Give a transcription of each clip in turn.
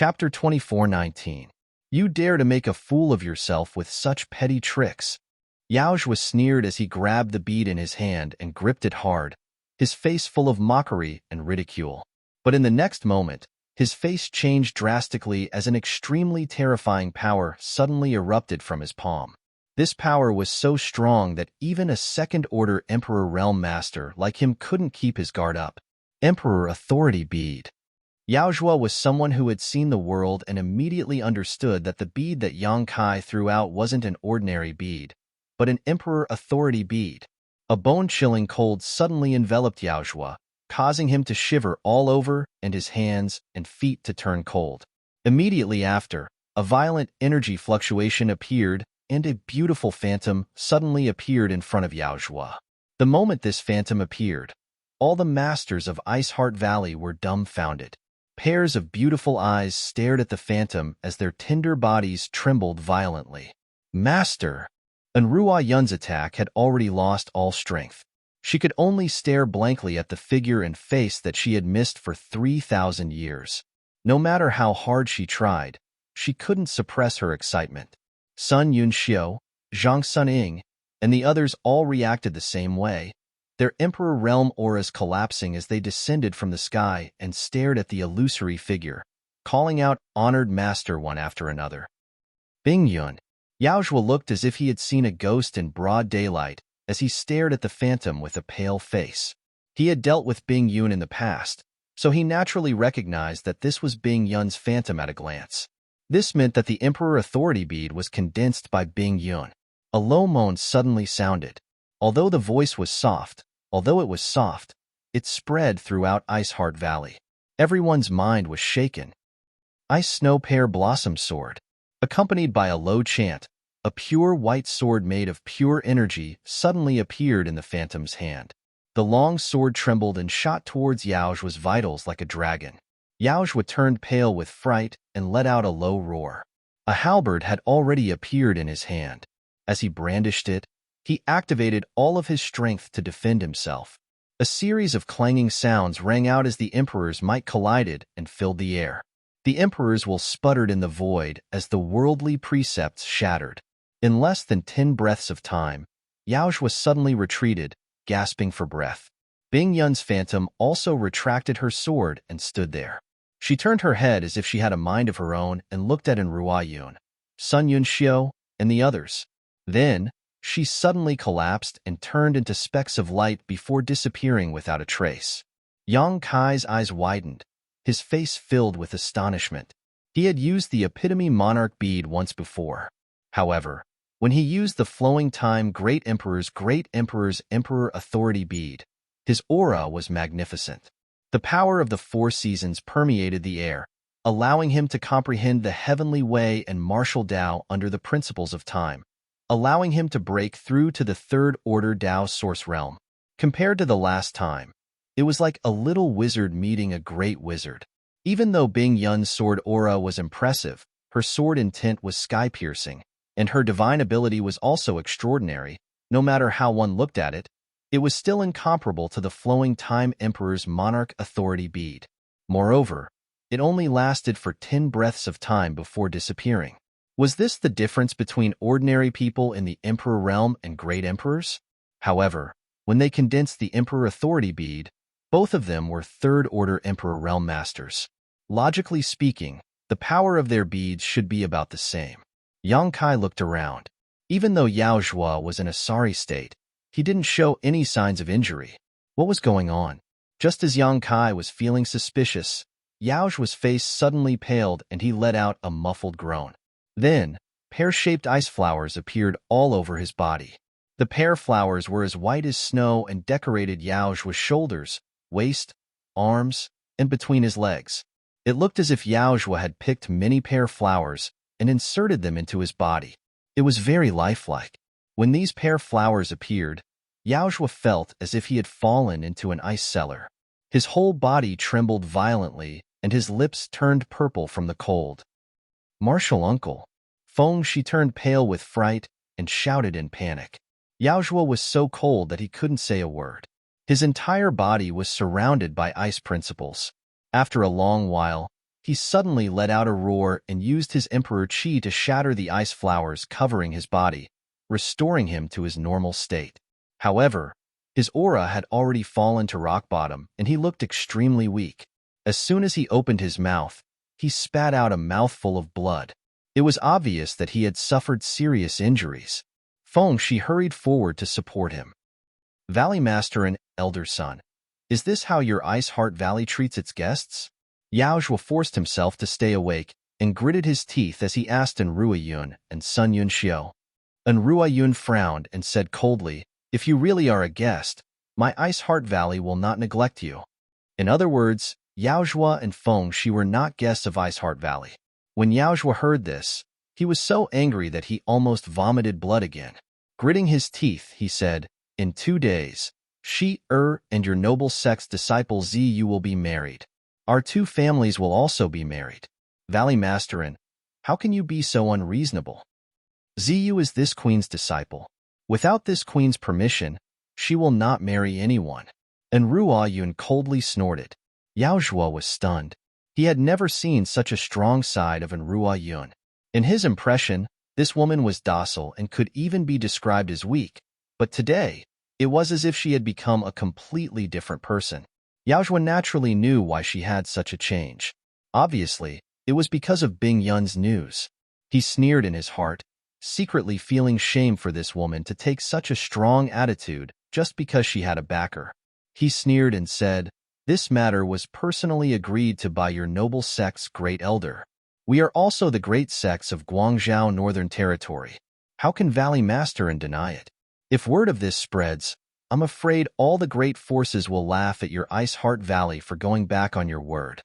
Chapter 24:19. You dare to make a fool of yourself with such petty tricks. Yaozhe was sneered as he grabbed the bead in his hand and gripped it hard, his face full of mockery and ridicule. But in the next moment, his face changed drastically as an extremely terrifying power suddenly erupted from his palm. This power was so strong that even a second-order Emperor Realm Master like him couldn't keep his guard up. Emperor Authority Bead. Yaozhe was someone who had seen the world and immediately understood that the bead that Yang Kai threw out wasn't an ordinary bead, but an Emperor Authority Bead. A bone-chilling cold suddenly enveloped Yaozhe, causing him to shiver all over and his hands and feet to turn cold. Immediately after, a violent energy fluctuation appeared and a beautiful phantom suddenly appeared in front of Yaozhe. The moment this phantom appeared, all the masters of Iceheart Valley were dumbfounded. Pairs of beautiful eyes stared at the phantom as their tender bodies trembled violently. Master! Enrua Yun's attack had already lost all strength. She could only stare blankly at the figure and face that she had missed for 3,000 years. No matter how hard she tried, she couldn't suppress her excitement. Sun Yunxiu, Zhang Suning, and the others all reacted the same way, their Emperor Realm auras collapsing as they descended from the sky and stared at the illusory figure, calling out Honored Master one after another. Bing Yun. Yaozhe looked as if he had seen a ghost in broad daylight as he stared at the phantom with a pale face. He had dealt with Bing Yun in the past, so he naturally recognized that this was Bing Yun's phantom at a glance. This meant that the Emperor Authority Bead was condensed by Bing Yun. A low moan suddenly sounded. Although it was soft, it spread throughout Iceheart Valley. Everyone's mind was shaken. Ice Snow Pear Blossom Sword. Accompanied by a low chant, a pure white sword made of pure energy suddenly appeared in the phantom's hand. The long sword trembled and shot towards Yaozhe's vitals like a dragon. Yaozhe turned pale with fright and let out a low roar. A halberd had already appeared in his hand. As he brandished it, he activated all of his strength to defend himself. A series of clanging sounds rang out as the Emperor's might collided and filled the air. The Emperor's will sputtered in the void as the worldly precepts shattered. In less than 10 breaths of time, Yaozhe suddenly retreated, gasping for breath. Bing Yun's phantom also retracted her sword and stood there. She turned her head as if she had a mind of her own and looked at Enrua Yun, Sun Yunxiu, and the others. Then, she suddenly collapsed and turned into specks of light before disappearing without a trace. Yang Kai's eyes widened, his face filled with astonishment. He had used the Epitome Monarch bead once before. However, when he used the Flowing Time Great Emperor's Emperor Authority bead, his aura was magnificent. The power of the 4 seasons permeated the air, allowing him to comprehend the heavenly way and martial Tao under the principles of time, allowing him to break through to the third-order Tao source realm. Compared to the last time, it was like a little wizard meeting a great wizard. Even though Bing Yun's sword aura was impressive, her sword intent was sky-piercing, and her divine ability was also extraordinary. No matter how one looked at it, it was still incomparable to the Flowing Time Emperor's Monarch Authority bead. Moreover, it only lasted for 10 breaths of time before disappearing. Was this the difference between ordinary people in the Emperor Realm and Great Emperors? However, when they condensed the Emperor Authority bead, both of them were third-order Emperor Realm Masters. Logically speaking, the power of their beads should be about the same. Yang Kai looked around. Even though Yaozhe was in a sorry state, he didn't show any signs of injury. What was going on? Just as Yang Kai was feeling suspicious, Yaozhe's face suddenly paled and he let out a muffled groan. Then, pear-shaped ice flowers appeared all over his body. The pear flowers were as white as snow and decorated Yaozhe's shoulders, waist, arms, and between his legs. It looked as if Yaozhe had picked many pear flowers and inserted them into his body. It was very lifelike. When these pear flowers appeared, Yaozhe felt as if he had fallen into an ice cellar. His whole body trembled violently, and his lips turned purple from the cold. Martial Uncle. Feng Shi turned pale with fright and shouted in panic. Yaozhe was so cold that he couldn't say a word. His entire body was surrounded by ice principles. After a long while, he suddenly let out a roar and used his Emperor Chi to shatter the ice flowers covering his body, restoring him to his normal state. However, his aura had already fallen to rock bottom, and he looked extremely weak. As soon as he opened his mouth, he spat out a mouthful of blood. It was obvious that he had suffered serious injuries. Feng Shi hurried forward to support him. Valley Master and Elder Son, is this how your Ice Heart Valley treats its guests? Yao Zhuo forced himself to stay awake and gritted his teeth as he asked Enrua Yun and Sun Yun Xiu. Enrua Yun frowned and said coldly, "If you really are a guest, my Ice Heart Valley will not neglect you." In other words, Yao Zhuo and Feng Shi were not guests of Ice Heart Valley. When Yao Zhuo heard this, he was so angry that he almost vomited blood again. Gritting his teeth, he said, "In 2 days, Shi and your noble sect's disciple Ziyu will be married. Our 2 families will also be married. Valley Masterin, how can you be so unreasonable? Ziyu is this queen's disciple. Without this queen's permission, she will not marry anyone." And Ruo Yun coldly snorted. Yao Zhuo was stunned. He had never seen such a strong side of Enrua Yun. In his impression, this woman was docile and could even be described as weak, but today, it was as if she had become a completely different person. Yao Zhuo naturally knew why she had such a change. Obviously, it was because of Bing Yun's news. He sneered in his heart, secretly feeling shame for this woman to take such a strong attitude just because she had a backer. He sneered and said, "This matter was personally agreed to by your noble sect's great elder. We are also the great sects of Guangzhou Northern Territory. How can Valley Masterin deny it? If word of this spreads, I'm afraid all the great forces will laugh at your Ice Heart Valley for going back on your word."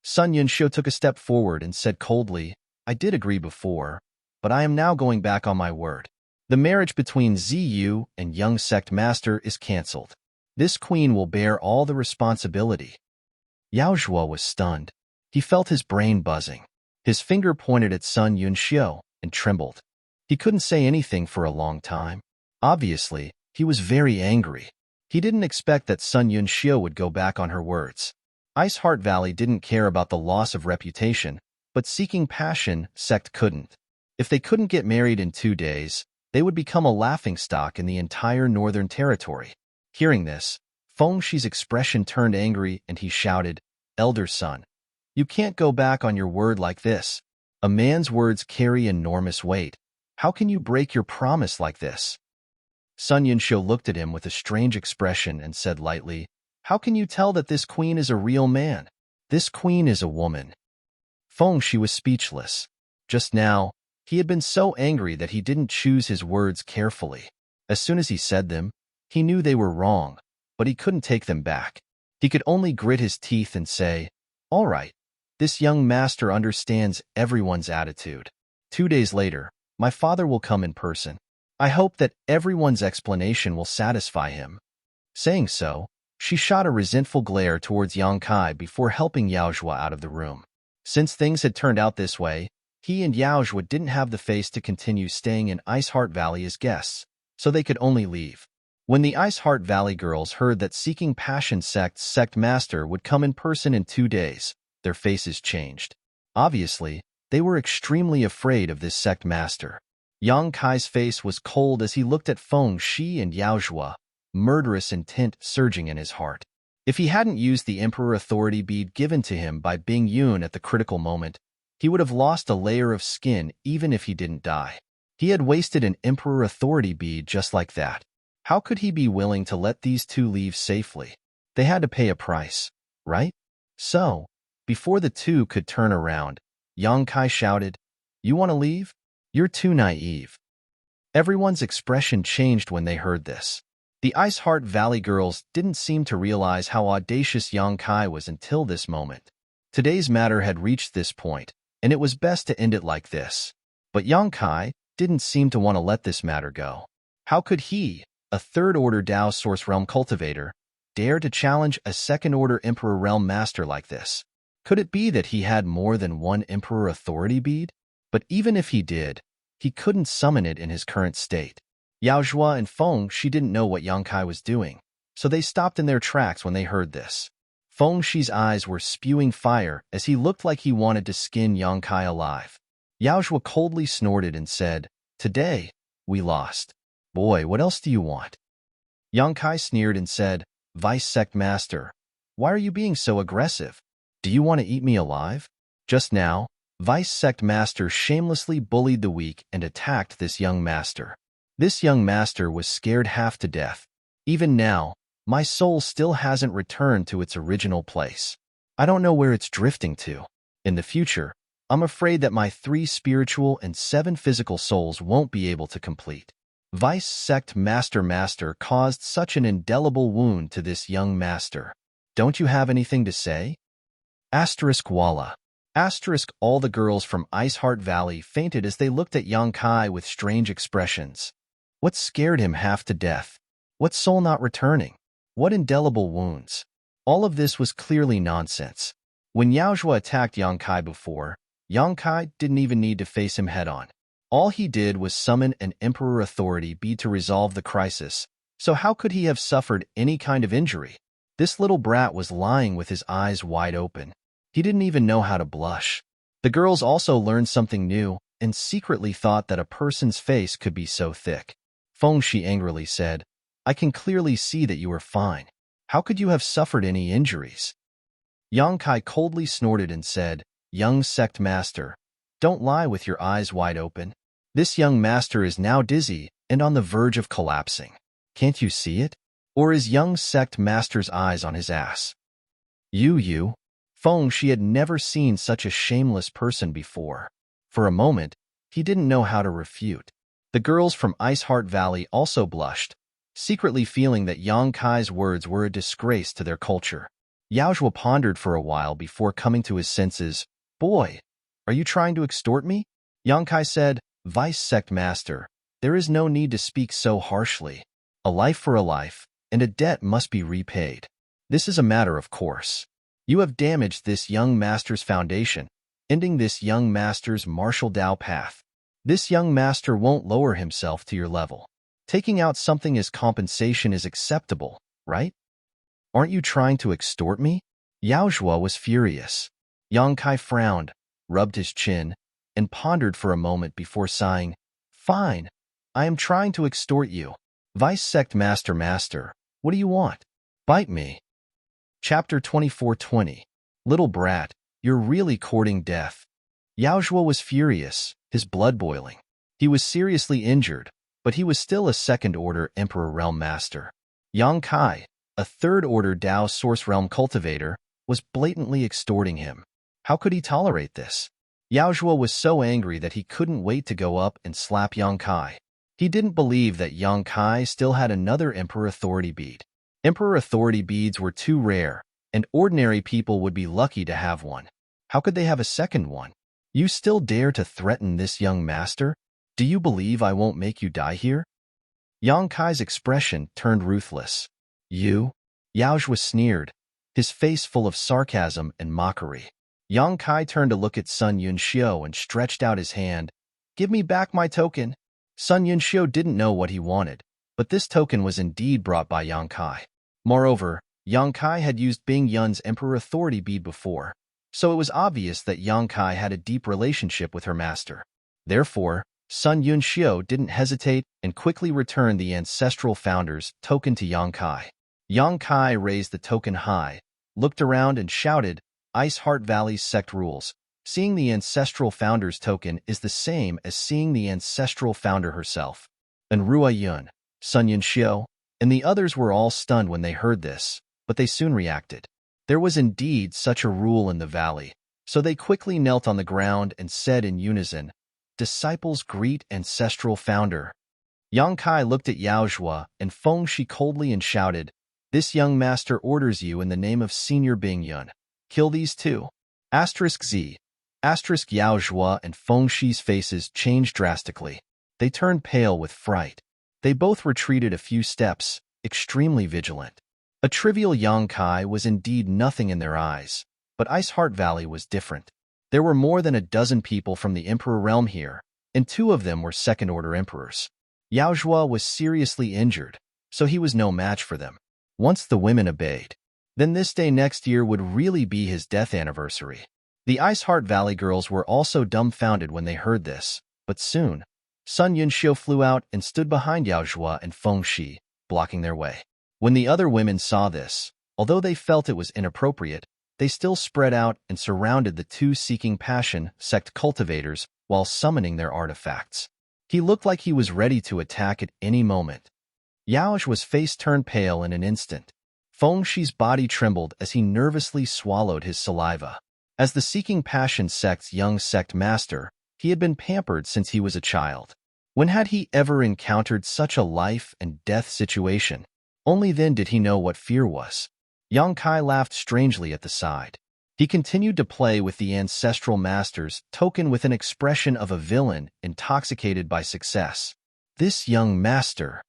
Sun Yunxiu took a step forward and said coldly, "I did agree before, but I am now going back on my word. The marriage between Ziyu and young sect master is cancelled. This queen will bear all the responsibility." Yao Zhuo was stunned. He felt his brain buzzing. His finger pointed at Sun Yunxiu and trembled. He couldn't say anything for a long time. Obviously, he was very angry. He didn't expect that Sun Yunxiu would go back on her words. Ice Heart Valley didn't care about the loss of reputation, but Seeking Passion sect couldn't. If they couldn't get married in 2 days, they would become a laughingstock in the entire Northern Territory. Hearing this, Feng Shi's expression turned angry and he shouted, "Elder Son, you can't go back on your word like this. A man's words carry enormous weight. How can you break your promise like this?" Sun Yunxiu looked at him with a strange expression and said lightly, "How can you tell that this queen is a real man? This queen is a woman." Feng Shi was speechless. Just now, he had been so angry that he didn't choose his words carefully. As soon as he said them, he knew they were wrong, but he couldn't take them back. He could only grit his teeth and say, "All right, this young master understands everyone's attitude. 2 days later, my father will come in person. I hope that everyone's explanation will satisfy him." Saying so, she shot a resentful glare towards Yang Kai before helping Yao Zhuo out of the room. Since things had turned out this way, he and Yao Zhuo didn't have the face to continue staying in Ice Heart Valley as guests, so they could only leave. When the Ice Heart Valley girls heard that Seeking Passion sect's sect master would come in person in 2 days, their faces changed. Obviously, they were extremely afraid of this sect master. Yang Kai's face was cold as he looked at Feng Shi and Yao Zhuo, murderous intent surging in his heart. If he hadn't used the Emperor Authority bead given to him by Bing Yun at the critical moment, he would have lost a layer of skin even if he didn't die. He had wasted an Emperor Authority bead just like that. How could he be willing to let these 2 leave safely? They had to pay a price, right? So, before the 2 could turn around, Yang Kai shouted, "You want to leave? You're too naive." Everyone's expression changed when they heard this. The Ice Heart Valley girls didn't seem to realize how audacious Yang Kai was until this moment. Today's matter had reached this point, and it was best to end it like this. But Yang Kai didn't seem to want to let this matter go. How could he, a third-order Dao Source Realm cultivator, dare to challenge a second-order Emperor Realm master like this? Could it be that he had more than one Emperor Authority bead? But even if he did, he couldn't summon it in his current state. Yao Zhuo and Feng Shi didn't know what Yang Kai was doing, so they stopped in their tracks when they heard this. Feng Shi's eyes were spewing fire as he looked like he wanted to skin Yang Kai alive. Yao Zhua coldly snorted and said, "Today, we lost. Boy, what else do you want?" Yang Kai sneered and said, "Vice Sect Master, why are you being so aggressive? Do you want to eat me alive?" Just now, Vice Sect Master shamelessly bullied the weak and attacked this young master. This young master was scared half to death. Even now, my soul still hasn't returned to its original place. I don't know where it's drifting to. In the future, I'm afraid that my 3 spiritual and 7 physical souls won't be able to complete. Vice Sect Master caused such an indelible wound to this young master. Don't you have anything to say? Asterisk Walla. Asterisk all the girls from Ice Heart Valley fainted as they looked at Yang Kai with strange expressions. What scared him half to death? What soul not returning? What indelible wounds? All of this was clearly nonsense. When Yao Zhua attacked Yang Kai before, Yang Kai didn't even need to face him head-on. All he did was summon an Emperor Authority bead to resolve the crisis, so how could he have suffered any kind of injury? This little brat was lying with his eyes wide open. He didn't even know how to blush. The girls also learned something new and secretly thought that a person's face could be so thick. Feng Shi angrily said, "I can clearly see that you are fine. How could you have suffered any injuries?" Yang Kai coldly snorted and said, "Young Sect Master, don't lie with your eyes wide open. This young master is now dizzy and on the verge of collapsing. Can't you see it? Or is young Sect Master's eyes on his ass?" You. Feng Shi had never seen such a shameless person before. For a moment, he didn't know how to refute. The girls from Ice Heart Valley also blushed, secretly feeling that Yang Kai's words were a disgrace to their culture. Yao Zhua pondered for a while before coming to his senses. "Boy, are you trying to extort me?" Yang Kai said, "Vice Sect Master, there is no need to speak so harshly. A life for a life, and a debt must be repaid. This is a matter of course. You have damaged this young master's foundation, ending this young master's martial Dao path. This young master won't lower himself to your level. Taking out something as compensation is acceptable, right? Aren't you trying to extort me?" Yao Zhua was furious. Yang Kai frowned, rubbed his chin, and pondered for a moment before sighing, "Fine, I am trying to extort you. Vice Sect Master, what do you want? Bite me." Chapter 24:20. Little brat, you're really courting death. Yao Zhua was furious, his blood boiling. He was seriously injured, but he was still a second-order Emperor Realm Master. Yang Kai, a third-order Dao Source Realm Cultivator, was blatantly extorting him. How could he tolerate this? Yao Zhua was so angry that he couldn't wait to go up and slap Yang Kai. He didn't believe that Yang Kai still had another Emperor Authority bead. Emperor Authority beads were too rare, and ordinary people would be lucky to have one. How could they have a second one? You still dare to threaten this young master? Do you believe I won't make you die here? Yang Kai's expression turned ruthless. You? Yao Zhua sneered, his face full of sarcasm and mockery. Yang Kai turned to look at Sun Yunxiu and stretched out his hand. "Give me back my token." Sun Yunxiu didn't know what he wanted, but this token was indeed brought by Yang Kai. Moreover, Yang Kai had used Bing Yun's Emperor Authority bead before, so it was obvious that Yang Kai had a deep relationship with her master. Therefore, Sun Yunxiu didn't hesitate and quickly returned the Ancestral Founder's token to Yang Kai. Yang Kai raised the token high, looked around and shouted, "Ice Heart Valley's sect rules. Seeing the Ancestral Founder's token is the same as seeing the Ancestral Founder herself." And Rua Yun, Sun Yunxiu, and the others were all stunned when they heard this, but they soon reacted. There was indeed such a rule in the valley, so they quickly knelt on the ground and said in unison, "Disciples greet Ancestral Founder." Yang Kai looked at Yao Zhua and Feng Shi coldly and shouted, "This young master orders you in the name of Senior Bing Yun. Kill these two." Asterisk Z. Asterisk Yao Zhua and Feng Shi's faces changed drastically. They turned pale with fright. They both retreated a few steps, extremely vigilant. A trivial Yang Kai was indeed nothing in their eyes, but Ice Heart Valley was different. There were more than a dozen people from the Emperor Realm here, and 2 of them were second-order emperors. Yao Zhua was seriously injured, so he was no match for them. Once the women obeyed, then this day next year would really be his death anniversary. The Ice Heart Valley girls were also dumbfounded when they heard this, but soon, Sun Yunxiu flew out and stood behind Yao Zhua and Feng Shi, blocking their way. When the other women saw this, although they felt it was inappropriate, they still spread out and surrounded the two seeking passion sect cultivators while summoning their artifacts. He looked like he was ready to attack at any moment. Yao Zhua's face turned pale in an instant. Feng Shi's body trembled as he nervously swallowed his saliva. As the Seeking Passion sect's young sect master, he had been pampered since he was a child. When had he ever encountered such a life and death situation? Only then did he know what fear was. Yang Kai laughed strangely at the side. He continued to play with the ancestral master's token with an expression of a villain intoxicated by success. This young master.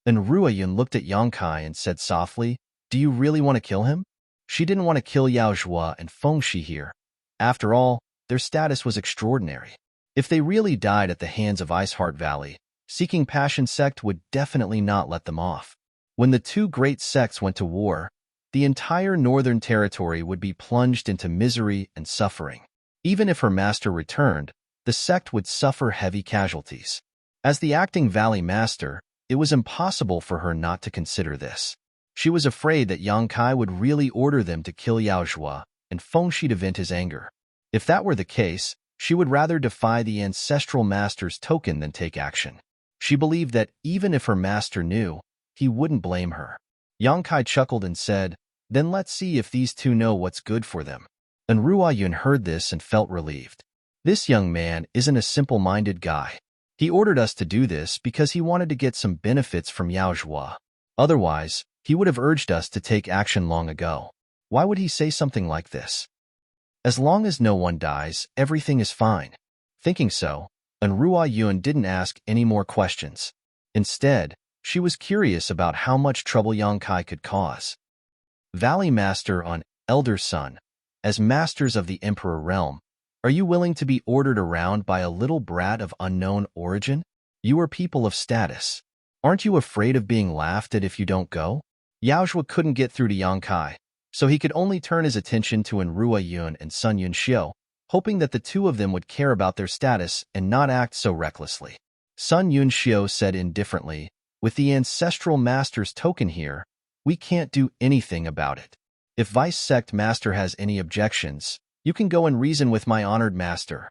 And Ruoyun looked at Yang Kai and said softly, "Do you really want to kill him?" She didn't want to kill Yao Zhua and Feng Shi here. After all, their status was extraordinary. If they really died at the hands of Ice Heart Valley, Seeking Passion sect would definitely not let them off. When the two great sects went to war, the entire northern territory would be plunged into misery and suffering. Even if her master returned, the sect would suffer heavy casualties. As the acting Valley Master, it was impossible for her not to consider this. She was afraid that Yang Kai would really order them to kill Yao Zhua and Feng Shi to vent his anger. If that were the case, she would rather defy the ancestral master's token than take action. She believed that even if her master knew, he wouldn't blame her. Yang Kai chuckled and said, "Then let's see if these two know what's good for them." And Ruoyun heard this and felt relieved. This young man isn't a simple-minded guy. He ordered us to do this because he wanted to get some benefits from Yao Zhua. Otherwise, he would have urged us to take action long ago. Why would he say something like this? As long as no one dies, everything is fine. Thinking so, and Ruoyun didn't ask any more questions. Instead, she was curious about how much trouble Yang Kai could cause. Valley Master on Elder Son, as masters of the Emperor Realm, are you willing to be ordered around by a little brat of unknown origin? You are people of status. Aren't you afraid of being laughed at if you don't go? Yao Zhua couldn't get through to Yang Kai, so he could only turn his attention to Ruoyun and Sun Yunxiu, hoping that the two of them would care about their status and not act so recklessly. Sun Yunxiu said indifferently, "With the ancestral master's token here, we can't do anything about it. If Vice Sect Master has any objections, you can go and reason with my honored master."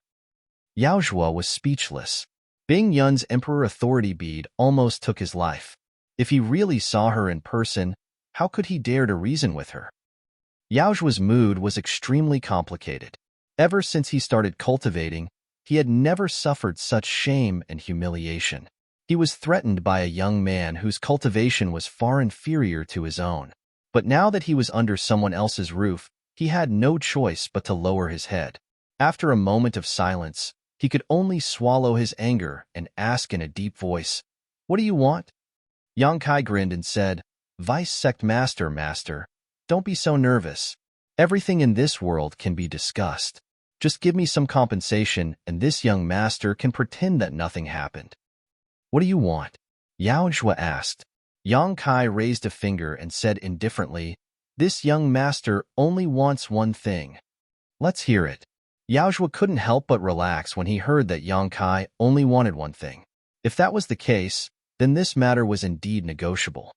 Yao Zhua was speechless. Bing Yun's Emperor Authority bead almost took his life. If he really saw her in person, how could he dare to reason with her? Yao Zhua's mood was extremely complicated. Ever since he started cultivating, he had never suffered such shame and humiliation. He was threatened by a young man whose cultivation was far inferior to his own. But now that he was under someone else's roof, he had no choice but to lower his head. After a moment of silence, he could only swallow his anger and ask in a deep voice, "What do you want?" Yang Kai grinned and said, "Vice Sect Master, don't be so nervous. Everything in this world can be discussed. Just give me some compensation and this young master can pretend that nothing happened." "What do you want?" Yao Zhua asked. Yang Kai raised a finger and said indifferently, "This young master only wants one thing." "Let's hear it." Yao Zhua couldn't help but relax when he heard that Yang Kai only wanted one thing. If that was the case, then this matter was indeed negotiable.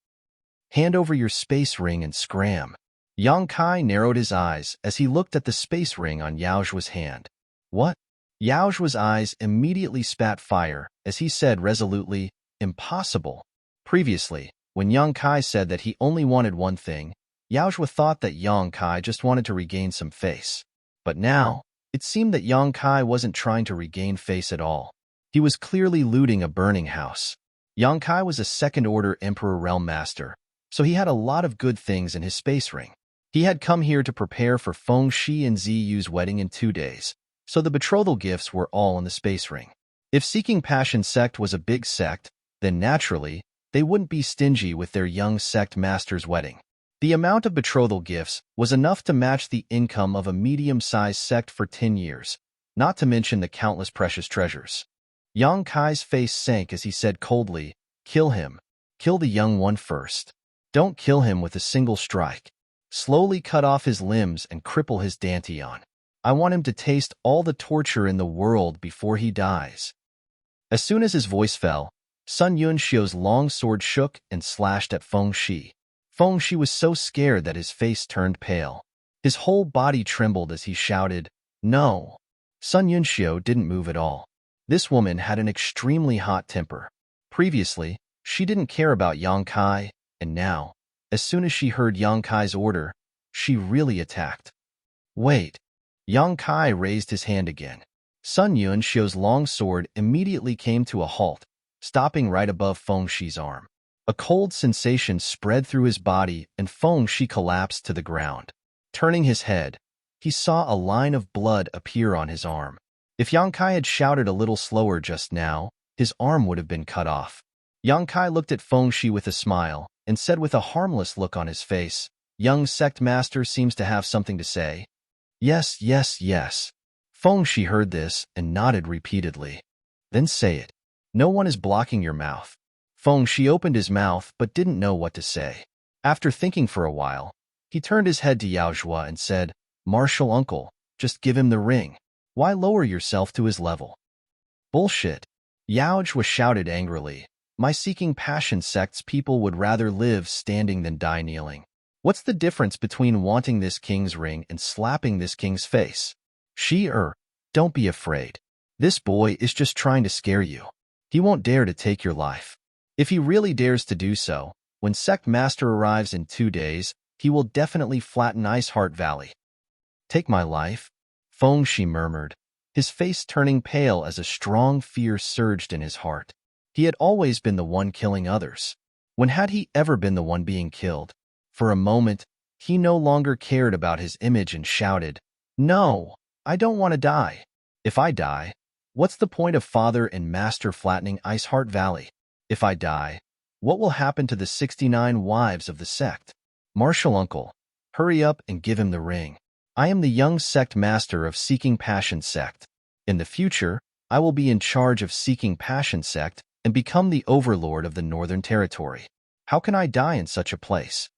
"Hand over your space ring and scram." Yang Kai narrowed his eyes as he looked at the space ring on Yao Zhua's hand. "What?" Yao Zhua's eyes immediately spat fire as he said resolutely, "Impossible." Previously, when Yang Kai said that he only wanted one thing, Yao Zhua thought that Yang Kai just wanted to regain some face. But now, it seemed that Yang Kai wasn't trying to regain face at all. He was clearly looting a burning house. Yang Kai was a second-order Emperor Realm Master, so he had a lot of good things in his space ring. He had come here to prepare for Feng Shi and Ziyu's wedding in 2 days, so the betrothal gifts were all in the space ring. If Seeking Passion sect was a big sect, then naturally, they wouldn't be stingy with their young sect master's wedding. The amount of betrothal gifts was enough to match the income of a medium-sized sect for 10 years, not to mention the countless precious treasures. Yang Kai's face sank as he said coldly, "Kill him. Kill the young one first. Don't kill him with a single strike." slowly cut off his limbs and cripple his dantian. I want him to taste all the torture in the world before he dies. As soon as his voice fell, Sun Yunxiu's long sword shook and slashed at Feng Shi. Feng Shi was so scared that his face turned pale. His whole body trembled as he shouted, "No!" Sun Yunxiu didn't move at all. This woman had an extremely hot temper. Previously, she didn't care about Yang Kai, and now, as soon as she heard Yang Kai's order, she really attacked. Wait. Yang Kai raised his hand again. Sun Yunxiu's long sword immediately came to a halt, stopping right above Feng Shi's arm. A cold sensation spread through his body and Feng Shi collapsed to the ground. Turning his head, he saw a line of blood appear on his arm. If Yang Kai had shouted a little slower just now, his arm would have been cut off. Yang Kai looked at Feng Shi with a smile and said with a harmless look on his face, "Young sect master seems to have something to say." "Yes, yes, yes." Feng Shi heard this and nodded repeatedly. "Then say it. No one is blocking your mouth." Feng Shi opened his mouth but didn't know what to say. After thinking for a while, he turned his head to Yao Zhua and said, "Martial uncle, just give him the ring. Why lower yourself to his level?" "Bullshit." Yao Zhua shouted angrily. "My seeking passion sect's people would rather live standing than die kneeling. What's the difference between wanting this king's ring and slapping this king's face? Don't be afraid. This boy is just trying to scare you. He won't dare to take your life. If he really dares to do so, when Sect Master arrives in 2 days, he will definitely flatten Ice Heart Valley." "Take my life?" Feng Shi murmured, his face turning pale as a strong fear surged in his heart. He had always been the one killing others. When had he ever been the one being killed? For a moment, he no longer cared about his image and shouted, "No, I don't want to die. If I die, what's the point of Father and Master flattening Ice Heart Valley? If I die, what will happen to the 69 wives of the sect? Martial uncle, hurry up and give him the ring. I am the young sect master of Seeking Passion Sect. In the future, I will be in charge of Seeking Passion Sect and become the overlord of the Northern Territory. How can I die in such a place?"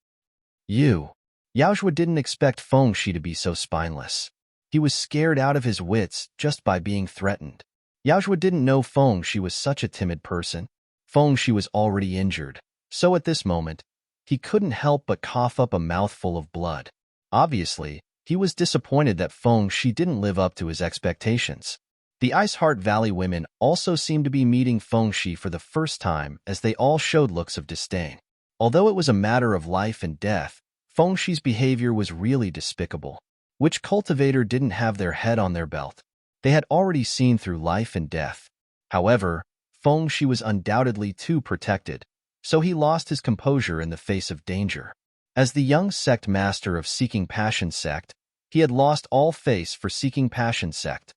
Yao Zhua didn't expect Feng Shi to be so spineless. He was scared out of his wits just by being threatened. Yao Zhua didn't know Feng Shi was such a timid person. Feng Shi was already injured, so at this moment, he couldn't help but cough up a mouthful of blood. Obviously, he was disappointed that Feng Shi didn't live up to his expectations. The Ice Heart Valley women also seemed to be meeting Feng Shi for the first time as they all showed looks of disdain. Although it was a matter of life and death, Feng Shi's behavior was really despicable. Which cultivator didn't have their head on their belt? They had already seen through life and death. However, Feng Shi was undoubtedly too protected, so he lost his composure in the face of danger. As the young sect master of Seeking Passion Sect, he had lost all face for Seeking Passion Sect.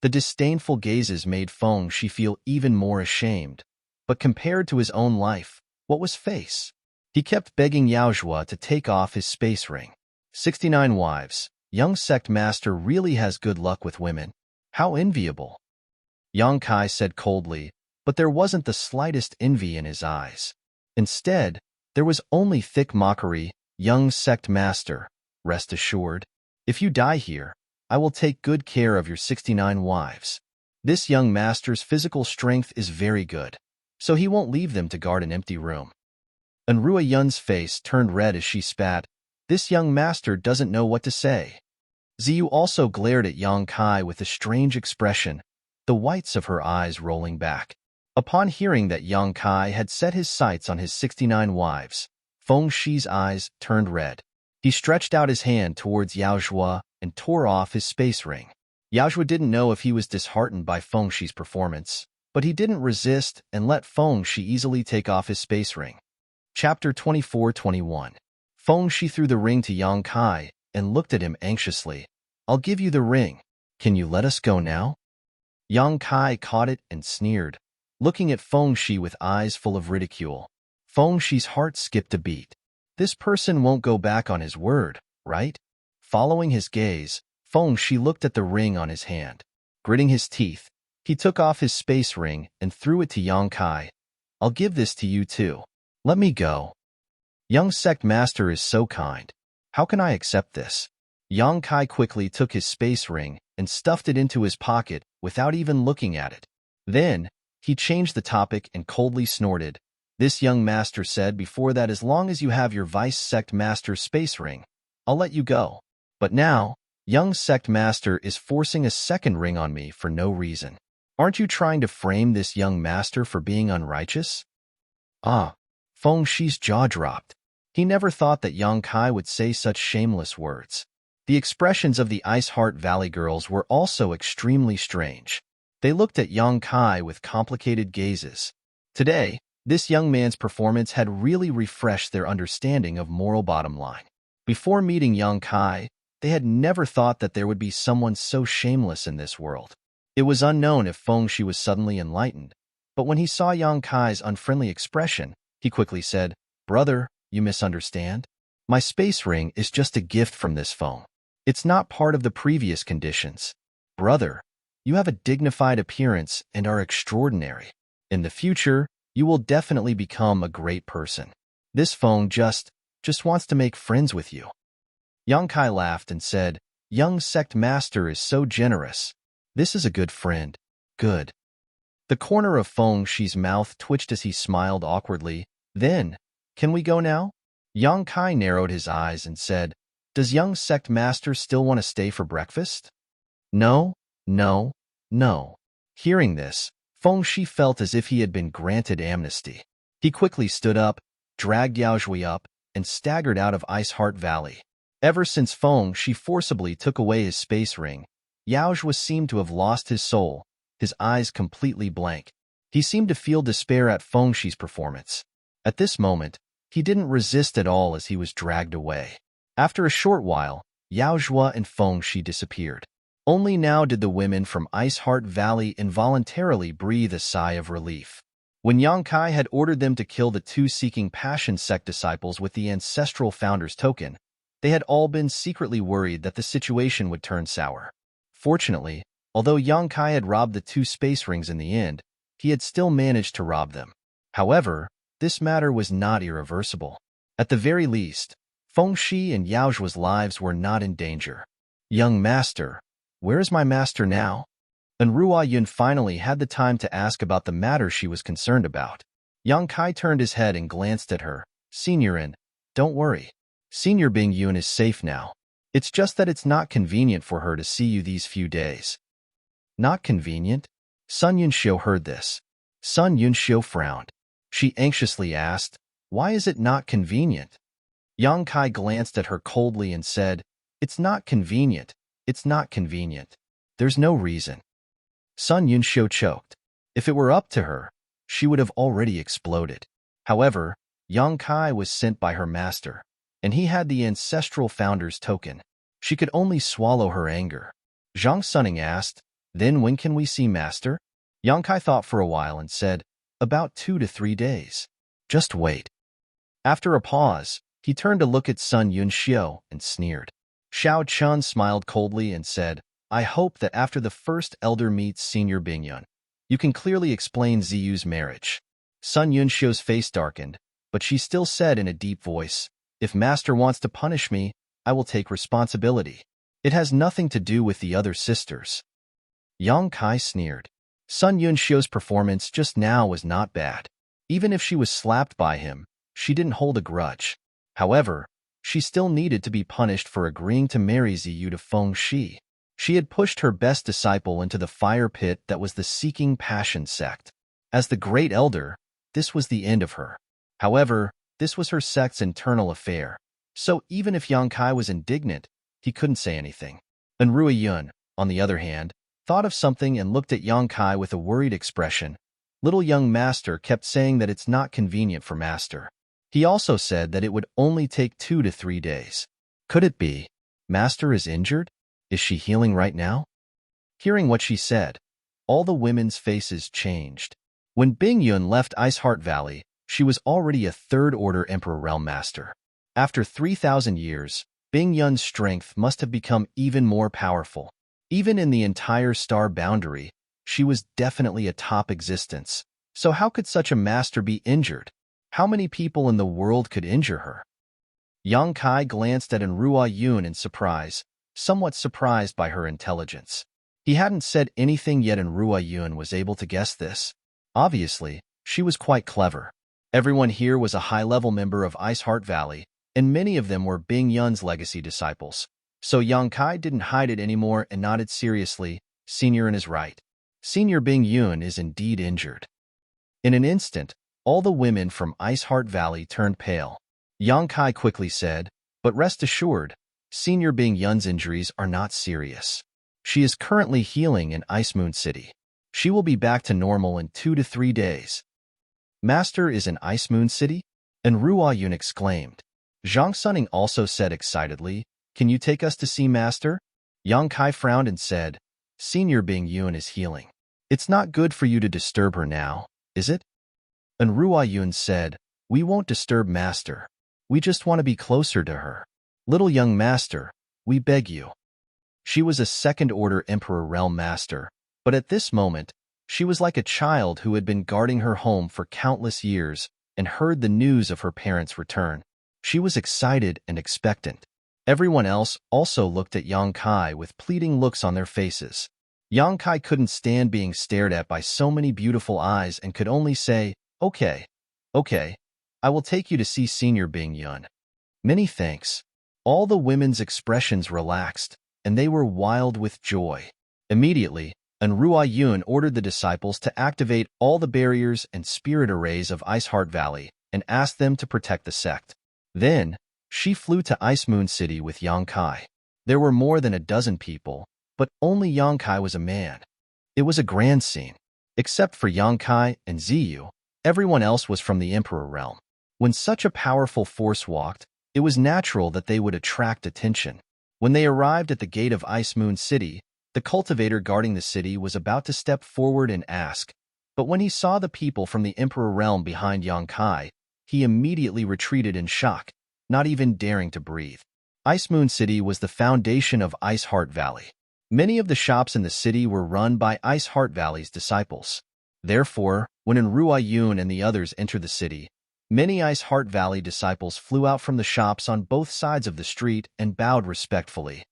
The disdainful gazes made Feng Shi feel even more ashamed, but compared to his own life, what was face? He kept begging Yao Zhua to take off his space ring. 69 wives. Young sect master really has good luck with women. How enviable. Yang Kai said coldly, but there wasn't the slightest envy in his eyes. Instead, there was only thick mockery. "Young sect master, rest assured, if you die here, I will take good care of your 69 wives. This young master's physical strength is very good, so he won't leave them to guard an empty room." Enrua Yun's face turned red as she spat. This young master doesn't know what to say. Ziyu also glared at Yang Kai with a strange expression, the whites of her eyes rolling back. Upon hearing that Yang Kai had set his sights on his 69 wives, Feng Shi's eyes turned red. He stretched out his hand towards Yao Zhua and tore off his space ring. Yao Zhua didn't know if he was disheartened by Feng Shi's performance, but he didn't resist and let Feng Shi easily take off his space ring. Chapter 24-21. Feng Shi threw the ring to Yang Kai and looked at him anxiously. "I'll give you the ring. Can you let us go now?" Yang Kai caught it and sneered, looking at Feng Shi with eyes full of ridicule. Feng Shi's heart skipped a beat. This person won't go back on his word, right? Following his gaze, Feng Shi looked at the ring on his hand. Gritting his teeth, he took off his space ring and threw it to Yang Kai. "I'll give this to you too. Let me go. Young sect master is so kind. How can I accept this? Yang Kai quickly took his space ring and stuffed it into his pocket without even looking at it. Then, he changed the topic and coldly snorted. This young master said before that as long as you have your vice sect master's space ring, I'll let you go. But now, young sect master is forcing a second ring on me for no reason. Aren't you trying to frame this young master for being unrighteous? Ah, Feng Shi's jaw dropped. He never thought that Yang Kai would say such shameless words. The expressions of the Ice Heart Valley girls were also extremely strange. They looked at Yang Kai with complicated gazes. Today, this young man's performance had really refreshed their understanding of moral bottom line. Before meeting Yang Kai, they had never thought that there would be someone so shameless in this world. It was unknown if Feng Shi was suddenly enlightened, but when he saw Yang Kai's unfriendly expression, he quickly said, "Brother, you misunderstand? My space ring is just a gift from this Feng. It's not part of the previous conditions. Brother, you have a dignified appearance and are extraordinary. In the future, you will definitely become a great person. This Feng just wants to make friends with you." Yang Kai laughed and said, "Young sect master is so generous. This is a good friend. Good." The corner of Feng Shi's mouth twitched as he smiled awkwardly. Then, "Can we go now?" Yang Kai narrowed his eyes and said, "Does young sect master still want to stay for breakfast?" "No, no, no." Hearing this, Feng Shi felt as if he had been granted amnesty. He quickly stood up, dragged Yao Zhui up, and staggered out of Ice Heart Valley. Ever since Feng Shi forcibly took away his space ring, Yao Zhui seemed to have lost his soul, his eyes completely blank. He seemed to feel despair at Feng Shi's performance. At this moment, he didn't resist at all as he was dragged away. After a short while, Yao Zhui and Feng Shi disappeared. Only now did the women from Ice Heart Valley involuntarily breathe a sigh of relief. When Yang Kai had ordered them to kill the two seeking passion sect disciples with the ancestral founder's token, they had all been secretly worried that the situation would turn sour. Fortunately, although Yang Kai had robbed the two space rings in the end, he had still managed to rob them. However, this matter was not irreversible. At the very least, Feng Shi and Yao Zhui's lives were not in danger. "Young master, where is my master now?" And Ruo Yun finally had the time to ask about the matter she was concerned about. Yang Kai turned his head and glanced at her. "Seniorin, don't worry. Senior Bing Yun is safe now. It's just that it's not convenient for her to see you these few days." "Not convenient?" Sun Yunxiu heard this. Sun Yunxiu frowned. She anxiously asked, "Why is it not convenient?" Yang Kai glanced at her coldly and said, "It's not convenient. It's not convenient. There's no reason." Sun Yunxiu choked. If it were up to her, she would have already exploded. However, Yang Kai was sent by her master, and he had the ancestral founder's token. She could only swallow her anger. Zhang Suning asked, "Then when can we see master?" Yang Kai thought for a while and said, "About 2 to 3 days. Just wait." After a pause, he turned to look at Sun Yunxiu and sneered. Xiao Chun smiled coldly and said, "I hope that after the first elder meets Senior Bingyun, you can clearly explain Ziyu's marriage." Sun Yunxiu's face darkened, but she still said in a deep voice, "If master wants to punish me, I will take responsibility. It has nothing to do with the other sisters." Yang Kai sneered. Sun Yunxiu's performance just now was not bad. Even if she was slapped by him, she didn't hold a grudge. However, she still needed to be punished for agreeing to marry Ziyu to Feng Shi. She had pushed her best disciple into the fire pit that was the Seeking Passion sect. As the great elder, this was the end of her. However, this was her sect's internal affair, so even if Yang Kai was indignant, he couldn't say anything. And Ruo Yun, on the other hand, thought of something and looked at Yang Kai with a worried expression. Little young master kept saying that it's not convenient for master. He also said that it would only take 2 to 3 days. Could it be? Master is injured? Is she healing right now? Hearing what she said, all the women's faces changed. When Bing Yun left Ice Heart Valley, she was already a third-order Emperor Realm Master. After 3,000 years, Bing Yun's strength must have become even more powerful. Even in the entire star boundary, she was definitely a top existence. So how could such a master be injured? How many people in the world could injure her? Yang Kai glanced at Enrua Yun in surprise, somewhat surprised by her intelligence. He hadn't said anything yet Enrua Yun was able to guess this. Obviously, she was quite clever. Everyone here was a high-level member of Ice Heart Valley, and many of them were Bing Yun's legacy disciples. So Yang Kai didn't hide it anymore and nodded seriously. Senior is right. Senior Bing Yun is indeed injured. In an instant, all the women from Ice Heart Valley turned pale. Yang Kai quickly said, but rest assured, Senior Bing Yun's injuries are not serious. She is currently healing in Ice Moon City. She will be back to normal in 2 to 3 days. Master is in Ice Moon City? Enrua Yun exclaimed. Zhang Suning also said excitedly, can you take us to see Master? Yang Kai frowned and said, Senior Bing Yun is healing. It's not good for you to disturb her now, is it? Enrua Yun said, we won't disturb Master. We just want to be closer to her. Little young Master, we beg you. She was a second-order Emperor Realm Master, but at this moment, she was like a child who had been guarding her home for countless years and heard the news of her parents' return. She was excited and expectant. Everyone else also looked at Yang Kai with pleading looks on their faces. Yang Kai couldn't stand being stared at by so many beautiful eyes and could only say, okay, I will take you to see Senior Bing Yun. Many thanks. All the women's expressions relaxed, and they were wild with joy. Immediately, Enrua Yun ordered the disciples to activate all the barriers and spirit arrays of Ice Heart Valley and asked them to protect the sect. Then, she flew to Ice Moon City with Yang Kai. There were more than a dozen people, but only Yang Kai was a man. It was a grand scene. Except for Yang Kai and Ziyu, everyone else was from the Emperor Realm. When such a powerful force walked, it was natural that they would attract attention. When they arrived at the gate of Ice Moon City, the cultivator guarding the city was about to step forward and ask, but when he saw the people from the Emperor Realm behind Yang Kai, he immediately retreated in shock, not even daring to breathe. Ice Moon City was the foundation of Ice Heart Valley. Many of the shops in the city were run by Ice Heart Valley's disciples. Therefore, when Enrua Yun and the others entered the city, many Ice Heart Valley disciples flew out from the shops on both sides of the street and bowed respectfully.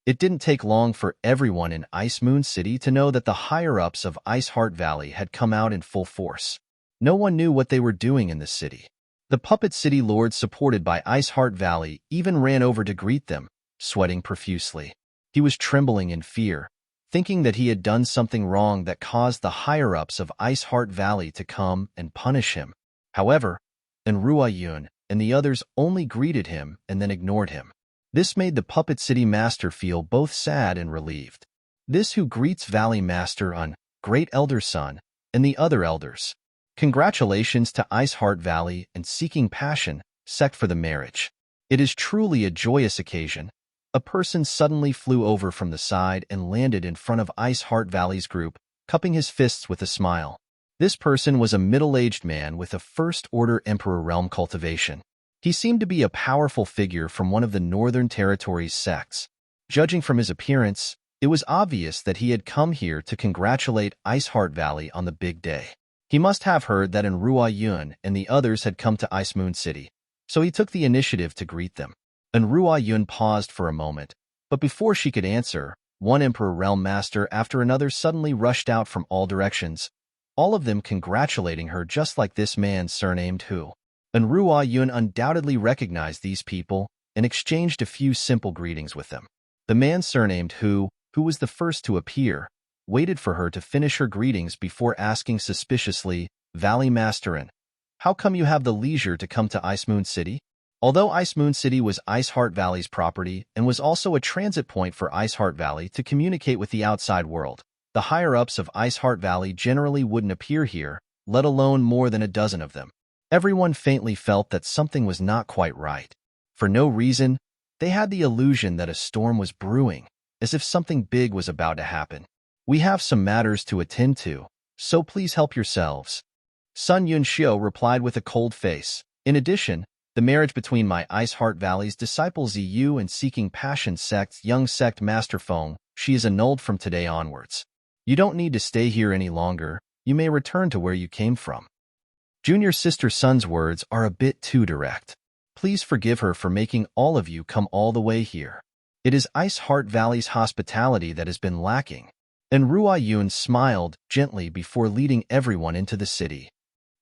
It didn't take long for everyone in Ice Moon City to know that the higher-ups of Ice Heart Valley had come out in full force. No one knew what they were doing in the city. The puppet city lord supported by Ice Heart Valley even ran over to greet them, sweating profusely. He was trembling in fear, thinking that he had done something wrong that caused the higher-ups of Ice Heart Valley to come and punish him. However, Enrua Yun and the others only greeted him and then ignored him. This made the Puppet City Master feel both sad and relieved. This who greets Valley Master on Great Elder Son and the other elders. Congratulations to Ice Heart Valley and Seeking Passion sect for the marriage. It is truly a joyous occasion. A person suddenly flew over from the side and landed in front of Ice Heart Valley's group, cupping his fists with a smile. This person was a middle-aged man with a first-order Emperor Realm cultivation. He seemed to be a powerful figure from one of the Northern Territories sects. Judging from his appearance, it was obvious that he had come here to congratulate Ice Heart Valley on the big day. He must have heard that Enrua Yun and the others had come to Ice Moon City, so he took the initiative to greet them. Enrua Yun paused for a moment, but before she could answer, one Emperor Realm Master after another suddenly rushed out from all directions, all of them congratulating her just like this man surnamed Hu. Enrua Yun undoubtedly recognized these people and exchanged a few simple greetings with them. The man surnamed Hu, who was the first to appear, waited for her to finish her greetings before asking suspiciously, Valley Masterin, how come you have the leisure to come to Ice Moon City? Although Ice Moon City was Ice Heart Valley's property and was also a transit point for Ice Heart Valley to communicate with the outside world, the higher-ups of Ice Heart Valley generally wouldn't appear here, let alone more than a dozen of them. Everyone faintly felt that something was not quite right. For no reason, they had the illusion that a storm was brewing, as if something big was about to happen. We have some matters to attend to, so please help yourselves. Sun Yunxiu replied with a cold face. In addition, the marriage between my Ice Heart Valley's disciple Ziyu and Seeking Passion sect's young sect Master Feng, she is annulled from today onwards. You don't need to stay here any longer, you may return to where you came from. Junior Sister Sun's words are a bit too direct. Please forgive her for making all of you come all the way here. It is Ice Heart Valley's hospitality that has been lacking." And Ruai Yun smiled gently before leading everyone into the city.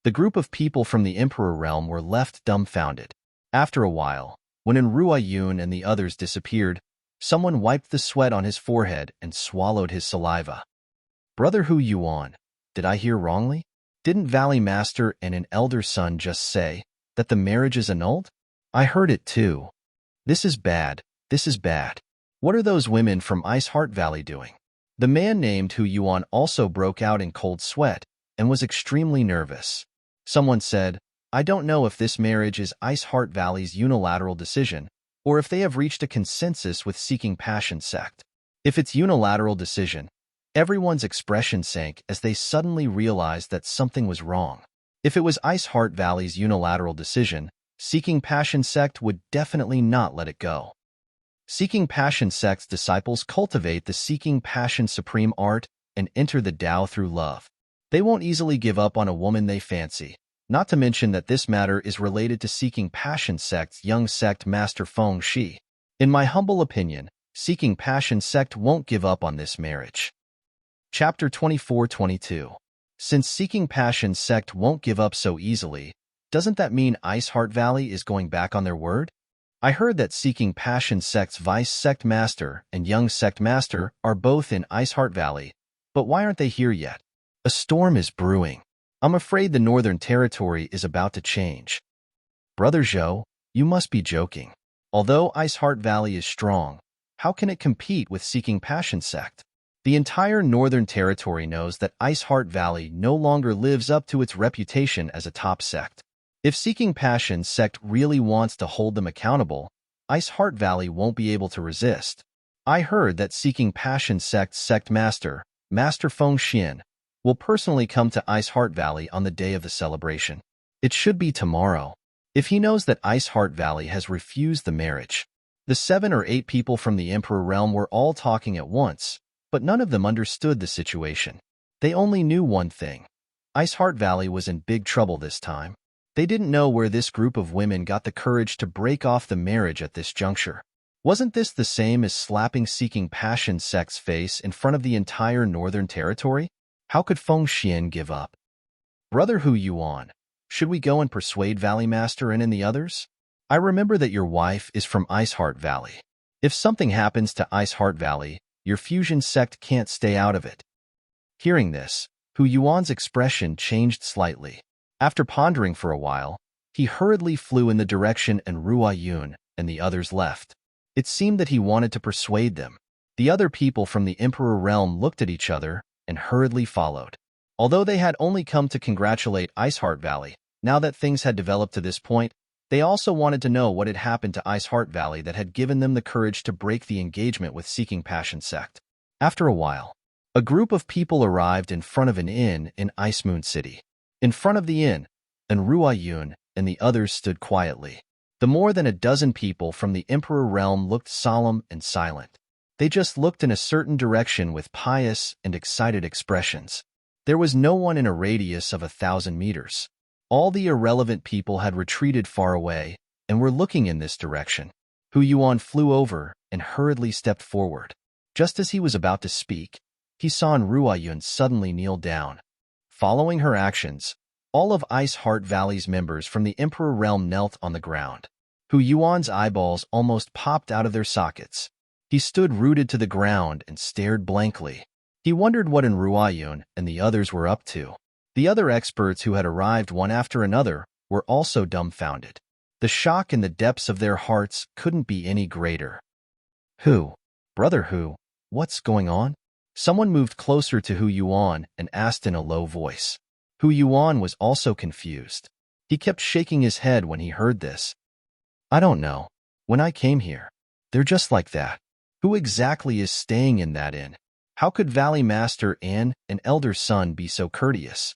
The group of people from the Emperor realm were left dumbfounded. After a while, when Ruai Yun and the others disappeared, someone wiped the sweat on his forehead and swallowed his saliva. "Brother Hu Yuan, did I hear wrongly? Didn't Valley Master and an elder son just say that the marriage is annulled? I heard it too. This is bad, this is bad. What are those women from Ice Heart Valley doing?" The man named Hu Yuan also broke out in cold sweat and was extremely nervous. Someone said, "I don't know if this marriage is Ice Heart Valley's unilateral decision, or if they have reached a consensus with Seeking Passion sect. If it's unilateral decision," everyone's expression sank as they suddenly realized that something was wrong. If it was Ice Heart Valley's unilateral decision, Seeking Passion sect would definitely not let it go. Seeking Passion sect's disciples cultivate the Seeking Passion supreme art and enter the Tao through love. They won't easily give up on a woman they fancy, not to mention that this matter is related to Seeking Passion sect's young sect Master Feng Shi. In my humble opinion, Seeking Passion sect won't give up on this marriage. Chapter 24-22. Since Seeking Passion sect won't give up so easily, doesn't that mean Ice Heart Valley is going back on their word? I heard that Seeking Passion sect's Vice Sect Master and Young Sect Master are both in Ice Heart Valley, but why aren't they here yet? A storm is brewing. I'm afraid the Northern Territory is about to change. Brother Zhou, you must be joking. Although Ice Heart Valley is strong, how can it compete with Seeking Passion sect? The entire Northern Territory knows that Ice Heart Valley no longer lives up to its reputation as a top sect. If Seeking Passion sect really wants to hold them accountable, Ice Heart Valley won't be able to resist. I heard that Seeking Passion sect's sect master, Master Feng Xian, will personally come to Ice Heart Valley on the day of the celebration. It should be tomorrow. If he knows that Ice Heart Valley has refused the marriage. The 7 or 8 people from the Emperor realm were all talking at once, but none of them understood the situation. They only knew one thing. Ice Heart Valley was in big trouble this time. They didn't know where this group of women got the courage to break off the marriage at this juncture. Wasn't this the same as slapping Seeking Passion sect's face in front of the entire Northern Territory? How could Feng Xian give up? Brother Hu Yuan, should we go and persuade Valley Master and the others? I remember that your wife is from Ice Heart Valley. If something happens to Ice Heart Valley, your fusion sect can't stay out of it. Hearing this, Hu Yuan's expression changed slightly. After pondering for a while, he hurriedly flew in the direction and Ruai Yun and the others left. It seemed that he wanted to persuade them. The other people from the Emperor realm looked at each other and hurriedly followed. Although they had only come to congratulate Ice Heart Valley, now that things had developed to this point, they also wanted to know what had happened to Ice Heart Valley that had given them the courage to break the engagement with Seeking Passion sect. After a while, a group of people arrived in front of an inn in Ice Moon City. In front of the inn, and Ruai Yun and the others stood quietly. The more than a dozen people from the Emperor realm looked solemn and silent. They just looked in a certain direction with pious and excited expressions. There was no one in a radius of 1,000 meters. All the irrelevant people had retreated far away and were looking in this direction. Hu Yuan flew over and hurriedly stepped forward. Just as he was about to speak, he saw Ruai Yun suddenly kneel down. Following her actions, all of Ice Heart Valley's members from the Emperor realm knelt on the ground. Hu Yuan's eyeballs almost popped out of their sockets. He stood rooted to the ground and stared blankly. He wondered what Ruai Yun and the others were up to. The other experts who had arrived one after another were also dumbfounded. The shock in the depths of their hearts couldn't be any greater. Brother Hu, what's going on? Someone moved closer to Hu Yuan and asked in a low voice. Hu Yuan was also confused. He kept shaking his head when he heard this. I don't know. When I came here, they're just like that. Who exactly is staying in that inn? How could Valley Master and an elder son be so courteous?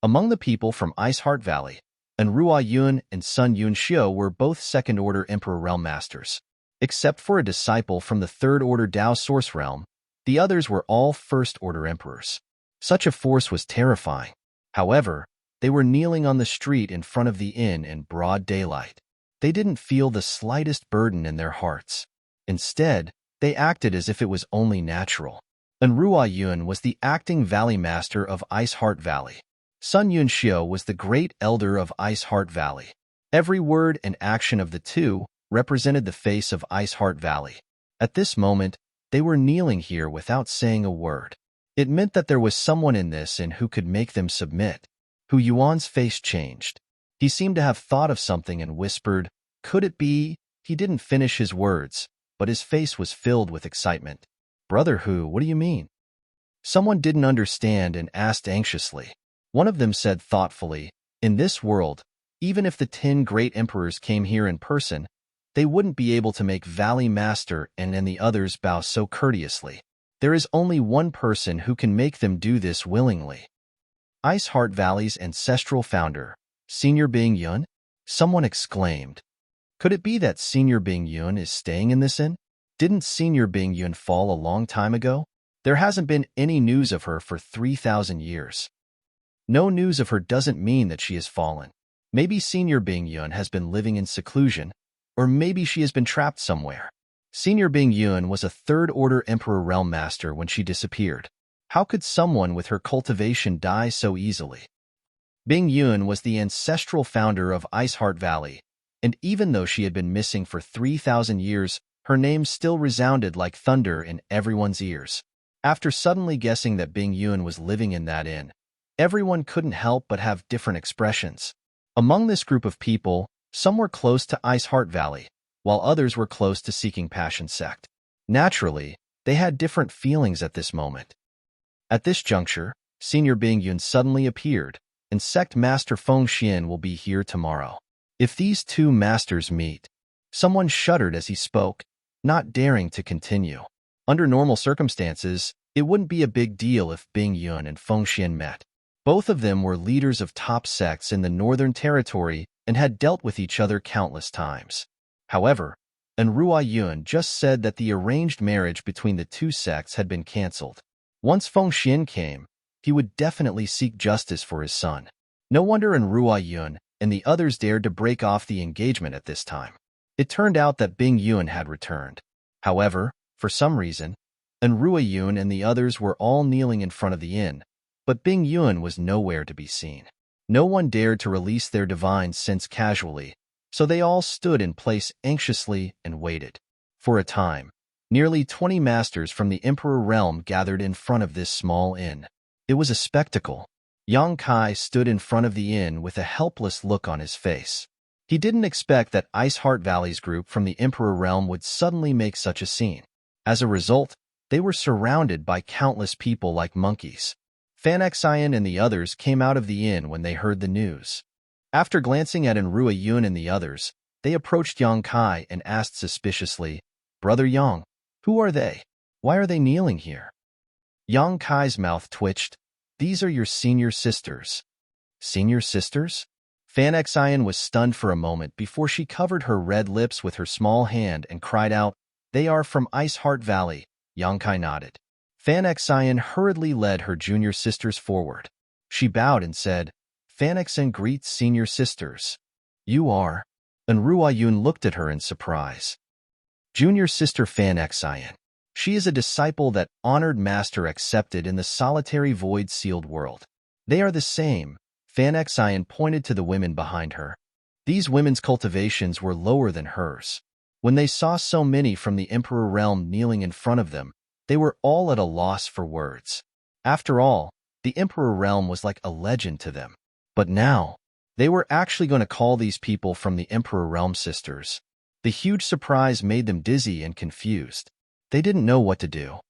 Among the people from Ice Heart Valley, Ruai Yun and Sun Yun Xiu were both second-order Emperor Realm Masters. Except for a disciple from the third-order Tao Source Realm, the others were all first-order emperors. Such a force was terrifying. However, they were kneeling on the street in front of the inn in broad daylight. They didn't feel the slightest burden in their hearts. Instead, they acted as if it was only natural. Enrua Yun was the acting Valley Master of Ice Heart Valley. Sun Yun Xiu was the great elder of Ice Heart Valley. Every word and action of the two represented the face of Ice Heart Valley. At this moment, they were kneeling here without saying a word. It meant that there was someone in this inn who could make them submit. Hu Yuan's face changed. He seemed to have thought of something and whispered, "Could it be?" He didn't finish his words, but his face was filled with excitement. "Brother Hu, what do you mean?" Someone didn't understand and asked anxiously. One of them said thoughtfully, "In this world, even if the 10 great emperors came here in person, they wouldn't be able to make Valley Master and then the others bow so courteously. There is only one person who can make them do this willingly. Ice Heart Valley's ancestral founder, Senior Bing Yun?" Someone exclaimed. Could it be that Senior Bing Yun is staying in this inn? Didn't Senior Bing Yun fall a long time ago? There hasn't been any news of her for 3,000 years. No news of her doesn't mean that she has fallen. Maybe Senior Bing Yun has been living in seclusion, or maybe she has been trapped somewhere. Senior Bing Yun was a third-order Emperor Realm Master when she disappeared. How could someone with her cultivation die so easily? Bing Yun was the ancestral founder of Ice Heart Valley, and even though she had been missing for 3,000 years, her name still resounded like thunder in everyone's ears. After suddenly guessing that Bing Yun was living in that inn, everyone couldn't help but have different expressions. Among this group of people, some were close to Ice Heart Valley, while others were close to Seeking Passion Sect. Naturally, they had different feelings at this moment. At this juncture, Senior Bing Yun suddenly appeared, and Sect Master Feng Xian will be here tomorrow. If these two masters meet, someone shuddered as he spoke, not daring to continue. Under normal circumstances, it wouldn't be a big deal if Bing Yun and Feng Xian met. Both of them were leaders of top sects in the Northern Territory and had dealt with each other countless times. However, Enrua Yun just said that the arranged marriage between the two sects had been cancelled. Once Feng Xian came, he would definitely seek justice for his son. No wonder Enrua Yun and the others dared to break off the engagement at this time. It turned out that Bing Yun had returned. However, for some reason, Enrua Yun and the others were all kneeling in front of the inn, but Bing Yun was nowhere to be seen. No one dared to release their divine sense casually, so they all stood in place anxiously and waited. For a time, nearly 20 masters from the Emperor Realm gathered in front of this small inn. It was a spectacle. Yang Kai stood in front of the inn with a helpless look on his face. He didn't expect that Ice Heart Valley's group from the Emperor Realm would suddenly make such a scene. As a result, they were surrounded by countless people like monkeys. Fan Xian and the others came out of the inn when they heard the news. After glancing at Enrua Yun and the others, they approached Yang Kai and asked suspiciously, "Brother Yang, who are they? Why are they kneeling here?" Yang Kai's mouth twitched. "These are your senior sisters." Senior sisters? Fan Xian was stunned for a moment before she covered her red lips with her small hand and cried out, "They are from Ice Heart Valley." Yang Kai nodded. Fan Xian hurriedly led her junior sisters forward. She bowed and said, "Fan Xian greets senior sisters." "You are?" Enrua Yun looked at her in surprise. "Junior sister Fan Xian. She is a disciple that honored master accepted in the solitary void-sealed world." "They are the same." Fan Xian pointed to the women behind her. These women's cultivations were lower than hers. When they saw so many from the Emperor Realm kneeling in front of them, they were all at a loss for words. After all, the Emperor Realm was like a legend to them. But now, they were actually going to call these people from the Emperor Realm sisters. The huge surprise made them dizzy and confused. They didn't know what to do.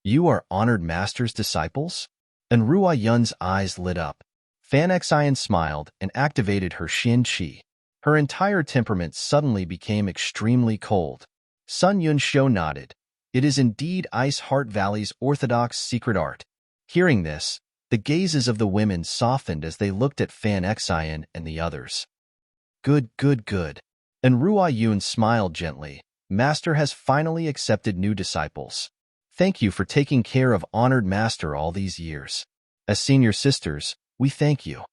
"You are honored master's disciples?" Enrua Yun's eyes lit up. Fan Xian smiled and activated her Xin Qi. Her entire temperament suddenly became extremely cold. Sun Yun Xiu nodded. "It is indeed Ice Heart Valley's orthodox secret art." Hearing this, the gazes of the women softened as they looked at Fan Xian and the others. Good. Enrua Yun smiled gently. "Master has finally accepted new disciples. Thank you for taking care of honored master all these years. As senior sisters, we thank you."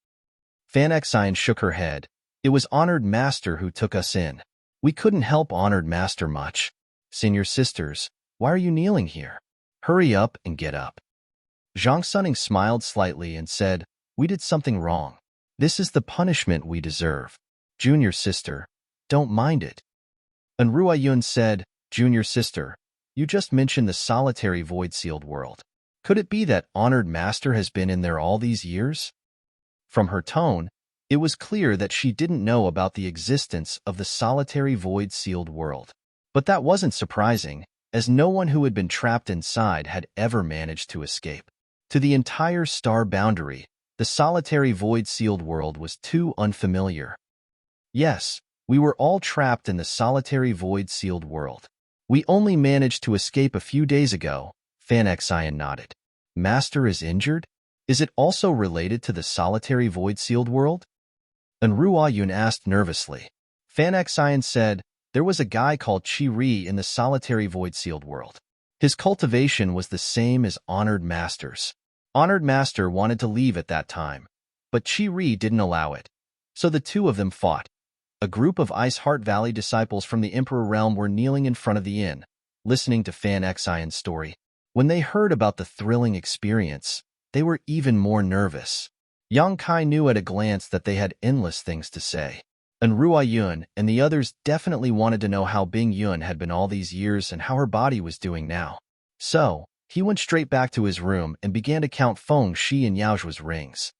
Fan Xian shook her head. It was Honored Master who took us in. We couldn't help Honored Master much. Senior sisters, why are you kneeling here? Hurry up and get up. Zhang Suning smiled slightly and said, we did something wrong. This is the punishment we deserve. Junior sister, don't mind it. Enrua Yun said, Junior sister, you just mentioned the solitary void-sealed world. Could it be that Honored Master has been in there all these years? From her tone, it was clear that she didn't know about the existence of the solitary void-sealed world. But that wasn't surprising, as no one who had been trapped inside had ever managed to escape. To the entire star boundary, the solitary void-sealed world was too unfamiliar. Yes, we were all trapped in the solitary void-sealed world. We only managed to escape a few days ago, Fan Xian nodded. Master is injured? Is it also related to the solitary void-sealed world? Enrua Yun asked nervously. Fan Xian said, there was a guy called Qi Ri in the solitary void-sealed world. His cultivation was the same as Honored Master's. Honored Master wanted to leave at that time, but Qi Ri didn't allow it. So the two of them fought. A group of Ice Heart Valley disciples from the Emperor Realm were kneeling in front of the inn, listening to Fan Xian's story. When they heard about the thrilling experience, they were even more nervous. Yang Kai knew at a glance that they had endless things to say. Enrua Yun and the others definitely wanted to know how Bing Yun had been all these years and how her body was doing now. So, he went straight back to his room and began to count Feng Shi and Yaoju's rings.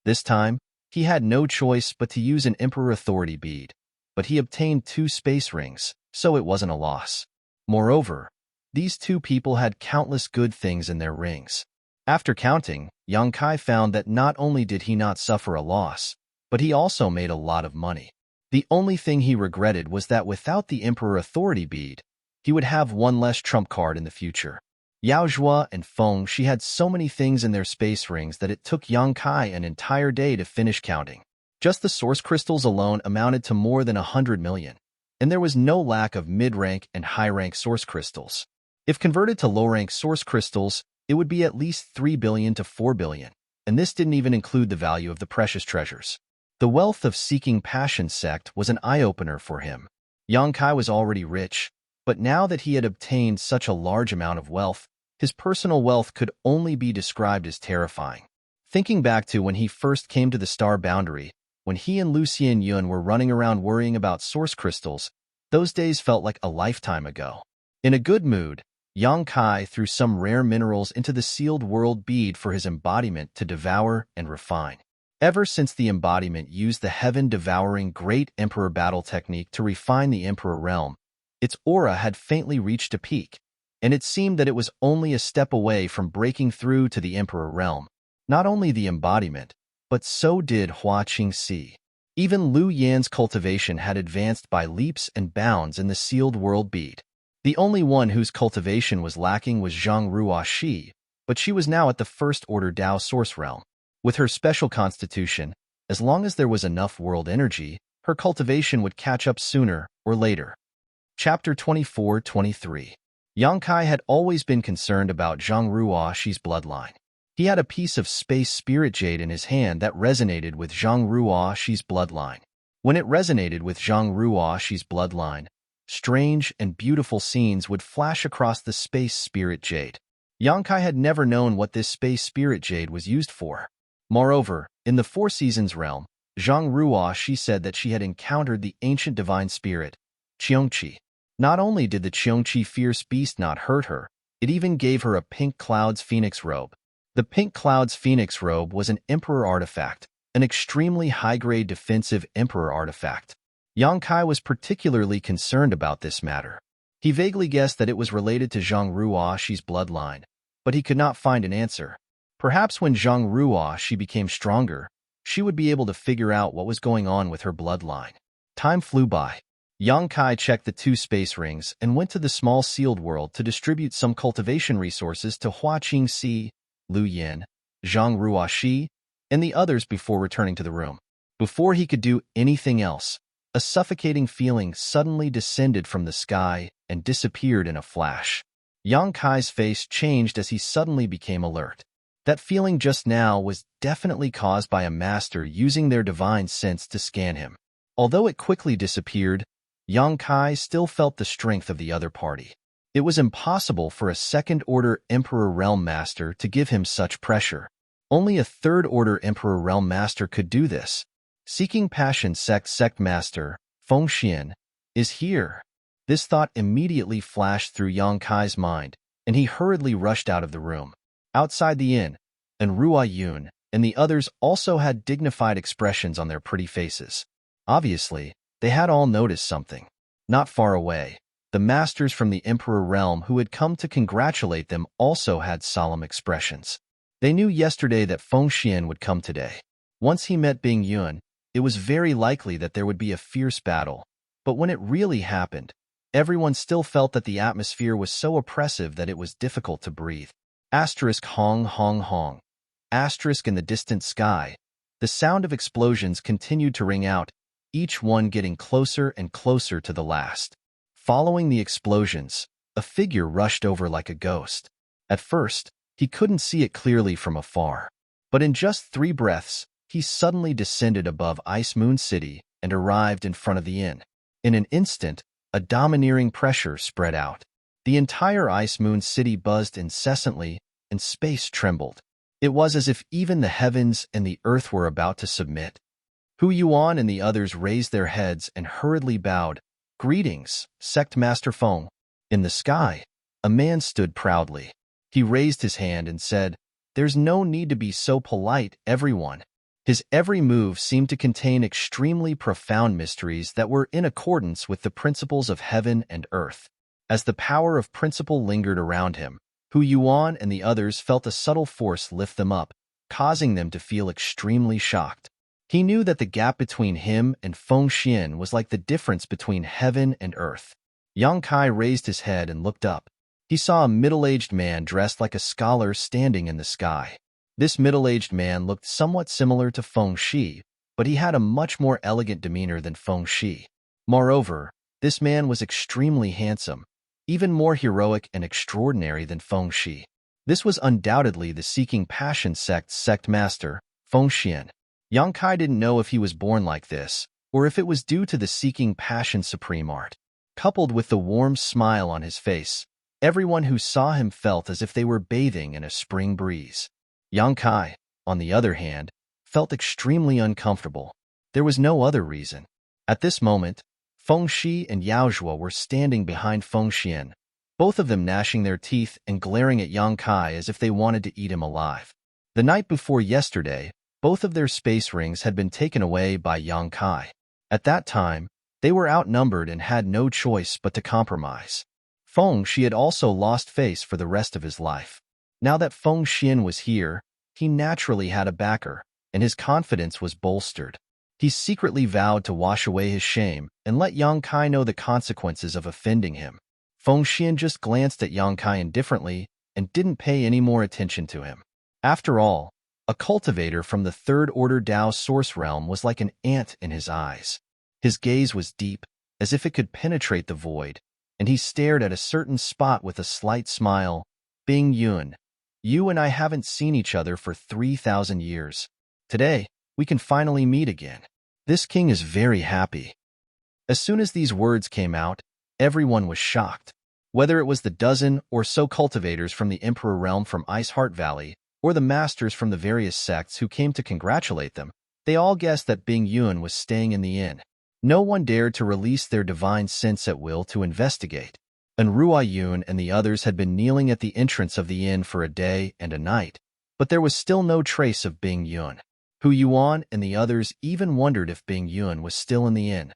This time, he had no choice but to use an Emperor Authority bead, but he obtained 2 space rings, so it wasn't a loss. Moreover, these 2 people had countless good things in their rings. After counting, Yang Kai found that not only did he not suffer a loss, but he also made a lot of money. The only thing he regretted was that without the Emperor Authority bead, he would have 1 less trump card in the future. Yao Zhua and Feng Shi had so many things in their space rings that it took Yang Kai an entire day to finish counting. Just the source crystals alone amounted to more than 100 million, and there was no lack of mid-rank and high-rank source crystals. If converted to low-rank source crystals, it would be at least 3 billion to 4 billion, and this didn't even include the value of the precious treasures. The wealth of Seeking Passion sect was an eye-opener for him. Yang Kai was already rich, but now that he had obtained such a large amount of wealth, his personal wealth could only be described as terrifying. Thinking back to when he first came to the star boundary, when he and Lucien Yun were running around worrying about source crystals, those days felt like a lifetime ago. In a good mood, Yang Kai threw some rare minerals into the sealed world bead for his embodiment to devour and refine. Ever since the embodiment used the heaven-devouring Great Emperor battle technique to refine the Emperor realm, its aura had faintly reached a peak, and it seemed that it was only a step away from breaking through to the Emperor realm. Not only the embodiment, but so did Hua Qingxi. Even Lu Yan's cultivation had advanced by leaps and bounds in the sealed world bead. The only one whose cultivation was lacking was Zhang Ruoxi, but she was now at the First Order Dao Source Realm. With her special constitution, as long as there was enough world energy, her cultivation would catch up sooner or later. Chapter 24-23. Yang Kai had always been concerned about Zhang Ruoxi's bloodline. He had a piece of space spirit jade in his hand that resonated with Zhang Ruoxi's bloodline. When it resonated with Zhang Ruoxi's bloodline, strange and beautiful scenes would flash across the space spirit jade. Yang Kai had never known what this space spirit jade was used for. Moreover, in the Four Seasons realm, Zhang Ruoxi said that she had encountered the ancient divine spirit, Qiongqi. Not only did the Qiongqi fierce beast not hurt her, it even gave her a pink cloud's phoenix robe. The pink cloud's phoenix robe was an emperor artifact, an extremely high-grade defensive emperor artifact. Yang Kai was particularly concerned about this matter. He vaguely guessed that it was related to Zhang Ruoxi's bloodline, but he could not find an answer. Perhaps when Zhang Ruoxi became stronger, she would be able to figure out what was going on with her bloodline. Time flew by. Yang Kai checked the 2 space rings and went to the small sealed world to distribute some cultivation resources to Hua Qingxi, Lu Yan, Zhang Ruoxi, and the others before returning to the room. Before he could do anything else, a suffocating feeling suddenly descended from the sky and disappeared in a flash. Yang Kai's face changed as he suddenly became alert. That feeling just now was definitely caused by a master using their divine sense to scan him. Although it quickly disappeared, Yang Kai still felt the strength of the other party. It was impossible for a second-order Emperor Realm Master to give him such pressure. Only a third-order Emperor Realm Master could do this. Seeking Passion Sect Master, Feng Xian, is here. This thought immediately flashed through Yang Kai's mind, and he hurriedly rushed out of the room. Outside the inn, and Ruo Yun and the others also had dignified expressions on their pretty faces. Obviously, they had all noticed something. Not far away, the masters from the Emperor Realm who had come to congratulate them also had solemn expressions. They knew yesterday that Feng Xian would come today. Once he met Bing Yun, it was very likely that there would be a fierce battle. But when it really happened, everyone still felt that the atmosphere was so oppressive that it was difficult to breathe. Asterisk hong hong hong. Asterisk in the distant sky. The sound of explosions continued to ring out, each one getting closer and closer to the last. Following the explosions, a figure rushed over like a ghost. At first, he couldn't see it clearly from afar. But in just 3 breaths, he suddenly descended above Ice Moon City and arrived in front of the inn. In an instant, a domineering pressure spread out. The entire Ice Moon City buzzed incessantly, and space trembled. It was as if even the heavens and the earth were about to submit. Hu Yuan and the others raised their heads and hurriedly bowed. Greetings, Sect Master Feng. In the sky, a man stood proudly. He raised his hand and said, "There's no need to be so polite, everyone." His every move seemed to contain extremely profound mysteries that were in accordance with the principles of heaven and earth. As the power of principle lingered around him, Hu Yuan and the others felt a subtle force lift them up, causing them to feel extremely shocked. He knew that the gap between him and Feng Xian was like the difference between heaven and earth. Yang Kai raised his head and looked up. He saw a middle-aged man dressed like a scholar standing in the sky. This middle-aged man looked somewhat similar to Feng Shi, but he had a much more elegant demeanor than Feng Shi. Moreover, this man was extremely handsome, even more heroic and extraordinary than Feng Shi. This was undoubtedly the Seeking Passion Sect Master, Feng Xian. Yang Kai didn't know if he was born like this, or if it was due to the Seeking Passion Supreme Art. Coupled with the warm smile on his face, everyone who saw him felt as if they were bathing in a spring breeze. Yang Kai, on the other hand, felt extremely uncomfortable. There was no other reason. At this moment, Feng Shi and Yao Zhuo were standing behind Feng Xian, both of them gnashing their teeth and glaring at Yang Kai as if they wanted to eat him alive. The night before yesterday, both of their space rings had been taken away by Yang Kai. At that time, they were outnumbered and had no choice but to compromise. Feng Shi had also lost face for the rest of his life. Now that Feng Xian was here, he naturally had a backer, and his confidence was bolstered. He secretly vowed to wash away his shame and let Yang Kai know the consequences of offending him. Feng Xian just glanced at Yang Kai indifferently and didn't pay any more attention to him. After all, a cultivator from the third-order Dao source realm was like an ant in his eyes. His gaze was deep, as if it could penetrate the void, and he stared at a certain spot with a slight smile. Bing Yun, you and I haven't seen each other for 3,000 years. Today, we can finally meet again. This king is very happy. As soon as these words came out, everyone was shocked. Whether it was the dozen or so cultivators from the Emperor Realm from Ice Heart Valley, or the masters from the various sects who came to congratulate them, they all guessed that Bing Yun was staying in the inn. No one dared to release their divine sense at will to investigate. And Ruo Yun and the others had been kneeling at the entrance of the inn for a day and a night, but there was still no trace of Bing Yun. Hu Yuan and the others even wondered if Bing Yun was still in the inn.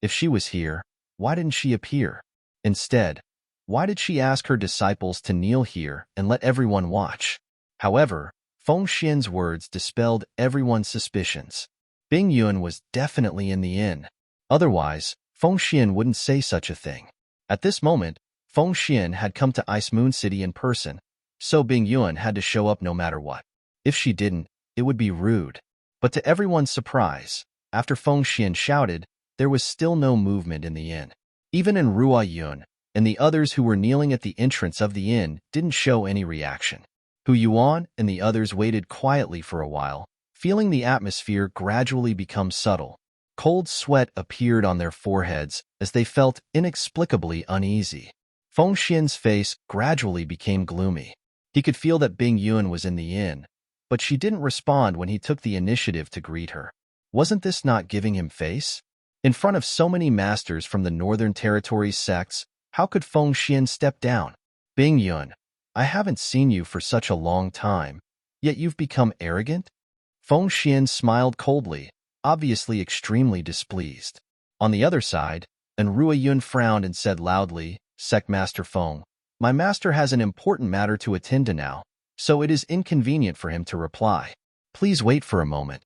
If she was here, why didn't she appear? Instead, why did she ask her disciples to kneel here and let everyone watch? However, Feng Xian's words dispelled everyone's suspicions. Bing Yun was definitely in the inn. Otherwise, Feng Xian wouldn't say such a thing. At this moment, Feng Xian had come to Ice Moon City in person, so Bing Yun had to show up no matter what. If she didn't, it would be rude. But to everyone's surprise, after Feng Xian shouted, there was still no movement in the inn. Even in Ruo Yun, and the others who were kneeling at the entrance of the inn didn't show any reaction. Hu Yuan and the others waited quietly for a while, feeling the atmosphere gradually become subtle. Cold sweat appeared on their foreheads as they felt inexplicably uneasy. Feng Xian's face gradually became gloomy. He could feel that Bing Yun was in the inn, but she didn't respond when he took the initiative to greet her. Wasn't this not giving him face? In front of so many masters from the Northern Territories sects, how could Feng Xian step down? Bing Yun, I haven't seen you for such a long time, yet you've become arrogant? Feng Xian smiled coldly, obviously extremely displeased. On the other side, Enrua Yun frowned and said loudly, Sect Master Feng, my master has an important matter to attend to now, so it is inconvenient for him to reply. Please wait for a moment.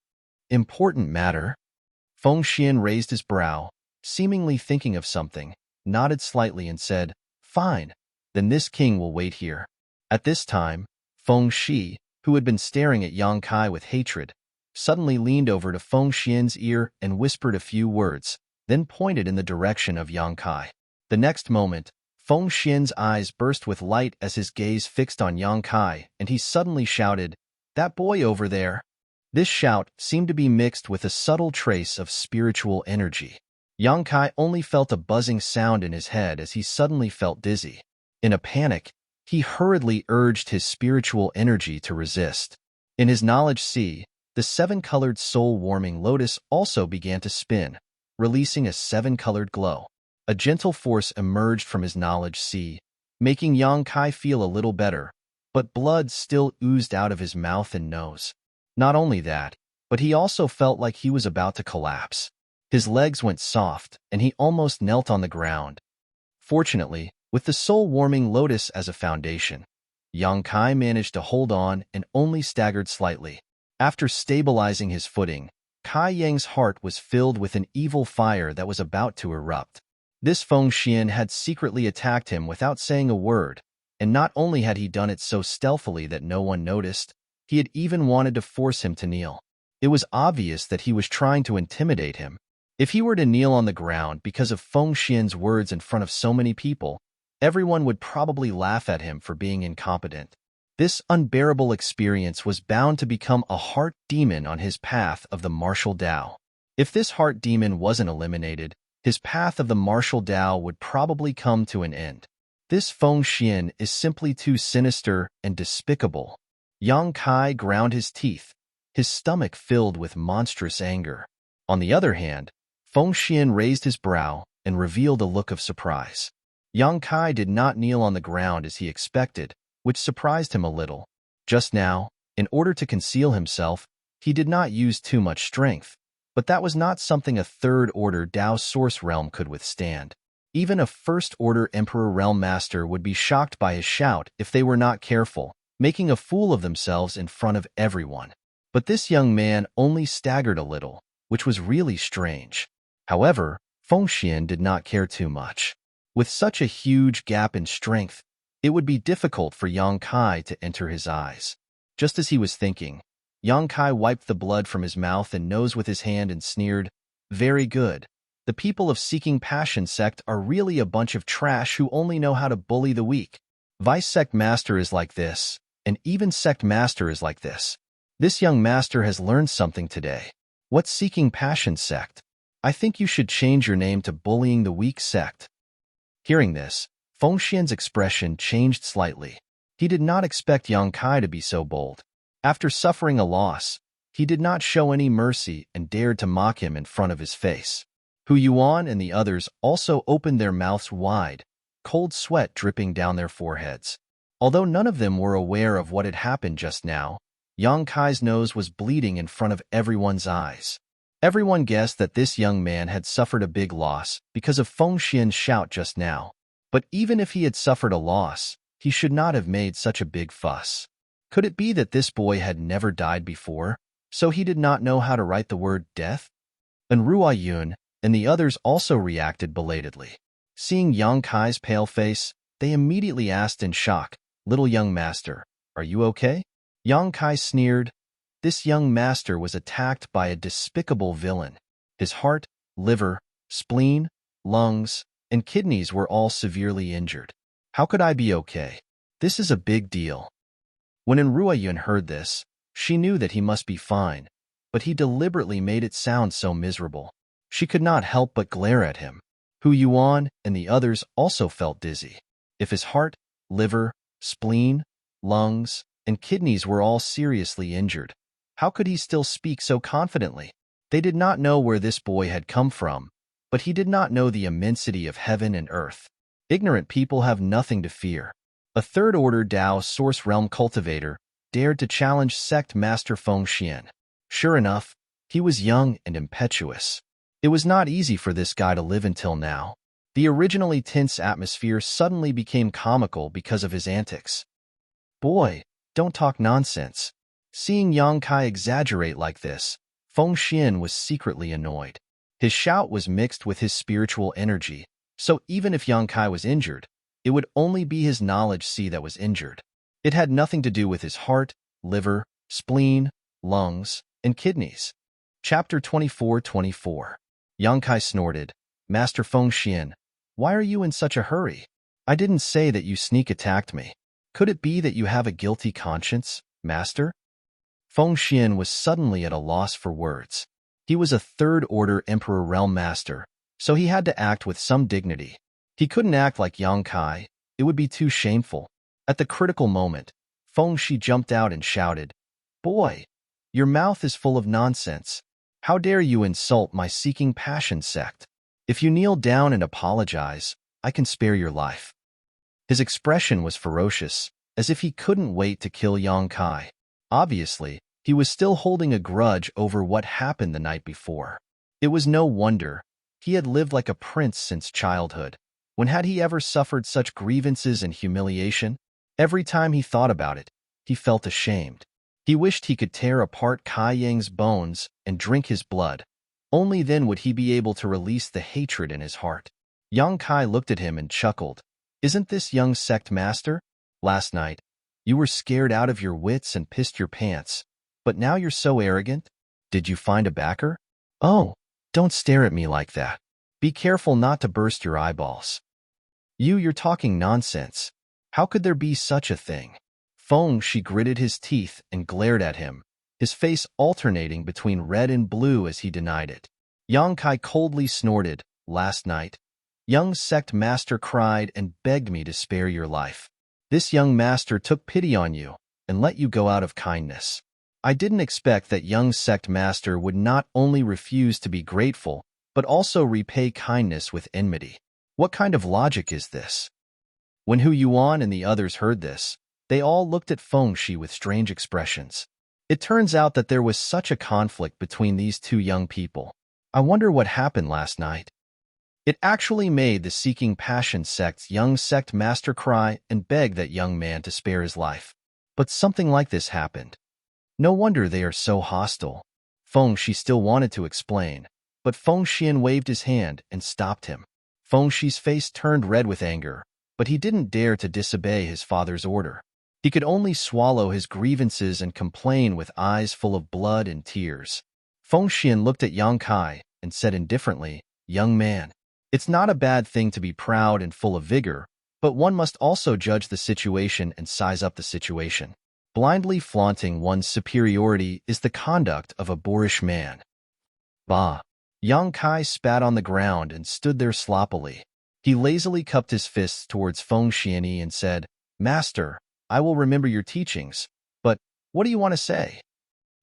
Important matter? Feng Xian raised his brow, seemingly thinking of something, nodded slightly and said, Fine, then this king will wait here. At this time, Feng Shi, who had been staring at Yang Kai with hatred, suddenly leaned over to Feng Xian's ear and whispered a few words, then pointed in the direction of Yang Kai. The next moment, Feng Xian's eyes burst with light as his gaze fixed on Yang Kai, and he suddenly shouted, That boy over there! This shout seemed to be mixed with a subtle trace of spiritual energy. Yang Kai only felt a buzzing sound in his head as he suddenly felt dizzy. In a panic, he hurriedly urged his spiritual energy to resist. In his knowledge sea, the seven-colored soul-warming lotus also began to spin, releasing a seven-colored glow. A gentle force emerged from his knowledge sea, making Yang Kai feel a little better, but blood still oozed out of his mouth and nose. Not only that, but he also felt like he was about to collapse. His legs went soft, and he almost knelt on the ground. Fortunately, with the soul-warming lotus as a foundation, Yang Kai managed to hold on and only staggered slightly. After stabilizing his footing, Kai Yang's heart was filled with an evil fire that was about to erupt. This Feng Xian had secretly attacked him without saying a word, and not only had he done it so stealthily that no one noticed, he had even wanted to force him to kneel. It was obvious that he was trying to intimidate him. If he were to kneel on the ground because of Feng Xian's words in front of so many people, everyone would probably laugh at him for being incompetent. This unbearable experience was bound to become a heart demon on his path of the martial Tao. If this heart demon wasn't eliminated, his path of the martial Tao would probably come to an end. This Feng Xian is simply too sinister and despicable. Yang Kai ground his teeth, his stomach filled with monstrous anger. On the other hand, Feng Xian raised his brow and revealed a look of surprise. Yang Kai did not kneel on the ground as he expected, which surprised him a little. Just now, in order to conceal himself, he did not use too much strength, but that was not something a third-order Tao Source Realm could withstand. Even a first-order Emperor Realm Master would be shocked by his shout if they were not careful, making a fool of themselves in front of everyone. But this young man only staggered a little, which was really strange. However, Feng Xian did not care too much. With such a huge gap in strength, it would be difficult for Yang Kai to enter his eyes. Just as he was thinking, Yang Kai wiped the blood from his mouth and nose with his hand and sneered, Very good. The people of Seeking Passion sect are really a bunch of trash who only know how to bully the weak. Vice sect master is like this, and even sect master is like this. This young master has learned something today. What's Seeking Passion sect? I think you should change your name to Bullying the Weak sect. Hearing this, Feng Xian's expression changed slightly. He did not expect Yang Kai to be so bold. After suffering a loss, he did not show any mercy and dared to mock him in front of his face. Hu Yuan and the others also opened their mouths wide, cold sweat dripping down their foreheads. Although none of them were aware of what had happened just now, Yang Kai's nose was bleeding in front of everyone's eyes. Everyone guessed that this young man had suffered a big loss because of Feng Xian's shout just now. But even if he had suffered a loss, he should not have made such a big fuss. Could it be that this boy had never died before, so he did not know how to write the word death? Enrua Yun and the others also reacted belatedly. Seeing Yang Kai's pale face, they immediately asked in shock, Little young master, are you okay? Yang Kai sneered. This young master was attacked by a despicable villain. His heart, liver, spleen, lungs, and kidneys were all severely injured. How could I be okay? This is a big deal. When Enrua Yun heard this, she knew that he must be fine, but he deliberately made it sound so miserable. She could not help but glare at him. Hu Yuan and the others also felt dizzy. If his heart, liver, spleen, lungs, and kidneys were all seriously injured, how could he still speak so confidently? They did not know where this boy had come from, but he did not know the immensity of heaven and earth. Ignorant people have nothing to fear. A third-order Dao Source Realm cultivator dared to challenge sect master Feng Xian. Sure enough, he was young and impetuous. It was not easy for this guy to live until now. The originally tense atmosphere suddenly became comical because of his antics. Boy, don't talk nonsense. Seeing Yang Kai exaggerate like this, Feng Xian was secretly annoyed. His shout was mixed with his spiritual energy, so even if Yang Kai was injured, it would only be his knowledge that was injured. It had nothing to do with his heart, liver, spleen, lungs, and kidneys. Chapter 24-24. Yang Kai snorted, Master Feng Xian, why are you in such a hurry? I didn't say that you sneak attacked me. Could it be that you have a guilty conscience, Master? Feng Xian was suddenly at a loss for words. He was a third-order Emperor Realm Master, so he had to act with some dignity. He couldn't act like Yang Kai. It would be too shameful. At the critical moment, Feng Shi jumped out and shouted, Boy, your mouth is full of nonsense. How dare you insult my Seeking Passion sect? If you kneel down and apologize, I can spare your life. His expression was ferocious, as if he couldn't wait to kill Yang Kai. Obviously, he was still holding a grudge over what happened the night before. It was no wonder. He had lived like a prince since childhood. When had he ever suffered such grievances and humiliation? Every time he thought about it, he felt ashamed. He wished he could tear apart Kai Yang's bones and drink his blood. Only then would he be able to release the hatred in his heart. Yang Kai looked at him and chuckled. Isn't this young sect master? Last night, you were scared out of your wits and pissed your pants. But now you're so arrogant? Did you find a backer? Oh, don't stare at me like that. Be careful not to burst your eyeballs. You're talking nonsense. How could there be such a thing? Feng Shi gritted his teeth and glared at him, his face alternating between red and blue as he denied it. Yang Kai coldly snorted, Last night, young sect master cried and begged me to spare your life. This young master took pity on you and let you go out of kindness. I didn't expect that young sect master would not only refuse to be grateful, but also repay kindness with enmity. What kind of logic is this? When Hu Yuan and the others heard this, they all looked at Feng Shi with strange expressions. It turns out that there was such a conflict between these two young people. I wonder what happened last night. It actually made the Seeking Passion sect's young sect master cry and beg that young man to spare his life. But something like this happened. No wonder they are so hostile. Feng Shi still wanted to explain, but Feng Xian waved his hand and stopped him. Feng Shi's face turned red with anger, but he didn't dare to disobey his father's order. He could only swallow his grievances and complain with eyes full of blood and tears. Feng Xian looked at Yang Kai and said indifferently, Young man, it's not a bad thing to be proud and full of vigor, but one must also judge the situation and size up the situation. Blindly flaunting one's superiority is the conduct of a boorish man. Bah! Yang Kai spat on the ground and stood there sloppily. He lazily cupped his fists towards Feng Xian and said, Master, I will remember your teachings, but what do you want to say?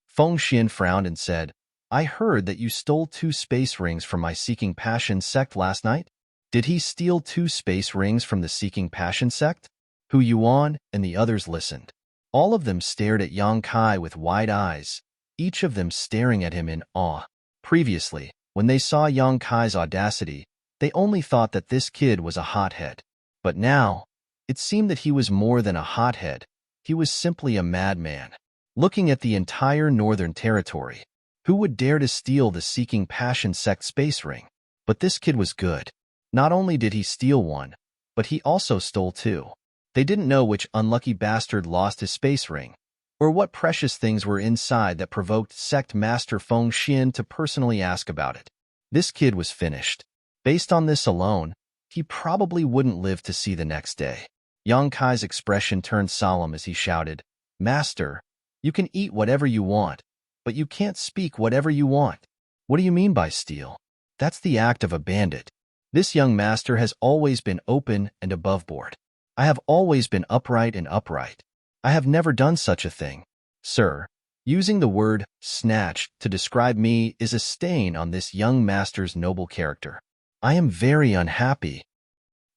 Feng Xian frowned and said, I heard that you stole 2 space rings from my Seeking Passion sect last night. Did he steal 2 space rings from the Seeking Passion sect? Hu Yuan and the others listened. All of them stared at Yang Kai with wide eyes, each of them staring at him in awe. Previously, when they saw Yang Kai's audacity, they only thought that this kid was a hothead. But now, it seemed that he was more than a hothead. He was simply a madman. Looking at the entire Northern Territory, who would dare to steal the Seeking Passion sect space ring? But this kid was good. Not only did he steal one, but he also stole 2. They didn't know which unlucky bastard lost his space ring, or what precious things were inside that provoked sect master Feng Xian to personally ask about it. This kid was finished. Based on this alone, he probably wouldn't live to see the next day. Yang Kai's expression turned solemn as he shouted, Master, you can eat whatever you want, but you can't speak whatever you want. What do you mean by steal? That's the act of a bandit. This young master has always been open and above board. I have always been upright and upright. I have never done such a thing. Sir, using the word snatch to describe me is a stain on this young master's noble character. I am very unhappy.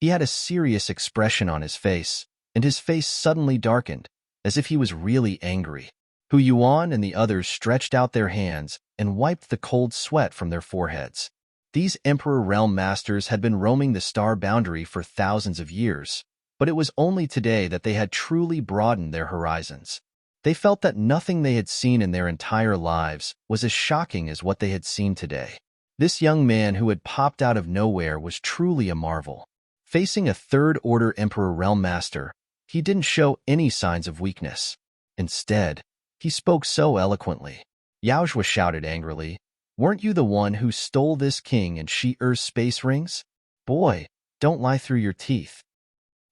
He had a serious expression on his face, and his face suddenly darkened, as if he was really angry. Hu Yuan and the others stretched out their hands and wiped the cold sweat from their foreheads. These Emperor Realm Masters had been roaming the star boundary for thousands of years, but it was only today that they had truly broadened their horizons. They felt that nothing they had seen in their entire lives was as shocking as what they had seen today. This young man who had popped out of nowhere was truly a marvel. Facing a third-order Emperor Realm Master, he didn't show any signs of weakness. Instead, he spoke so eloquently. Yaozhua shouted angrily, "Weren't you the one who stole this king and Shi-Er's space rings? Boy, don't lie through your teeth."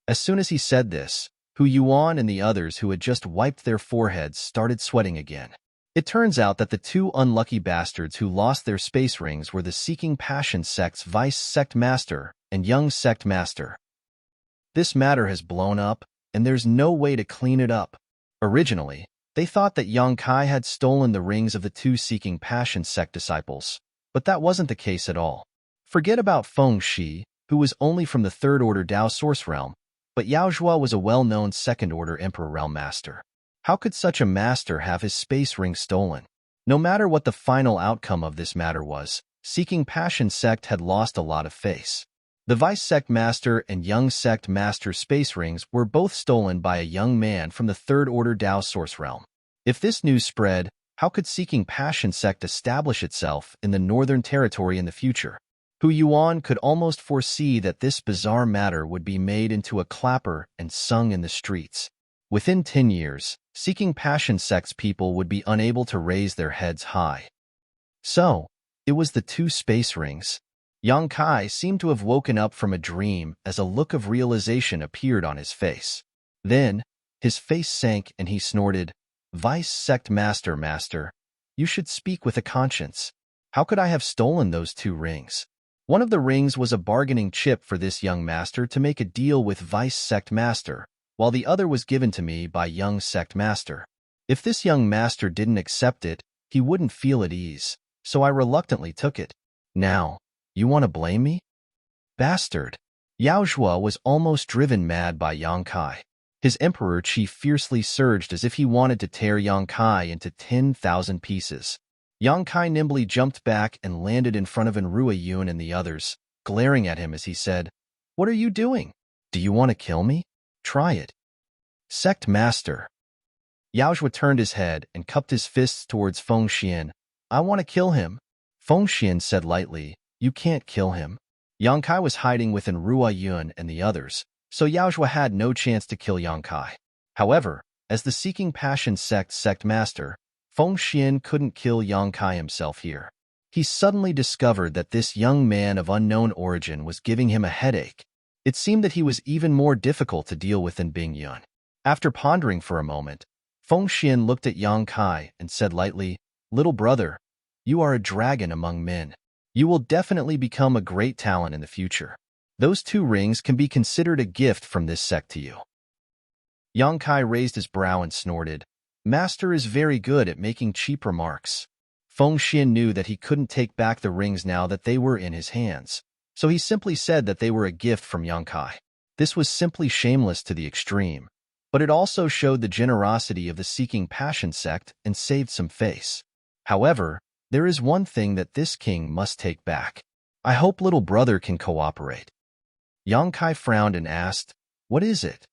As soon as he said this, Hu Yuan and the others who had just wiped their foreheads started sweating again. It turns out that the two unlucky bastards who lost their space rings were the Seeking Passion sect's Vice Sect Master and Young Sect Master. This matter has blown up, and there's no way to clean it up. Originally, they thought that Yang Kai had stolen the rings of the two Seeking Passion sect disciples, but that wasn't the case at all. Forget about Feng Shi, who was only from the third-order Dao Source Realm, but Yaozhua was a well-known second-order Emperor Realm Master. How could such a master have his space ring stolen? No matter what the final outcome of this matter was, Seeking Passion sect had lost a lot of face. The Vice Sect Master and Young Sect Master space rings were both stolen by a young man from the third-order Dao Source Realm. If this news spread, how could Seeking Passion sect establish itself in the Northern Territory in the future? Hu Yuan could almost foresee that this bizarre matter would be made into a clapper and sung in the streets. Within 10 years, Seeking Passion sect's people would be unable to raise their heads high. So, it was the two space rings. Yang Kai seemed to have woken up from a dream as a look of realization appeared on his face. Then, his face sank and he snorted, "Vice Sect Master, you should speak with a conscience. How could I have stolen those two rings? One of the rings was a bargaining chip for this young master to make a deal with Vice Sect Master, while the other was given to me by Young Sect Master. If this young master didn't accept it, he wouldn't feel at ease, so I reluctantly took it. Now, you want to blame me? Bastard." Yaozhua was almost driven mad by Yang Kai. His emperor chi fiercely surged as if he wanted to tear Yang Kai into 10,000 pieces. Yang Kai nimbly jumped back and landed in front of Enrua Yun and the others, glaring at him as he said, "What are you doing? Do you want to kill me? Try it." "Sect Master." Yaozhua turned his head and cupped his fists towards Feng Xian. "I want to kill him." Feng Xian said lightly, "You can't kill him." Yang Kai was hiding with Enrua Yun and the others, so Yaozhua had no chance to kill Yang Kai. However, as the Seeking Passion sect master, Feng Xian couldn't kill Yang Kai himself here. He suddenly discovered that this young man of unknown origin was giving him a headache. It seemed that he was even more difficult to deal with than Bing Yun. After pondering for a moment, Feng Xian looked at Yang Kai and said lightly, "Little brother, you are a dragon among men. You will definitely become a great talent in the future. Those two rings can be considered a gift from this sect to you." Yang Kai raised his brow and snorted, "Master is very good at making cheap remarks." Feng Xian knew that he couldn't take back the rings now that they were in his hands, so he simply said that they were a gift from Yang Kai. This was simply shameless to the extreme, but it also showed the generosity of the Seeking Passion sect and saved some face. However, there is one thing that this king must take back. I hope little brother can cooperate. Yang Kai frowned and asked, "What is it?"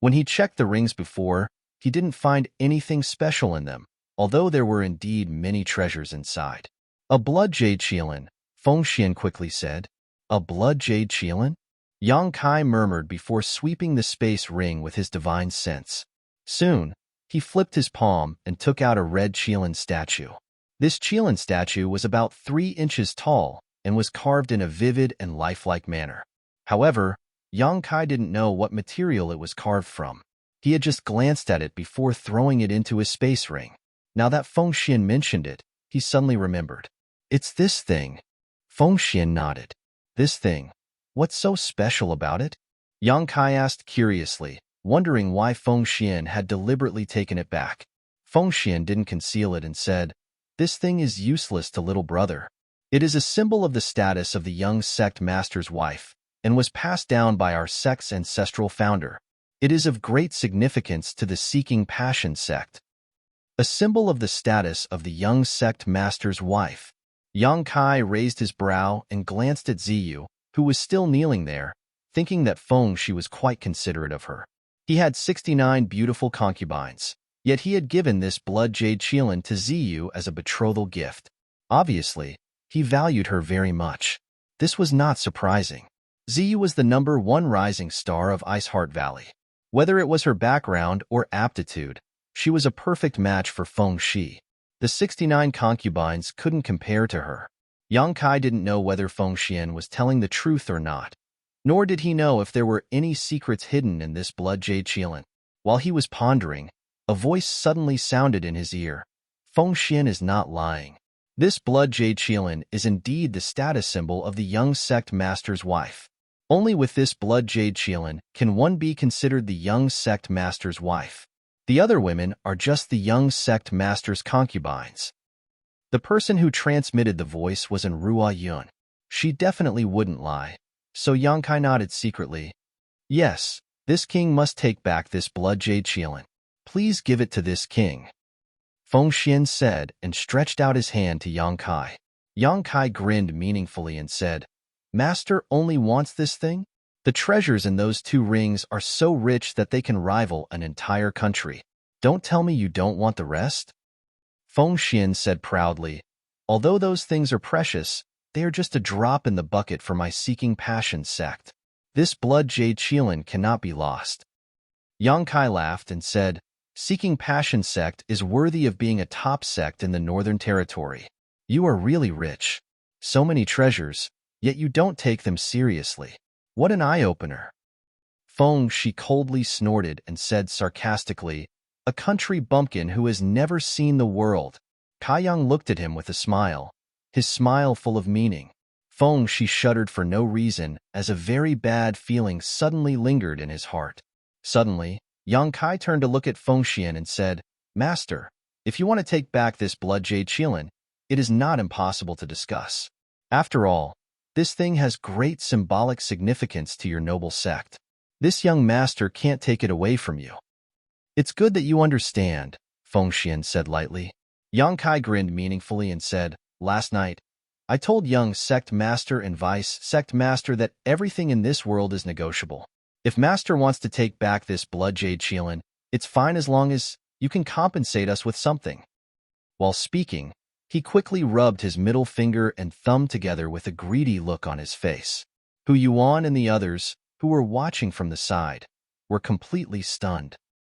When he checked the rings before, he didn't find anything special in them, although there were indeed many treasures inside. "A blood jade qilin," Feng Xian quickly said. "A blood jade qilin?" Yang Kai murmured before sweeping the space ring with his divine sense. Soon, he flipped his palm and took out a red qilin statue. This qilin statue was about 3 inches tall and was carved in a vivid and lifelike manner. However, Yang Kai didn't know what material it was carved from. He had just glanced at it before throwing it into his space ring. Now that Feng Xian mentioned it, he suddenly remembered. "It's this thing." Feng Xian nodded. This thing, what's so special about it? Yang Kai asked curiously, wondering why Feng Xian had deliberately taken it back. Feng Xian didn't conceal it and said, "This thing is useless to little brother. It is a symbol of the status of the young sect master's wife, and was passed down by our sect's ancestral founder. It is of great significance to the Seeking Passion sect." A symbol of the status of the young sect master's wife. Yang Kai raised his brow and glanced at Ziyu, who was still kneeling there, thinking that Feng Shi was quite considerate of her. He had 69 beautiful concubines, yet he had given this blood jade Qilin to Ziyu as a betrothal gift. Obviously, he valued her very much. This was not surprising. Ziyu was the #1 rising star of Iceheart Valley. Whether it was her background or aptitude, she was a perfect match for Feng Shi. The 69 concubines couldn't compare to her. Yang Kai didn't know whether Feng Xian was telling the truth or not, nor did he know if there were any secrets hidden in this blood jade Qilin. While he was pondering, a voice suddenly sounded in his ear. Feng Xian is not lying. This blood jade Qilin is indeed the status symbol of the young sect master's wife. Only with this blood jade Qilin can one be considered the young sect master's wife. The other women are just the young sect master's concubines. The person who transmitted the voice was Enrua Yun. She definitely wouldn't lie. So Yang Kai nodded secretly. Yes, this king must take back this blood jade Qilin. Please give it to this king. Feng Xian said and stretched out his hand to Yang Kai. Yang Kai grinned meaningfully and said, Master only wants this thing? The treasures in those 2 rings are so rich that they can rival an entire country. Don't tell me you don't want the rest? Feng Xian said proudly, although those things are precious, they are just a drop in the bucket for my Seeking Passion sect. This blood jade Qilin cannot be lost. Yang Kai laughed and said, Seeking Passion sect is worthy of being a top sect in the Northern Territory. You are really rich. So many treasures, yet you don't take them seriously. What an eye-opener. Feng Shi coldly snorted and said sarcastically, a country bumpkin who has never seen the world. Kai Yang looked at him with a smile, his smile full of meaning. Feng Shi shuddered for no reason as a very bad feeling suddenly lingered in his heart. Suddenly, Yang Kai turned to look at Feng Xian and said, Master, if you want to take back this blood jade Qilin, it is not impossible to discuss. After all, this thing has great symbolic significance to your noble sect. This young master can't take it away from you. It's good that you understand, Feng Xian said lightly. Yang Kai grinned meaningfully and said, Last night, I told young sect master and vice sect master that everything in this world is negotiable. If master wants to take back this blood jade Qilin, it's fine as long as you can compensate us with something. While speaking, he quickly rubbed his middle finger and thumb together with a greedy look on his face. Hu Yuan and the others, who were watching from the side, were completely stunned.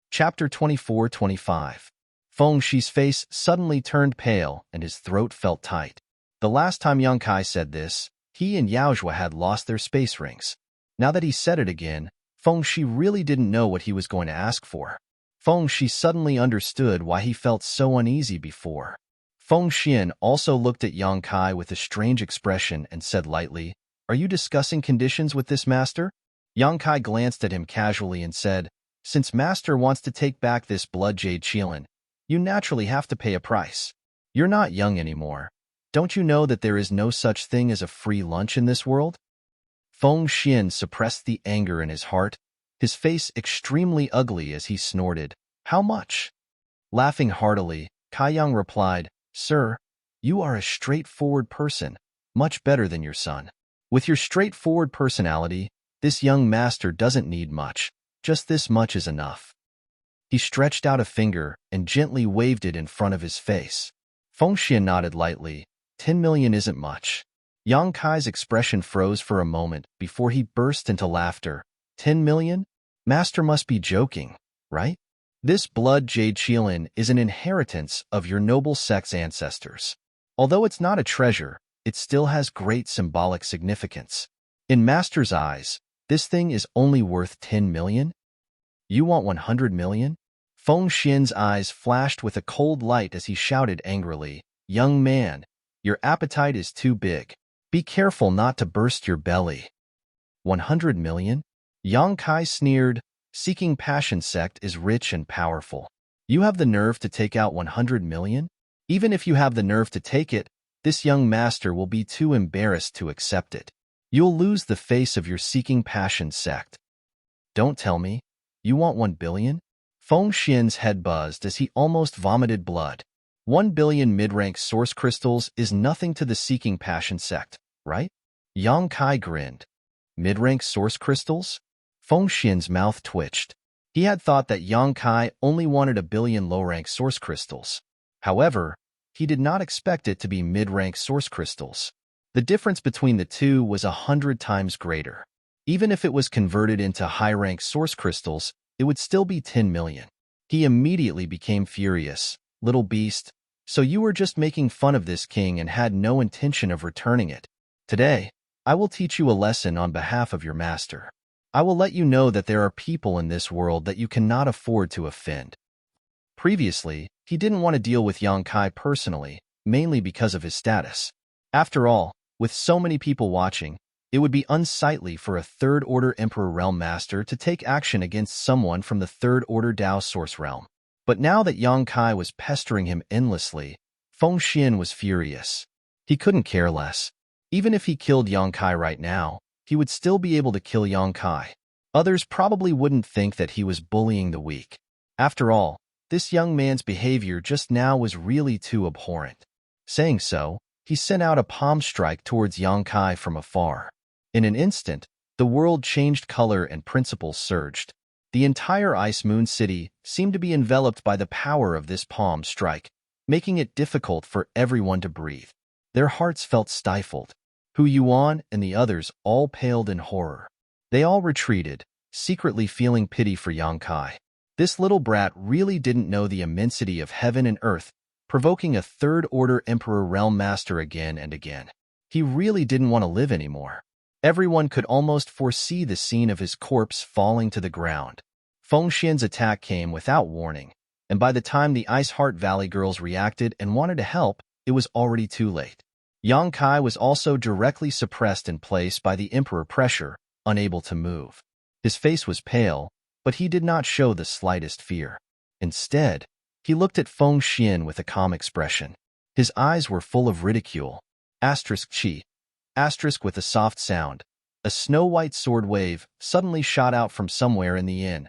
Chapter 24-25. Feng Shi's face suddenly turned pale and his throat felt tight. The last time Yang Kai said this, he and Yaozhua had lost their space rings. Now that he said it again, Feng Shi really didn't know what he was going to ask for. Feng Shi suddenly understood why he felt so uneasy before. Feng Xian also looked at Yang Kai with a strange expression and said lightly, Are you discussing conditions with this master? Yang Kai glanced at him casually and said, Since master wants to take back this blood jade Qilin, you naturally have to pay a price. You're not young anymore. Don't you know that there is no such thing as a free lunch in this world? Feng Xian suppressed the anger in his heart, his face extremely ugly as he snorted, How much? Laughing heartily, Kai Yang replied, Sir, you are a straightforward person, much better than your son. With your straightforward personality, this young master doesn't need much, just this much is enough. He stretched out a finger and gently waved it in front of his face. Feng Xian nodded lightly, 10 million isn't much. Yang Kai's expression froze for a moment before he burst into laughter. 10 million? Master must be joking, right? This blood jade Qilin is an inheritance of your noble sect's ancestors. Although it's not a treasure, it still has great symbolic significance. In Master's eyes, this thing is only worth 10 million? You want 100 million? Feng Xian's eyes flashed with a cold light as he shouted angrily, Young man, your appetite is too big. Be careful not to burst your belly. 100 million? Yang Kai sneered. Seeking Passion sect is rich and powerful. You have the nerve to take out 100 million? Even if you have the nerve to take it, this young master will be too embarrassed to accept it. You'll lose the face of your Seeking Passion sect. Don't tell me. You want 1 billion? Feng Xian's head buzzed as he almost vomited blood. 1 billion mid-rank source crystals is nothing to the Seeking Passion sect, right? Yang Kai grinned. Mid-rank source crystals? Feng Xian's mouth twitched. He had thought that Yang Kai only wanted 1 billion low-rank source crystals. However, he did not expect it to be mid-rank source crystals. The difference between the two was 100 times greater. Even if it was converted into high-rank source crystals, it would still be 10 million. He immediately became furious. Little beast, so you were just making fun of this king and had no intention of returning it. Today, I will teach you a lesson on behalf of your master. I will let you know that there are people in this world that you cannot afford to offend. Previously, he didn't want to deal with Yang Kai personally, mainly because of his status. After all, with so many people watching, it would be unsightly for a third-order Emperor Realm Master to take action against someone from the third-order Dao Source Realm. But now that Yang Kai was pestering him endlessly, Feng Xian was furious. He couldn't care less. Even if he killed Yang Kai right now, he would still be able to kill Yang Kai. Others probably wouldn't think that he was bullying the weak. After all, this young man's behavior just now was really too abhorrent. Saying so, he sent out a palm strike towards Yang Kai from afar. In an instant, the world changed color and principles surged. The entire Ice Moon City seemed to be enveloped by the power of this palm strike, making it difficult for everyone to breathe. Their hearts felt stifled. Hu Yuan and the others all paled in horror. They all retreated, secretly feeling pity for Yang Kai. This little brat really didn't know the immensity of heaven and earth, provoking a third-order Emperor Realm Master again and again. He really didn't want to live anymore. Everyone could almost foresee the scene of his corpse falling to the ground. Feng Xian's attack came without warning, and by the time the Ice Heart Valley girls reacted and wanted to help, it was already too late. Yang Kai was also directly suppressed in place by the Emperor pressure, unable to move. His face was pale, but he did not show the slightest fear. Instead, he looked at Feng Xian with a calm expression. His eyes were full of ridicule. Asterisk chi. Asterisk with a soft sound. A snow-white sword wave suddenly shot out from somewhere in the inn,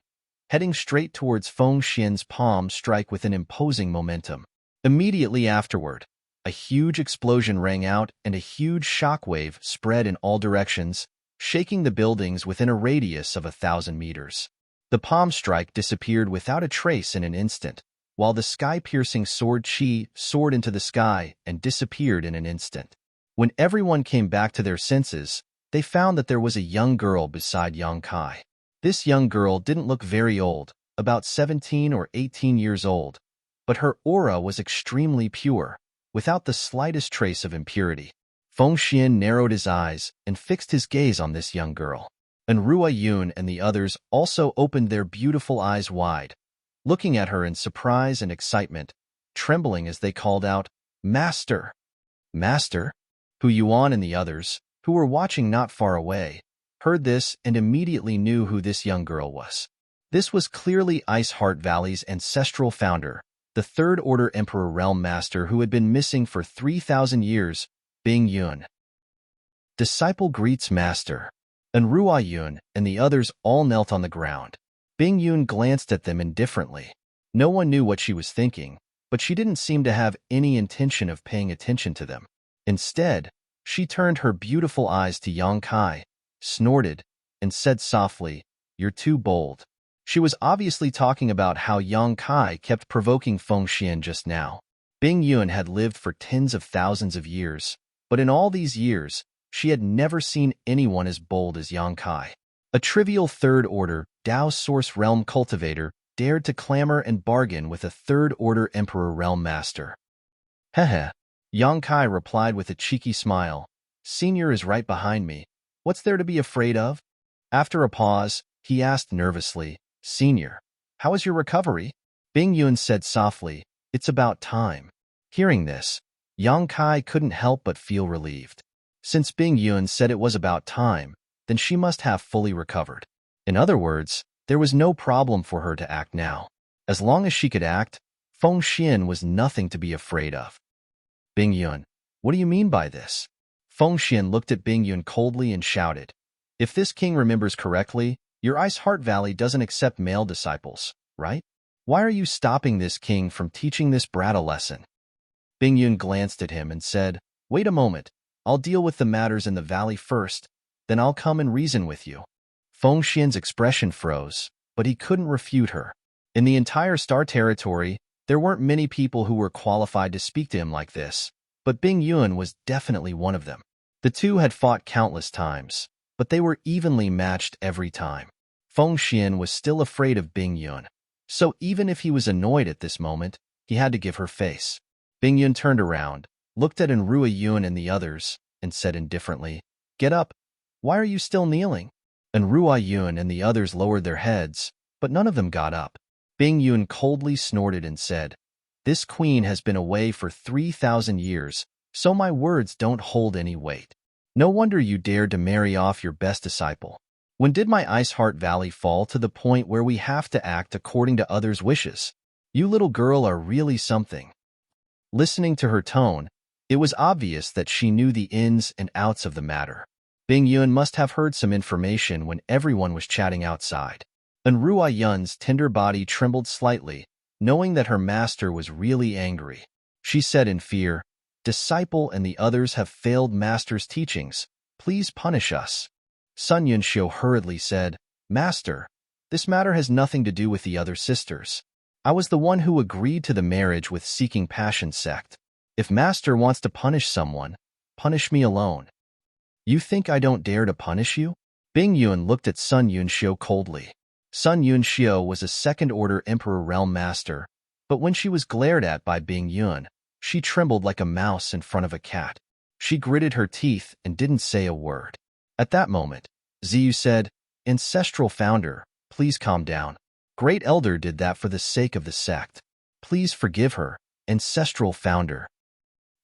heading straight towards Feng Xian's palm strike with an imposing momentum. Immediately afterward, a huge explosion rang out and a huge shockwave spread in all directions, shaking the buildings within a radius of 1,000 meters. The palm strike disappeared without a trace in an instant, while the sky-piercing sword chi soared into the sky and disappeared in an instant. When everyone came back to their senses, they found that there was a young girl beside Yang Kai. This young girl didn't look very old, about 17 or 18 years old, but her aura was extremely pure, without the slightest trace of impurity. Feng Xian narrowed his eyes and fixed his gaze on this young girl. And Rua Yun and the others also opened their beautiful eyes wide, looking at her in surprise and excitement, trembling as they called out, "Master! Master!" Hu Yuan and the others, who were watching not far away, heard this and immediately knew who this young girl was. This was clearly Ice Heart Valley's ancestral founder, the Third-Order Emperor Realm Master who had been missing for 3,000 years, Bing Yun. Disciple greets Master. And Rua Yun and the others all knelt on the ground. Bing Yun glanced at them indifferently. No one knew what she was thinking, but she didn't seem to have any intention of paying attention to them. Instead, she turned her beautiful eyes to Yang Kai, snorted, and said softly, "You're too bold." She was obviously talking about how Yang Kai kept provoking Feng Xian just now. Bing Yun had lived for tens of thousands of years, but in all these years, she had never seen anyone as bold as Yang Kai. A trivial third-order, Dao Source Realm cultivator dared to clamor and bargain with a third-order Emperor Realm Master. Heh. Yang Kai replied with a cheeky smile. "Senior is right behind me. What's there to be afraid of?" After a pause, he asked nervously, "Senior, how is your recovery?" Bing Yun said softly, "It's about time." Hearing this, Yang Kai couldn't help but feel relieved. Since Bing Yun said it was about time, then she must have fully recovered. In other words, there was no problem for her to act now. As long as she could act, Feng Xian was nothing to be afraid of. Bing Yun, what do you mean by this? Feng Xian looked at Bing Yun coldly and shouted, if this king remembers correctly, your Ice Heart Valley doesn't accept male disciples, right? Why are you stopping this king from teaching this brat a lesson? Bing Yun glanced at him and said, wait a moment, I'll deal with the matters in the valley first, then I'll come and reason with you. Feng Xian's expression froze, but he couldn't refute her. In the entire Star Territory, there weren't many people who were qualified to speak to him like this, but Bing Yun was definitely one of them. The two had fought countless times, but they were evenly matched every time. Feng Xian was still afraid of Bing Yun, so even if he was annoyed at this moment, he had to give her face. Bing Yun turned around, looked at Enrua Yun and the others, and said indifferently, get up. Why are you still kneeling? Enrua Yun and the others lowered their heads, but none of them got up. Bing Yun coldly snorted and said, this queen has been away for 3,000 years, so my words don't hold any weight. No wonder you dared to marry off your best disciple. When did my Ice Heart Valley fall to the point where we have to act according to others' wishes? You little girl are really something. Listening to her tone, it was obvious that she knew the ins and outs of the matter. Bing Yun must have heard some information when everyone was chatting outside. Enrua Yun's tender body trembled slightly, knowing that her master was really angry. She said in fear, disciple and the others have failed master's teachings. Please punish us. Sun Yunxiu hurriedly said, Master, this matter has nothing to do with the other sisters. I was the one who agreed to the marriage with Seeking Passion sect. If Master wants to punish someone, punish me alone. You think I don't dare to punish you? Bing Yun looked at Sun Yunxiu coldly. Sun Yunxiu was a second-order Emperor Realm Master, but when she was glared at by Bing Yun, she trembled like a mouse in front of a cat. She gritted her teeth and didn't say a word. At that moment, Ziyu said, Ancestral Founder, please calm down. Great Elder did that for the sake of the sect. Please forgive her, Ancestral Founder.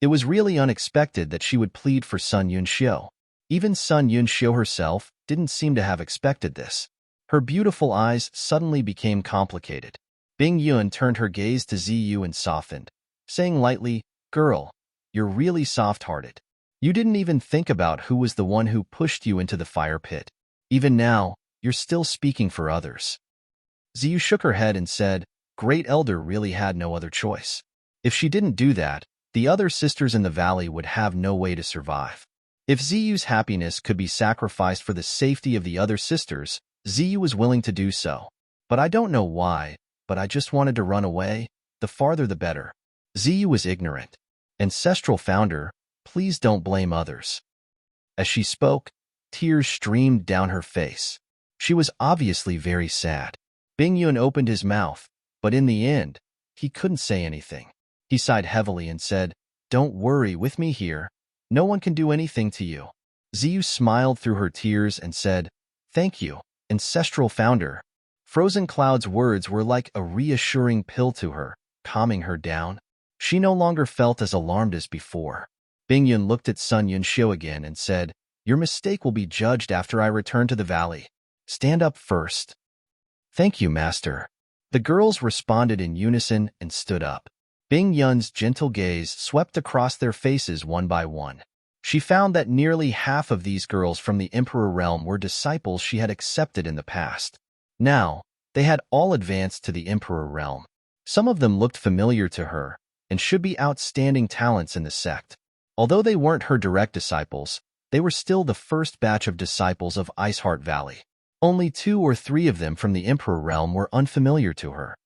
It was really unexpected that she would plead for Sun Yunxiu. Even Sun Yunxiu herself didn't seem to have expected this. Her beautiful eyes suddenly became complicated. Bing Yun turned her gaze to Ziyu and softened, saying lightly, Girl, you're really soft-hearted. You didn't even think about who was the one who pushed you into the fire pit. Even now, you're still speaking for others. Ziyu shook her head and said, Great Elder really had no other choice. If she didn't do that, the other sisters in the valley would have no way to survive. If Ziyu's happiness could be sacrificed for the safety of the other sisters, Ziyu was willing to do so. But I don't know why, but I just wanted to run away. The farther the better. Ziyu was ignorant. Ancestral Founder, please don't blame others. As she spoke, tears streamed down her face. She was obviously very sad. Bing Yun opened his mouth, but in the end, he couldn't say anything. He sighed heavily and said, Don't worry with me here. No one can do anything to you. Ziyu smiled through her tears and said, Thank you, Ancestral Founder. Frozen Cloud's words were like a reassuring pill to her, calming her down. She no longer felt as alarmed as before. Bing Yun looked at Sun Yunxiu again and said, Your mistake will be judged after I return to the valley. Stand up first. Thank you, Master. The girls responded in unison and stood up. Bing Yun's gentle gaze swept across their faces one by one. She found that nearly half of these girls from the Emperor Realm were disciples she had accepted in the past. Now, they had all advanced to the Emperor Realm. Some of them looked familiar to her and should be outstanding talents in the sect. Although they weren't her direct disciples, they were still the first batch of disciples of Ice Heart Valley. Only 2 or 3 of them from the Emperor Realm were unfamiliar to her.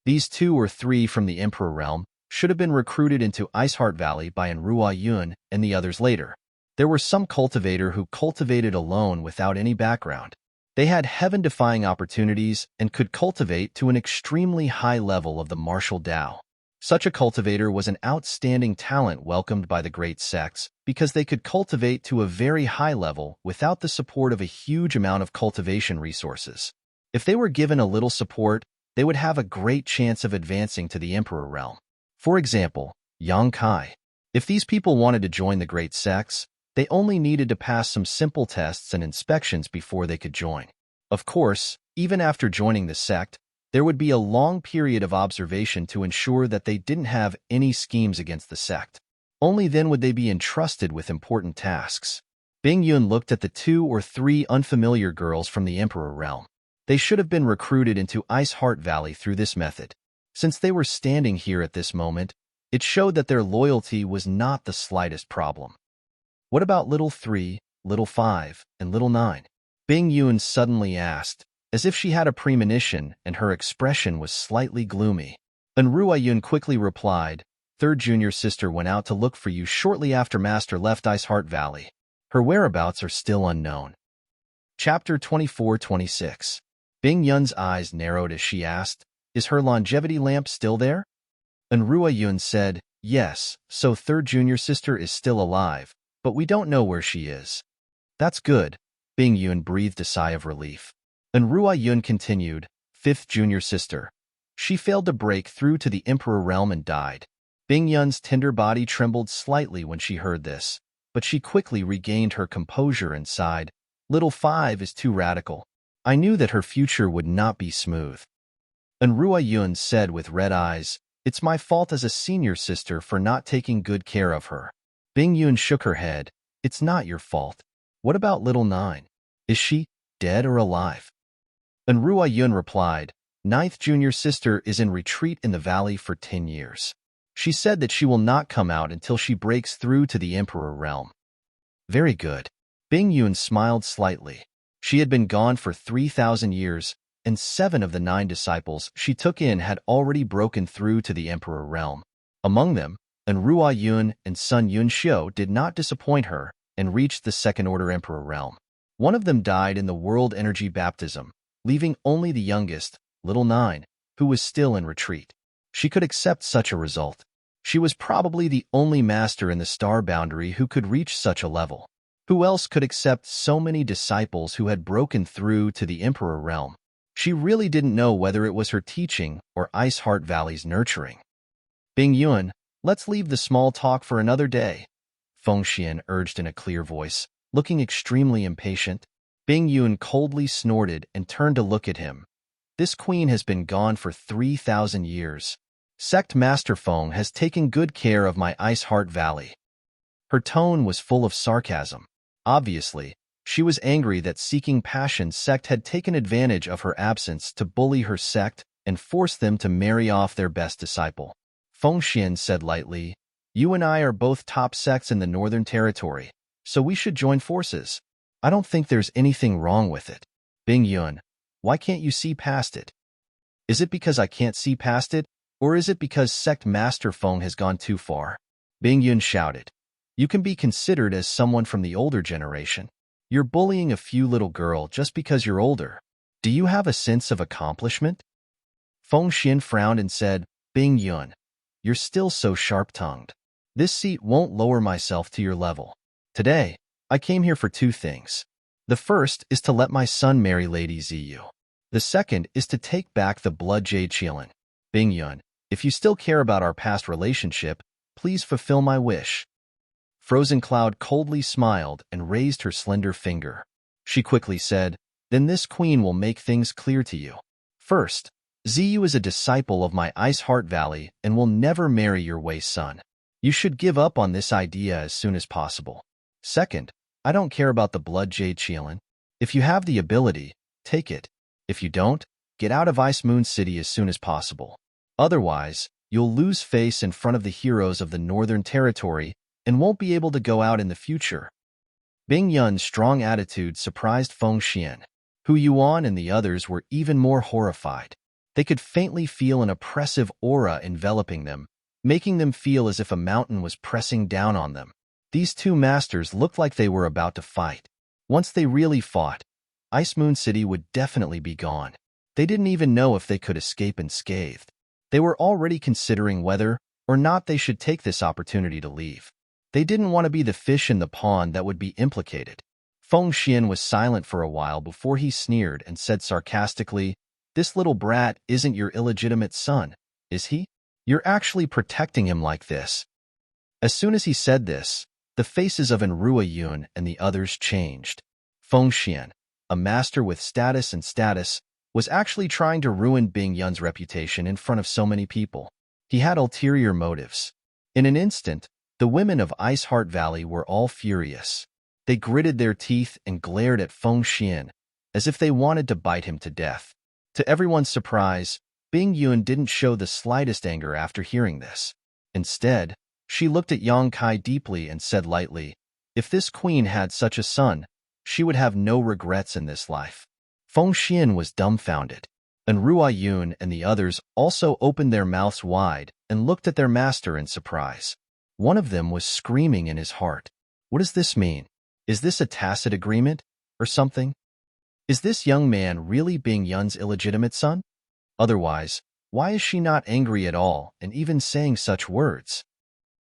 These 2 or 3 from the Emperor Realm should have been recruited into Ice Heart Valley by Enrua Yun and the others later. There were some cultivator who cultivated alone without any background. They had heaven-defying opportunities and could cultivate to an extremely high level of the martial Tao. Such a cultivator was an outstanding talent welcomed by the great sects because they could cultivate to a very high level without the support of a huge amount of cultivation resources. If they were given a little support, they would have a great chance of advancing to the Emperor Realm. For example, Yang Kai. If these people wanted to join the great sects, They only needed to pass some simple tests and inspections before they could join. Of course, even after joining the sect, there would be a long period of observation to ensure that they didn't have any schemes against the sect. Only then would they be entrusted with important tasks. Bing Yun looked at the 2 or 3 unfamiliar girls from the Emperor realm. They should have been recruited into Ice Heart Valley through this method. Since they were standing here at this moment, it showed that their loyalty was not the slightest problem. What about little 3, little 5, and little 9? Bing Yun suddenly asked, as if she had a premonition and her expression was slightly gloomy. Enrua Yun quickly replied, "Third junior sister went out to look for you shortly after Master left Ice Heart Valley. Her whereabouts are still unknown." Chapter 24-26. Bing Yun's eyes narrowed as she asked, "Is her longevity lamp still there?" Enrua Yun said, "Yes, so third junior sister is still alive, but we don't know where she is." "That's good." Bing Yun breathed a sigh of relief. Enrua Yun continued, "Fifth junior sister. She failed to break through to the Emperor realm and died." Bing Yun's tender body trembled slightly when she heard this, but she quickly regained her composure and sighed, "Little 5 is too radical. I knew that her future would not be smooth." Enrua Yun said with red eyes, "It's my fault as a senior sister for not taking good care of her." Bing Yun shook her head. "It's not your fault. What about little 9? Is she dead or alive?" Enrua Yun replied, "Ninth junior sister is in retreat in the valley for 10 years. She said that she will not come out until she breaks through to the Emperor realm." "Very good." Bing Yun smiled slightly. She had been gone for 3,000 years, and 7 of the 9 disciples she took in had already broken through to the Emperor realm. Among them, Enrua Yun and Sun Yun Xiu did not disappoint her and reached the second-order Emperor realm. One of them died in the World Energy Baptism, leaving only the youngest, little 9, who was still in retreat. She could accept such a result. She was probably the only master in the star boundary who could reach such a level. Who else could accept so many disciples who had broken through to the Emperor realm? She really didn't know whether it was her teaching or Ice Heart Valley's nurturing. "Bing Yun, let's leave the small talk for another day," Feng Xian urged in a clear voice, looking extremely impatient. Bing Yun coldly snorted and turned to look at him. "This queen has been gone for 3,000 years. Sect Master Feng has taken good care of my Ice Heart Valley." Her tone was full of sarcasm. Obviously, she was angry that Seeking Passion sect had taken advantage of her absence to bully her sect and force them to marry off their best disciple. Feng Xian said lightly, "You and I are both top sects in the Northern Territory, so we should join forces. I don't think there's anything wrong with it." "Bing Yun, why can't you see past it?" "Is it because I can't see past it, or is it because Sect Master Feng has gone too far?" Bing Yun shouted. "You can be considered as someone from the older generation. You're bullying a few little girl just because you're older. Do you have a sense of accomplishment?" Feng Xian frowned and said, "Bing Yun, you're still so sharp-tongued. This seat won't lower myself to your level. Today, I came here for 2 things. The first is to let my son marry Lady Ziyu. The second is to take back the Blood Jade Qilin. Bing Yun, if you still care about our past relationship, please fulfill my wish." Frozen Cloud coldly smiled and raised her slender finger. She quickly said, "Then this queen will make things clear to you. First, Ziyu is a disciple of my Ice Heart Valley and will never marry your Wei son. You should give up on this idea as soon as possible. Second, I don't care about the Blood Jade Qilin. If you have the ability, take it. If you don't, get out of Ice Moon City as soon as possible. Otherwise, you'll lose face in front of the heroes of the Northern Territory and won't be able to go out in the future." Bing Yun's strong attitude surprised Feng Xian. Hu Yuan and the others were even more horrified. They could faintly feel an oppressive aura enveloping them, making them feel as if a mountain was pressing down on them. These 2 masters looked like they were about to fight. Once they really fought, Ice Moon City would definitely be gone. They didn't even know if they could escape unscathed. They were already considering whether or not they should take this opportunity to leave. They didn't want to be the fish in the pond that would be implicated. Feng Xian was silent for a while before he sneered and said sarcastically, "This little brat isn't your illegitimate son, is he? You're actually protecting him like this." As soon as he said this, The faces of Enrua Yun and the others changed. Feng Xian, a master with status, was actually trying to ruin Bing Yun's reputation in front of so many people. He had ulterior motives. In an instant, the women of Ice Heart Valley were all furious. They gritted their teeth and glared at Feng Xian, as if they wanted to bite him to death. To everyone's surprise, Bing Yun didn't show the slightest anger after hearing this. Instead, she looked at Yang Kai deeply and said lightly, "If this queen had such a son, she would have no regrets in this life." Feng Xian was dumbfounded, and Ruai Yun and the others also opened their mouths wide and looked at their master in surprise. One of them was screaming in his heart, "What does this mean? Is this a tacit agreement, or something? Is this young man really Bing Yun's illegitimate son? Otherwise, why is she not angry at all and even saying such words?"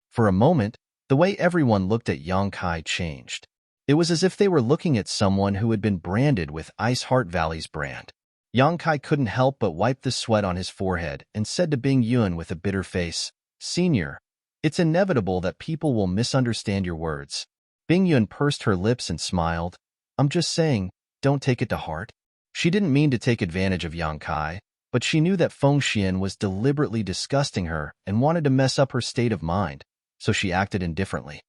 For a moment, the way everyone looked at Yang Kai changed. It was as if they were looking at someone who had been branded with Ice Heart Valley's brand. Yang Kai couldn't help but wipe the sweat on his forehead and said to Bing Yun with a bitter face, "Senior, it's inevitable that people will misunderstand your words." Bing Yun pursed her lips and smiled. "I'm just saying, don't take it to heart." She didn't mean to take advantage of Yang Kai, but she knew that Feng Xian was deliberately disgusting her and wanted to mess up her state of mind, so she acted indifferently.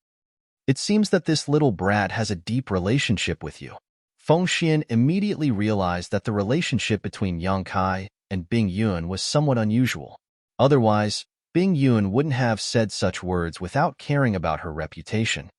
"It seems that this little brat has a deep relationship with you." Feng Xian immediately realized that the relationship between Yang Kai and Bing Yun was somewhat unusual. Otherwise, Bing Yun wouldn't have said such words without caring about her reputation.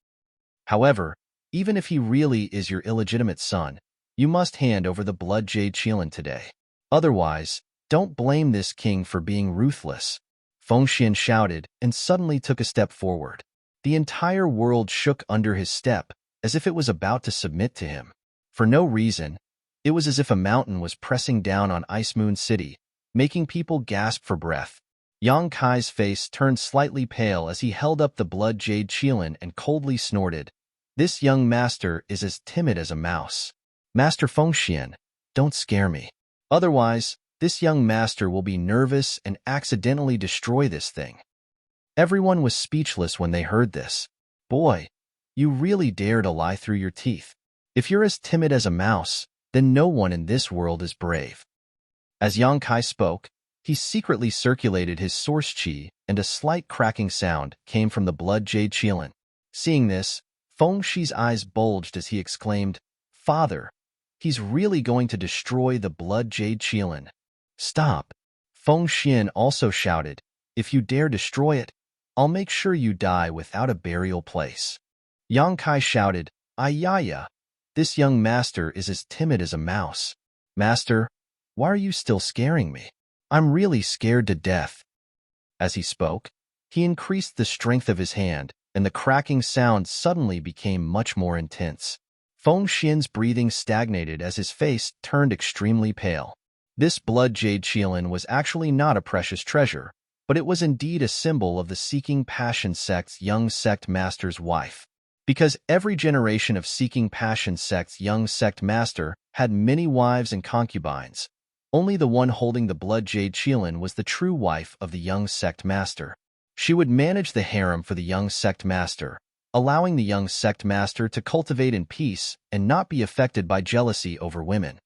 However, even if he really is your illegitimate son, you must hand over the blood jade Qilin today. Otherwise, don't blame this king for being ruthless." Feng Xian shouted and suddenly took a step forward. The entire world shook under his step, as if it was about to submit to him. For no reason, it was as if a mountain was pressing down on Ice Moon City, making people gasp for breath. Yang Kai's face turned slightly pale as he held up the blood jade Qilin and coldly snorted, "This young master is as timid as a mouse. Master Feng Xian, don't scare me. Otherwise, this young master will be nervous and accidentally destroy this thing." Everyone was speechless when they heard this. "Boy, you really dare to lie through your teeth. If you're as timid as a mouse, then no one in this world is brave." As Yang Kai spoke, he secretly circulated his source qi, and a slight cracking sound came from the blood jade Qilin. Seeing this, Feng Xi's eyes bulged as he exclaimed, "Father, he's really going to destroy the blood jade Qilin." "Stop!" Feng Xian also shouted, "If you dare destroy it, I'll make sure you die without a burial place." Yang Kai shouted, "Ayaya! This young master is as timid as a mouse. Master, why are you still scaring me? I'm really scared to death." As he spoke, he increased the strength of his hand, and the cracking sound suddenly became much more intense. Feng Xian's breathing stagnated as his face turned extremely pale. This blood jade Qilin was actually not a precious treasure, but it was indeed a symbol of the Seeking Passion sect's young sect master's wife. Because every generation of Seeking Passion sect's young sect master had many wives and concubines, only the one holding the blood jade Qilin was the true wife of the young sect master. She would manage the harem for the young sect master, allowing the young sect master to cultivate in peace and not be affected by jealousy over women.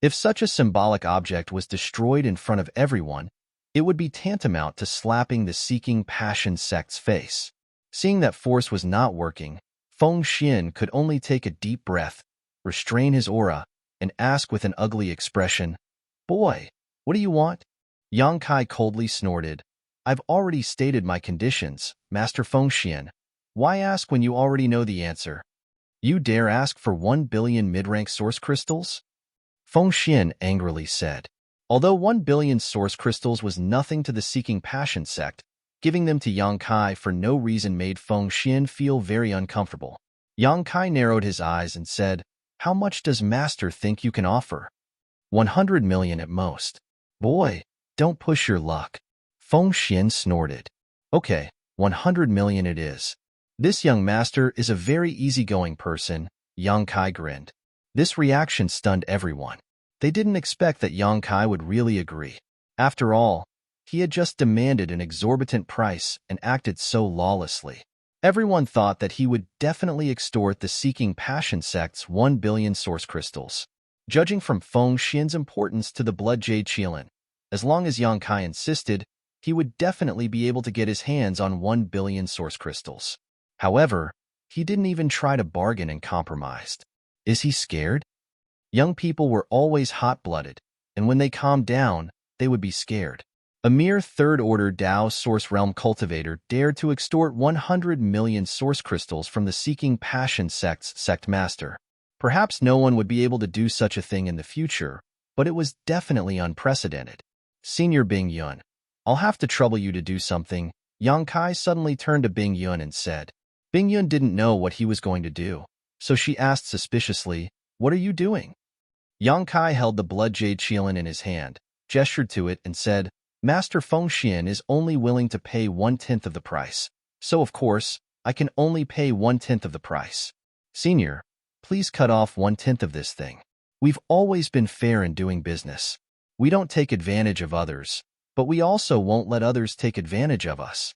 If such a symbolic object was destroyed in front of everyone, it would be tantamount to slapping the Seeking Passion sect's face. Seeing that force was not working, Feng Xian could only take a deep breath, restrain his aura, and ask with an ugly expression, "Boy, what do you want?" Yang Kai coldly snorted, "I've already stated my conditions, Master Feng Xian. Why ask when you already know the answer? You dare ask for 1 billion mid-rank source crystals?" Feng Xian angrily said. Although 1 billion source crystals was nothing to the Seeking Passion sect, giving them to Yang Kai for no reason made Feng Xian feel very uncomfortable. Yang Kai narrowed his eyes and said, "How much does Master think you can offer?" 100 million at most. "Boy, don't push your luck." Feng Xian snorted. "Okay, 100 million it is." "This young master is a very easygoing person," Yang Kai grinned. This reaction stunned everyone. They didn't expect that Yang Kai would really agree. After all, he had just demanded an exorbitant price and acted so lawlessly. Everyone thought that he would definitely extort the Seeking Passion sect's 1 billion source crystals. Judging from Feng Xian's importance to the Blood Jade Qilin, as long as Yang Kai insisted, he would definitely be able to get his hands on 1 billion source crystals. However, he didn't even try to bargain and compromised. Is he scared? Young people were always hot-blooded, and when they calmed down, they would be scared. A mere third-order Dao Source Realm cultivator dared to extort 100 million source crystals from the Seeking Passion sect's sect master. Perhaps no one would be able to do such a thing in the future, but it was definitely unprecedented. Senior Bing Yun, I'll have to trouble you to do something. Yang Kai suddenly turned to Bing Yun and said. Bing Yun didn't know what he was going to do, so she asked suspiciously, "What are you doing?" Yang Kai held the Blood Jade Qilin in his hand, gestured to it, and said, Master Feng Xian is only willing to pay 1/10 of the price, so of course, I can only pay 1/10 of the price. Senior, please cut off 1/10 of this thing. We've always been fair in doing business. We don't take advantage of others, but we also won't let others take advantage of us.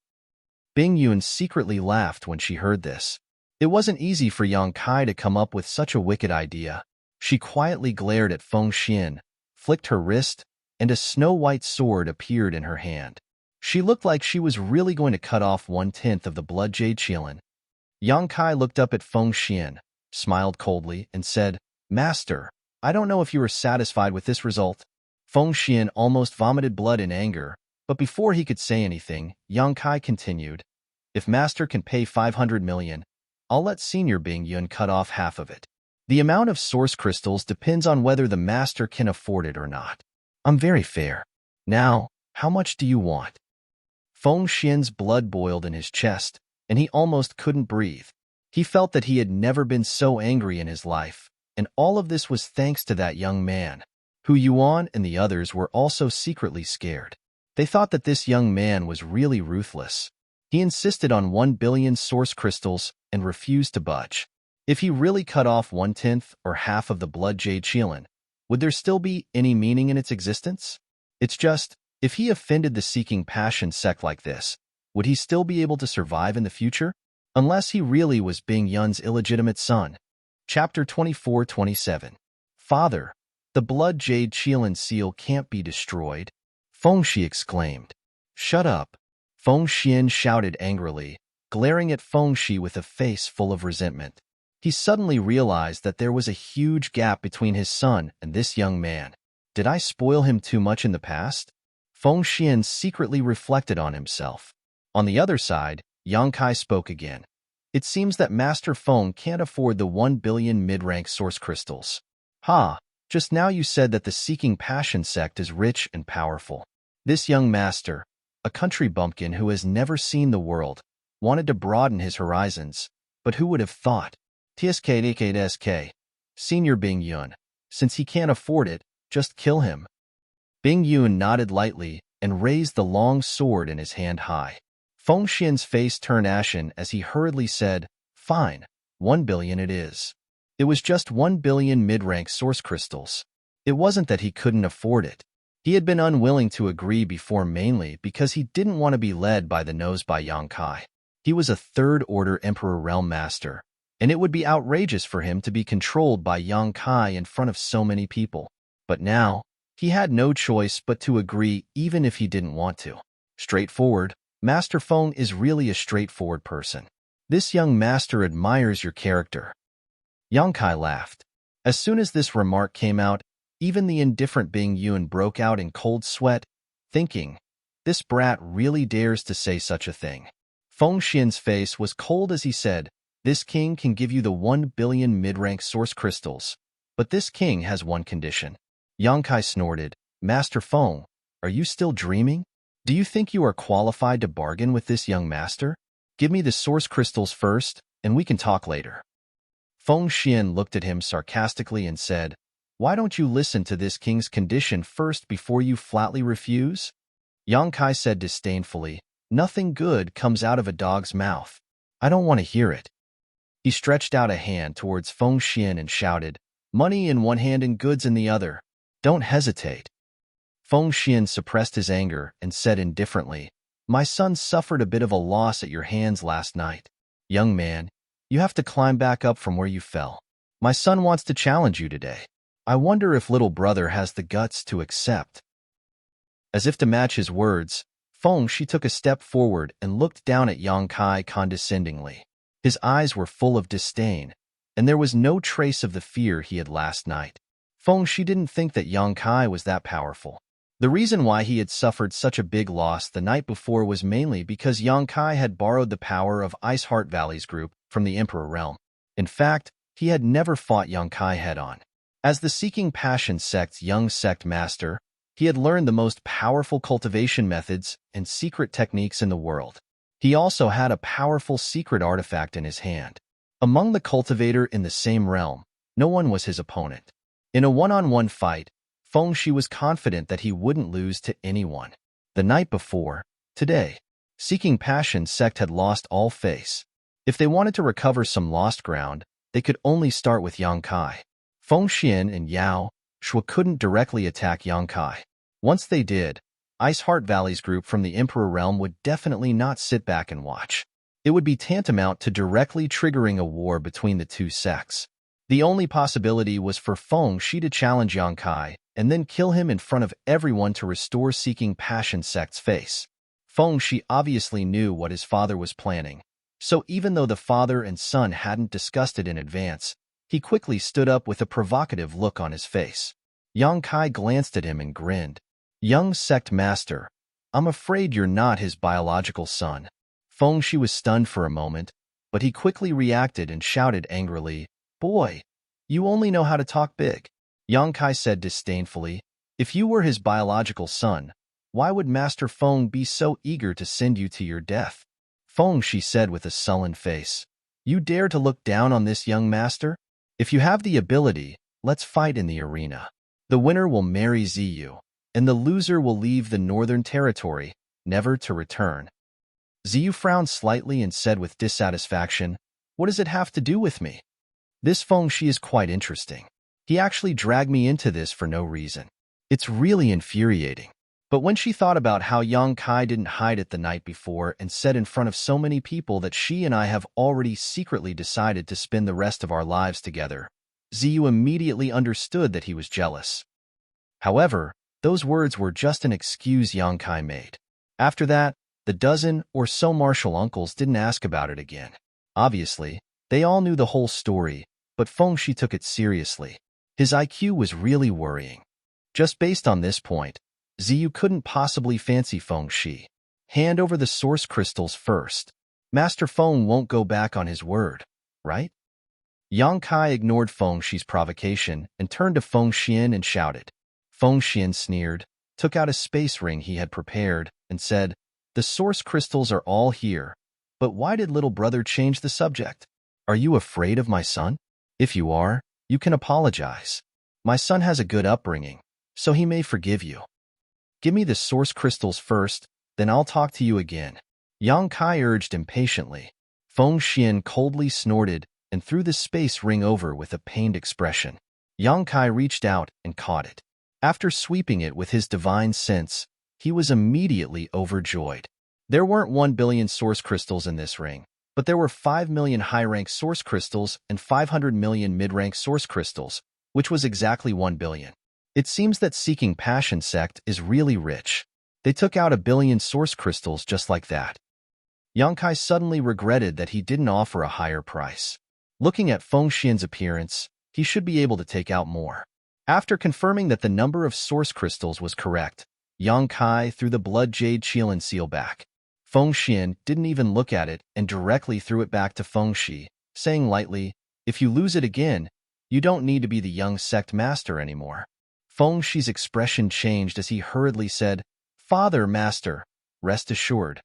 Bing Yun secretly laughed when she heard this. It wasn't easy for Yang Kai to come up with such a wicked idea. She quietly glared at Feng Xian, flicked her wrist, and a snow-white sword appeared in her hand. She looked like she was really going to cut off 1/10 of the Blood Jade Qilin. Yang Kai looked up at Feng Xian, smiled coldly, and said, Master, I don't know if you are satisfied with this result. Feng Xian almost vomited blood in anger, but before he could say anything, Yang Kai continued, If Master can pay 500 million, I'll let Senior Bing Yun cut off half of it. The amount of source crystals depends on whether the Master can afford it or not. I'm very fair. Now, how much do you want? Feng Xian's blood boiled in his chest, and he almost couldn't breathe. He felt that he had never been so angry in his life, and all of this was thanks to that young man. Hu Yuan and the others were also secretly scared. They thought that this young man was really ruthless. He insisted on 1 billion source crystals and refused to budge. If he really cut off 1/10 or half of the Blood Jade Qilin, would there still be any meaning in its existence? It's just, if he offended the Seeking Passion sect like this, would he still be able to survive in the future? Unless he really was Bing Yun's illegitimate son. Chapter 24-27. Father, the Blood Jade Qilin seal can't be destroyed. Feng Shi exclaimed. Shut up. Feng Xian shouted angrily, glaring at Feng Shi with a face full of resentment. He suddenly realized that there was a huge gap between his son and this young man. Did I spoil him too much in the past? Feng Xian secretly reflected on himself. On the other side, Yang Kai spoke again. It seems that Master Feng can't afford the 1 billion mid-rank source crystals. Just now you said that the Seeking Passion sect is rich and powerful. This young master, a country bumpkin who has never seen the world, wanted to broaden his horizons, but who would have thought? TSK, Senior Bing Yun, since he can't afford it, just kill him. Bing Yun nodded lightly and raised the long sword in his hand high. Feng Xian's face turned ashen as he hurriedly said, Fine, 1 billion it is. It was just 1 billion mid-rank source crystals. It wasn't that he couldn't afford it. He had been unwilling to agree before mainly because he didn't want to be led by the nose by Yang Kai. He was a third-order Emperor Realm Master, and it would be outrageous for him to be controlled by Yang Kai in front of so many people. But now, he had no choice but to agree even if he didn't want to. Straightforward, Master Feng is really a straightforward person. This young master admires your character. Yang Kai laughed. As soon as this remark came out, even the indifferent Bing Yun broke out in cold sweat, thinking, this brat really dares to say such a thing. Feng Xian's face was cold as he said, This king can give you the 1 billion mid-rank source crystals, but this king has one condition. Yang Kai snorted, Master Feng, are you still dreaming? Do you think you are qualified to bargain with this young master? Give me the source crystals first, and we can talk later. Feng Xian looked at him sarcastically and said, Why don't you listen to this king's condition first before you flatly refuse? Yang Kai said disdainfully, Nothing good comes out of a dog's mouth. I don't want to hear it. He stretched out a hand towards Feng Xian and shouted, Money in one hand and goods in the other. Don't hesitate. Feng Xian suppressed his anger and said indifferently, My son suffered a bit of a loss at your hands last night. Young man, you have to climb back up from where you fell. My son wants to challenge you today. I wonder if little brother has the guts to accept. As if to match his words, Feng Shi took a step forward and looked down at Yang Kai condescendingly. His eyes were full of disdain, and there was no trace of the fear he had last night. Feng Shi didn't think that Yang Kai was that powerful. The reason why he had suffered such a big loss the night before was mainly because Yang Kai had borrowed the power of Ice Heart Valley's group from the Emperor realm. In fact, he had never fought Yang Kai head-on. As the Seeking Passion sect's young sect master, he had learned the most powerful cultivation methods and secret techniques in the world. He also had a powerful secret artifact in his hand. Among the cultivator in the same realm, no one was his opponent. In a one-on-one fight, Feng Shi was confident that he wouldn't lose to anyone. The night before, today, Seeking Passion sect had lost all face. If they wanted to recover some lost ground, they could only start with Yang Kai. Feng Xian and Yao Shui couldn't directly attack Yang Kai. Once they did, Ice Heart Valley's group from the Emperor realm would definitely not sit back and watch. It would be tantamount to directly triggering a war between the two sects. The only possibility was for Feng Shi to challenge Yang Kai and then kill him in front of everyone to restore Seeking Passion sect's face. Feng Shi obviously knew what his father was planning, so even though the father and son hadn't discussed it in advance, he quickly stood up with a provocative look on his face. Yang Kai glanced at him and grinned. Young sect master, I'm afraid you're not his biological son. Feng Shi was stunned for a moment, but he quickly reacted and shouted angrily, Boy, you only know how to talk big. Yang Kai said disdainfully, If you were his biological son, why would Master Feng be so eager to send you to your death? Feng Shi said with a sullen face, You dare to look down on this young master? If you have the ability, let's fight in the arena. The winner will marry Ziyu, and the loser will leave the Northern Territory, never to return. Ziyu frowned slightly and said with dissatisfaction, What does it have to do with me? This Feng Shi is quite interesting. He actually dragged me into this for no reason. It's really infuriating. But when she thought about how Yang Kai didn't hide it the night before and said in front of so many people that she and I have already secretly decided to spend the rest of our lives together, Ziyu immediately understood that he was jealous. However, those words were just an excuse Yang Kai made. After that, the dozen or so martial uncles didn't ask about it again. Obviously, they all knew the whole story, but Feng Shi took it seriously. His IQ was really worrying. Just based on this point, Ziyu couldn't possibly fancy Feng Shi. Hand over the source crystals first. Master Feng won't go back on his word, right? Yang Kai ignored Feng Shi's provocation and turned to Feng Xian and shouted. Feng Xian sneered, took out a space ring he had prepared, and said, The source crystals are all here, but why did little brother change the subject? Are you afraid of my son? If you are, you can apologize. My son has a good upbringing, so he may forgive you. Give me the source crystals first, then I'll talk to you again. Yang Kai urged impatiently. Feng Xian coldly snorted and threw the space ring over with a pained expression. Yang Kai reached out and caught it. After sweeping it with his divine sense, he was immediately overjoyed. There weren't 1 billion source crystals in this ring, but there were 5 million high-rank source crystals and 500 million mid-rank source crystals, which was exactly 1 billion. It seems that Seeking Passion sect is really rich. They took out 1 billion source crystals just like that. Yang Kai suddenly regretted that he didn't offer a higher price. Looking at Feng Xian's appearance, he should be able to take out more. After confirming that the number of source crystals was correct, Yang Kai threw the blood jade Qilin seal back. Feng Xian didn't even look at it and directly threw it back to Feng Shi, saying lightly, If you lose it again, you don't need to be the young sect master anymore. Feng Shi's expression changed as he hurriedly said, Father, master, rest assured.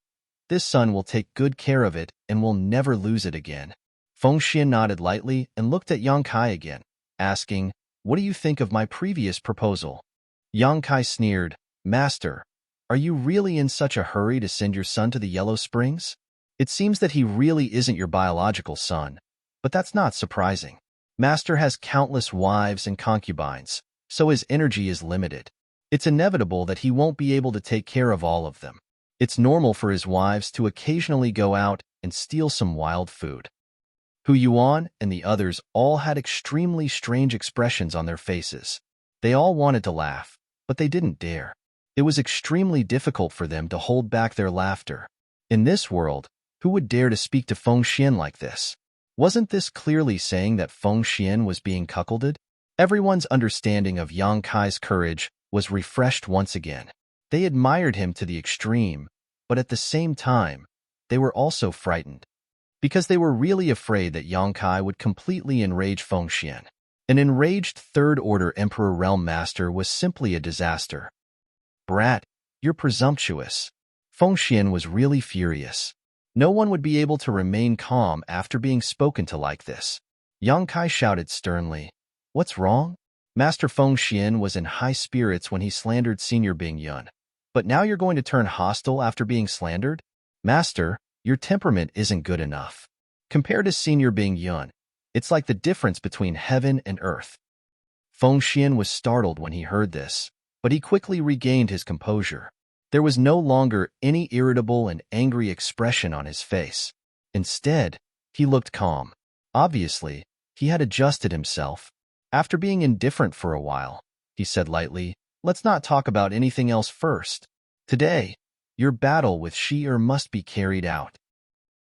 This son will take good care of it and will never lose it again. Feng Xian nodded lightly and looked at Yang Kai again, asking, What do you think of my previous proposal? Yang Kai sneered, Master, are you really in such a hurry to send your son to the Yellow Springs? It seems that he really isn't your biological son, but that's not surprising. Master has countless wives and concubines, so his energy is limited. It's inevitable that he won't be able to take care of all of them. It's normal for his wives to occasionally go out and steal some wild food. Hu Yuan and the others all had extremely strange expressions on their faces. They all wanted to laugh, but they didn't dare. It was extremely difficult for them to hold back their laughter. In this world, who would dare to speak to Feng Xian like this? Wasn't this clearly saying that Feng Xian was being cuckolded? Everyone's understanding of Yang Kai's courage was refreshed once again. They admired him to the extreme, but at the same time, they were also frightened, because they were really afraid that Yang Kai would completely enrage Feng Xian. An enraged Third-Order Emperor Realm Master was simply a disaster. "Brat, you're presumptuous." Feng Xian was really furious. No one would be able to remain calm after being spoken to like this. Yang Kai shouted sternly, "What's wrong?" Master Feng Xian was in high spirits when he slandered Senior Bing Yun. But now you're going to turn hostile after being slandered? Master, your temperament isn't good enough. Compared to Senior Bing Yun, it's like the difference between heaven and earth. Feng Xian was startled when he heard this, but he quickly regained his composure. There was no longer any irritable and angry expression on his face. Instead, he looked calm. Obviously, he had adjusted himself. After being indifferent for a while, he said lightly, "Let's not talk about anything else first. Today, your battle with Shi-Er must be carried out."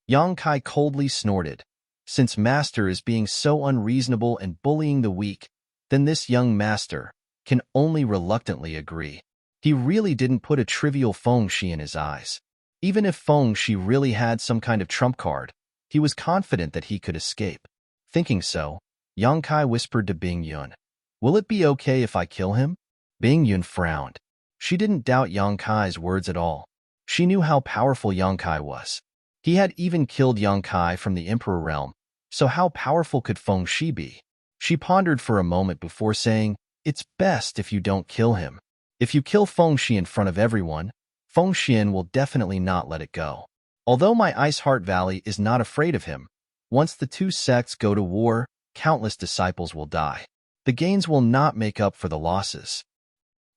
Yang Kai coldly snorted. Since Master is being so unreasonable and bullying the weak, then this young Master can only reluctantly agree. He really didn't put a trivial Feng Shi in his eyes. Even if Feng Shi really had some kind of trump card, he was confident that he could escape. Thinking so, Yang Kai whispered to Bing Yun, "Will it be okay if I kill him?" Bing Yun frowned. She didn't doubt Yang Kai's words at all. She knew how powerful Yang Kai was. He had even killed Yang Kai from the Emperor realm, so how powerful could Feng Shi be? She pondered for a moment before saying, "It's best if you don't kill him. If you kill Feng Shi in front of everyone, Feng Xian will definitely not let it go. Although my Ice Heart Valley is not afraid of him, once the two sects go to war, countless disciples will die. The gains will not make up for the losses."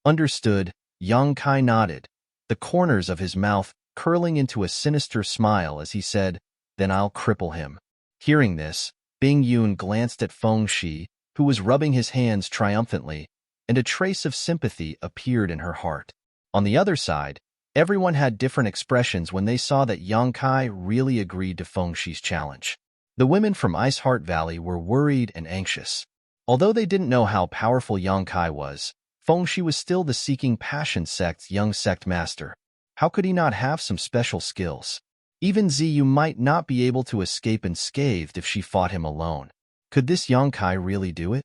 Understood, Yang Kai nodded, the corners of his mouth curling into a sinister smile as he said, "Then I'll cripple him." Hearing this, Bing Yun glanced at Feng Shi, who was rubbing his hands triumphantly, and a trace of sympathy appeared in her heart. On the other side, everyone had different expressions when they saw that Yang Kai really agreed to Feng Shi's challenge. The women from Ice Heart Valley were worried and anxious. Although they didn't know how powerful Yang Kai was, Feng Shi was still the Seeking Passion sect's young sect master. How could he not have some special skills? Even Ziyu might not be able to escape unscathed if she fought him alone. Could this Yang Kai really do it?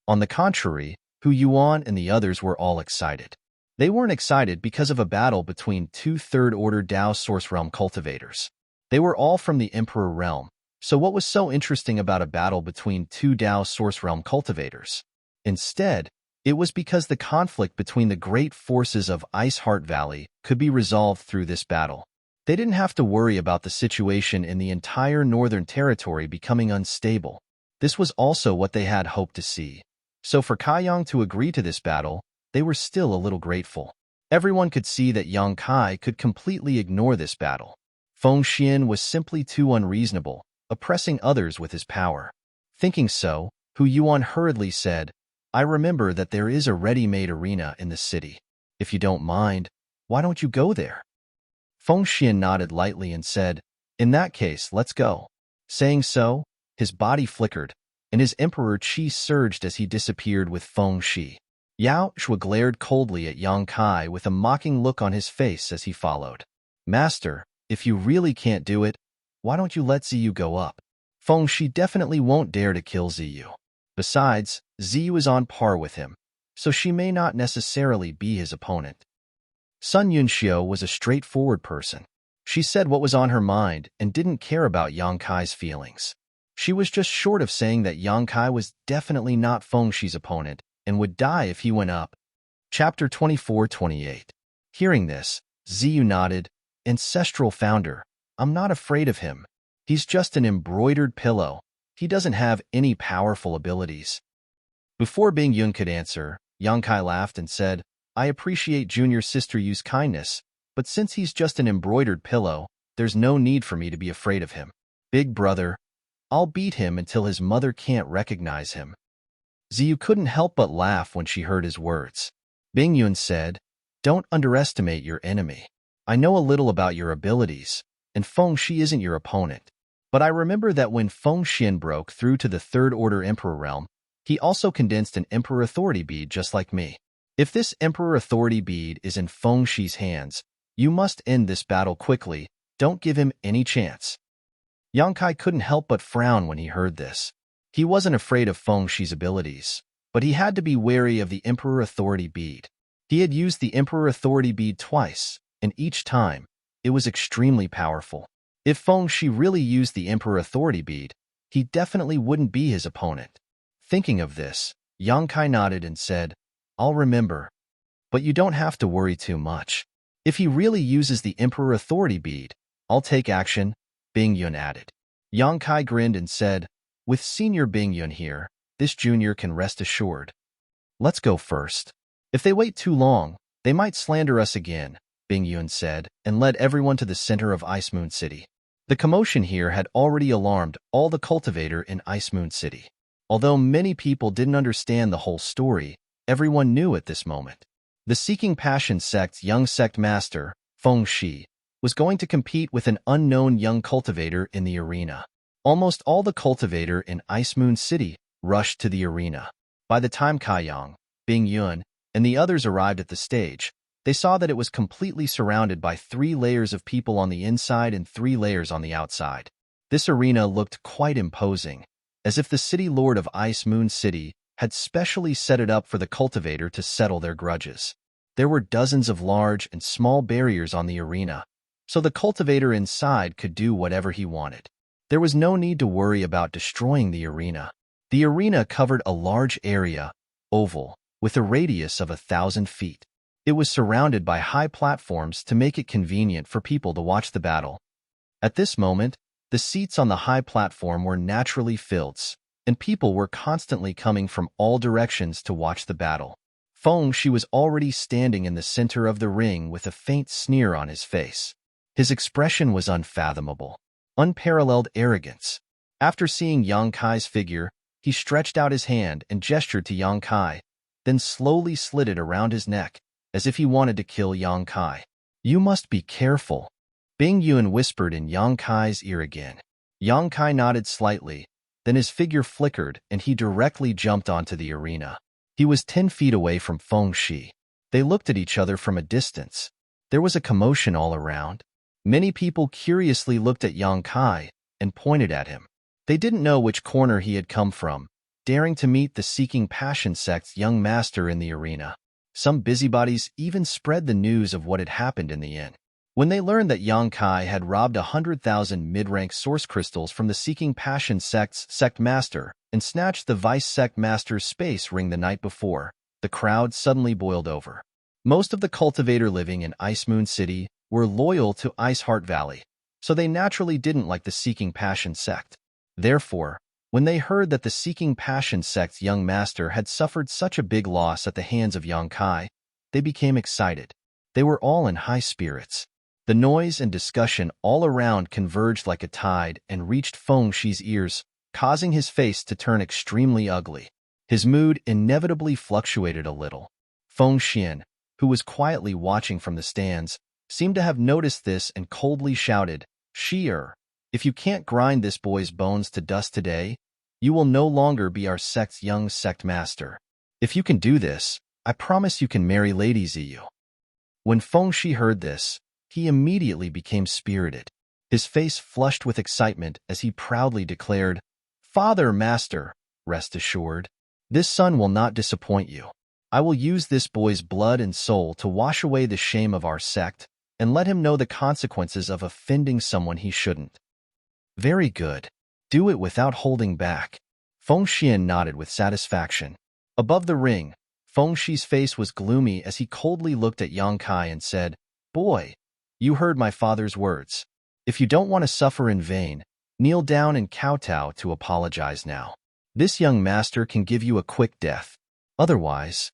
On the contrary, Hu Yuan and the others were all excited. They weren't excited because of a battle between two Third-Order Dao Source Realm cultivators. They were all from the Emperor Realm, so what was so interesting about a battle between two Dao Source Realm cultivators? Instead, it was because the conflict between the great forces of Ice Heart Valley could be resolved through this battle. They didn't have to worry about the situation in the entire Northern Territory becoming unstable. This was also what they had hoped to see. So for Kaiyang to agree to this battle, they were still a little grateful. Everyone could see that Yang Kai could completely ignore this battle. Feng Xian was simply too unreasonable, oppressing others with his power. Thinking so, Hu Yuan hurriedly said, "I remember that there is a ready-made arena in the city. If you don't mind, why don't you go there?" Feng Xian nodded lightly and said, "In that case, let's go." Saying so, his body flickered, and his Emperor Qi surged as he disappeared with Feng Shi. Yao Shui glared coldly at Yang Kai with a mocking look on his face as he followed. "Master, if you really can't do it, why don't you let Ziyu go up? Feng Shi definitely won't dare to kill Ziyu. Besides, Ziyu is on par with him, so she may not necessarily be his opponent." Sun Yunxiu was a straightforward person. She said what was on her mind and didn't care about Yang Kai's feelings. She was just short of saying that Yang Kai was definitely not Feng Shi's opponent and would die if he went up. Chapter 24-28. Hearing this, Ziyu nodded, "Ancestral Founder, I'm not afraid of him. He's just an embroidered pillow. He doesn't have any powerful abilities." Before Bing Yun could answer, Yang Kai laughed and said, "I appreciate Junior Sister Yu's kindness, but since he's just an embroidered pillow, There's no need for me to be afraid of him. Big brother, I'll beat him until his mother can't recognize him. Ziyu couldn't help but laugh when she heard his words. Bingyun said, don't underestimate your enemy. I know a little about your abilities, and Feng Shi isn't your opponent. But I remember that when Feng Xian broke through to the Third Order Emperor realm, he also condensed an Emperor Authority bead just like me. If this Emperor Authority bead is in Feng Shi's hands, you must end this battle quickly. Don't give him any chance. Yang Kai couldn't help but frown when he heard this. He wasn't afraid of Feng Shi's abilities, but he had to be wary of the Emperor Authority bead. He had used the Emperor Authority bead twice, and each time, it was extremely powerful. If Feng Shi really used the Emperor Authority bead, he definitely wouldn't be his opponent. Thinking of this, Yang Kai nodded and said, I'll remember. But you don't have to worry too much. If he really uses the Emperor Authority bead, I'll take action, Bingyun added. Yang Kai grinned and said, with Senior Bingyun here, this junior can rest assured. Let's go first. If they wait too long, they might slander us again, Bingyun said, and led everyone to the center of Ice Moon City. The commotion here had already alarmed all the cultivator in Ice Moon City. Although many people didn't understand the whole story, everyone knew at this moment. The Seeking Passion sect's young sect master, Feng Shi, was going to compete with an unknown young cultivator in the arena. Almost all the cultivator in Ice Moon City rushed to the arena. By the time Kaiyang, Bingyun, and the others arrived at the stage, they saw that it was completely surrounded by 3 layers of people on the inside and 3 layers on the outside. This arena looked quite imposing, as if the city lord of Ice Moon City had specially set it up for the cultivator to settle their grudges. There were dozens of large and small barriers on the arena, so the cultivator inside could do whatever he wanted. There was no need to worry about destroying the arena. The arena covered a large area, oval, with a radius of 1,000 feet. It was surrounded by high platforms to make it convenient for people to watch the battle. At this moment, the seats on the high platform were naturally filled, and people were constantly coming from all directions to watch the battle. Feng Shi was already standing in the center of the ring with a faint sneer on his face. His expression was unfathomable, unparalleled arrogance. After seeing Yang Kai's figure, he stretched out his hand and gestured to Yang Kai, then slowly slid it around his neck, as if he wanted to kill Yang Kai. You must be careful, Bingyun whispered in Yang Kai's ear again. Yang Kai nodded slightly, then his figure flickered and he directly jumped onto the arena. He was 10 feet away from Feng Shi. They looked at each other from a distance. There was a commotion all around. Many people curiously looked at Yang Kai and pointed at him. They didn't know which corner he had come from, daring to meet the Seeking Passion sect's young master in the arena. Some busybodies even spread the news of what had happened in the inn. When they learned that Yang Kai had robbed 100,000 mid-rank source crystals from the Seeking Passion sect's sect master and snatched the vice sect master's space ring the night before, the crowd suddenly boiled over. Most of the cultivator living in Ice Moon City were loyal to Ice Heart Valley, so they naturally didn't like the Seeking Passion sect. Therefore, when they heard that the Seeking Passion sect's young master had suffered such a big loss at the hands of Yang Kai, they became excited. They were all in high spirits. The noise and discussion all around converged like a tide and reached Feng Shi's ears, causing his face to turn extremely ugly. His mood inevitably fluctuated a little. Feng Xian, who was quietly watching from the stands, seemed to have noticed this and coldly shouted, Shi-er, if you can't grind this boy's bones to dust today, you will no longer be our sect's young sect master. If you can do this, I promise you can marry Lady Ziyu. When Feng Shi heard this, he immediately became spirited. His face flushed with excitement as he proudly declared, Father, Master, rest assured, this son will not disappoint you. I will use this boy's blood and soul to wash away the shame of our sect and let him know the consequences of offending someone he shouldn't. Very good. Do it without holding back. Feng Xian nodded with satisfaction. Above the ring, Feng Shi's face was gloomy as he coldly looked at Yang Kai and said, Boy, you heard my father's words. If you don't want to suffer in vain, kneel down and kowtow to apologize now. This young master can give you a quick death. Otherwise...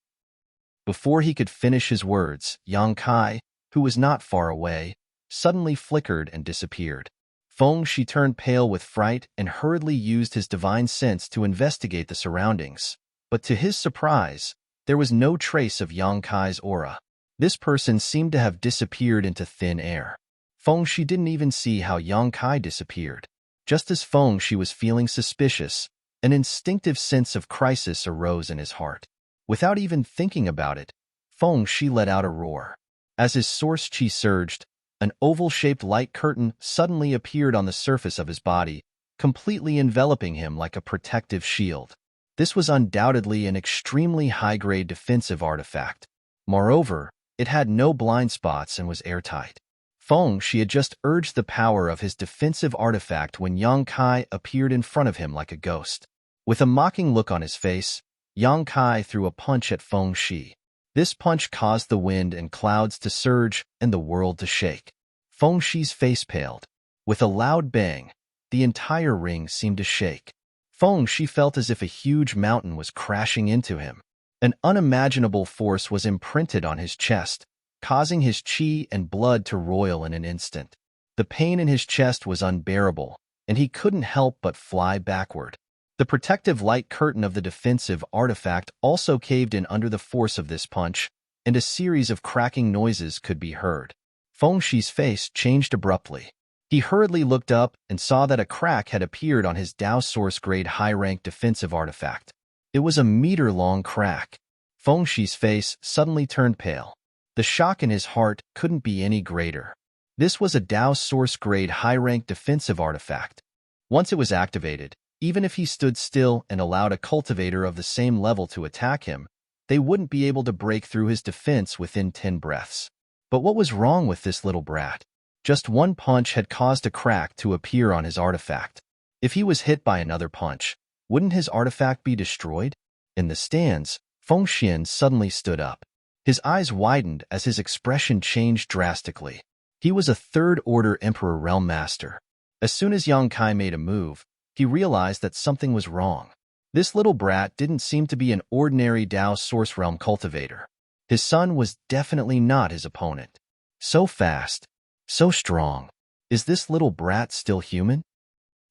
Before he could finish his words, Yang Kai, who was not far away, suddenly flickered and disappeared. Feng Shi turned pale with fright and hurriedly used his divine sense to investigate the surroundings. But to his surprise, there was no trace of Yang Kai's aura. This person seemed to have disappeared into thin air. Feng Shi didn't even see how Yang Kai disappeared. Just as Feng Shi was feeling suspicious, an instinctive sense of crisis arose in his heart. Without even thinking about it, Feng Shi let out a roar. As his source chi surged, an oval-shaped light curtain suddenly appeared on the surface of his body, completely enveloping him like a protective shield. This was undoubtedly an extremely high-grade defensive artifact. Moreover, it had no blind spots and was airtight. Feng Shi had just urged the power of his defensive artifact when Yang Kai appeared in front of him like a ghost. With a mocking look on his face, Yang Kai threw a punch at Feng Shi. This punch caused the wind and clouds to surge and the world to shake. Feng Shi's face paled. With a loud bang, the entire ring seemed to shake. Feng Shi felt as if a huge mountain was crashing into him. An unimaginable force was imprinted on his chest, causing his chi and blood to roil in an instant. The pain in his chest was unbearable, and he couldn't help but fly backward. The protective light curtain of the defensive artifact also caved in under the force of this punch, and a series of cracking noises could be heard. Feng Shi's face changed abruptly. He hurriedly looked up and saw that a crack had appeared on his Dao Source-grade high-rank defensive artifact. It was a meter-long crack. Feng Shi's face suddenly turned pale. The shock in his heart couldn't be any greater. This was a Dao Source-grade high-rank defensive artifact. Once it was activated, even if he stood still and allowed a cultivator of the same level to attack him, they wouldn't be able to break through his defense within 10 breaths. But what was wrong with this little brat? Just one punch had caused a crack to appear on his artifact. If he was hit by another punch, wouldn't his artifact be destroyed? In the stands, Feng Xian suddenly stood up. His eyes widened as his expression changed drastically. He was a third-order Emperor Realm Master. As soon as Yang Kai made a move, he realized that something was wrong. This little brat didn't seem to be an ordinary Dao Source Realm cultivator. His son was definitely not his opponent. So fast, so strong. Is this little brat still human?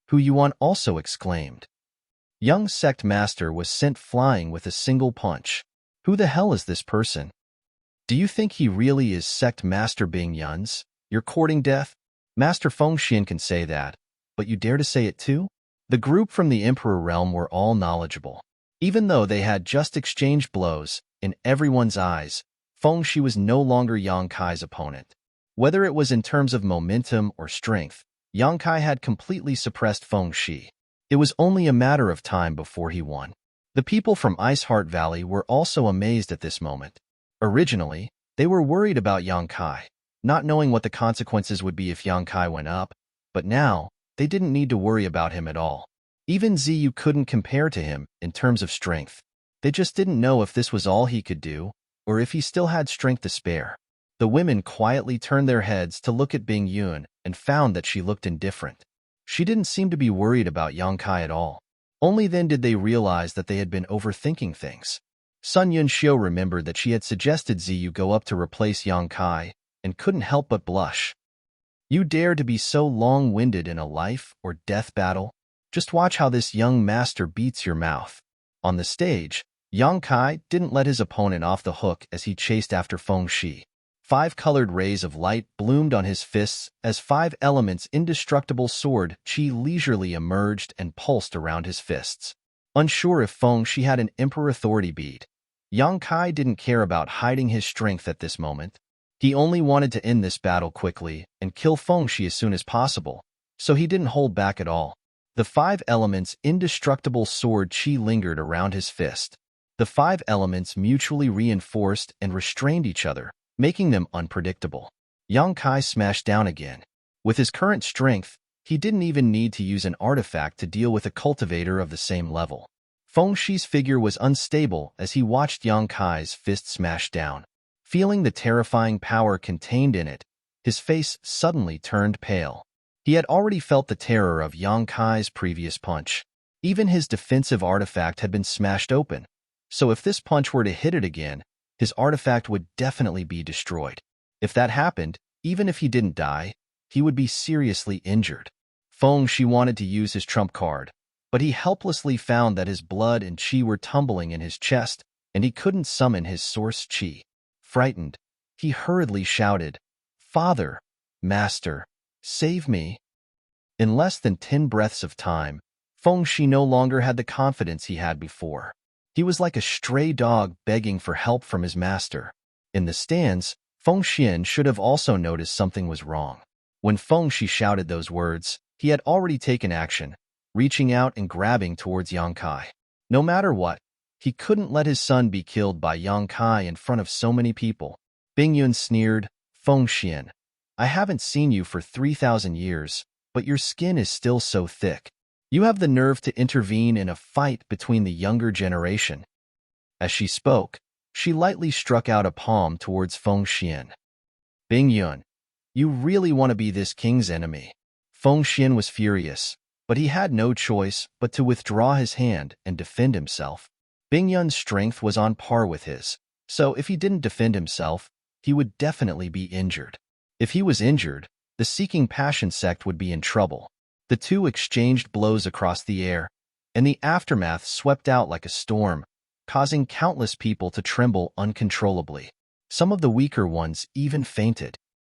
Hu Yuan also exclaimed. Young Sect Master was sent flying with a single punch. Who the hell is this person? Do you think he really is Sect Master Bing Yun's? You're courting death? Master Feng Xian can say that, but you dare to say it too? The group from the Emperor Realm were all knowledgeable. Even though they had just exchanged blows, in everyone's eyes, Feng Shi was no longer Yang Kai's opponent. Whether it was in terms of momentum or strength, Yang Kai had completely suppressed Feng Shi. It was only a matter of time before he won. The people from Iceheart Valley were also amazed at this moment. Originally, they were worried about Yang Kai, not knowing what the consequences would be if Yang Kai went up, but now, they didn't need to worry about him at all. Even Ziyu couldn't compare to him in terms of strength. They just didn't know if this was all he could do, or if he still had strength to spare. The women quietly turned their heads to look at Bing Yun and found that she looked indifferent. She didn't seem to be worried about Yang Kai at all. Only then did they realize that they had been overthinking things. Sun Yunxiu remembered that she had suggested Ziyu go up to replace Yang Kai, and couldn't help but blush. You dare to be so long-winded in a life or death battle? Just watch how this young master beats your mouth. On the stage, Yang Kai didn't let his opponent off the hook as he chased after Feng Shi. 5 colored rays of light bloomed on his fists as 5 elements indestructible sword chi leisurely emerged and pulsed around his fists. Unsure if Feng Shi had an Emperor authority bead, Yang Kai didn't care about hiding his strength at this moment. He only wanted to end this battle quickly and kill Feng Shi as soon as possible, so he didn't hold back at all. The 5 elements indestructible sword chi lingered around his fist. The 5 elements mutually reinforced and restrained each other, making them unpredictable. Yang Kai smashed down again. With his current strength, he didn't even need to use an artifact to deal with a cultivator of the same level. Feng Shi's figure was unstable as he watched Yang Kai's fist smash down. Feeling the terrifying power contained in it, his face suddenly turned pale. He had already felt the terror of Yang Kai's previous punch. Even his defensive artifact had been smashed open, so if this punch were to hit it again, his artifact would definitely be destroyed. If that happened, Even if he didn't die, he would be seriously injured. Feng Shi wanted to use his trump card, but he helplessly found that his blood and qi were tumbling in his chest, and he couldn't summon his source qi. Frightened, he hurriedly shouted, "Father, Master, save me." In less than 10 breaths of time, Feng Shi no longer had the confidence he had before. He was like a stray dog begging for help from his master. In the stands, Feng Xian should have also noticed something was wrong. When Feng Shi shouted those words, he had already taken action, reaching out and grabbing towards Yang Kai. No matter what, he couldn't let his son be killed by Yang Kai in front of so many people. Bing Yun sneered, "Feng Xian, I haven't seen you for 3,000 years, but your skin is still so thick. You have the nerve to intervene in a fight between the younger generation." As she spoke, she lightly struck out a palm towards Feng Xian. "Bing Yun, you really want to be this king's enemy?" Feng Xian was furious, but he had no choice but to withdraw his hand and defend himself. Bing Yun's strength was on par with his, so if he didn't defend himself, he would definitely be injured. If he was injured, the Seeking Passion sect would be in trouble. The two exchanged blows across the air, and the aftermath swept out like a storm, causing countless people to tremble uncontrollably. Some of the weaker ones even fainted.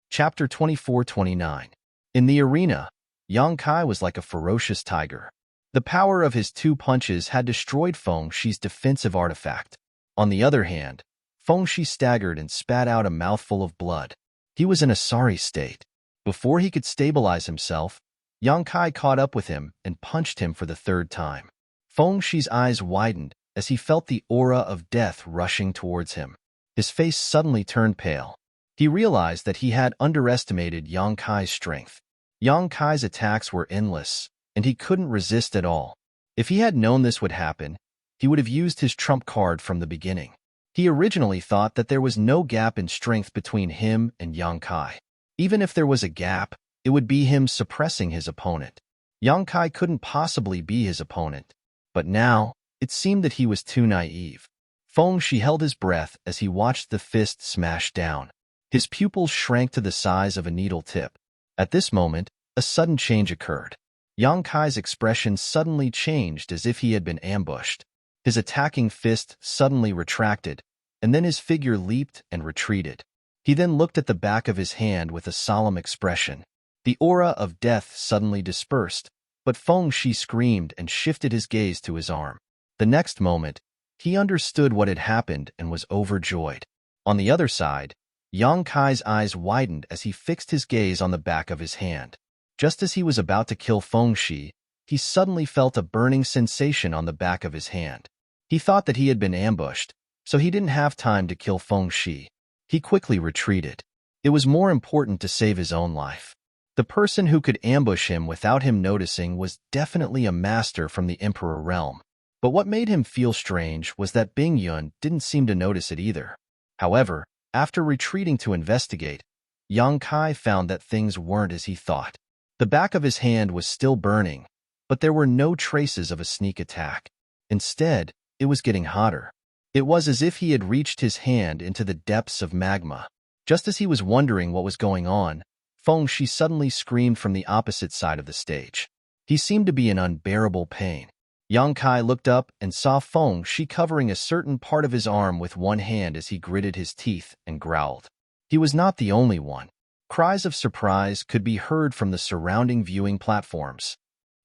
Chapter 24-29. In the arena, Yang Kai was like a ferocious tiger. The power of his 2 punches had destroyed Feng Shi's defensive artifact. On the other hand, Feng Shi staggered and spat out a mouthful of blood. He was in a sorry state. Before he could stabilize himself, Yang Kai caught up with him and punched him for the 3rd time. Feng Shi's eyes widened as he felt the aura of death rushing towards him. His face suddenly turned pale. He realized that he had underestimated Yang Kai's strength. Yang Kai's attacks were endless, and he couldn't resist at all. If he had known this would happen, he would have used his trump card from the beginning. He originally thought that there was no gap in strength between him and Yang Kai. Even if there was a gap, it would be him suppressing his opponent. Yang Kai couldn't possibly be his opponent. But now, it seemed that he was too naive. Feng Shi held his breath as he watched the fist smash down. His pupils shrank to the size of a needle tip. At this moment, a sudden change occurred. Yang Kai's expression suddenly changed as if he had been ambushed. His attacking fist suddenly retracted, and then his figure leaped and retreated. He then looked at the back of his hand with a solemn expression. The aura of death suddenly dispersed, but Feng Shi screamed and shifted his gaze to his arm. The next moment, he understood what had happened and was overjoyed. On the other side, Yang Kai's eyes widened as he fixed his gaze on the back of his hand. Just as he was about to kill Feng Shi, he suddenly felt a burning sensation on the back of his hand. He thought that he had been ambushed, so he didn't have time to kill Feng Shi. He quickly retreated. It was more important to save his own life. The person who could ambush him without him noticing was definitely a master from the Emperor realm. But what made him feel strange was that Bing Yun didn't seem to notice it either. However, after retreating to investigate, Yang Kai found that things weren't as he thought. The back of his hand was still burning, but there were no traces of a sneak attack. Instead, it was getting hotter. It was as if he had reached his hand into the depths of magma. Just as he was wondering what was going on, Feng Shi suddenly screamed from the opposite side of the stage. He seemed to be in unbearable pain. Yang Kai looked up and saw Feng Shi covering a certain part of his arm with one hand as he gritted his teeth and growled. He was not the only one. Cries of surprise could be heard from the surrounding viewing platforms.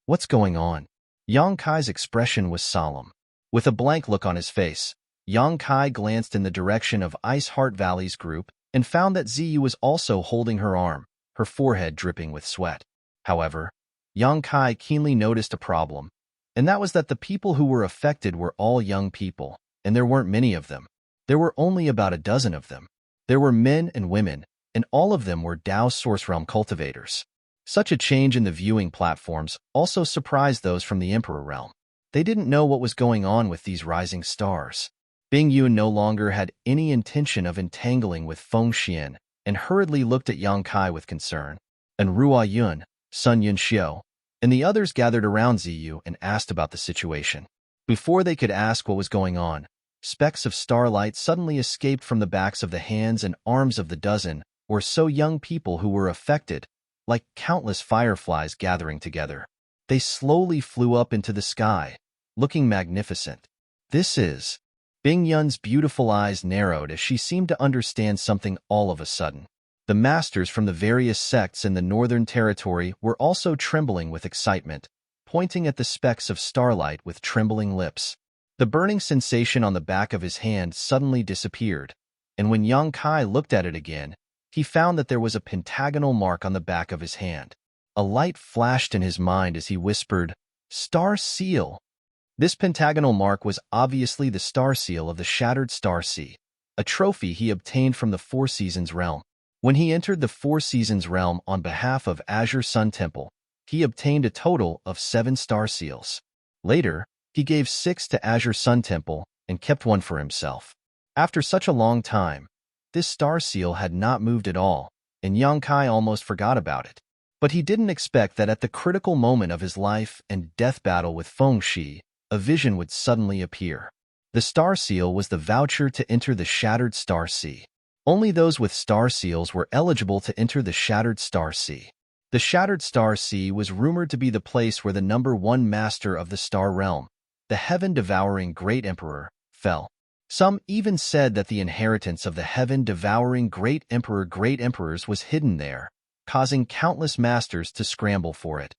"What's going on?" Yang Kai's expression was solemn. With a blank look on his face, Yang Kai glanced in the direction of Ice Heart Valley's group and found that Ziyu was also holding her arm, her forehead dripping with sweat. However, Yang Kai keenly noticed a problem, and that was that the people who were affected were all young people, and there weren't many of them. There were only about a dozen of them. There were men and women, and all of them were Dao Source Realm cultivators. Such a change in the viewing platforms also surprised those from the Emperor Realm. They didn't know what was going on with these rising stars. Bing Yun no longer had any intention of entangling with Feng Xian and hurriedly looked at Yang Kai with concern. And Ruo Yun, Sun Yunxiu, and the others gathered around Ziyu and asked about the situation. Before they could ask what was going on, specks of starlight suddenly escaped from the backs of the hands and arms of the dozen, or so young people who were affected, like countless fireflies gathering together. They slowly flew up into the sky, looking magnificent. This is. Bing Yun's beautiful eyes narrowed as she seemed to understand something all of a sudden. The masters from the various sects in the Northern Territory were also trembling with excitement, pointing at the specks of starlight with trembling lips. The burning sensation on the back of his hand suddenly disappeared, and when Yang Kai looked at it again, he found that there was a pentagonal mark on the back of his hand. A light flashed in his mind as he whispered, "Star Seal." This pentagonal mark was obviously the star seal of the Shattered Star Sea, a trophy he obtained from the Four Seasons realm. When he entered the Four Seasons realm on behalf of Azure Sun Temple, he obtained a total of 7 star seals. Later, he gave 6 to Azure Sun Temple and kept one for himself. After such a long time, this star seal had not moved at all, and Yang Kai almost forgot about it. But he didn't expect that at the critical moment of his life and death battle with Feng Shi, a vision would suddenly appear. The star seal was the voucher to enter the Shattered Star Sea. Only those with star seals were eligible to enter the Shattered Star Sea. The Shattered Star Sea was rumored to be the place where the #1 master of the star realm, the heaven-devouring Great Emperor, fell. Some even said that the inheritance of the heaven-devouring Great Emperor Great Emperors was hidden there, causing countless masters to scramble for it.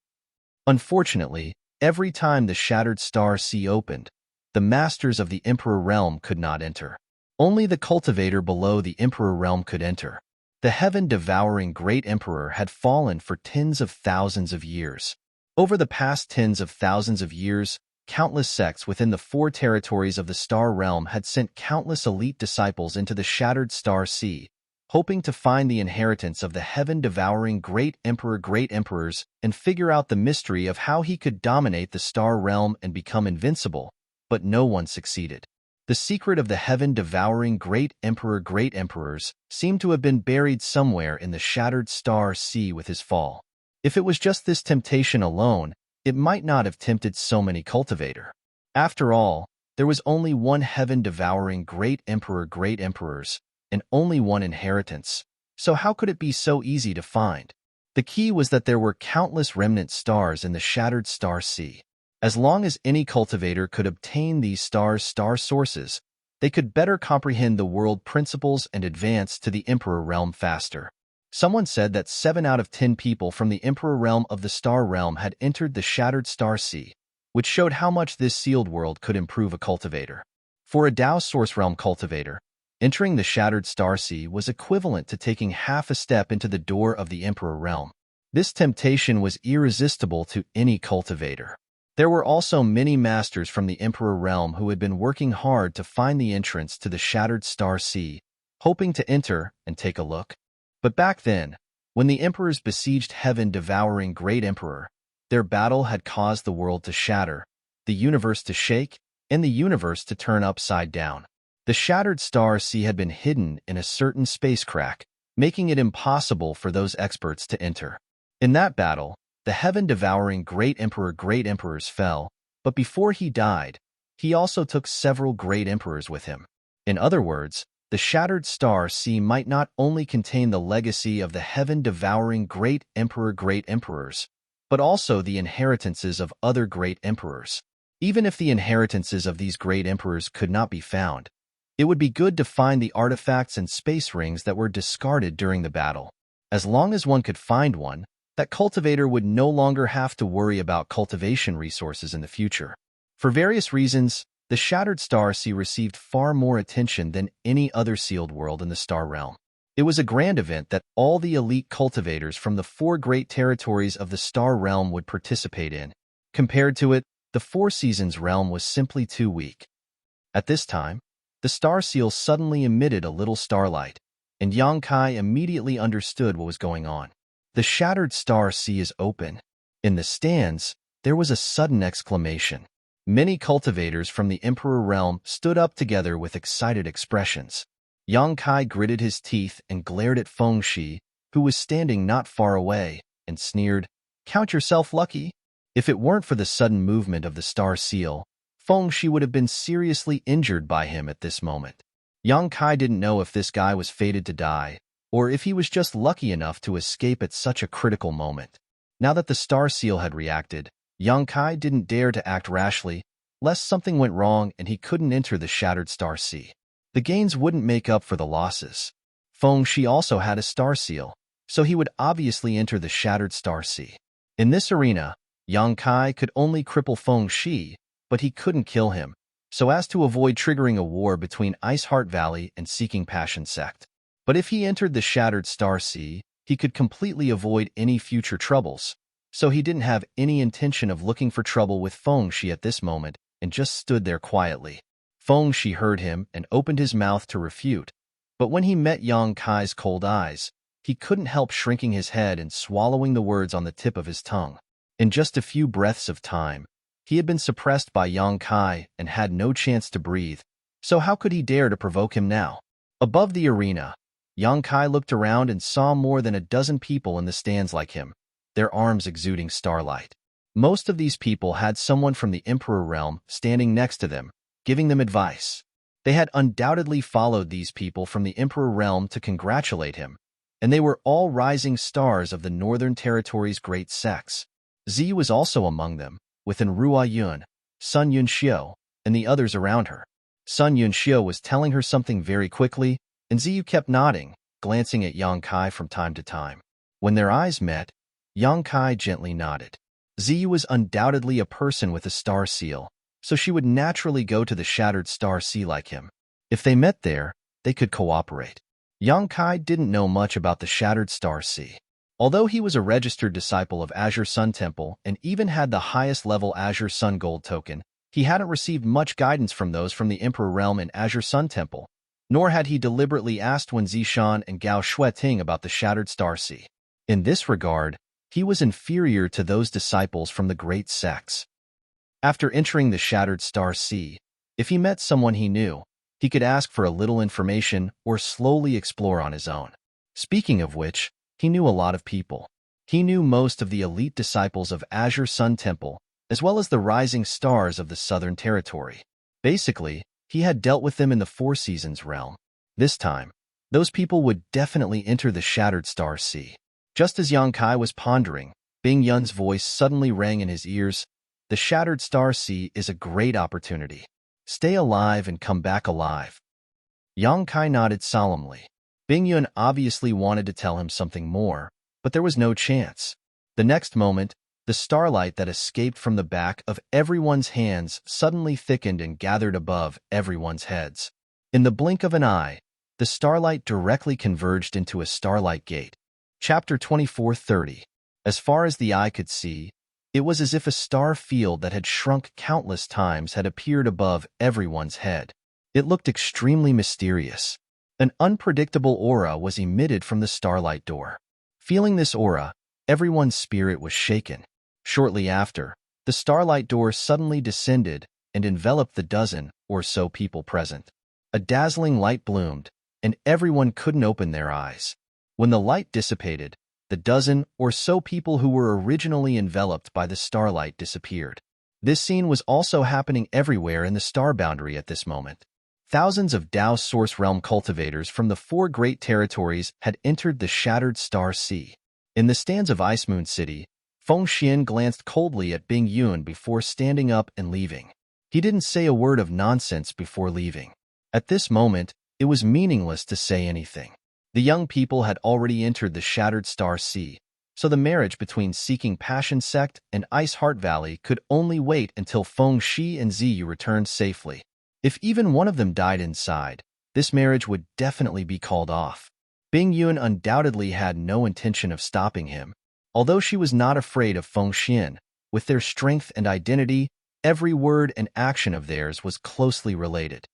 Unfortunately, every time the Shattered Star Sea opened, the masters of the Emperor realm could not enter. Only the cultivator below the Emperor realm could enter. The heaven-devouring Great Emperor had fallen for tens of thousands of years. Over the past tens of thousands of years, countless sects within the 4 territories of the Star Realm had sent countless elite disciples into the Shattered Star Sea, hoping to find the inheritance of the heaven-devouring Great Emperor Great Emperors and figure out the mystery of how he could dominate the Star Realm and become invincible, but no one succeeded. The secret of the heaven-devouring Great Emperor Great Emperors seemed to have been buried somewhere in the Shattered Star Sea with his fall. If it was just this temptation alone, it might not have tempted so many cultivator. After all, there was only one heaven-devouring Great Emperor Great Emperors, and only one inheritance, so how could it be so easy to find? The key was that there were countless remnant stars in the Shattered Star Sea. As long as any cultivator could obtain these star sources, they could better comprehend the world principles and advance to the Emperor realm faster. Someone said that 7 out of 10 people from the Emperor realm of the Star Realm had entered the Shattered Star Sea, which showed how much this sealed world could improve a cultivator. For a Dao Source Realm cultivator, entering the Shattered Star Sea was equivalent to taking half a step into the door of the Emperor realm. This temptation was irresistible to any cultivator. There were also many masters from the Emperor realm who had been working hard to find the entrance to the Shattered Star Sea, hoping to enter and take a look. But back then, when the emperors besieged heaven-devouring Great Emperor, their battle had caused the world to shatter, the universe to shake, and the universe to turn upside down. The Shattered Star Sea had been hidden in a certain space crack, making it impossible for those experts to enter. In that battle, the heaven-devouring Great Emperor Great Emperors fell, but before he died, he also took several Great Emperors with him. In other words, the Shattered Star Sea might not only contain the legacy of the heaven-devouring Great Emperor Great Emperors, but also the inheritances of other Great Emperors. Even if the inheritances of these Great Emperors could not be found, it would be good to find the artifacts and space rings that were discarded during the battle. As long as one could find one, that cultivator would no longer have to worry about cultivation resources in the future. For various reasons, the Shattered Star Sea received far more attention than any other sealed world in the Star Realm. It was a grand event that all the elite cultivators from the 4 great territories of the Star Realm would participate in. Compared to it, the Four Seasons realm was simply too weak. At this time, the Star Seal suddenly emitted a little starlight, and Yang Kai immediately understood what was going on. The Shattered Star Sea is open. In the stands, there was a sudden exclamation. Many cultivators from the Emperor realm stood up together with excited expressions. Yang Kai gritted his teeth and glared at Feng Shi, who was standing not far away, and sneered, "Count yourself lucky." If it weren't for the sudden movement of the Star Seal, Feng Shi would have been seriously injured by him at this moment. Yang Kai didn't know if this guy was fated to die, or if he was just lucky enough to escape at such a critical moment. Now that the star seal had reacted, Yang Kai didn't dare to act rashly, lest something went wrong and he couldn't enter the shattered star sea. The gains wouldn't make up for the losses. Feng Shi also had a star seal, so he would obviously enter the shattered star sea. In this arena, Yang Kai could only cripple Feng Shi, but he couldn't kill him, so as to avoid triggering a war between Ice Heart Valley and Seeking Passion Sect. But if he entered the shattered star sea, he could completely avoid any future troubles, so he didn't have any intention of looking for trouble with Feng Shi at this moment and just stood there quietly. Feng Shi heard him and opened his mouth to refute, but when he met Yang Kai's cold eyes, he couldn't help shrinking his head and swallowing the words on the tip of his tongue. In just a few breaths of time, he had been suppressed by Yang Kai and had no chance to breathe, so how could he dare to provoke him now? Above the arena, Yang Kai looked around and saw more than a dozen people in the stands like him, their arms exuding starlight. Most of these people had someone from the Emperor realm standing next to them, giving them advice. They had undoubtedly followed these people from the Emperor realm to congratulate him, and they were all rising stars of the Northern Territory's great sects. Zi was also among them, with Enrua Yun, Sun Yunxiu, and the others around her. Sun Yunxiu was telling her something very quickly, and Ziyu kept nodding, glancing at Yang Kai from time to time. When their eyes met, Yang Kai gently nodded. Ziyu was undoubtedly a person with a star seal, so she would naturally go to the shattered star sea like him. If they met there, they could cooperate. Yang Kai didn't know much about the shattered star sea. Although he was a registered disciple of Azure Sun Temple and even had the highest level Azure Sun Gold token, he hadn't received much guidance from those from the Emperor Realm and Azure Sun Temple, nor had he deliberately asked Wen Zishan and Gao Shueting about the shattered star sea. In this regard, he was inferior to those disciples from the great sects. After entering the shattered star sea, if he met someone he knew, he could ask for a little information or slowly explore on his own. Speaking of which, he knew a lot of people. He knew most of the elite disciples of Azure Sun Temple, as well as the rising stars of the Southern Territory. Basically, he had dealt with them in the Four Seasons realm. This time, those people would definitely enter the shattered star sea. Just as Yang Kai was pondering, Bing Yun's voice suddenly rang in his ears. The shattered star sea is a great opportunity. Stay alive and come back alive. Yang Kai nodded solemnly. Bing Yun obviously wanted to tell him something more, but there was no chance. The next moment, the starlight that escaped from the back of everyone's hands suddenly thickened and gathered above everyone's heads. In the blink of an eye, the starlight directly converged into a starlight gate. Chapter 24:30. As far as the eye could see, it was as if a star field that had shrunk countless times had appeared above everyone's head. It looked extremely mysterious. An unpredictable aura was emitted from the starlight door. Feeling this aura, everyone's spirit was shaken. Shortly after, the starlight door suddenly descended and enveloped the dozen or so people present. A dazzling light bloomed, and everyone couldn't open their eyes. When the light dissipated, the dozen or so people who were originally enveloped by the starlight disappeared. This scene was also happening everywhere in the star boundary at this moment. Thousands of Dao Source Realm cultivators from the four great territories had entered the shattered star sea. In the stands of Ice Moon City, Feng Xian glanced coldly at Bing Yun before standing up and leaving. He didn't say a word of nonsense before leaving. At this moment, it was meaningless to say anything. The young people had already entered the shattered star sea, so the marriage between Seeking Passion Sect and Ice Heart Valley could only wait until Feng Shi and Ziyu returned safely. If even one of them died inside, this marriage would definitely be called off. Bing Yun undoubtedly had no intention of stopping him. Although she was not afraid of Feng Xian, with their strength and identity, every word and action of theirs was closely related.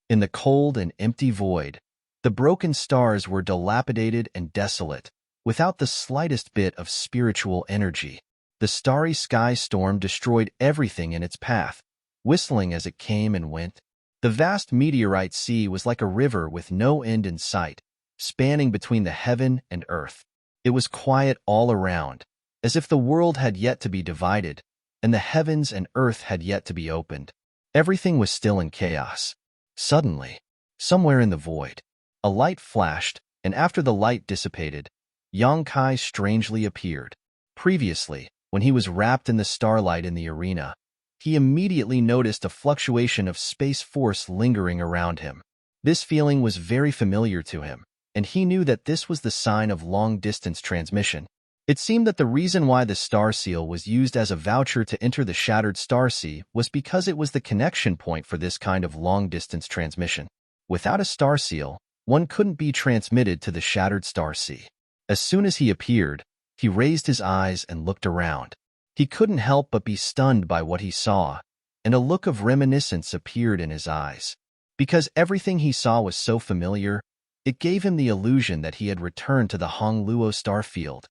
In the cold and empty void, the broken stars were dilapidated and desolate, without the slightest bit of spiritual energy. The starry sky storm destroyed everything in its path, whistling as it came and went. The vast meteorite sea was like a river with no end in sight, spanning between the heaven and earth. It was quiet all around, as if the world had yet to be divided, and the heavens and earth had yet to be opened. Everything was still in chaos. Suddenly, somewhere in the void, a light flashed, and after the light dissipated, Yang Kai strangely appeared. Previously, when he was wrapped in the starlight in the arena, he immediately noticed a fluctuation of space force lingering around him. This feeling was very familiar to him, and he knew that this was the sign of long-distance transmission. It seemed that the reason why the star seal was used as a voucher to enter the shattered star sea was because it was the connection point for this kind of long-distance transmission. Without a star seal, one couldn't be transmitted to the shattered star sea. As soon as he appeared, he raised his eyes and looked around. He couldn't help but be stunned by what he saw, and a look of reminiscence appeared in his eyes. Because everything he saw was so familiar, it gave him the illusion that he had returned to the Hongluo star field.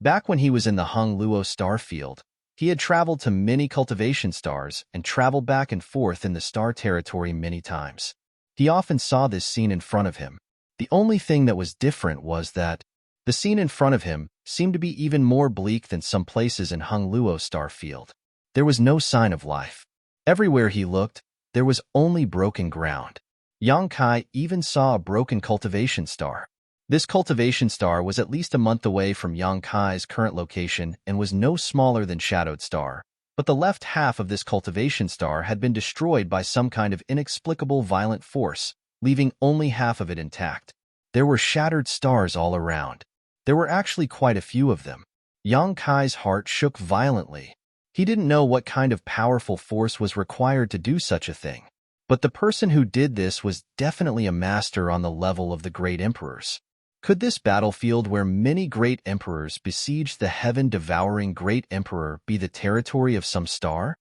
Back when he was in the Hongluo star field, he had traveled to many cultivation stars and traveled back and forth in the star territory many times. He often saw this scene in front of him. The only thing that was different was that the scene in front of him seemed to be even more bleak than some places in Hongluo star field. There was no sign of life. Everywhere he looked, there was only broken ground. Yang Kai even saw a broken cultivation star. This cultivation star was at least a month away from Yang Kai's current location and was no smaller than Shadowed Star, but the left half of this cultivation star had been destroyed by some kind of inexplicable violent force, leaving only half of it intact. There were shattered stars all around. There were actually quite a few of them. Yang Kai's heart shook violently. He didn't know what kind of powerful force was required to do such a thing, but the person who did this was definitely a master on the level of the great emperors. Could this battlefield where many great emperors besieged the heaven-devouring great emperor be the territory of some star?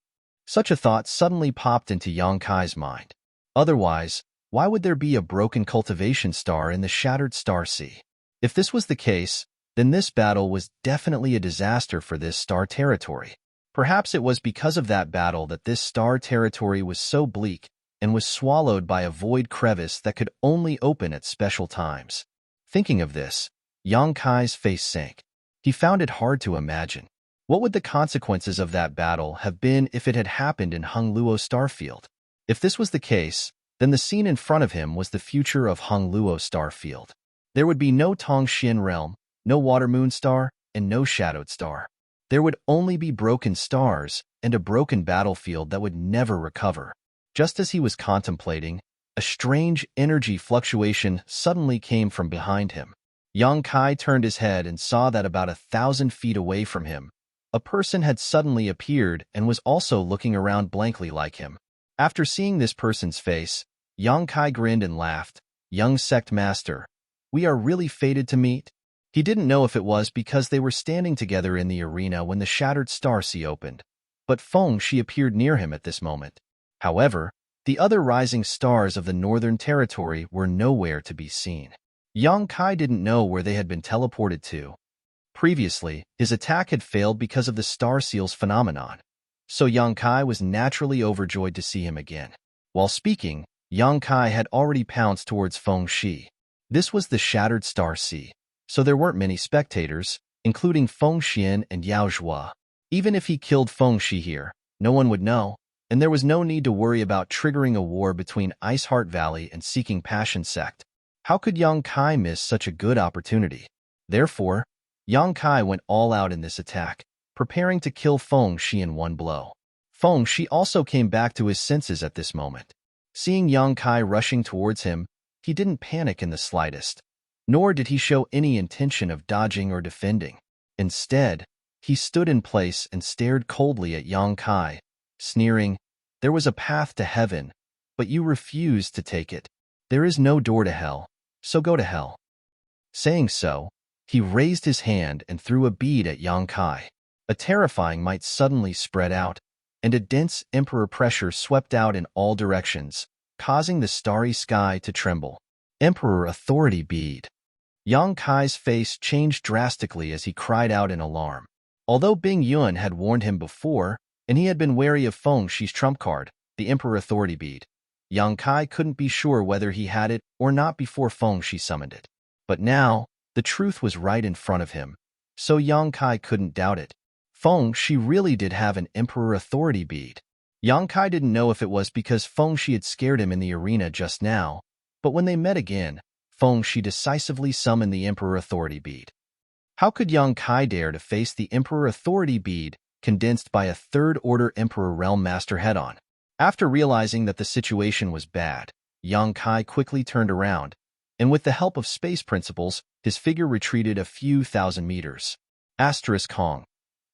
Such a thought suddenly popped into Yang Kai's mind. Otherwise, why would there be a broken cultivation star in the shattered star sea? If this was the case, then this battle was definitely a disaster for this star territory. Perhaps it was because of that battle that this star territory was so bleak and was swallowed by a void crevice that could only open at special times. Thinking of this, Yang Kai's face sank. He found it hard to imagine. What would the consequences of that battle have been if it had happened in Hongluo Starfield? If this was the case, then the scene in front of him was the future of Hongluo Starfield. There would be no Tongxian realm, no Water Moon Star, and no Shadowed Star. There would only be broken stars and a broken battlefield that would never recover. Just as he was contemplating, a strange energy fluctuation suddenly came from behind him. Yang Kai turned his head and saw that about 1,000 feet away from him, a person had suddenly appeared and was also looking around blankly like him. After seeing this person's face, Yang Kai grinned and laughed. "Young sect master, we are really fated to meet?" He didn't know if it was because they were standing together in the arena when the shattered star sea opened, but Feng Shi appeared near him at this moment. However, the other rising stars of the Northern Territory were nowhere to be seen. Yang Kai didn't know where they had been teleported to. Previously, his attack had failed because of the Star Seal's phenomenon, so Yang Kai was naturally overjoyed to see him again. While speaking, Yang Kai had already pounced towards Feng Shi. This was the Shattered Star Sea, so there weren't many spectators, including Feng Xian and Yao Zhua. Even if he killed Feng Shi here, no one would know, and there was no need to worry about triggering a war between Iceheart Valley and Seeking Passion Sect. How could Yang Kai miss such a good opportunity? Therefore, Yang Kai went all out in this attack, preparing to kill Feng Shi in one blow. Feng Shi also came back to his senses at this moment. Seeing Yang Kai rushing towards him, he didn't panic in the slightest, nor did he show any intention of dodging or defending. Instead, he stood in place and stared coldly at Yang Kai, sneering, "There was a path to heaven, but you refused to take it. There is no door to hell, so go to hell." Saying so, he raised his hand and threw a bead at Yang Kai. A terrifying might suddenly spread out, and a dense emperor pressure swept out in all directions, causing the starry sky to tremble. Emperor Authority Bead. Yang Kai's face changed drastically as he cried out in alarm. Although Bing Yuan had warned him before, and he had been wary of Feng Shi's trump card, the Emperor Authority Bead, Yang Kai couldn't be sure whether he had it or not before Feng Shi summoned it. But now, the truth was right in front of him, so Yang Kai couldn't doubt it. Feng Shi really did have an Emperor Authority Bead. Yang Kai didn't know if it was because Feng Shi had scared him in the arena just now, but when they met again, Feng Shi decisively summoned the Emperor Authority Bead. How could Yang Kai dare to face the Emperor Authority Bead condensed by a third-order Emperor Realm Master head-on? After realizing that the situation was bad, Yang Kai quickly turned around, and with the help of space principles, his figure retreated a few thousand meters. Asterisk Hong.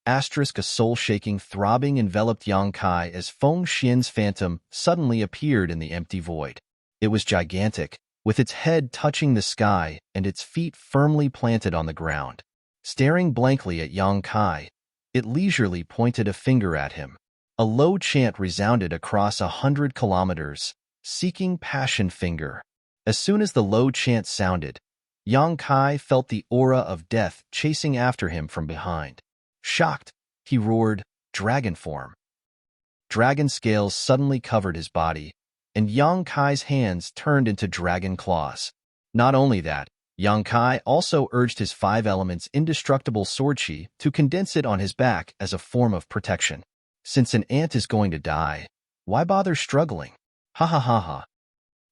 Asterisk a soul-shaking throbbing enveloped Yang Kai as Feng Xian's phantom suddenly appeared in the empty void. It was gigantic, with its head touching the sky and its feet firmly planted on the ground. Staring blankly at Yang Kai, it leisurely pointed a finger at him. A low chant resounded across 100 kilometers, seeking passion finger. As soon as the low chant sounded, Yang Kai felt the aura of death chasing after him from behind. Shocked, he roared, "Dragon form!" Dragon scales suddenly covered his body, and Yang Kai's hands turned into dragon claws. Not only that, Yang Kai also urged his 5 elements indestructible sword chi to condense it on his back as a form of protection. Since an ant is going to die, why bother struggling? Ha ha ha ha.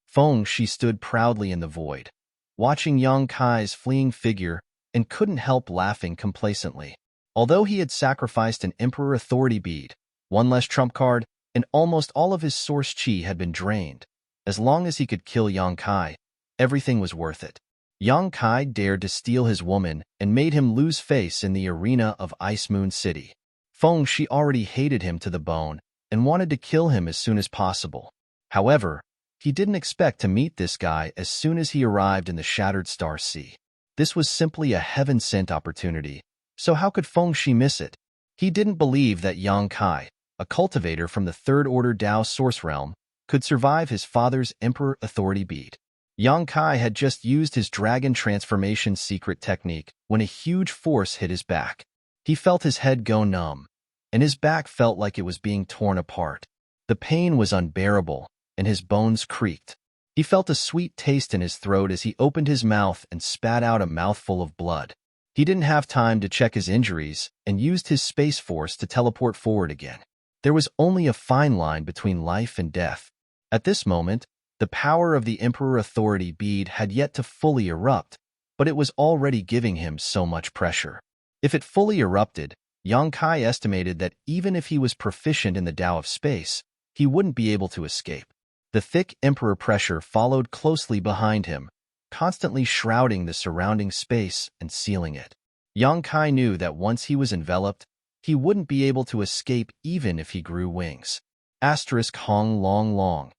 Feng Shi stood proudly in the void, watching Yang Kai's fleeing figure, and couldn't help laughing complacently. Although he had sacrificed an Emperor Authority Bead, one less trump card, and almost all of his source chi had been drained, as long as he could kill Yang Kai, everything was worth it. Yang Kai dared to steal his woman and made him lose face in the arena of Ice Moon City. Feng Shi already hated him to the bone and wanted to kill him as soon as possible. However, he didn't expect to meet this guy as soon as he arrived in the Shattered Star Sea. This was simply a heaven-sent opportunity, so how could Feng Shi miss it? He didn't believe that Yang Kai, a cultivator from the Third-Order Dao Source Realm, could survive his father's Emperor Authority Bead. Yang Kai had just used his dragon transformation secret technique when a huge force hit his back. He felt his head go numb, and his back felt like it was being torn apart. The pain was unbearable, and his bones creaked. He felt a sweet taste in his throat as he opened his mouth and spat out a mouthful of blood. He didn't have time to check his injuries and used his space force to teleport forward again. There was only a fine line between life and death. At this moment, the power of the Emperor Authority Bead had yet to fully erupt, but it was already giving him so much pressure. If it fully erupted, Yang Kai estimated that even if he was proficient in the Tao of space, he wouldn't be able to escape. The thick Emperor pressure followed closely behind him, constantly shrouding the surrounding space and sealing it. Yang Kai knew that once he was enveloped, he wouldn't be able to escape even if he grew wings. Asterisk Hong Long Long.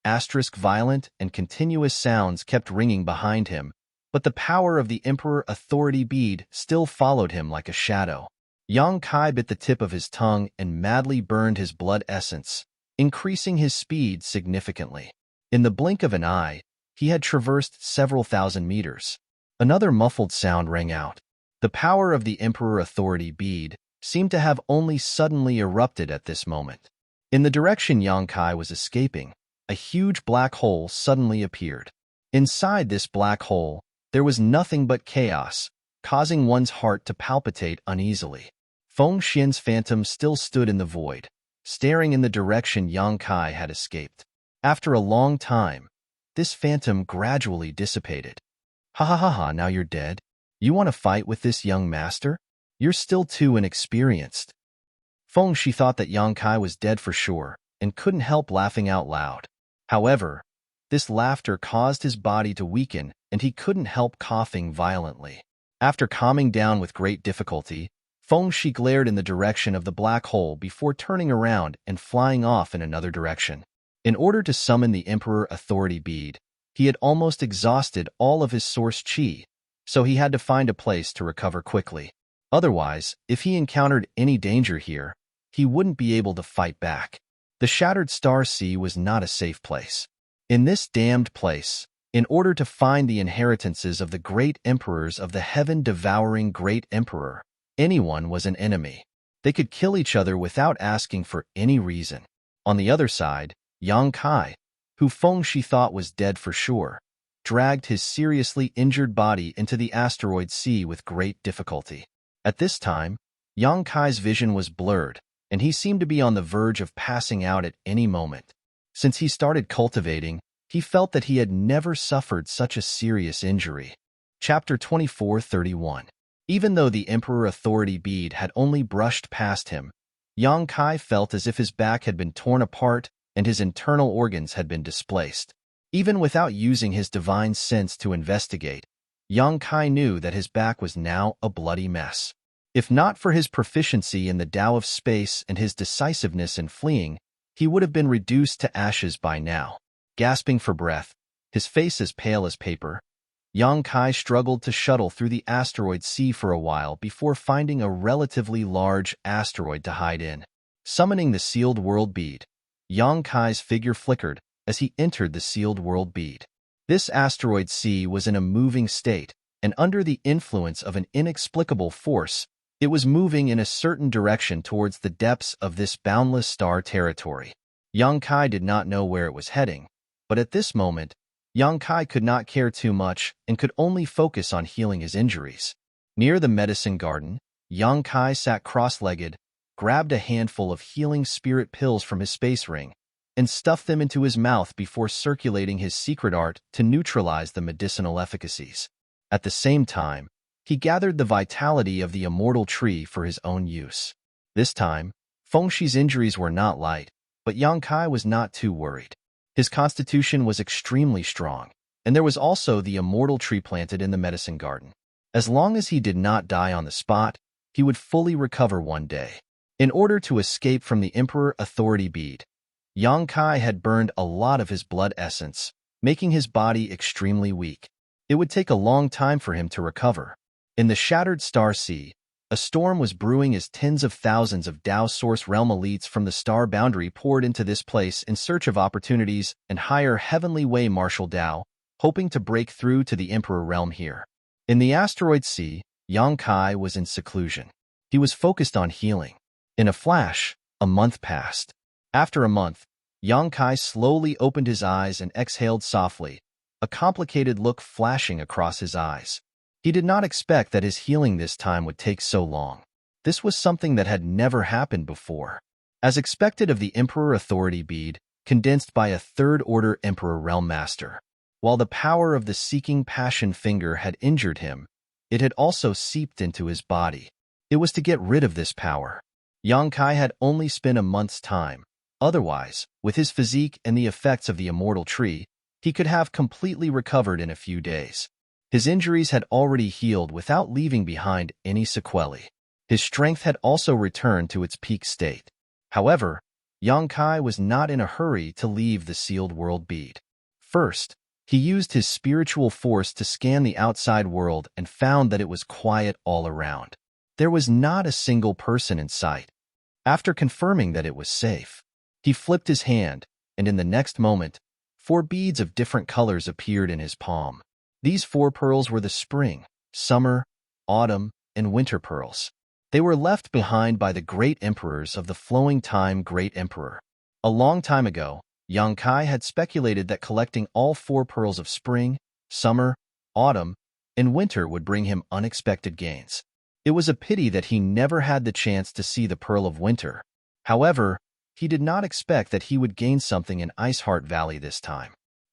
Asterisk violent and continuous sounds kept ringing behind him, but the power of the Emperor Authority Bead still followed him like a shadow. Yang Kai bit the tip of his tongue and madly burned his blood essence, increasing his speed significantly. In the blink of an eye, he had traversed several thousand meters. Another muffled sound rang out. The power of the Emperor Authority Bead seemed to have only suddenly erupted at this moment. In the direction Yang Kai was escaping, a huge black hole suddenly appeared. Inside this black hole, there was nothing but chaos, causing one's heart to palpitate uneasily. Feng Xian's phantom still stood in the void, staring in the direction Yang Kai had escaped. After a long time, this phantom gradually dissipated. Ha ha ha ha, now you're dead? You want to fight with this young master? You're still too inexperienced. Feng Shi thought that Yang Kai was dead for sure, and couldn't help laughing out loud. However, this laughter caused his body to weaken, and he couldn't help coughing violently. After calming down with great difficulty, Feng Shi glared in the direction of the black hole before turning around and flying off in another direction. In order to summon the Emperor Authority Bead, he had almost exhausted all of his source chi, so he had to find a place to recover quickly. Otherwise, if he encountered any danger here, he wouldn't be able to fight back. The Shattered Star Sea was not a safe place. In this damned place, in order to find the inheritances of the great emperors of the heaven-devouring Great Emperor, anyone was an enemy. They could kill each other without asking for any reason. On the other side, Yang Kai, who Feng Shi thought was dead for sure, dragged his seriously injured body into the asteroid sea with great difficulty. At this time, Yang Kai's vision was blurred, and he seemed to be on the verge of passing out at any moment. Since he started cultivating, He felt that he had never suffered such a serious injury. Chapter 24:31. Even though the Emperor Authority bead had only brushed past him, Yang Kai felt as if his back had been torn apart and his internal organs had been displaced. Even without using his divine sense to investigate, Yang Kai knew that his back was now a bloody mess. If not for his proficiency in the Tao of space and his decisiveness in fleeing, he would have been reduced to ashes by now. Gasping for breath, his face as pale as paper, Yang Kai struggled to shuttle through the asteroid sea for a while before finding a relatively large asteroid to hide in. Summoning the sealed world bead, Yang Kai's figure flickered as he entered the sealed world bead. This asteroid sea was in a moving state, and under the influence of an inexplicable force, it was moving in a certain direction towards the depths of this boundless star territory. Yang Kai did not know where it was heading, but at this moment, Yang Kai could not care too much and could only focus on healing his injuries. Near the medicine garden, Yang Kai sat cross-legged, grabbed a handful of healing spirit pills from his space ring, and stuffed them into his mouth before circulating his secret art to neutralize the medicinal efficacies. At the same time, he gathered the vitality of the immortal tree for his own use. This time, Fengshi's injuries were not light, but Yang Kai was not too worried. His constitution was extremely strong, and there was also the immortal tree planted in the medicine garden. As long as he did not die on the spot, he would fully recover one day. In order to escape from the Emperor Authority bead, Yang Kai had burned a lot of his blood essence, making his body extremely weak. It would take a long time for him to recover. In the shattered star sea, a storm was brewing as tens of thousands of Tao Source Realm elites from the star boundary poured into this place in search of opportunities and higher heavenly way martial Tao, hoping to break through to the Emperor Realm here. In the asteroid sea, Yang Kai was in seclusion. He was focused on healing. In a flash, a month passed. After a month, Yang Kai slowly opened his eyes and exhaled softly, a complicated look flashing across his eyes. He did not expect that his healing this time would take so long. This was something that had never happened before. As expected of the Emperor Authority bead, condensed by a third-order Emperor Realm Master. While the power of the Seeking Passion finger had injured him, it had also seeped into his body. It was to get rid of this power. Yang Kai had only spent a month's time. Otherwise, with his physique and the effects of the immortal tree, he could have completely recovered in a few days. His injuries had already healed without leaving behind any sequelae. His strength had also returned to its peak state. However, Yang Kai was not in a hurry to leave the sealed world bead. First, he used his spiritual force to scan the outside world and found that it was quiet all around. There was not a single person in sight. After confirming that it was safe, he flipped his hand, and in the next moment, 4 beads of different colors appeared in his palm. These 4 pearls were the spring, summer, autumn, and winter pearls. They were left behind by the great emperors of the flowing time Great Emperor. A long time ago, Yang Kai had speculated that collecting all 4 pearls of spring, summer, autumn, and winter would bring him unexpected gains. It was a pity that he never had the chance to see the Pearl of Winter. However, he did not expect that he would gain something in Iceheart Valley this time.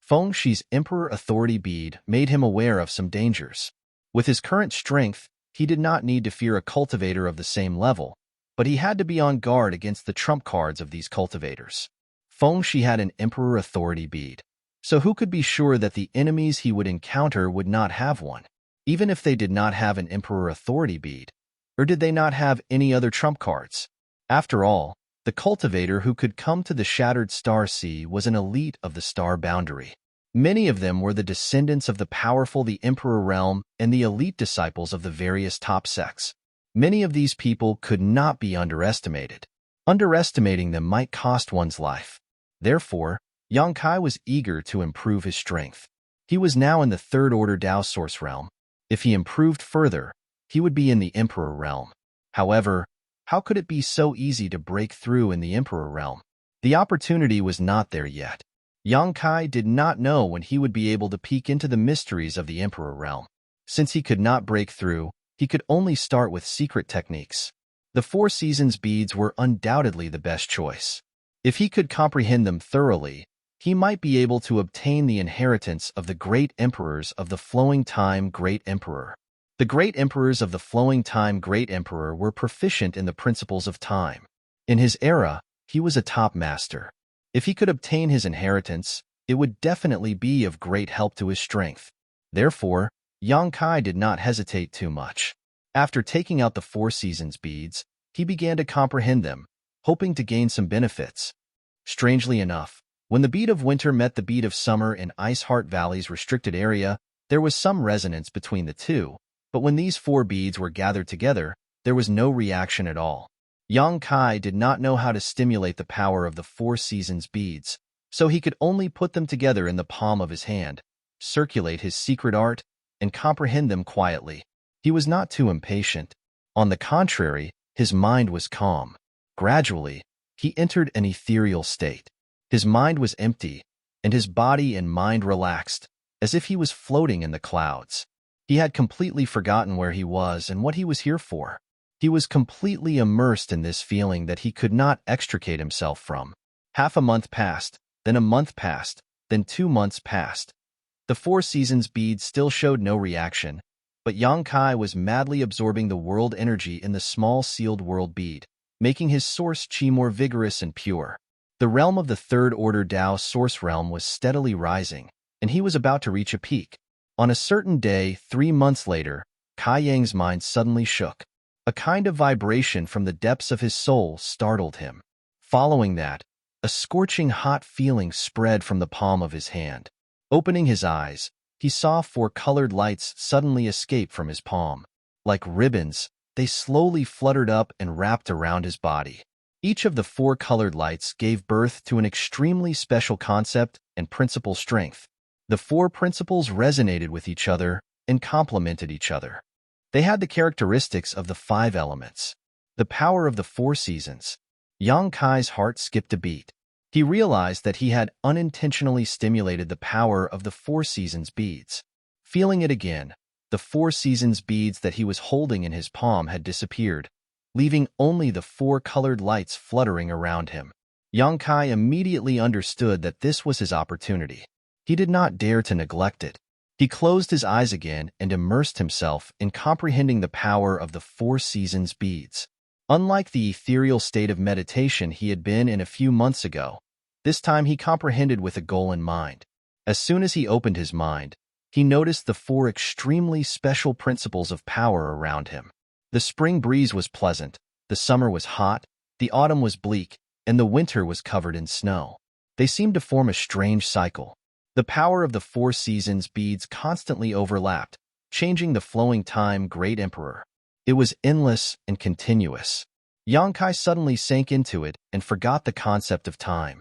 Fengshi's Emperor Authority bead made him aware of some dangers. With his current strength, he did not need to fear a cultivator of the same level, but he had to be on guard against the trump cards of these cultivators. Fengshi had an Emperor Authority bead, so who could be sure that the enemies he would encounter would not have one, even if they did not have an Emperor Authority bead? Or did they not have any other trump cards? After all, the cultivator who could come to the Shattered Star Sea was an elite of the star boundary. Many of them were the descendants of the powerful the Emperor Realm and the elite disciples of the various top sects. Many of these people could not be underestimated. Underestimating them might cost one's life. Therefore, Yang Kai was eager to improve his strength. He was now in the third-order Tao Source Realm. If he improved further, he would be in the Emperor Realm. However, how could it be so easy to break through in the Emperor Realm? The opportunity was not there yet. Yang Kai did not know when he would be able to peek into the mysteries of the Emperor Realm. Since he could not break through, he could only start with secret techniques. The 4 Seasons beads were undoubtedly the best choice. If he could comprehend them thoroughly, he might be able to obtain the inheritance of the great emperors of the flowing time Great Emperor. The great emperors of the flowing time Great Emperor were proficient in the principles of time. In his era, he was a top master. If he could obtain his inheritance, it would definitely be of great help to his strength. Therefore, Yang Kai did not hesitate too much. After taking out the Four Seasons beads, he began to comprehend them, hoping to gain some benefits. Strangely enough, when the bead of winter met the bead of summer in Ice Heart Valley's restricted area, there was some resonance between the two, but when these four beads were gathered together, there was no reaction at all. Yang Kai did not know how to stimulate the power of the Four Seasons beads, so he could only put them together in the palm of his hand, circulate his secret art, and comprehend them quietly. He was not too impatient. On the contrary, his mind was calm. Gradually, he entered an ethereal state. His mind was empty, and his body and mind relaxed, as if he was floating in the clouds. He had completely forgotten where he was and what he was here for. He was completely immersed in this feeling that he could not extricate himself from. Half a month passed, then a month passed, then 2 months passed. The Four Seasons bead still showed no reaction, but Yang Kai was madly absorbing the world energy in the small sealed world bead, making his source chi more vigorous and pure. The realm of the Third Order Tao source realm was steadily rising, and he was about to reach a peak. On a certain day, 3 months later, Kai Yang's mind suddenly shook. A kind of vibration from the depths of his soul startled him. Following that, a scorching hot feeling spread from the palm of his hand. Opening his eyes, he saw 4 colored lights suddenly escape from his palm. Like ribbons, they slowly fluttered up and wrapped around his body. Each of the 4 colored lights gave birth to an extremely special concept and principle strength. The 4 principles resonated with each other and complemented each other. They had the characteristics of the 5 elements. The power of the 4 seasons. Yang Kai's heart skipped a beat. He realized that he had unintentionally stimulated the power of the 4 Seasons beads. Feeling it again, the 4 Seasons beads that he was holding in his palm had disappeared, leaving only the 4 colored lights fluttering around him. Yang Kai immediately understood that this was his opportunity. He did not dare to neglect it. He closed his eyes again and immersed himself in comprehending the power of the 4 Seasons beads. Unlike the ethereal state of meditation he had been in a few months ago, this time he comprehended with a goal in mind. As soon as he opened his mind, he noticed the 4 extremely special principles of power around him. The spring breeze was pleasant, the summer was hot, the autumn was bleak, and the winter was covered in snow. They seemed to form a strange cycle. The power of the 4 Seasons beads constantly overlapped, changing the flowing time Great Emperor. It was endless and continuous. Yang Kai suddenly sank into it and forgot the concept of time.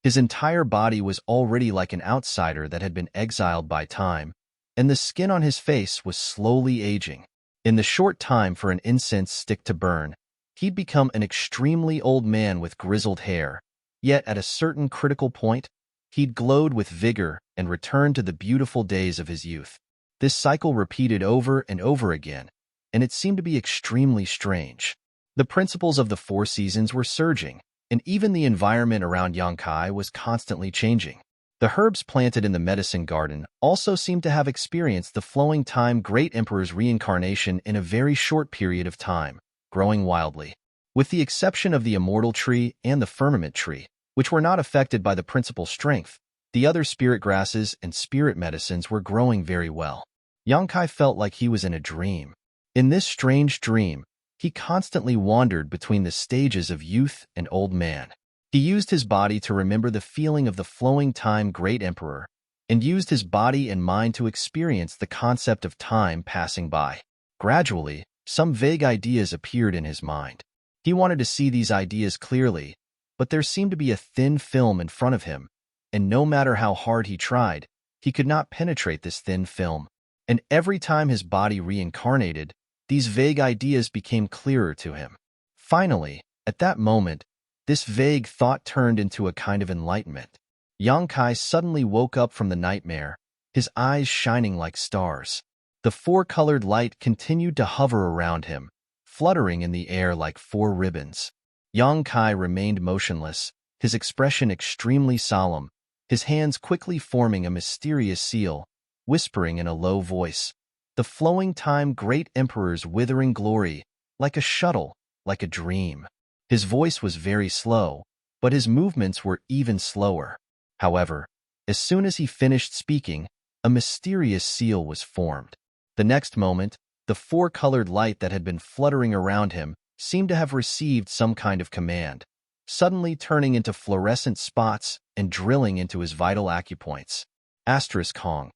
His entire body was already like an outsider that had been exiled by time, and the skin on his face was slowly aging. In the short time for an incense stick to burn, he'd become an extremely old man with grizzled hair, yet at a certain critical point, he'd glowed with vigor and returned to the beautiful days of his youth. This cycle repeated over and over again, and it seemed to be extremely strange. The principles of the 4 Seasons were surging, and even the environment around Yang Kai was constantly changing. The herbs planted in the medicine garden also seemed to have experienced the flowing time Great Emperor's reincarnation in a very short period of time, growing wildly. With the exception of the immortal tree and the firmament tree, which were not affected by the principal strength, the other spirit grasses and spirit medicines were growing very well. Yang Kai felt like he was in a dream. In this strange dream, he constantly wandered between the stages of youth and old man. He used his body to remember the feeling of the flowing time Great Emperor, and used his body and mind to experience the concept of time passing by. Gradually, some vague ideas appeared in his mind. He wanted to see these ideas clearly, but there seemed to be a thin film in front of him, and no matter how hard he tried, he could not penetrate this thin film. And every time his body reincarnated, these vague ideas became clearer to him. Finally, at that moment, this vague thought turned into a kind of enlightenment. Yang Kai suddenly woke up from the nightmare, his eyes shining like stars. The 4-colored light continued to hover around him, fluttering in the air like 4 ribbons. Yang Kai remained motionless, his expression extremely solemn, his hands quickly forming a mysterious seal, whispering in a low voice, "The flowing time great emperor's withering glory, like a shuttle, like a dream." His voice was very slow, but his movements were even slower. However, as soon as he finished speaking, a mysterious seal was formed. The next moment, the four-colored light that had been fluttering around him seemed to have received some kind of command, suddenly turning into fluorescent spots and drilling into his vital acupoints. Asterisk Hong.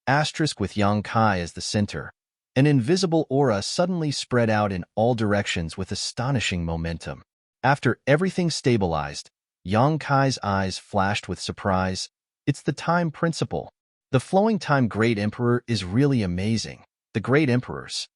Asterisk with Yang Kai as the center. An invisible aura suddenly spread out in all directions with astonishing momentum. After everything stabilized, Yang Kai's eyes flashed with surprise. It's the time principle. The flowing time great emperor is really amazing. The great emperors.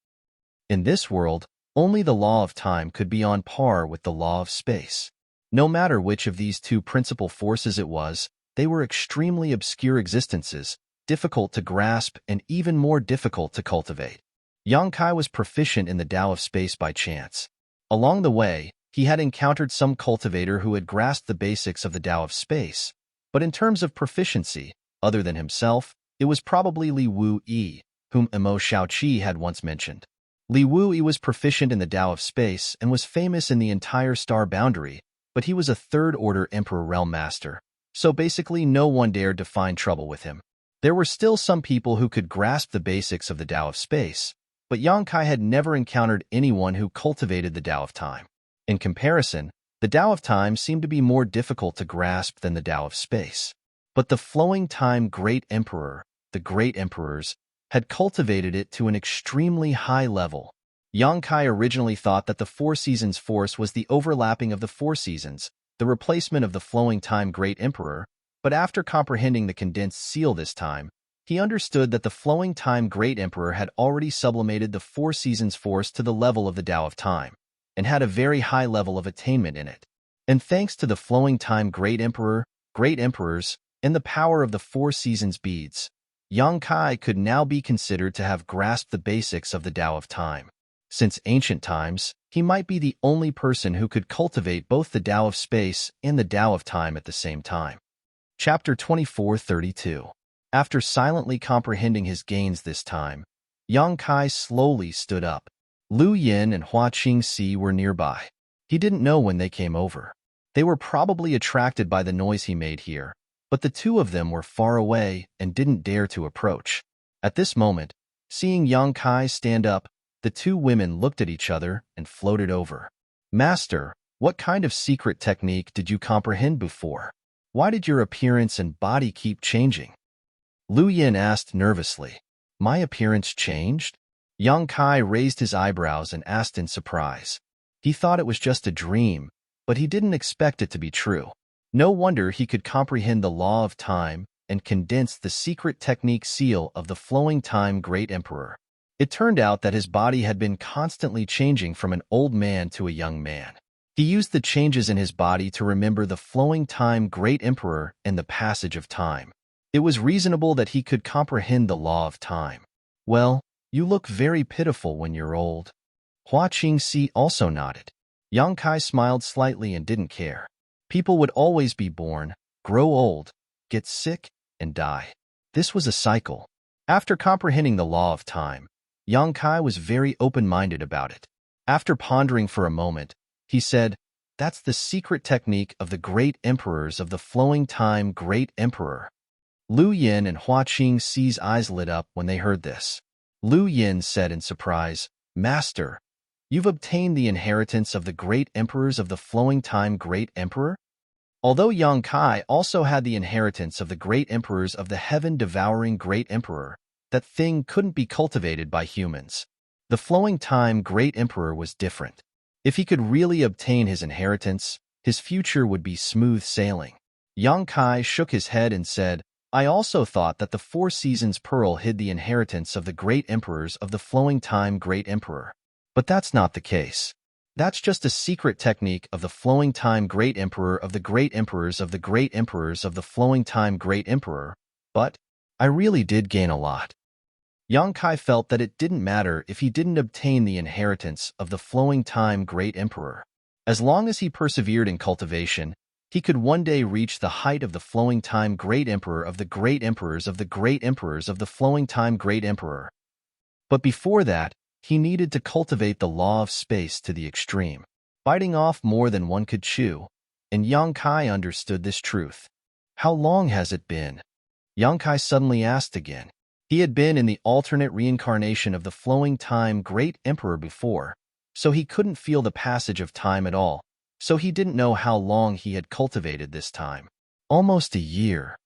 In this world, only the law of time could be on par with the law of space. No matter which of these two principal forces it was, they were extremely obscure existences, difficult to grasp and even more difficult to cultivate. Yang Kai was proficient in the Tao of space by chance. Along the way, he had encountered some cultivator who had grasped the basics of the Tao of space, but in terms of proficiency, other than himself, it was probably Li Wu-yi, whom Emo Shaoqi had once mentioned. Li Wu-yi was proficient in the Tao of space and was famous in the entire star boundary, but he was a third-order Emperor Realm Master, so basically no one dared to find trouble with him. There were still some people who could grasp the basics of the Tao of space, but Yang Kai had never encountered anyone who cultivated the Tao of time. In comparison, the Tao of time seemed to be more difficult to grasp than the Tao of space. But the flowing time great emperor, the great emperors, had cultivated it to an extremely high level. Yang Kai originally thought that the Four Seasons Force was the overlapping of the Four Seasons, the replacement of the flowing time great emperor, but after comprehending the condensed seal this time, he understood that the flowing time great emperor had already sublimated the Four Seasons Force to the level of the Tao of time, and had a very high level of attainment in it. And thanks to the flowing time great emperor, great emperors, and the power of the Four Seasons beads, Yang Kai could now be considered to have grasped the basics of the Tao of time. Since ancient times, he might be the only person who could cultivate both the Tao of space and the Tao of time at the same time. Chapter 2432. After silently comprehending his gains this time, Yang Kai slowly stood up. Lu Yin and Hua Qingxi were nearby. He didn't know when they came over. They were probably attracted by the noise he made here, but the two of them were far away and didn't dare to approach. At this moment, seeing Yang Kai stand up, the two women looked at each other and floated over. "Master, what kind of secret technique did you comprehend before? Why did your appearance and body keep changing?" Lu Yin asked nervously. "My appearance changed?" Yang Kai raised his eyebrows and asked in surprise. He thought it was just a dream, but he didn't expect it to be true. No wonder he could comprehend the law of time and condense the secret technique seal of the flowing time great emperor. It turned out that his body had been constantly changing from an old man to a young man. He used the changes in his body to remember the flowing time great emperor and the passage of time. It was reasonable that he could comprehend the law of time. "Well, you look very pitiful when you're old." Hua Qingxi also nodded. Yang Kai smiled slightly and didn't care. People would always be born, grow old, get sick, and die. This was a cycle. After comprehending the law of time, Yang Kai was very open-minded about it. After pondering for a moment, he said, "That's the secret technique of the great emperors of the flowing time great emperor." Lu Yin and Hua Qingxi's eyes lit up when they heard this. Lu Yin said in surprise, "Master, you've obtained the inheritance of the great emperors of the flowing time great emperor?" Although Yang Kai also had the inheritance of the great emperors of the heaven-devouring great emperor, that thing couldn't be cultivated by humans. The flowing time great emperor was different. If he could really obtain his inheritance, his future would be smooth sailing. Yang Kai shook his head and said, "I also thought that the Four Seasons Pearl hid the inheritance of the great emperors of the flowing time great emperor. But that's not the case. That's just a secret technique of the flowing time great emperor of the great emperors of the great emperors of the flowing time great emperor. But I really did gain a lot." Yang Kai felt that it didn't matter if he didn't obtain the inheritance of the flowing time great emperor. As long as he persevered in cultivation, He could one day reach the height of the flowing time great emperor of the great emperors of the great emperors of the flowing time great emperor. But before that, he needed to cultivate the law of space to the extreme, biting off more than one could chew, and Yang Kai understood this truth. How long has it been? Yang Kai suddenly asked again. He had been in the alternate reincarnation of the flowing time great emperor before, so he couldn't feel the passage of time at all, so he didn't know how long he had cultivated this time. Almost a year,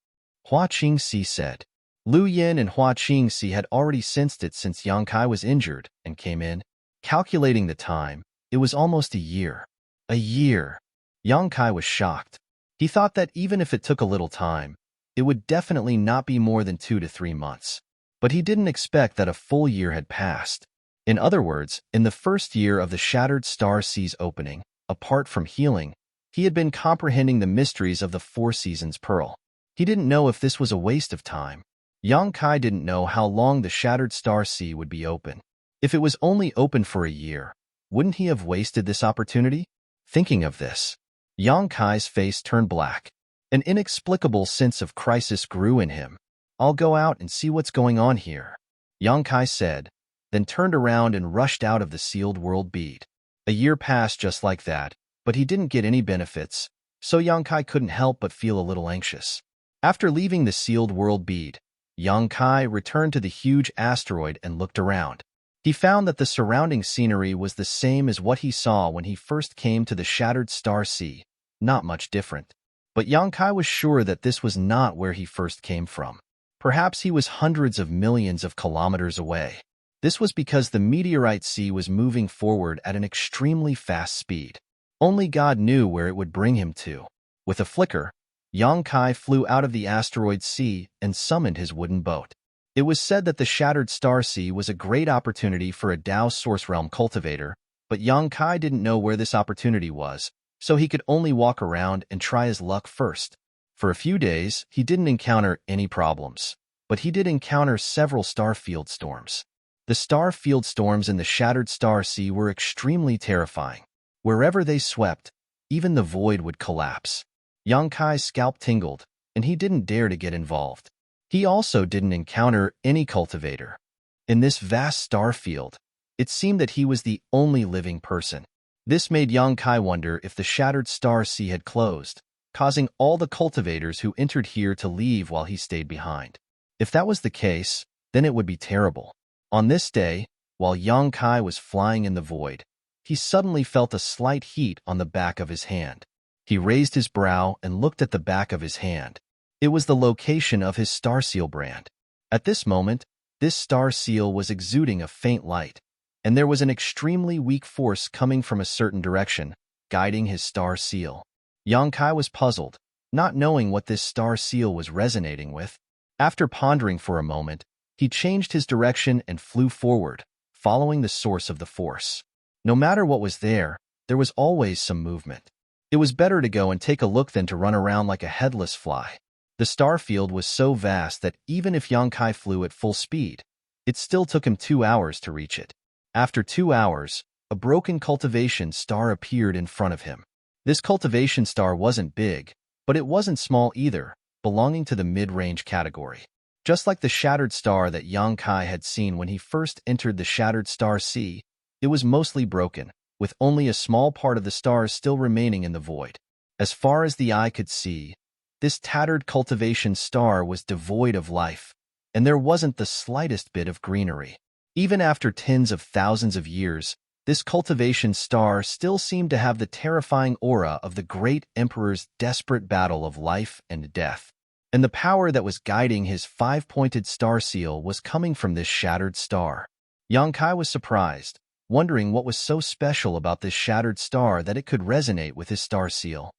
Hua Qingxi said. Lu Yin and Hua Qingxi had already sensed it since Yang Kai was injured and came in. Calculating the time, it was almost a year. A year. Yang Kai was shocked. He thought that even if it took a little time, it would definitely not be more than 2 to 3 months. But he didn't expect that a full year had passed. In other words, in the first year of the Shattered Star Sea's opening, apart from healing, he had been comprehending the mysteries of the Four Seasons Pearl. He didn't know if this was a waste of time. Yang Kai didn't know how long the Shattered Star Sea would be open. If it was only open for a year, wouldn't he have wasted this opportunity? Thinking of this, Yang Kai's face turned black. An inexplicable sense of crisis grew in him. I'll go out and see what's going on here, Yang Kai said, then turned around and rushed out of the sealed world bead. A year passed just like that, but he didn't get any benefits, so Yang Kai couldn't help but feel a little anxious. After leaving the sealed world bead, Yang Kai returned to the huge asteroid and looked around. He found that the surrounding scenery was the same as what he saw when he first came to the Shattered Star Sea, not much different. But Yang Kai was sure that this was not where he first came from. Perhaps he was hundreds of millions of kilometers away. This was because the meteorite sea was moving forward at an extremely fast speed. Only God knew where it would bring him to. With a flicker, Yang Kai flew out of the asteroid sea and summoned his wooden boat. It was said that the Shattered Star Sea was a great opportunity for a Dao Source Realm cultivator, but Yang Kai didn't know where this opportunity was, so he could only walk around and try his luck first. For a few days, he didn't encounter any problems, but he did encounter several star field storms. The star field storms in the Shattered Star Sea were extremely terrifying. Wherever they swept, even the void would collapse. Yang Kai's scalp tingled, and he didn't dare to get involved. He also didn't encounter any cultivator. In this vast star field, it seemed that he was the only living person. This made Yang Kai wonder if the Shattered Star Sea had closed, causing all the cultivators who entered here to leave while he stayed behind. If that was the case, then it would be terrible. On this day, while Yang Kai was flying in the void, he suddenly felt a slight heat on the back of his hand. He raised his brow and looked at the back of his hand. It was the location of his star seal brand. At this moment, this star seal was exuding a faint light, and there was an extremely weak force coming from a certain direction, guiding his star seal. Yang Kai was puzzled, not knowing what this star seal was resonating with. After pondering for a moment, he changed his direction and flew forward, following the source of the force. No matter what was there was always some movement. It was better to go and take a look than to run around like a headless fly. The star field was so vast that even if Yang Kai flew at full speed, it still took him 2 hours to reach it. After 2 hours, a broken cultivation star appeared in front of him. This cultivation star wasn't big, but it wasn't small either, belonging to the mid-range category. Just like the shattered star that Yang Kai had seen when he first entered the Shattered Star Sea, it was mostly broken, with only a small part of the stars still remaining in the void. As far as the eye could see, this tattered cultivation star was devoid of life, and there wasn't the slightest bit of greenery. Even after tens of thousands of years, this cultivation star still seemed to have the terrifying aura of the great emperor's desperate battle of life and death. And the power that was guiding his 5-pointed star seal was coming from this shattered star. Yang Kai was surprised, wondering what was so special about this shattered star that it could resonate with his star seal.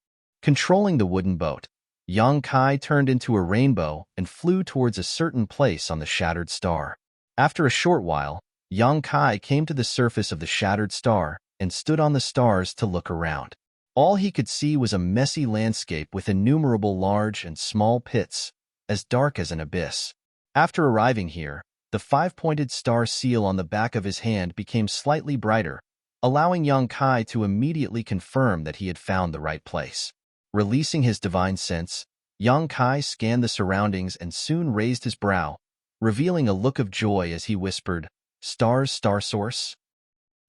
Controlling the wooden boat, Yang Kai turned into a rainbow and flew towards a certain place on the shattered star. After a short while, Yang Kai came to the surface of the shattered star and stood on the stars to look around. All he could see was a messy landscape with innumerable large and small pits, as dark as an abyss. After arriving here, the 5-pointed star seal on the back of his hand became slightly brighter, allowing Yang Kai to immediately confirm that he had found the right place. Releasing his divine sense, Yang Kai scanned the surroundings and soon raised his brow, revealing a look of joy as he whispered, "Stars, star source?"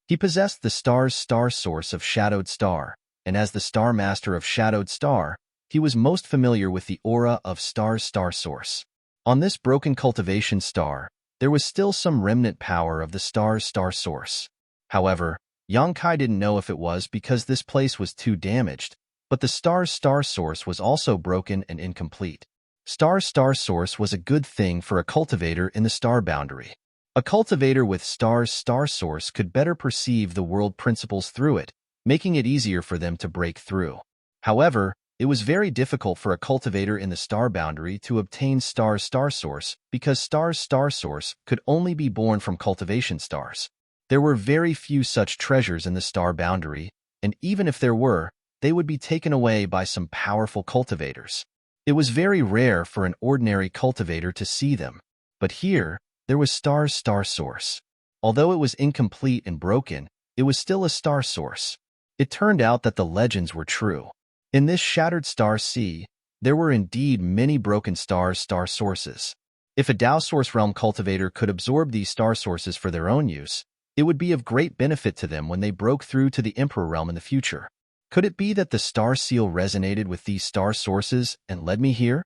He possessed the star's star source of Shadowed Star, and as the Star Master of Shadowed Star, he was most familiar with the aura of Star's star source. On this broken cultivation star, there was still some remnant power of the star's star source. However, Yang Kai didn't know if it was because this place was too damaged, but the star's star source was also broken and incomplete. Star's star source was a good thing for a cultivator in the star boundary. A cultivator with star's star source could better perceive the world principles through it, making it easier for them to break through. However, it was very difficult for a cultivator in the star boundary to obtain star's star source because star's star source could only be born from cultivation stars. There were very few such treasures in the star boundary, and even if there were, they would be taken away by some powerful cultivators. It was very rare for an ordinary cultivator to see them, but here, there was star's star source. Although it was incomplete and broken, it was still a star source. It turned out that the legends were true. In this shattered star sea, there were indeed many broken star sources. If a Tao Source Realm cultivator could absorb these star sources for their own use, it would be of great benefit to them when they broke through to the Emperor Realm in the future. Could it be that the star seal resonated with these star sources and led me here?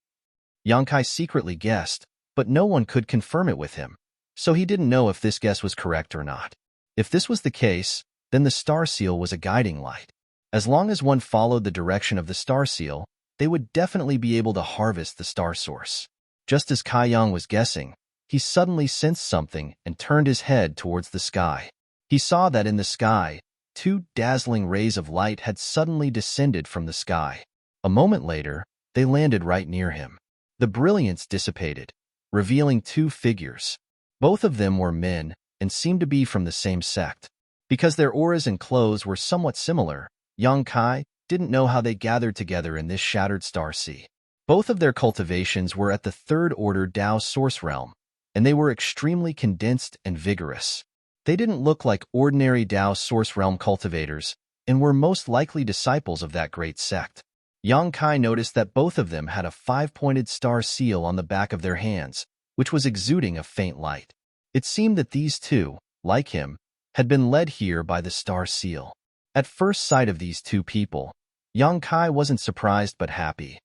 Yang Kai secretly guessed, but no one could confirm it with him, so he didn't know if this guess was correct or not. If this was the case, then the star seal was a guiding light. As long as one followed the direction of the star seal, they would definitely be able to harvest the star source. Just as Kai Yang was guessing, he suddenly sensed something and turned his head towards the sky. He saw that in the sky, two dazzling rays of light had suddenly descended from the sky. A moment later, they landed right near him. The brilliance dissipated, revealing two figures. Both of them were men and seemed to be from the same sect. Because their auras and clothes were somewhat similar, Yang Kai didn't know how they gathered together in this shattered star sea. Both of their cultivations were at the third order Tao Source Realm, and they were extremely condensed and vigorous. They didn't look like ordinary Tao Source Realm cultivators and were most likely disciples of that great sect. Yang Kai noticed that both of them had a 5-pointed star seal on the back of their hands, which was exuding a faint light. It seemed that these two, like him, had been led here by the star seal. At first sight of these two people, Yang Kai wasn't surprised but happy.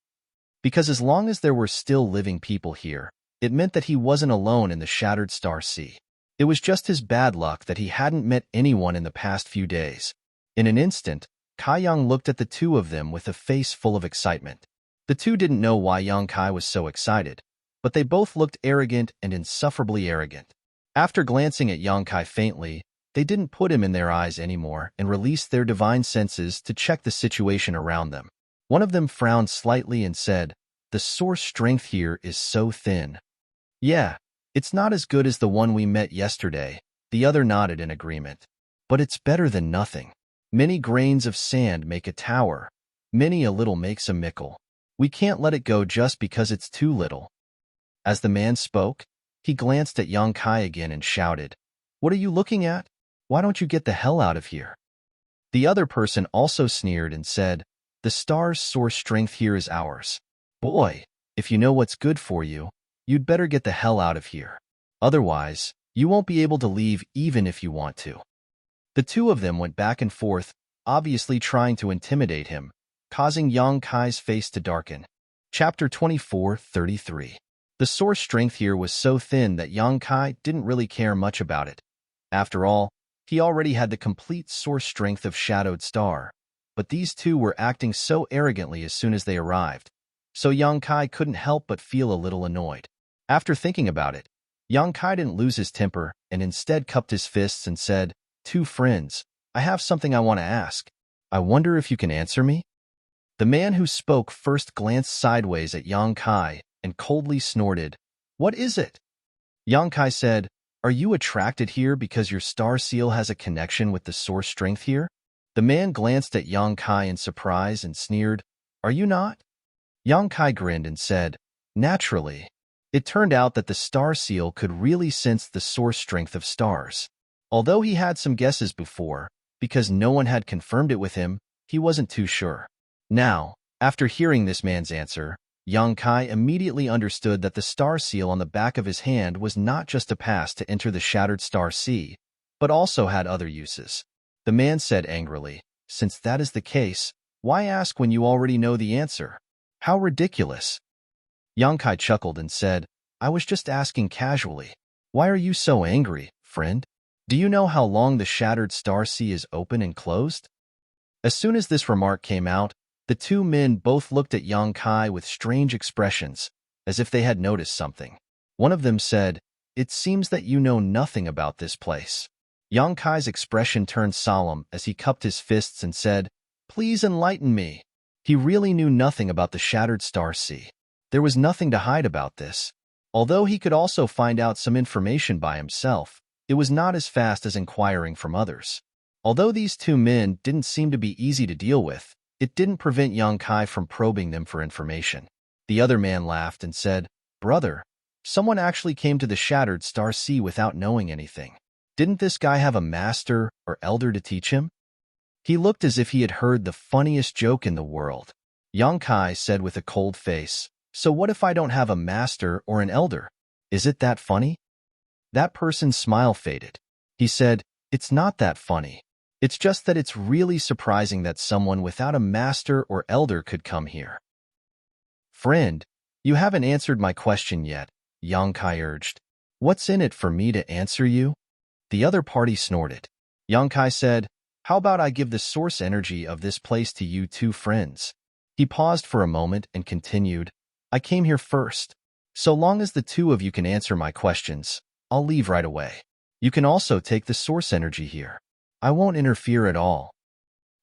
Because as long as there were still living people here, it meant that he wasn't alone in the shattered star sea. It was just his bad luck that he hadn't met anyone in the past few days. In an instant, Kai Yang looked at the two of them with a face full of excitement. The two didn't know why Yang Kai was so excited, but they both looked arrogant and insufferably arrogant. After glancing at Yang Kai faintly, they didn't put him in their eyes anymore and released their divine senses to check the situation around them. One of them frowned slightly and said, "The source strength here is so thin." "Yeah, it's not as good as the one we met yesterday," the other nodded in agreement. "But it's better than nothing. Many grains of sand make a tower. Many a little makes a mickle. We can't let it go just because it's too little." As the man spoke, he glanced at Yang Kai again and shouted, "What are you looking at? Why don't you get the hell out of here?" The other person also sneered and said, "The star's source strength here is ours. Boy, if you know what's good for you, you'd better get the hell out of here. Otherwise, you won't be able to leave even if you want to." The two of them went back and forth, obviously trying to intimidate him, causing Yang Kai's face to darken. Chapter 24:33. The source strength here was so thin that Yang Kai didn't really care much about it. After all, he already had the complete source strength of Shadowed Star, but these two were acting so arrogantly as soon as they arrived, so Yang Kai couldn't help but feel a little annoyed. After thinking about it, Yang Kai didn't lose his temper and instead cupped his fists and said, "Two friends, I have something I want to ask. I wonder if you can answer me?" The man who spoke first glanced sideways at Yang Kai and coldly snorted, "What is it?" Yang Kai said, "Are you attracted here because your star seal has a connection with the source strength here?" The man glanced at Yang Kai in surprise and sneered, "Are you not?" Yang Kai grinned and said, "Naturally." It turned out that the star seal could really sense the source strength of stars. Although he had some guesses before, because no one had confirmed it with him, he wasn't too sure. Now, After hearing this man's answer, Yang Kai immediately understood that the star seal on the back of his hand was not just a pass to enter the Shattered Star Sea, but also had other uses. The man said angrily, "Since that is the case, why ask when you already know the answer? How ridiculous." Yang Kai chuckled and said, "I was just asking casually. Why are you so angry, friend? Do you know how long the Shattered Star Sea is open and closed?" As soon as this remark came out, the two men both looked at Yang Kai with strange expressions, as if they had noticed something. One of them said, "It seems that you know nothing about this place." Yang Kai's expression turned solemn as he cupped his fists and said, "Please enlighten me." He really knew nothing about the Shattered Star Sea. There was nothing to hide about this. Although he could also find out some information by himself, it was not as fast as inquiring from others. Although these two men didn't seem to be easy to deal with, it didn't prevent Yang Kai from probing them for information. The other man laughed and said, "Brother, someone actually came to the Shattered Star Sea without knowing anything. Didn't this guy have a master or elder to teach him?" He looked as if he had heard the funniest joke in the world. Yang Kai said with a cold face, "So what if I don't have a master or an elder? Is it that funny?" That person's smile faded. He said, "It's not that funny. It's just that it's really surprising that someone without a master or elder could come here." "Friend, you haven't answered my question yet," Yang Kai urged. "What's in it for me to answer you?" The other party snorted. Yang Kai said, "How about I give the source energy of this place to you two friends?" He paused for a moment and continued, "I came here first. So long as the two of you can answer my questions, I'll leave right away. You can also take the source energy here. I won't interfere at all."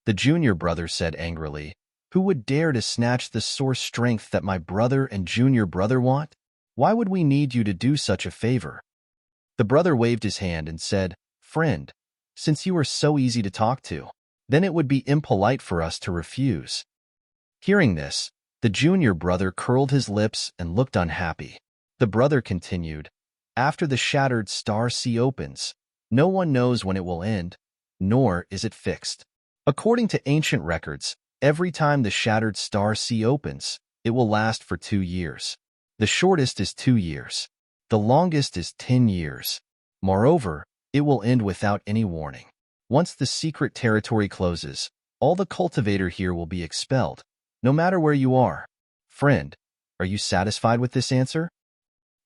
The junior brother said angrily, "Who would dare to snatch the source strength that my brother and junior brother want? Why would we need you to do such a favor?" The brother waved his hand and said, "Friend, since you are so easy to talk to, then it would be impolite for us to refuse." Hearing this, the junior brother curled his lips and looked unhappy. The brother continued, "After the Shattered Star Sea opens, no one knows when it will end, nor is it fixed. According to ancient records, every time the Shattered Star Sea opens, it will last for 2 years. The shortest is 2 years. The longest is 10 years. Moreover, it will end without any warning. Once the secret territory closes, all the cultivator here will be expelled, no matter where you are. Friend, are you satisfied with this answer?"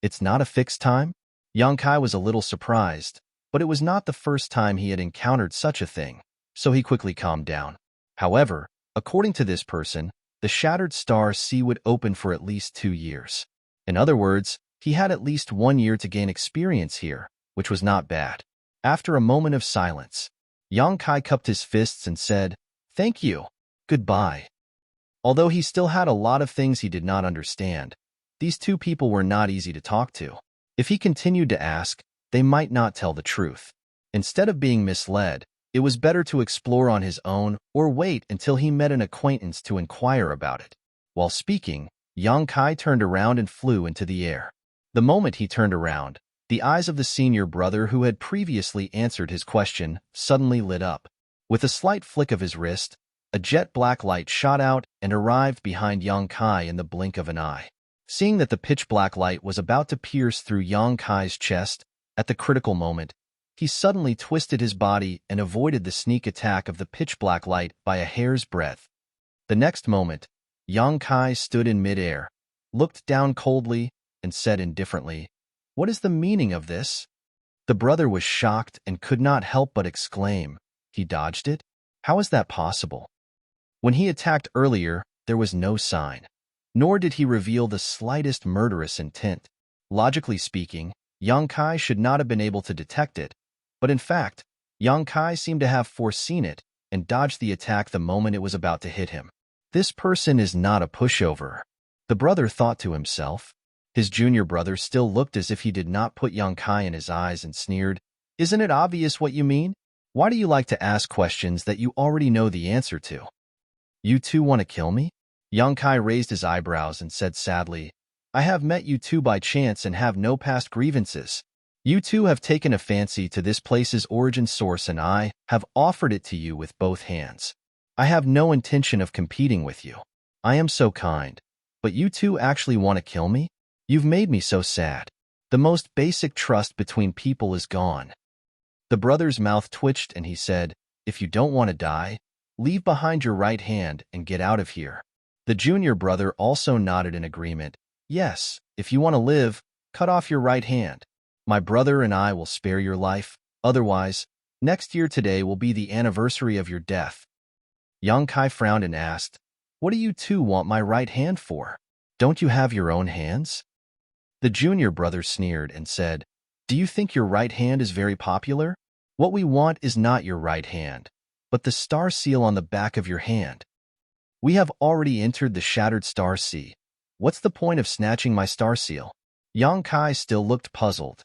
"It's not a fixed time?" Yang Kai was a little surprised, but it was not the first time he had encountered such a thing, so he quickly calmed down. However, according to this person, the Shattered Star Sea would open for at least 2 years. In other words, he had at least 1 year to gain experience here, which was not bad. After a moment of silence, Yang Kai cupped his fists and said, "Thank you. Goodbye." Although he still had a lot of things he did not understand, these two people were not easy to talk to. If he continued to ask, they might not tell the truth. Instead of being misled, it was better to explore on his own or wait until he met an acquaintance to inquire about it. While speaking, Yang Kai turned around and flew into the air. The moment he turned around, the eyes of the senior brother who had previously answered his question suddenly lit up. With a slight flick of his wrist, a jet-black light shot out and arrived behind Yang Kai in the blink of an eye. Seeing that the pitch-black light was about to pierce through Yang Kai's chest, at the critical moment, he suddenly twisted his body and avoided the sneak attack of the pitch-black light by a hair's breadth. The next moment, Yang Kai stood in midair, looked down coldly, and said indifferently, "What is the meaning of this?" The brother was shocked and could not help but exclaim, "He dodged it? How is that possible? When he attacked earlier, there was no sign, nor did he reveal the slightest murderous intent. Logically speaking, Yang Kai should not have been able to detect it, but in fact, Yang Kai seemed to have foreseen it and dodged the attack the moment it was about to hit him. This person is not a pushover," the brother thought to himself. His junior brother still looked as if he did not put Yang Kai in his eyes and sneered, "Isn't it obvious what you mean? Why do you like to ask questions that you already know the answer to? You two want to kill me?" Yang Kai raised his eyebrows and said sadly, "I have met you two by chance and have no past grievances. You two have taken a fancy to this place's origin source and I have offered it to you with both hands. I have no intention of competing with you. I am so kind. But you two actually want to kill me? You've made me so sad. The most basic trust between people is gone. The brother's mouth twitched and he said, if you don't want to die, leave behind your right hand and get out of here. The junior brother also nodded in agreement. Yes, if you want to live, cut off your right hand. My brother and I will spare your life. Otherwise, next year today will be the anniversary of your death. Yang Kai frowned and asked, what do you two want my right hand for? Don't you have your own hands? The junior brother sneered and said, do you think your right hand is very popular? What we want is not your right hand, but the star seal on the back of your hand. We have already entered the shattered star sea. What's the point of snatching my star seal? Yang Kai still looked puzzled.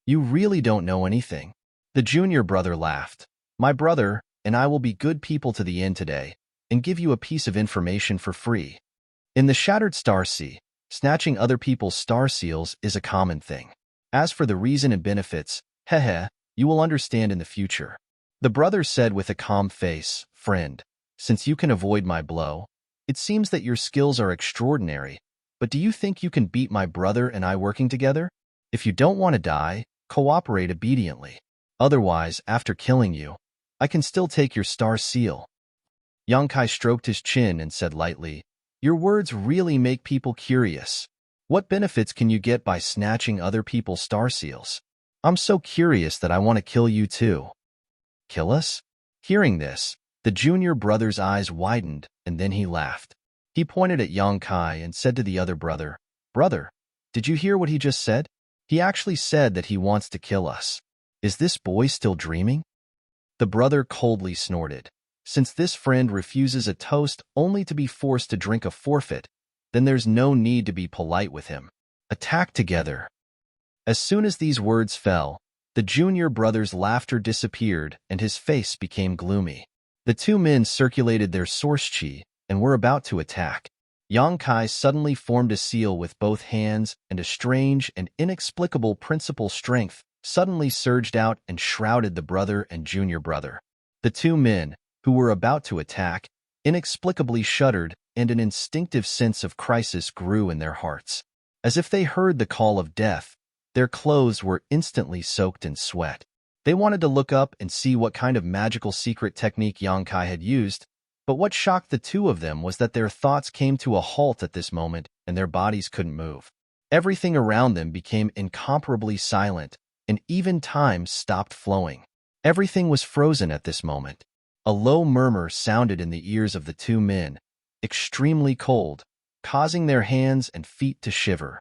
You really don't know anything. The junior brother laughed. My brother and I will be good people to the end today and give you a piece of information for free. In the shattered star sea, snatching other people's star seals is a common thing. As for the reason and benefits, you will understand in the future. The brother said with a calm face, friend, since you can avoid my blow, it seems that your skills are extraordinary, but do you think you can beat my brother and I working together? If you don't want to die, cooperate obediently. Otherwise, after killing you, I can still take your star seal. Yang Kai stroked his chin and said lightly, your words really make people curious. What benefits can you get by snatching other people's star seals? I'm so curious that I want to kill you too. Kill us? Hearing this, the junior brother's eyes widened, and then he laughed. He pointed at Yang Kai and said to the other brother, brother, did you hear what he just said? He actually said that he wants to kill us. Is this boy still dreaming? The brother coldly snorted. Since this friend refuses a toast only to be forced to drink a forfeit, then there's no need to be polite with him. Attack together. As soon as these words fell, the junior brother's laughter disappeared and his face became gloomy. The two men circulated their source chi and were about to attack. Yang Kai suddenly formed a seal with both hands, and a strange and inexplicable principal strength suddenly surged out and shrouded the brother and junior brother. The two men, who were about to attack, inexplicably shuddered, and an instinctive sense of crisis grew in their hearts. As if they heard the call of death, their clothes were instantly soaked in sweat. They wanted to look up and see what kind of magical secret technique Yang Kai had used, but what shocked the two of them was that their thoughts came to a halt at this moment and their bodies couldn't move. Everything around them became incomparably silent, and even time stopped flowing. Everything was frozen at this moment. A low murmur sounded in the ears of the two men, extremely cold, causing their hands and feet to shiver.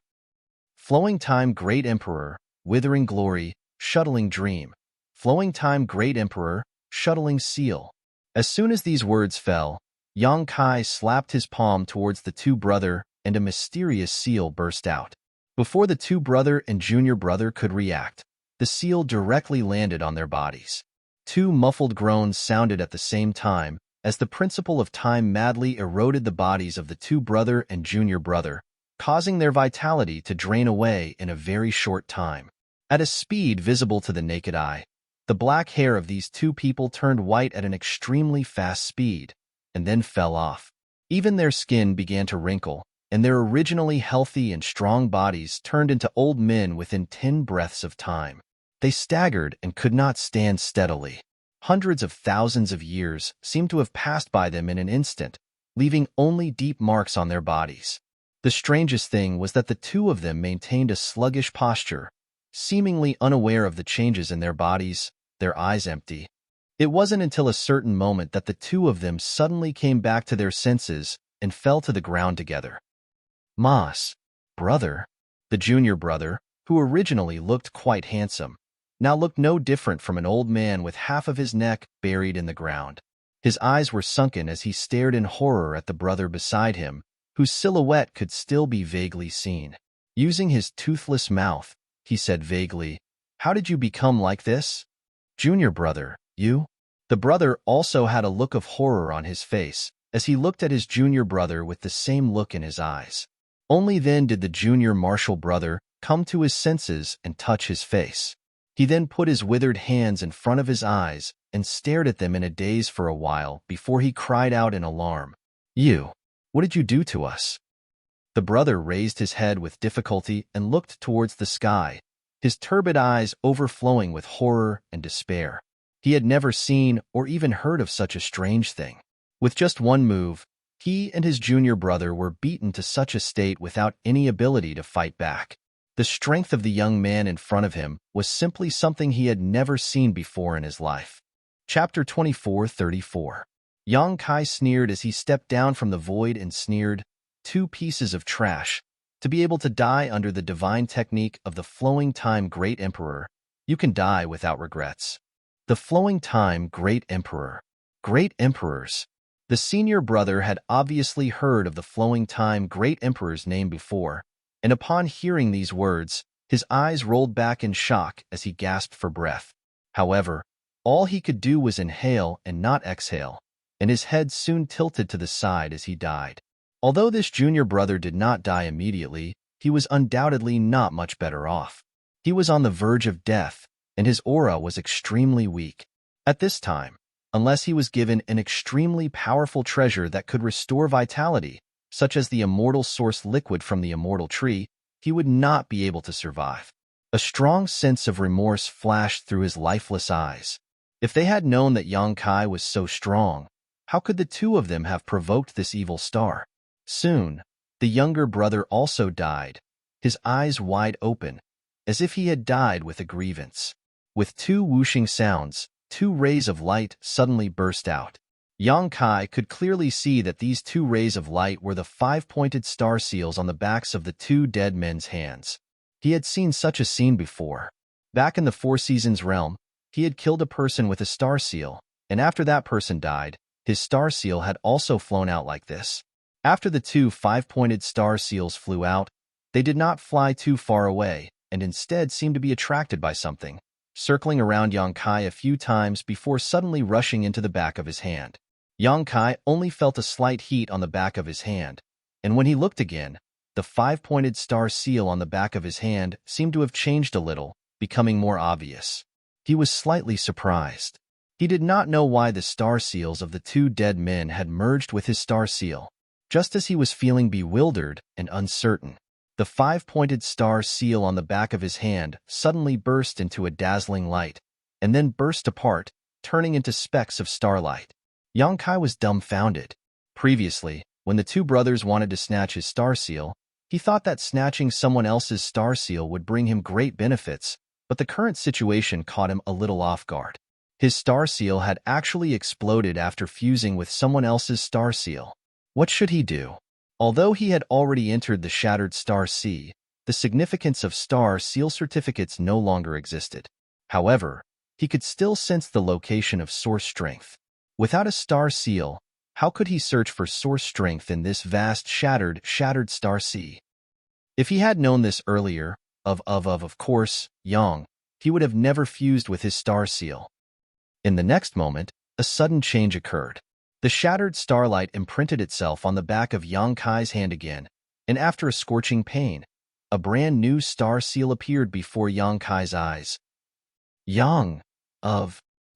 Flowing time, great emperor, withering glory, shuttling dream. Flowing time, great emperor, shuttling seal. As soon as these words fell, Yang Kai slapped his palm towards the two brother and a mysterious seal burst out. Before the two brother and junior brother could react, the seal directly landed on their bodies. Two muffled groans sounded at the same time as the principle of time madly eroded the bodies of the two brother and junior brother, causing their vitality to drain away in a very short time. At a speed visible to the naked eye, the black hair of these two people turned white at an extremely fast speed, and then fell off. Even their skin began to wrinkle, and their originally healthy and strong bodies turned into old men within 10 breaths of time. They staggered and could not stand steadily. Hundreds of thousands of years seemed to have passed by them in an instant, leaving only deep marks on their bodies. The strangest thing was that the two of them maintained a sluggish posture, seemingly unaware of the changes in their bodies, their eyes empty. It wasn't until a certain moment that the two of them suddenly came back to their senses and fell to the ground together. Mas, brother, the junior brother, who originally looked quite handsome, now looked no different from an old man with half of his neck buried in the ground. His eyes were sunken as he stared in horror at the brother beside him, whose silhouette could still be vaguely seen. Using his toothless mouth, he said vaguely, "How did you become like this?" "Junior brother, you?" The brother also had a look of horror on his face as he looked at his junior brother with the same look in his eyes. Only then did the junior martial brother come to his senses and touch his face. He then put his withered hands in front of his eyes and stared at them in a daze for a while before he cried out in alarm, "You! What did you do to us? The brother raised his head with difficulty and looked towards the sky, his turbid eyes overflowing with horror and despair. He had never seen or even heard of such a strange thing. With just one move, he and his junior brother were beaten to such a state without any ability to fight back. The strength of the young man in front of him was simply something he had never seen before in his life. Chapter 24:34. Yang Kai sneered as he stepped down from the void and sneered, "Two pieces of trash. To be able to die under the divine technique of the flowing time Great Emperor, you can die without regrets." The flowing time Great Emperor. Great Emperors. The senior brother had obviously heard of the flowing time Great Emperor's name before, and upon hearing these words, his eyes rolled back in shock as he gasped for breath. However, all he could do was inhale and not exhale, and his head soon tilted to the side as he died. Although this junior brother did not die immediately, he was undoubtedly not much better off. He was on the verge of death, and his aura was extremely weak. At this time, unless he was given an extremely powerful treasure that could restore vitality, such as the immortal source liquid from the immortal tree, he would not be able to survive. A strong sense of remorse flashed through his lifeless eyes. If they had known that Yang Kai was so strong, how could the two of them have provoked this evil star? Soon, the younger brother also died, his eyes wide open, as if he had died with a grievance. With two whooshing sounds, two rays of light suddenly burst out. Yang Kai could clearly see that these two rays of light were the five-pointed star seals on the backs of the two dead men's hands. He had seen such a scene before. Back in the Four Seasons realm, he had killed a person with a star seal, and after that person died, his star seal had also flown out like this. After the two five-pointed star seals flew out, they did not fly too far away, and instead seemed to be attracted by something, circling around Yang Kai a few times before suddenly rushing into the back of his hand. Yang Kai only felt a slight heat on the back of his hand, and when he looked again, the five-pointed star seal on the back of his hand seemed to have changed a little, becoming more obvious. He was slightly surprised. He did not know why the star seals of the two dead men had merged with his star seal. Just as he was feeling bewildered and uncertain, the five-pointed star seal on the back of his hand suddenly burst into a dazzling light, and then burst apart, turning into specks of starlight. Yang Kai was dumbfounded. Previously, when the two brothers wanted to snatch his star seal, he thought that snatching someone else's star seal would bring him great benefits, but the current situation caught him a little off guard. His star seal had actually exploded after fusing with someone else's star seal. What should he do? Although he had already entered the Shattered Star Sea, the significance of star seal certificates no longer existed. However, he could still sense the location of source strength. Without a star seal, how could he search for source strength in this vast shattered star sea? If he had known this earlier, of course, Yang, he would have never fused with his star seal. In the next moment, a sudden change occurred. The shattered starlight imprinted itself on the back of Yang Kai's hand again, and after a scorching pain, a brand new star seal appeared before Yang Kai's eyes. Yang,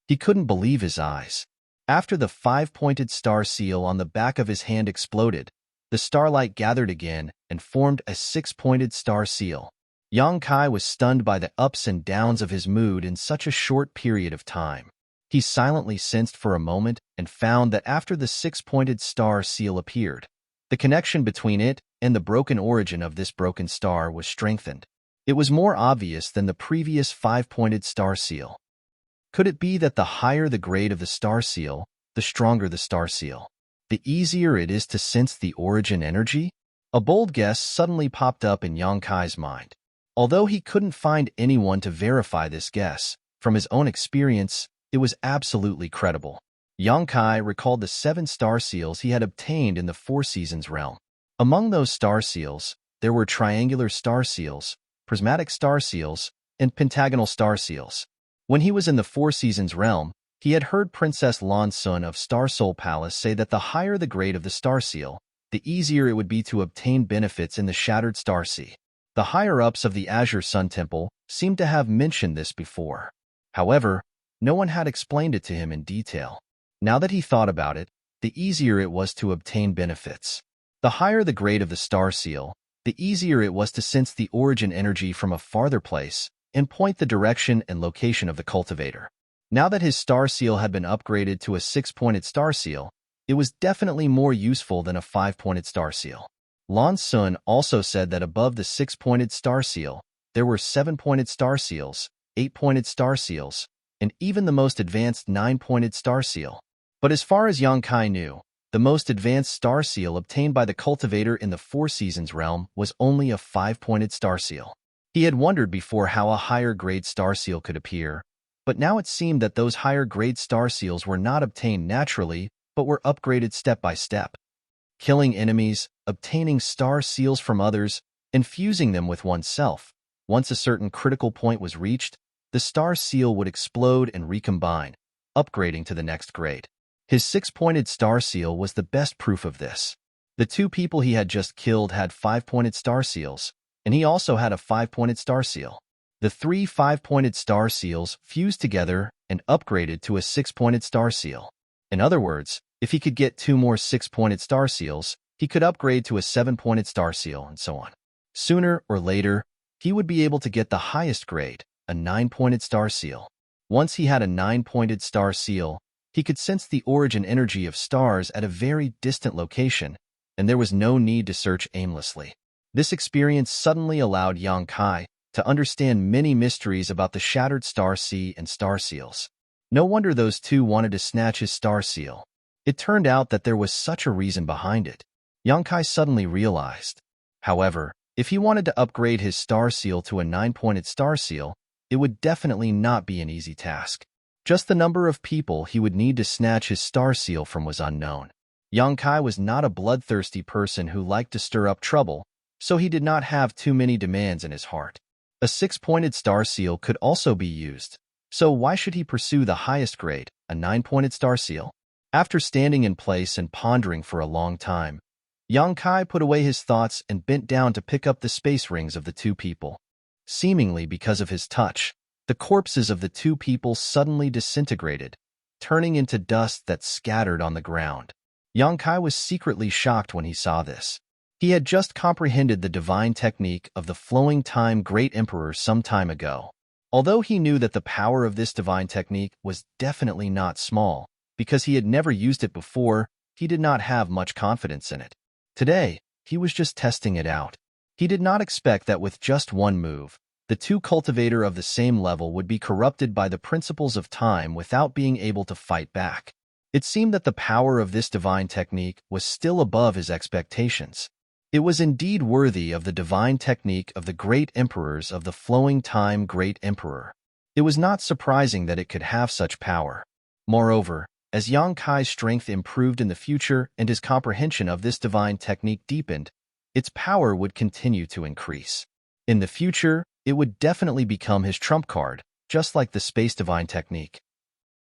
he couldn't believe his eyes. After the five-pointed star seal on the back of his hand exploded, the starlight gathered again and formed a six-pointed star seal. Yang Kai was stunned by the ups and downs of his mood in such a short period of time. He silently sensed for a moment and found that after the six-pointed star seal appeared, the connection between it and the broken origin of this broken star was strengthened. It was more obvious than the previous five-pointed star seal. Could it be that the higher the grade of the star seal, the stronger the star seal? The easier it is to sense the origin energy? A bold guess suddenly popped up in Yang Kai's mind. Although he couldn't find anyone to verify this guess, from his own experience, it was absolutely credible. Yang Kai recalled the 7 star seals he had obtained in the Four Seasons realm. Among those star seals, there were triangular star seals, prismatic star seals, and pentagonal star seals. When he was in the Four Seasons realm, he had heard Princess Lan Sun of Star Soul Palace say that the higher the grade of the star seal, the easier it would be to obtain benefits in the Shattered Star Sea. The higher-ups of the Azure Sun Temple seemed to have mentioned this before. However, no one had explained it to him in detail. Now that he thought about it, the easier it was to obtain benefits. The higher the grade of the star seal, the easier it was to sense the origin energy from a farther place and point the direction and location of the cultivator. Now that his star seal had been upgraded to a 6-pointed star seal, it was definitely more useful than a 5-pointed star seal. Lan Sun also said that above the 6-pointed star seal, there were 7-pointed star seals, 8-pointed star seals, and even the most advanced 9-pointed star seal. But as far as Yang Kai knew, the most advanced star seal obtained by the cultivator in the Four Seasons realm was only a 5-pointed star seal. He had wondered before how a higher-grade star seal could appear, but now it seemed that those higher-grade star seals were not obtained naturally, but were upgraded step by step. Killing enemies, obtaining star seals from others, and fusing them with oneself. Once a certain critical point was reached, the star seal would explode and recombine, upgrading to the next grade. His 6-pointed star seal was the best proof of this. The two people he had just killed had 5-pointed star seals, and he also had a 5-pointed star seal. The 3 5-pointed star seals fused together and upgraded to a 6-pointed star seal. In other words, if he could get 2 more 6-pointed star seals, he could upgrade to a 7-pointed star seal, and so on. Sooner or later, he would be able to get the highest grade, a 9-pointed star seal. Once he had a 9-pointed star seal, he could sense the origin energy of stars at a very distant location, and there was no need to search aimlessly. This experience suddenly allowed Yang Kai to understand many mysteries about the shattered star sea and star seals. No wonder those two wanted to snatch his star seal. It turned out that there was such a reason behind it. Yang Kai suddenly realized. However, if he wanted to upgrade his star seal to a 9-pointed star seal, it would definitely not be an easy task. Just the number of people he would need to snatch his star seal from was unknown. Yang Kai was not a bloodthirsty person who liked to stir up trouble, so he did not have too many demands in his heart. A 6-pointed star seal could also be used, so why should he pursue the highest grade, a 9-pointed star seal? After standing in place and pondering for a long time, Yang Kai put away his thoughts and bent down to pick up the space rings of the two people. Seemingly because of his touch, the corpses of the two people suddenly disintegrated, turning into dust that scattered on the ground. Yang Kai was secretly shocked when he saw this. He had just comprehended the divine technique of the flowing time Great Emperor some time ago. Although he knew that the power of this divine technique was definitely not small, because he had never used it before, he did not have much confidence in it. Today, he was just testing it out. He did not expect that with just one move, the two cultivator of the same level would be corrupted by the principles of time without being able to fight back. It seemed that the power of this divine technique was still above his expectations. It was indeed worthy of the divine technique of the great emperors of the flowing time Great Emperor. It was not surprising that it could have such power. Moreover, as Yang Kai's strength improved in the future and his comprehension of this divine technique deepened, its power would continue to increase. In the future, it would definitely become his trump card, just like the space divine technique.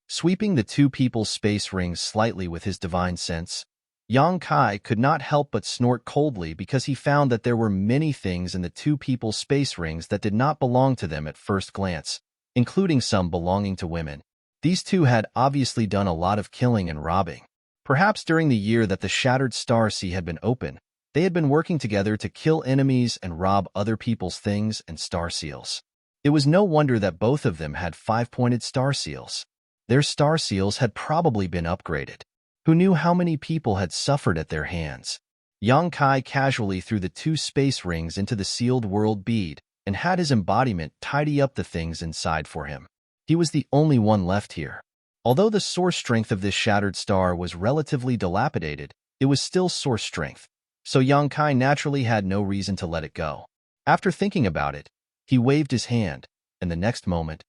Sweeping the two people's space rings slightly with his divine sense, Yang Kai could not help but snort coldly because he found that there were many things in the two people's space rings that did not belong to them at first glance, including some belonging to women. These two had obviously done a lot of killing and robbing. Perhaps during the year that the Shattered Star Sea had been open, they had been working together to kill enemies and rob other people's things and star seals. It was no wonder that both of them had 5-pointed star seals. Their star seals had probably been upgraded. Who knew how many people had suffered at their hands? Yang Kai casually threw the 2 space rings into the sealed world bead and had his embodiment tidy up the things inside for him. He was the only one left here. Although the source strength of this shattered star was relatively dilapidated, it was still source strength, so Yang Kai naturally had no reason to let it go. After thinking about it, he waved his hand, and the next moment,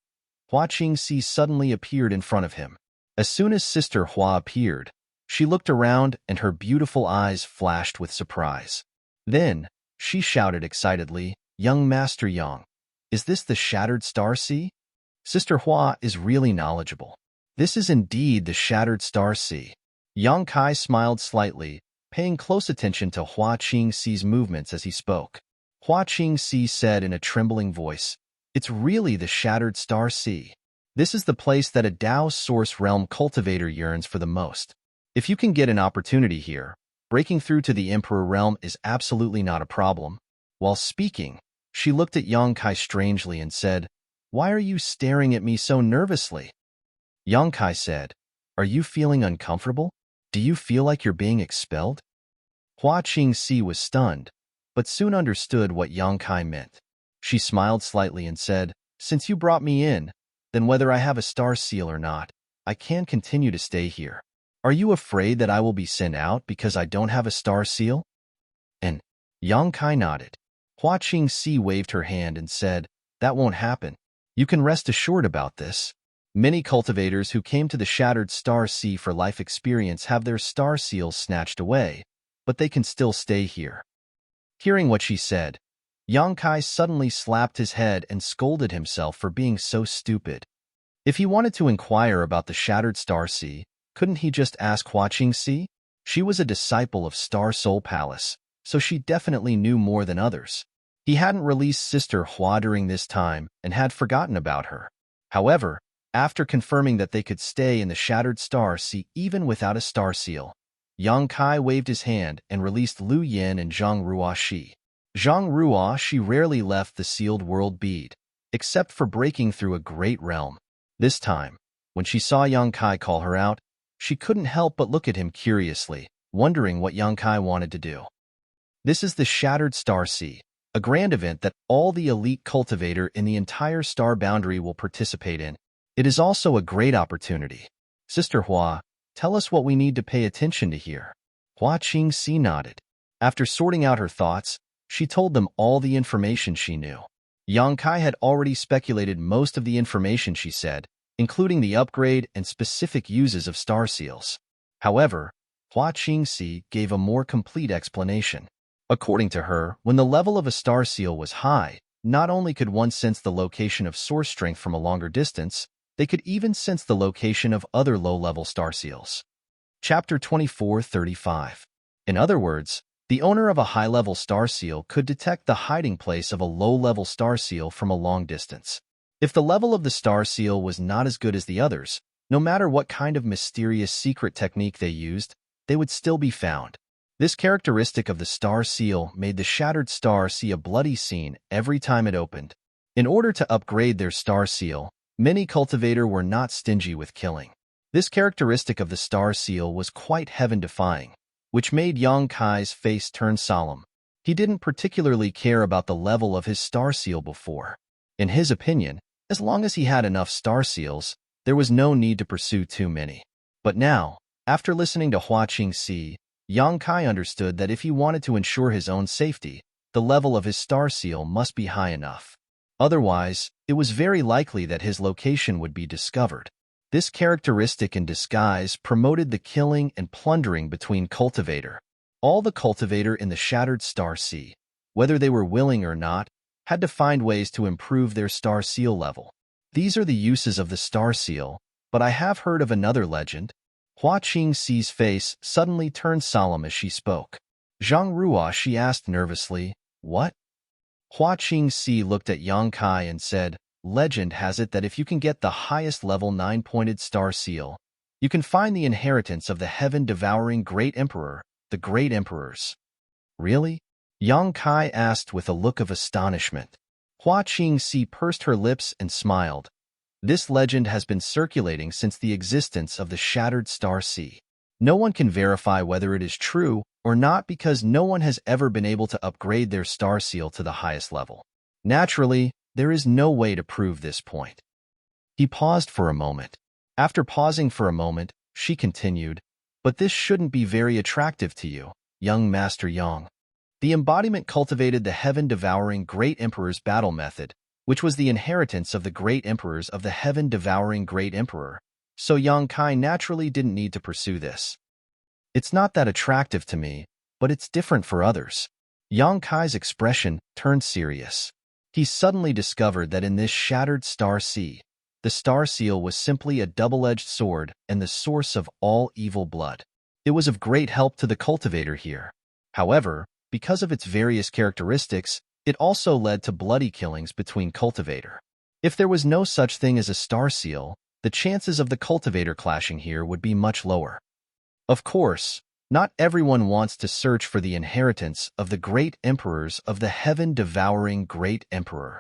Hua Qingxi suddenly appeared in front of him. As soon as Sister Hua appeared, she looked around and her beautiful eyes flashed with surprise. Then, she shouted excitedly, "Young Master Yang, is this the Shattered Star Sea?" Sister Hua is really knowledgeable. This is indeed the Shattered Star Sea. Yang Kai smiled slightly, paying close attention to Hua Qingxi's movements as he spoke. Hua Qingxi said in a trembling voice, "It's really the Shattered Star Sea. This is the place that a Dao Source Realm cultivator yearns for the most. If you can get an opportunity here, Breaking through to the Emperor realm is absolutely not a problem. While speaking, she looked at Yongkai strangely and said, "Why are you staring at me so nervously?" Yongkai said, "Are you feeling uncomfortable? Do you feel like you're being expelled?" Hua Qingxi was stunned, but soon understood what Yongkai meant. She smiled slightly and said, "Since you brought me in, then whether I have a star seal or not, I can continue to stay here. Are you afraid that I will be sent out because I don't have a star seal?" And Yongkai nodded. Hua Qingxi waved her hand and said, "That won't happen. You can rest assured about this. Many cultivators who came to the Shattered Star Sea for life experience have their star seals snatched away, but they can still stay here." Hearing what she said, Yongkai suddenly slapped his head and scolded himself for being so stupid. If he wanted to inquire about the Shattered Star Sea, couldn't he just ask Hua Qingxi? She was a disciple of Star Soul Palace, so she definitely knew more than others. He hadn't released Sister Hua during this time and had forgotten about her. However, after confirming that they could stay in the Shattered Star Sea even without a star seal, Yongkai waved his hand and released Lu Yin and Zhang Ruoxi. Zhang Ruoxi rarely left the sealed world bead, except for breaking through a great realm. This time, when she saw Yongkai call her out, she couldn't help but look at him curiously, wondering what Yongkai wanted to do. This is the Shattered Star Sea, a grand event that all the elite cultivator in the entire star boundary will participate in. It is also a great opportunity. Sister Hua, tell us what we need to pay attention to here. Hua Qingxi nodded. After sorting out her thoughts, she told them all the information she knew. Yongkai had already speculated most of the information she said, including the upgrade and specific uses of star seals. However, Hua Qingxi gave a more complete explanation. According to her, when the level of a star seal was high, not only could one sense the location of source strength from a longer distance, they could even sense the location of other low-level star seals. Chapter 24:35. In other words, the owner of a high-level star seal could detect the hiding place of a low-level star seal from a long distance. If the level of the star seal was not as good as the others, no matter what kind of mysterious secret technique they used, they would still be found. This characteristic of the star seal made the Shattered Star see a bloody scene every time it opened. In order to upgrade their star seal, many cultivators were not stingy with killing. This characteristic of the star seal was quite heaven-defying, which made Yongkai's face turn solemn. He didn't particularly care about the level of his star seal before. In his opinion, as long as he had enough star seals, there was no need to pursue too many. But now, after listening to Hua Qingxi, Yongkai understood that if he wanted to ensure his own safety, the level of his star seal must be high enough. Otherwise, it was very likely that his location would be discovered. This characteristic in disguise promoted the killing and plundering between cultivator. All the cultivator in the Shattered Star Sea, whether they were willing or not, had to find ways to improve their star seal level. These are the uses of the star seal, but I have heard of another legend. Hua Qingxi's face suddenly turned solemn as she spoke. Zhang Ruoxi asked nervously, "What?" Hua Qingxi looked at Yongkai and said, "Legend has it that if you can get the highest level 9-pointed star seal, you can find the inheritance of the heaven-devouring Great Emperor, the Great Emperors." "Really?" Yongkai asked with a look of astonishment. Hua Qingxi pursed her lips and smiled. This legend has been circulating since the existence of the Shattered Star Sea. No one can verify whether it is true or not because no one has ever been able to upgrade their star seal to the highest level. Naturally, there is no way to prove this point. He paused for a moment. After pausing for a moment, she continued, "But this shouldn't be very attractive to you, young Master Yang." The embodiment cultivated the heaven-devouring Great Emperor's battle method, which was the inheritance of the Great Emperors of the heaven-devouring Great Emperor, so Yongkai naturally didn't need to pursue this. "It's not that attractive to me, but it's different for others." Yongkai's expression turned serious. He suddenly discovered that in this Shattered Star Sea, the star seal was simply a double-edged sword and the source of all evil blood. It was of great help to the cultivator here. However, because of its various characteristics, it also led to bloody killings between cultivator. If there was no such thing as a star seal, the chances of the cultivator clashing here would be much lower. Of course, Not everyone wants to search for the inheritance of the great emperors of the heaven-devouring great emperor.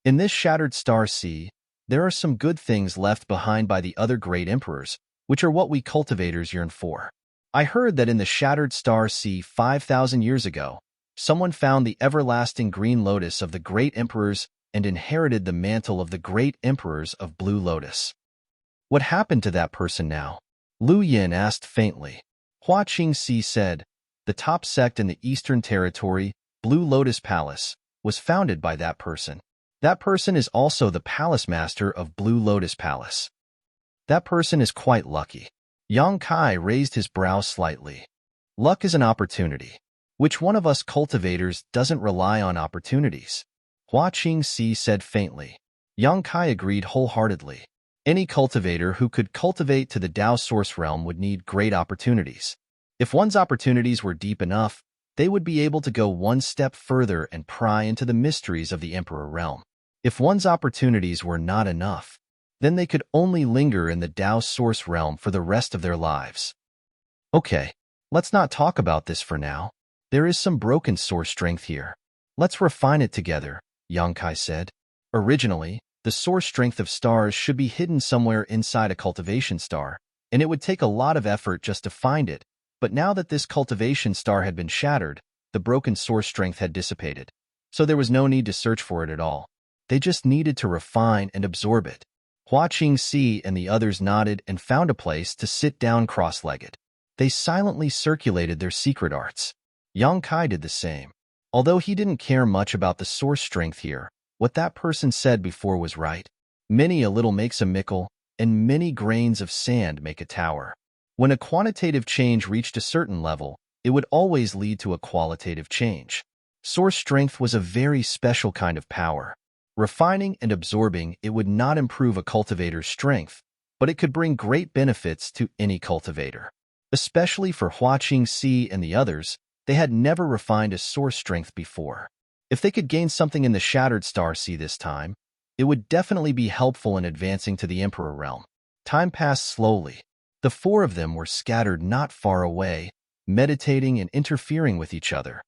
In this shattered star sea, there are some good things left behind by the other great emperors, which are what we cultivators yearn for. I heard that in the shattered star sea 5,000 years ago, someone found the everlasting green lotus of the great emperors and inherited the mantle of the great emperors of Blue Lotus. What happened to that person now? Lu Yin asked faintly. Hua Qingxi said, the top sect in the Eastern Territory, Blue Lotus Palace, was founded by that person. That person is also the palace master of Blue Lotus Palace. That person is quite lucky. Yang Kai raised his brow slightly. Luck is an opportunity. Which one of us cultivators doesn't rely on opportunities? Hua Qingxi said faintly. Yang Kai agreed wholeheartedly. Any cultivator who could cultivate to the Tao source realm would need great opportunities. If one's opportunities were deep enough, they would be able to go one step further and pry into the mysteries of the Emperor realm. If one's opportunities were not enough, then they could only linger in the Tao source realm for the rest of their lives. Okay, let's not talk about this for now. There is some broken source strength here. Let's refine it together, Yang Kai said. Originally, the source strength of stars should be hidden somewhere inside a cultivation star, and it would take a lot of effort just to find it. But now that this cultivation star had been shattered, the broken source strength had dissipated. So there was no need to search for it at all. They just needed to refine and absorb it. Hua Qingxi and the others nodded and found a place to sit down cross-legged. They silently circulated their secret arts. Yang Kai did the same. Although he didn't care much about the source strength here, what that person said before was right. Many a little makes a mickle, and many grains of sand make a tower. When a quantitative change reached a certain level, it would always lead to a qualitative change. Source strength was a very special kind of power. Refining and absorbing it would not improve a cultivator's strength, but it could bring great benefits to any cultivator. Especially for Hua Qingxi and the others, they had never refined a source strength before. If they could gain something in the Shattered Star Sea this time, it would definitely be helpful in advancing to the Emperor realm. Time passed slowly. The four of them were scattered not far away, meditating and interfering with each other.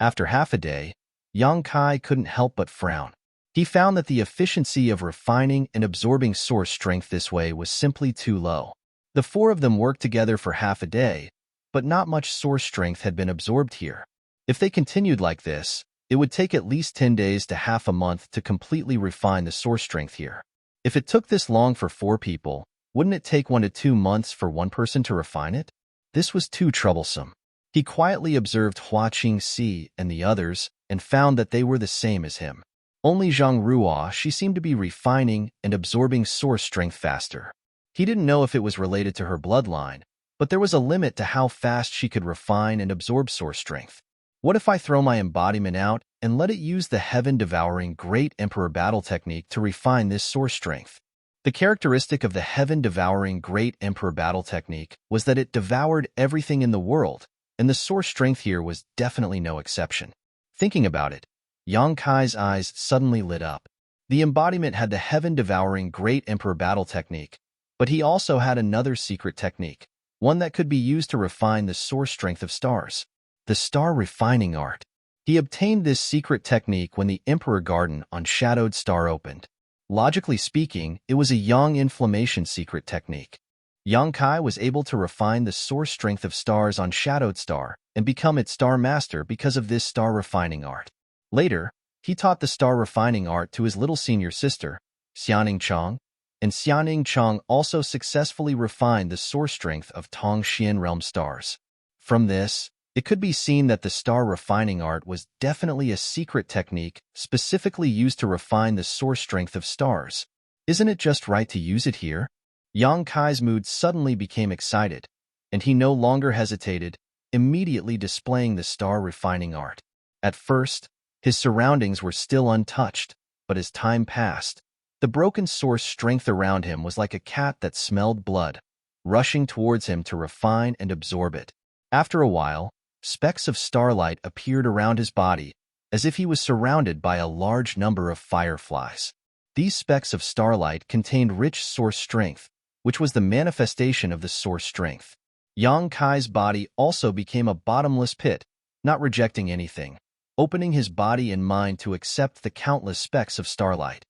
After half a day, Yang Kai couldn't help but frown. He found that the efficiency of refining and absorbing source strength this way was simply too low. The four of them worked together for half a day, but not much source strength had been absorbed here. If they continued like this, it would take at least 10 days to half a month to completely refine the source strength here. If it took this long for 4 people, wouldn't it take 1 to 2 months for one person to refine it? This was too troublesome. He quietly observed Hua Qingxi and the others and found that they were the same as him. Only Zhang Ruo, she seemed to be refining and absorbing source strength faster. He didn't know if it was related to her bloodline, but there was a limit to how fast she could refine and absorb source strength. What if I throw my embodiment out and let it use the heaven-devouring Great Emperor battle technique to refine this source strength? The characteristic of the heaven-devouring Great Emperor battle technique was that it devoured everything in the world, and the source strength here was definitely no exception. Thinking about it, Yang Kai's eyes suddenly lit up. The embodiment had the heaven-devouring Great Emperor battle technique, but he also had another secret technique, one that could be used to refine the source strength of stars. The star refining art. He obtained this secret technique when the Emperor Garden on Shadowed Star opened. Logically speaking, it was a yang inflammation secret technique. Yang Kai was able to refine the source strength of stars on Shadowed Star and become its star master because of this star refining art. Later, he taught the star refining art to his little senior sister, Xianing Chang, and Xianing Chang also successfully refined the source strength of Tong Xian realm stars. From this, it could be seen that the star refining art was definitely a secret technique specifically used to refine the source strength of stars. Isn't it just right to use it here? Yang Kai's mood suddenly became excited, and he no longer hesitated, immediately displaying the star refining art. At first, his surroundings were still untouched, but as time passed, the broken source strength around him was like a cat that smelled blood, rushing towards him to refine and absorb it. After a while, specks of starlight appeared around his body, as if he was surrounded by a large number of fireflies. These specks of starlight contained rich source strength, which was the manifestation of the source strength. Yang Kai's body also became a bottomless pit, not rejecting anything, opening his body and mind to accept the countless specks of starlight.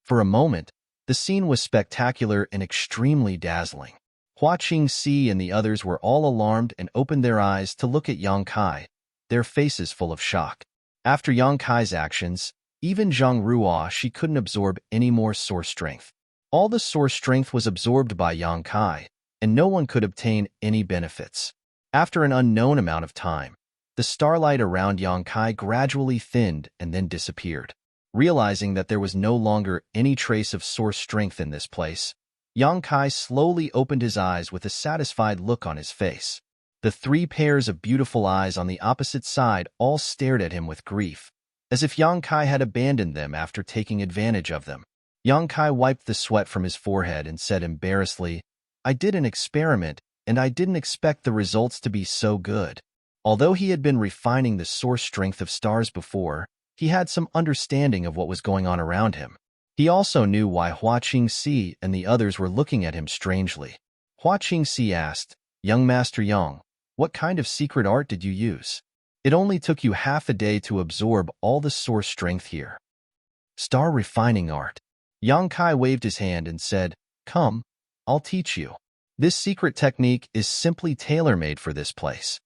For a moment, the scene was spectacular and extremely dazzling. Hua Qingxi and the others were all alarmed and opened their eyes to look at Yang Kai, their faces full of shock. After Yang Kai's actions, even Zhang Ruo she couldn't absorb any more source strength. All the source strength was absorbed by Yang Kai, and no one could obtain any benefits. After an unknown amount of time, the starlight around Yang Kai gradually thinned and then disappeared. Realizing that there was no longer any trace of source strength in this place, Yang Kai slowly opened his eyes with a satisfied look on his face. The three pairs of beautiful eyes on the opposite side all stared at him with grief, as if Yang Kai had abandoned them after taking advantage of them. Yang Kai wiped the sweat from his forehead and said embarrassedly, "I did an experiment, and I didn't expect the results to be so good." Although he had been refining the source strength of stars before, he had some understanding of what was going on around him. He also knew why Hua Qingxi and the others were looking at him strangely. Hua Qingxi asked, "Young Master Yang, what kind of secret art did you use? It only took you half a day to absorb all the source strength here." "Star refining art." Yang Kai waved his hand and said, "Come, I'll teach you. This secret technique is simply tailor-made for this place."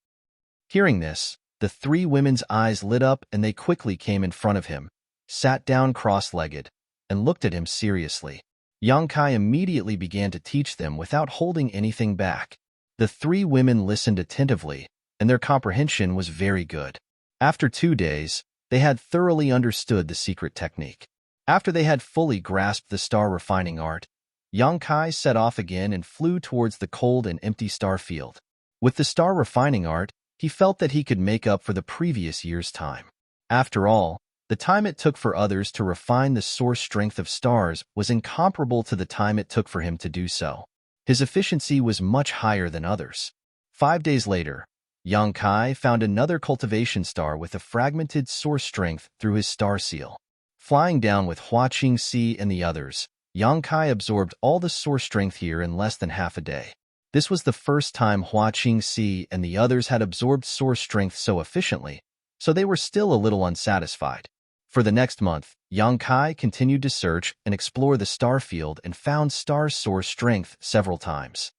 Hearing this, the three women's eyes lit up and they quickly came in front of him, sat down cross-legged, and looked at him seriously. Yang Kai immediately began to teach them without holding anything back. The three women listened attentively, and their comprehension was very good. After 2 days, they had thoroughly understood the secret technique. After they had fully grasped the star refining art, Yang Kai set off again and flew towards the cold and empty star field. With the star refining art, he felt that he could make up for the previous year's time. After all, the time it took for others to refine the source strength of stars was incomparable to the time it took for him to do so. His efficiency was much higher than others. 5 days later, Yang Kai found another cultivation star with a fragmented source strength through his star seal. Flying down with Hua Qingxi and the others, Yang Kai absorbed all the source strength here in less than half a day. This was the first time Hua Qingxi and the others had absorbed source strength so efficiently, so they were still a little unsatisfied. For the next month, Yang Kai continued to search and explore the star field and found star source strength several times.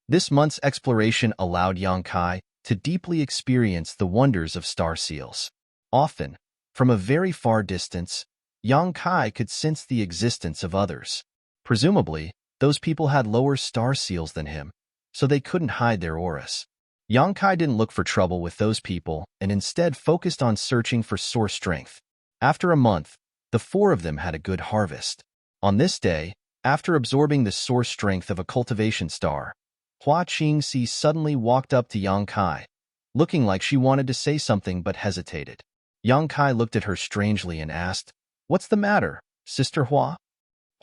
This month's exploration allowed Yang Kai to deeply experience the wonders of star seals. Often, from a very far distance, Yang Kai could sense the existence of others. Presumably, those people had lower star seals than him, so they couldn't hide their auras. Yang Kai didn't look for trouble with those people and instead focused on searching for source strength. After a month, the 4 of them had a good harvest. On this day, after absorbing the source strength of a cultivation star, Hua Qingxi suddenly walked up to Yang Kai, looking like she wanted to say something but hesitated. Yang Kai looked at her strangely and asked, "What's the matter, Sister Hua?"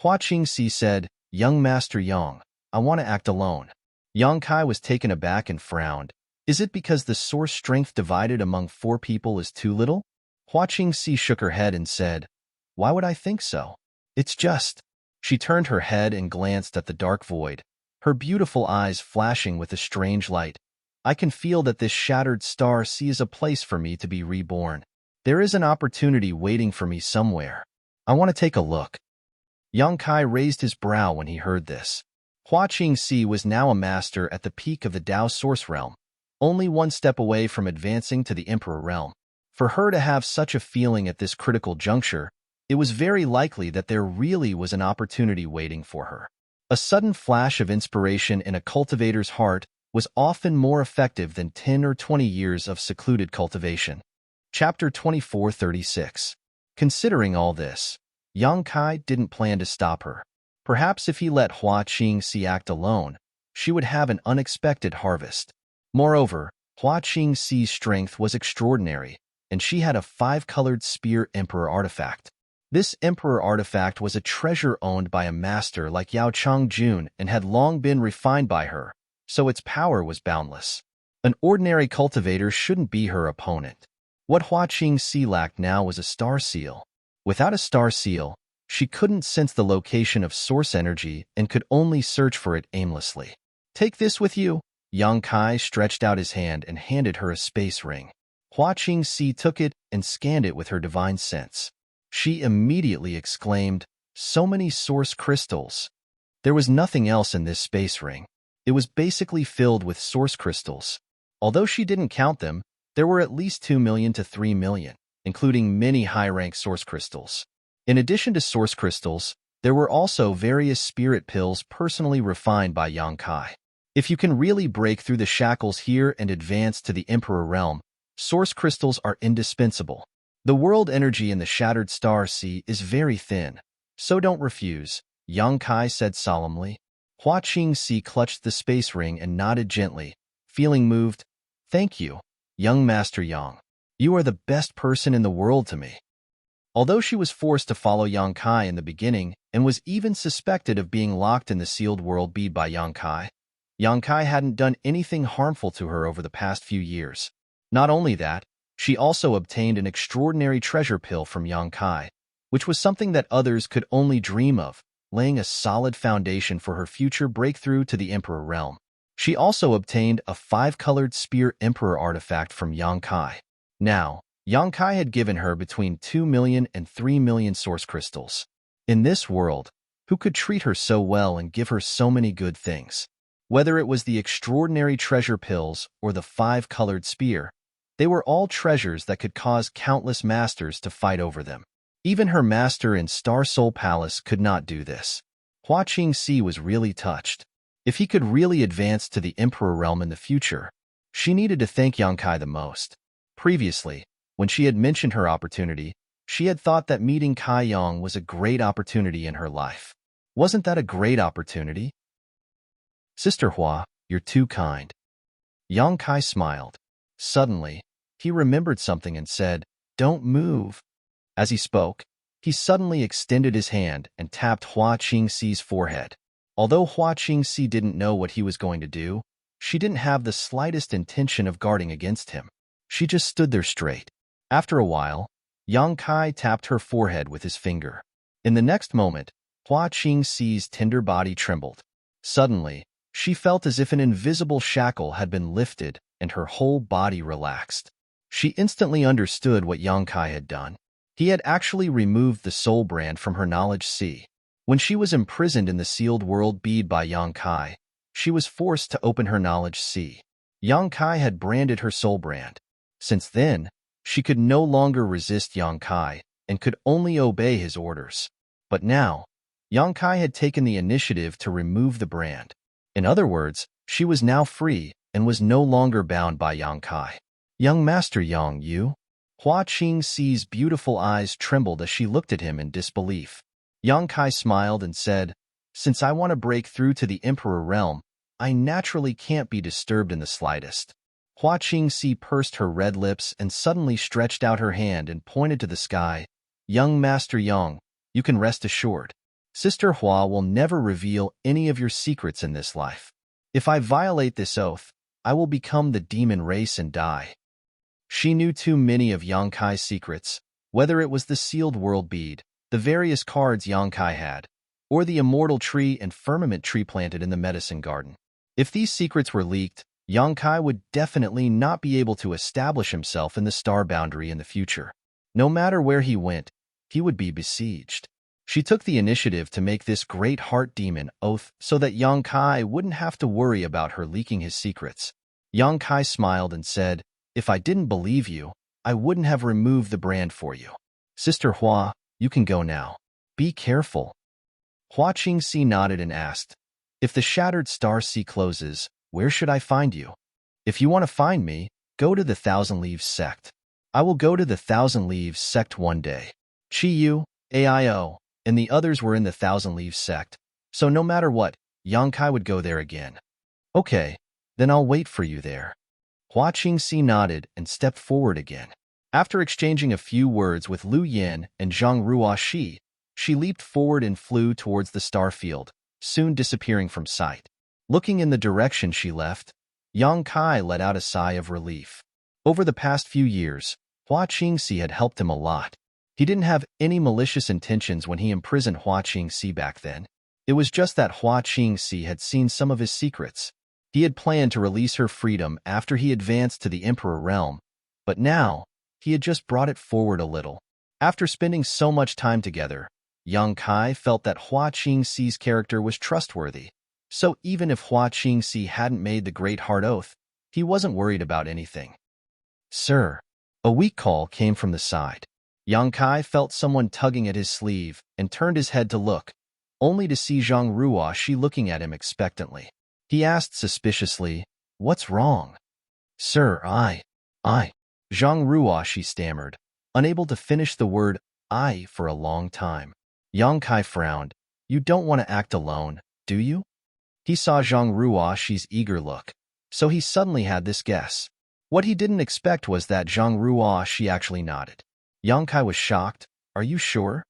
Hua Qingxi said, "Young Master Yang, I want to act alone." Yang Kai was taken aback and frowned. "Is it because the source strength divided among 4 people is too little?" Hua Qingxi shook her head and said, "Why would I think so? It's just..." She turned her head and glanced at the dark void, her beautiful eyes flashing with a strange light. "I can feel that this shattered star sees a place for me to be reborn. There is an opportunity waiting for me somewhere. I want to take a look." Yang Kai raised his brow when he heard this. Hua Qingxi was now a master at the peak of the Tao Source realm, only 1 step away from advancing to the Emperor realm. For her to have such a feeling at this critical juncture, it was very likely that there really was an opportunity waiting for her. A sudden flash of inspiration in a cultivator's heart was often more effective than 10 or 20 years of secluded cultivation. Chapter 2436. Considering all this, Yang Kai didn't plan to stop her. Perhaps if he let Hua Qingxi act alone, she would have an unexpected harvest. Moreover, Hua Qingxi's strength was extraordinary, and she had a 5-colored spear Emperor artifact. This Emperor artifact was a treasure owned by a master like Yao Changjun and had long been refined by her, so its power was boundless. An ordinary cultivator shouldn't be her opponent. What Hua Qingxi lacked now was a star seal. Without a star seal, she couldn't sense the location of source energy and could only search for it aimlessly. "Take this with you," Yang Kai stretched out his hand and handed her a space ring. Hua Qingxi took it and scanned it with her divine sense. She immediately exclaimed, "So many source crystals." There was nothing else in this space ring. It was basically filled with source crystals. Although she didn't count them, there were at least 2 million to 3 million, including many high-rank source crystals. In addition to source crystals, there were also various spirit pills personally refined by Yang Kai. If you can really break through the shackles here and advance to the Emperor realm, source crystals are indispensable. The world energy in the Shattered Star Sea is very thin, so don't refuse, Yang Kai said solemnly. Hua Qingxi clutched the space ring and nodded gently, feeling moved. "Thank you, young Master Yang. You are the best person in the world to me." Although she was forced to follow Yang Kai in the beginning and was even suspected of being locked in the sealed world bead by Yang Kai hadn't done anything harmful to her over the past few years. Not only that, she also obtained an extraordinary treasure pill from Yang Kai, which was something that others could only dream of, laying a solid foundation for her future breakthrough to the Emperor realm. She also obtained a 5-colored spear Emperor artifact from Yang Kai. Now, Yang Kai had given her between 2 million and 3 million source crystals. In this world, who could treat her so well and give her so many good things? Whether it was the extraordinary treasure pills or the 5-colored spear, they were all treasures that could cause countless masters to fight over them. Even her master in Star Soul Palace could not do this. Hua Qingxi was really touched. If he could really advance to the Emperor realm in the future, she needed to thank Yang Kai the most. Previously, when she had mentioned her opportunity, she had thought that meeting Kai Yang was a great opportunity in her life. Wasn't that a great opportunity? "Sister Hua, you're too kind." Yang Kai smiled. Suddenly, he remembered something and said, "Don't move." As he spoke, he suddenly extended his hand and tapped Hua Qingxi's forehead. Although Hua Qingxi didn't know what he was going to do, she didn't have the slightest intention of guarding against him. She just stood there straight. After a while, Yang Kai tapped her forehead with his finger. In the next moment, Hua Qingxi's tender body trembled. Suddenly, she felt as if an invisible shackle had been lifted and her whole body relaxed. She instantly understood what Yang Kai had done. He had actually removed the soul brand from her knowledge sea. When she was imprisoned in the sealed world bead by Yang Kai, she was forced to open her knowledge sea. Yang Kai had branded her soul brand. Since then, she could no longer resist Yang Kai and could only obey his orders. But now, Yang Kai had taken the initiative to remove the brand. In other words, she was now free and was no longer bound by Yang Kai. "Young Master Yang, you?" Hua Qingxi's beautiful eyes trembled as she looked at him in disbelief. Yang Kai smiled and said, "Since I want to break through to the Emperor realm, I naturally can't be disturbed in the slightest." Hua Qingxi pursed her red lips and suddenly stretched out her hand and pointed to the sky. "Young Master Yang, you can rest assured. Sister Hua will never reveal any of your secrets in this life. If I violate this oath, I will become the demon race and die." She knew too many of Yang Kai's secrets, whether it was the sealed world bead, the various cards Yang Kai had, or the immortal tree and firmament tree planted in the medicine garden. If these secrets were leaked, Yang Kai would definitely not be able to establish himself in the star boundary in the future. No matter where he went, he would be besieged. She took the initiative to make this great heart demon oath so that Yang Kai wouldn't have to worry about her leaking his secrets. Yang Kai smiled and said, "If I didn't believe you, I wouldn't have removed the brand for you. Sister Hua, you can go now. Be careful." Hua Qingxi nodded and asked, "If the Shattered Star Sea closes, where should I find you? If you want to find me, go to the Thousand Leaves sect. I will go to the Thousand Leaves sect one day." Chi Yu, Aio, and the others were in the Thousand Leaves sect, so no matter what, Yang Kai would go there again. "Okay, then I'll wait for you there." Hua Qingxi nodded and stepped forward again. After exchanging a few words with Lu Yin and Zhang Ruoxi, she leaped forward and flew towards the star field, soon disappearing from sight. Looking in the direction she left, Yang Kai let out a sigh of relief. Over the past few years, Hua Qingxi had helped him a lot. He didn't have any malicious intentions when he imprisoned Hua Qingxi back then. It was just that Hua Qingxi had seen some of his secrets. He had planned to release her freedom after he advanced to the Emperor realm, but now he had just brought it forward a little. After spending so much time together, Yang Kai felt that Hua Qingxi's character was trustworthy. So even if Hua Qingxi hadn't made the Great Heart Oath, he wasn't worried about anything. "Sir." A weak call came from the side. Yang Kai felt someone tugging at his sleeve and turned his head to look, only to see Zhang Ruoxi looking at him expectantly. He asked suspiciously, "What's wrong?" "Sir, I. Zhang Ruoxi stammered, unable to finish the word "I" for a long time. Yang Kai frowned. "You don't want to act alone, do you?" He saw Zhang Ruoxi's eager look, so he suddenly had this guess. What he didn't expect was that Zhang Ruoxi actually nodded. Yang Kai was shocked. "Are you sure?"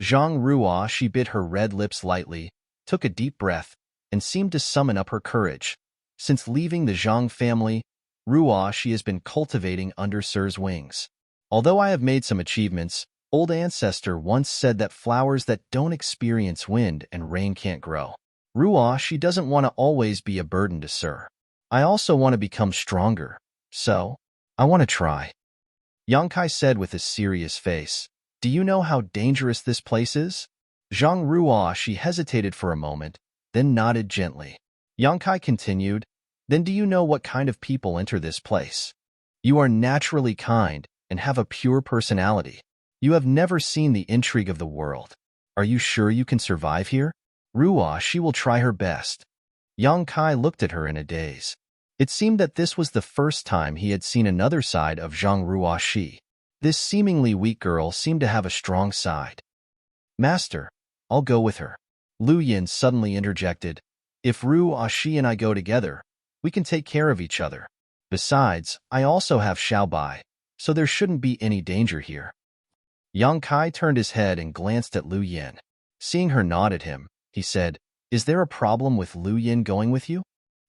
Zhang Ruoxi bit her red lips lightly, took a deep breath, and seemed to summon up her courage. Since leaving the Zhang family, Ruoxi has been cultivating under Sir's wings. "Although I have made some achievements, old ancestor once said that flowers that don't experience wind and rain can't grow. Ruoxi doesn't want to always be a burden to Sir. I also want to become stronger, so I want to try." Yang Kai said with a serious face, "Do you know how dangerous this place is?" Zhang Ruoxi hesitated for a moment, then nodded gently. Yang Kai continued, "Then do you know what kind of people enter this place? You are naturally kind and have a pure personality. You have never seen the intrigue of the world. Are you sure you can survive here?" "Ruoxi will try her best." Yang Kai looked at her in a daze. It seemed that this was the first time he had seen another side of Zhang Ruoxi. This seemingly weak girl seemed to have a strong side. "Master, I'll go with her." Lu Yin suddenly interjected, "If Ruoxi and I go together, we can take care of each other. Besides, I also have Xiaobai, so there shouldn't be any danger here." Yang Kai turned his head and glanced at Lu Yin. Seeing her nod at him, he said, "Is there a problem with Lu Yin going with you?"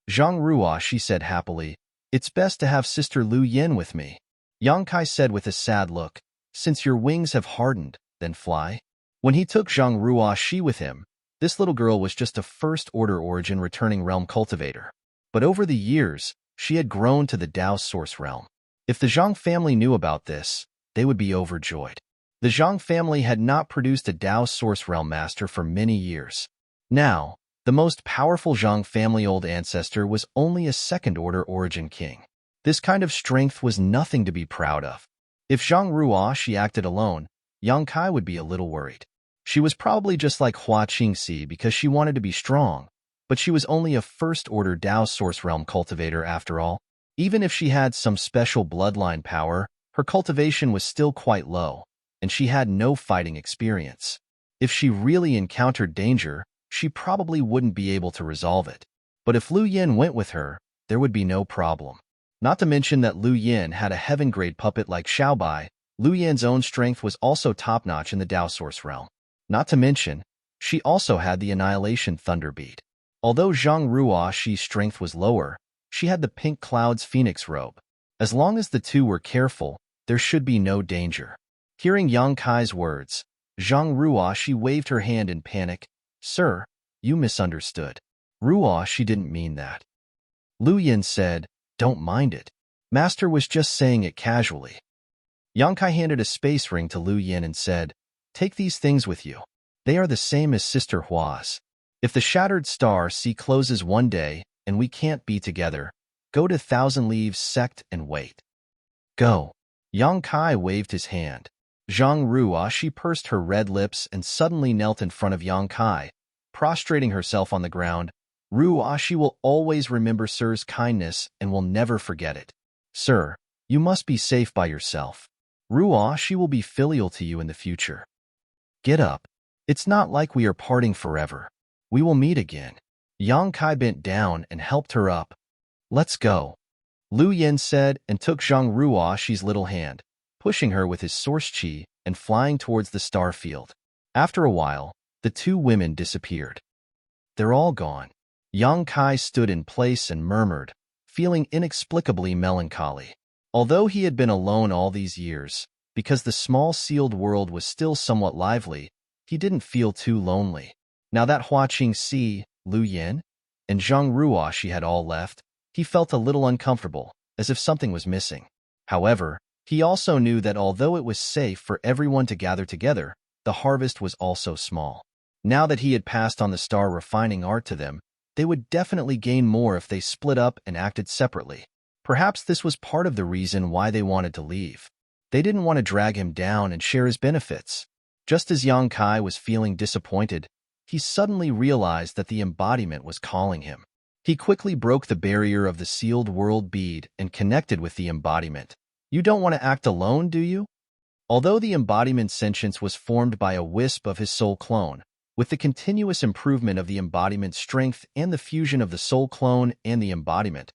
Zhang Ruoxi said happily, "It's best to have Sister Lu Yin with me." Yang Kai said with a sad look, "Since your wings have hardened, then fly." When he took Zhang Ruoxi with him, this little girl was just a first-order origin returning realm cultivator. But over the years, she had grown to the Dao source realm. If the Zhang family knew about this, they would be overjoyed. The Zhang family had not produced a Dao source realm master for many years. Now, the most powerful Zhang family old ancestor was only a second-order origin king. This kind of strength was nothing to be proud of. If Zhang Ruoxi acted alone, Yang Kai would be a little worried. She was probably just like Hua Qingxi because she wanted to be strong, but she was only a first-order Dao source realm cultivator after all. Even if she had some special bloodline power, her cultivation was still quite low, and she had no fighting experience. If she really encountered danger, she probably wouldn't be able to resolve it. But if Lu Yin went with her, there would be no problem. Not to mention that Lu Yin had a heaven-grade puppet like Xiaobai. Lu Yin's own strength was also top-notch in the Dao source realm. Not to mention, she also had the Annihilation Thunder Beat. Although Zhang Ruoxi's strength was lower, she had the Pink Cloud's Phoenix robe. As long as the two were careful, there should be no danger. Hearing Yang Kai's words, Zhang Ruoxi waved her hand in panic. "Sir, you misunderstood. Ruoxi didn't mean that." Lu Yin said, "Don't mind it. Master was just saying it casually." Yang Kai handed a space ring to Lu Yin and said, "Take these things with you. They are the same as Sister Hua's. If the Shattered Star Sea closes one day and we can't be together, go to Thousand Leaves Sect and wait." "Go." Yang Kai waved his hand. Zhang Ruoxi pursed her red lips and suddenly knelt in front of Yang Kai, prostrating herself on the ground. "Ruoxi will always remember Sir's kindness and will never forget it. Sir, you must be safe by yourself. Ruoxi will be filial to you in the future. Get up. It's not like we are parting forever. We will meet again." Yang Kai bent down and helped her up. "Let's go," Lu Yin said and took Zhang Ruoxi's little hand, pushing her with his source chi and flying towards the star field. After a while, the two women disappeared. "They're all gone." Yang Kai stood in place and murmured, feeling inexplicably melancholy. Although he had been alone all these years, because the small sealed world was still somewhat lively, he didn't feel too lonely. Now that Hua Qingxi, Lu Yin, and Zhang Ruoshi had all left, he felt a little uncomfortable, as if something was missing. However, he also knew that although it was safe for everyone to gather together, the harvest was also small. Now that he had passed on the star refining art to them, they would definitely gain more if they split up and acted separately. Perhaps this was part of the reason why they wanted to leave. They didn't want to drag him down and share his benefits. Just as Yang Kai was feeling disappointed, he suddenly realized that the embodiment was calling him. He quickly broke the barrier of the sealed world bead and connected with the embodiment. You don't want to act alone, do you? Although the embodiment's sentience was formed by a wisp of his soul clone, with the continuous improvement of the embodiment's strength and the fusion of the soul clone and the embodiment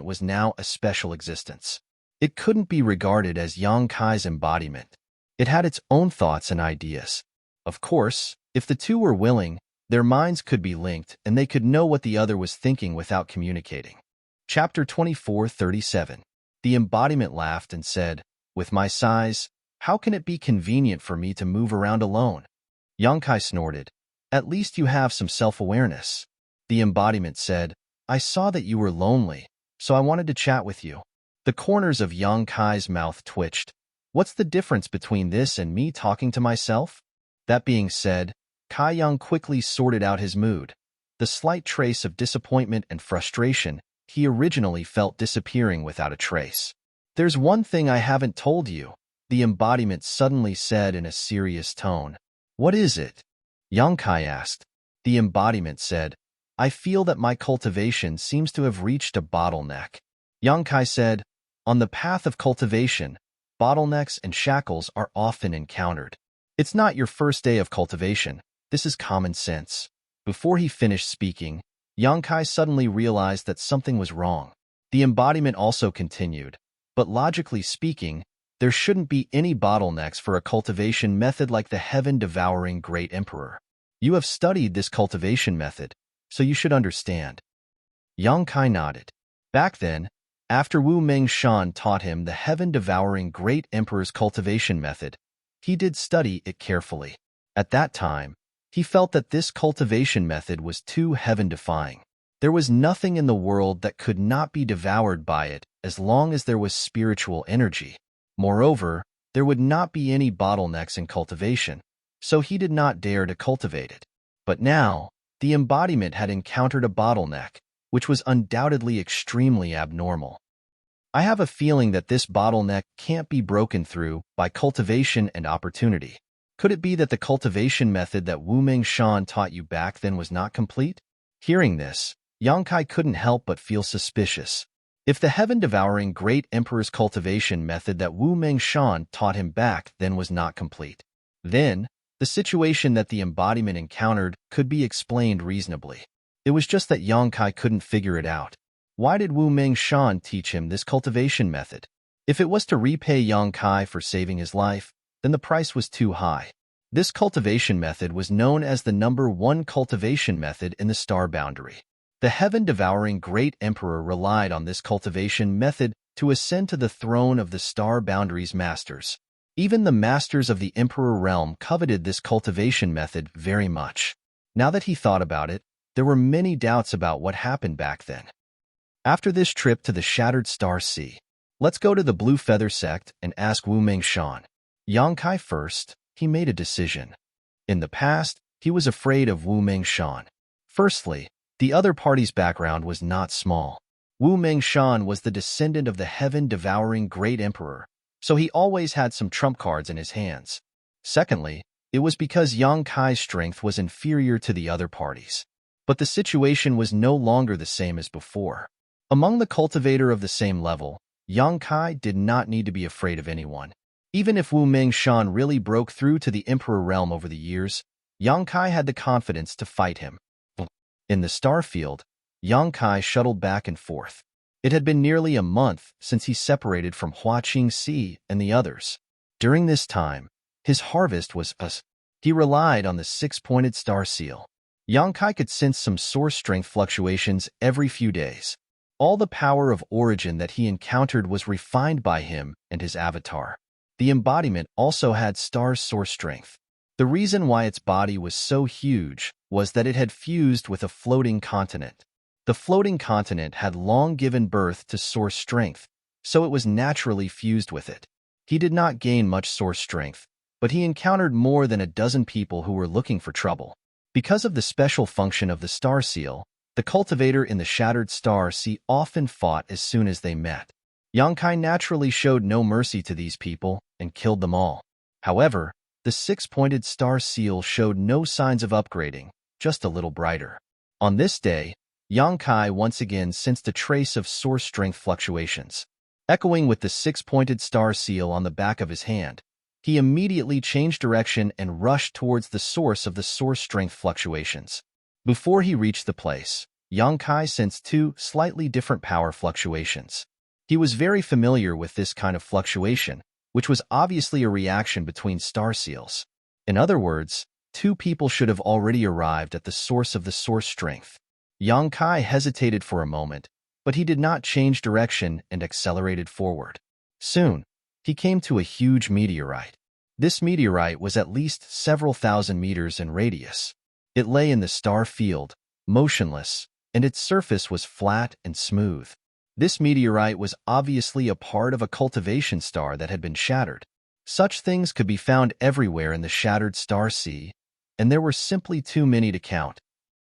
was now a special existence. It couldn't be regarded as Yang Kai's embodiment. It had its own thoughts and ideas. Of course, if the two were willing, their minds could be linked and they could know what the other was thinking without communicating. Chapter 24:37. The embodiment laughed and said, "With my size, how can it be convenient for me to move around alone?" Yang Kai snorted. "At least you have some self-awareness." The embodiment said, "I saw that you were lonely, so I wanted to chat with you." The corners of Yang Kai's mouth twitched. What's the difference between this and me talking to myself? That being said, Kai Yang quickly sorted out his mood. The slight trace of disappointment and frustration he originally felt disappearing without a trace. "There's one thing I haven't told you," the embodiment suddenly said in a serious tone. "What is it?" Yang Kai asked. The embodiment said, "I feel that my cultivation seems to have reached a bottleneck." Yang Kai said, "On the path of cultivation, bottlenecks and shackles are often encountered. It's not your first day of cultivation. This is common sense." Before he finished speaking, Yang Kai suddenly realized that something was wrong. The embodiment also continued, "But logically speaking, there shouldn't be any bottlenecks for a cultivation method like the heaven-devouring Great Emperor. You have studied this cultivation method, so you should understand." Yang Kai nodded. Back then, after Wu Mengshan taught him the heaven-devouring Great Emperor's cultivation method, he did study it carefully. At that time, he felt that this cultivation method was too heaven-defying. There was nothing in the world that could not be devoured by it as long as there was spiritual energy. Moreover, there would not be any bottlenecks in cultivation, so he did not dare to cultivate it. But now, the embodiment had encountered a bottleneck, which was undoubtedly extremely abnormal. "I have a feeling that this bottleneck can't be broken through by cultivation and opportunity. Could it be that the cultivation method that Wu Mengshan taught you back then was not complete?" Hearing this, Yang Kai couldn't help but feel suspicious. If the heaven-devouring Great Emperor's cultivation method that Wu Mengshan taught him back then was not complete, then the situation that the embodiment encountered could be explained reasonably. It was just that Yang Kai couldn't figure it out. Why did Wu Mengshan teach him this cultivation method? If it was to repay Yang Kai for saving his life, then the price was too high. This cultivation method was known as the #1 cultivation method in the star boundary. The heaven-devouring Great Emperor relied on this cultivation method to ascend to the throne of the star boundary's masters. Even the masters of the Emperor realm coveted this cultivation method very much. Now that he thought about it, there were many doubts about what happened back then. After this trip to the Shattered Star Sea, let's go to the Blue Feather Sect and ask Wu Mengshan. Yang Kai first, he made a decision. In the past, he was afraid of Wu Mengshan. Firstly, the other party's background was not small. Wu Mengshan was the descendant of the heaven-devouring Great Emperor, so he always had some trump cards in his hands. Secondly, it was because Yang Kai's strength was inferior to the other parties. But the situation was no longer the same as before. Among the cultivator of the same level, Yang Kai did not need to be afraid of anyone. Even if Wu Mengshan really broke through to the Emperor realm over the years, Yang Kai had the confidence to fight him. In the starfield, Yang Kai shuttled back and forth. It had been nearly a month since he separated from Hua Qingxi and the others. During this time, his harvest was he relied on the six-pointed star seal. Yang Kai could sense some source strength fluctuations every few days. All the power of origin that he encountered was refined by him and his avatar. The embodiment also had star source strength. The reason why its body was so huge was that it had fused with a floating continent. The floating continent had long given birth to source strength, so it was naturally fused with it. He did not gain much source strength, but he encountered more than a dozen people who were looking for trouble. Because of the special function of the star seal, the cultivator in the shattered star sea often fought as soon as they met. Yangkai naturally showed no mercy to these people and killed them all. However, the six-pointed star seal showed no signs of upgrading, just a little brighter. On this day, Yangkai once again sensed a trace of source strength fluctuations. Echoing with the six-pointed star seal on the back of his hand, he immediately changed direction and rushed towards the source of the source strength fluctuations. Before he reached the place, Yangkai sensed two slightly different power fluctuations. He was very familiar with this kind of fluctuation, which was obviously a reaction between star seals. In other words, two people should have already arrived at the source of the source strength. Yangkai hesitated for a moment, but he did not change direction and accelerated forward. Soon, he came to a huge meteorite. This meteorite was at least several thousand meters in radius. It lay in the star field, motionless, and its surface was flat and smooth. This meteorite was obviously a part of a cultivation star that had been shattered. Such things could be found everywhere in the shattered star sea, and there were simply too many to count.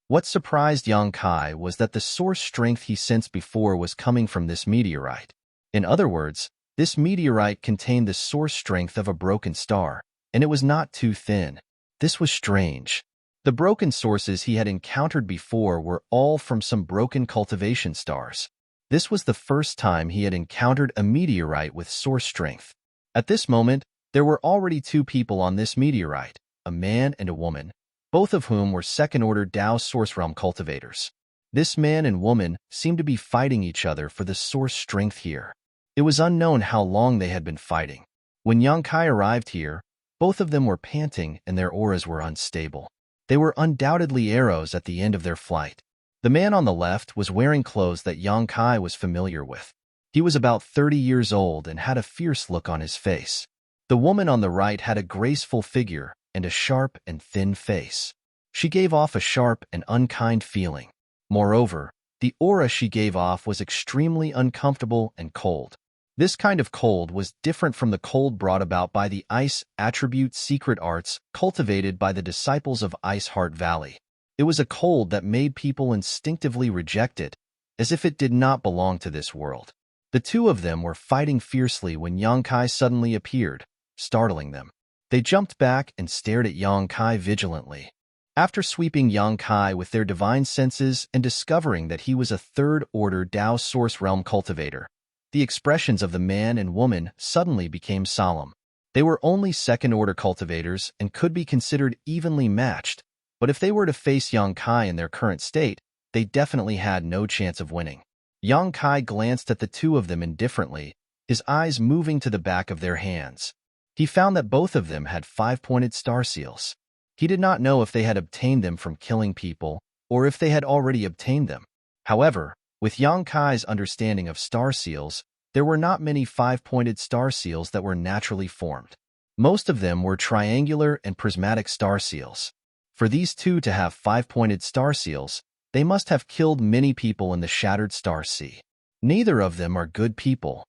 What surprised Yangkai was that the source strength he sensed before was coming from this meteorite. In other words, this meteorite contained the source strength of a broken star, and it was not too thin. This was strange. The broken sources he had encountered before were all from some broken cultivation stars. This was the first time he had encountered a meteorite with source strength. At this moment, there were already two people on this meteorite, a man and a woman, both of whom were second-order Tao Source Realm cultivators. This man and woman seemed to be fighting each other for the source strength here. It was unknown how long they had been fighting. When Yangkai arrived here, both of them were panting and their auras were unstable. They were undoubtedly arrows at the end of their flight. The man on the left was wearing clothes that Yangkai was familiar with. He was about 30 years old and had a fierce look on his face. The woman on the right had a graceful figure and a sharp and thin face. She gave off a sharp and unkind feeling. Moreover, the aura she gave off was extremely uncomfortable and cold. This kind of cold was different from the cold brought about by the ice attribute secret arts cultivated by the disciples of Ice Heart Valley. It was a cold that made people instinctively reject it, as if it did not belong to this world. The two of them were fighting fiercely when Yangkai suddenly appeared, startling them. They jumped back and stared at Yangkai vigilantly. After sweeping Yangkai with their divine senses and discovering that he was a third-order Tao Source Realm cultivator, the expressions of the man and woman suddenly became solemn. They were only second-order cultivators and could be considered evenly matched, but if they were to face Yangkai in their current state, they definitely had no chance of winning. Yangkai glanced at the two of them indifferently, his eyes moving to the back of their hands. He found that both of them had five-pointed star seals. He did not know if they had obtained them from killing people or if they had already obtained them. However, with Yangkai's understanding of star seals, there were not many five-pointed star seals that were naturally formed. Most of them were triangular and prismatic star seals. For these two to have five-pointed star seals, they must have killed many people in the shattered star sea. Neither of them are good people.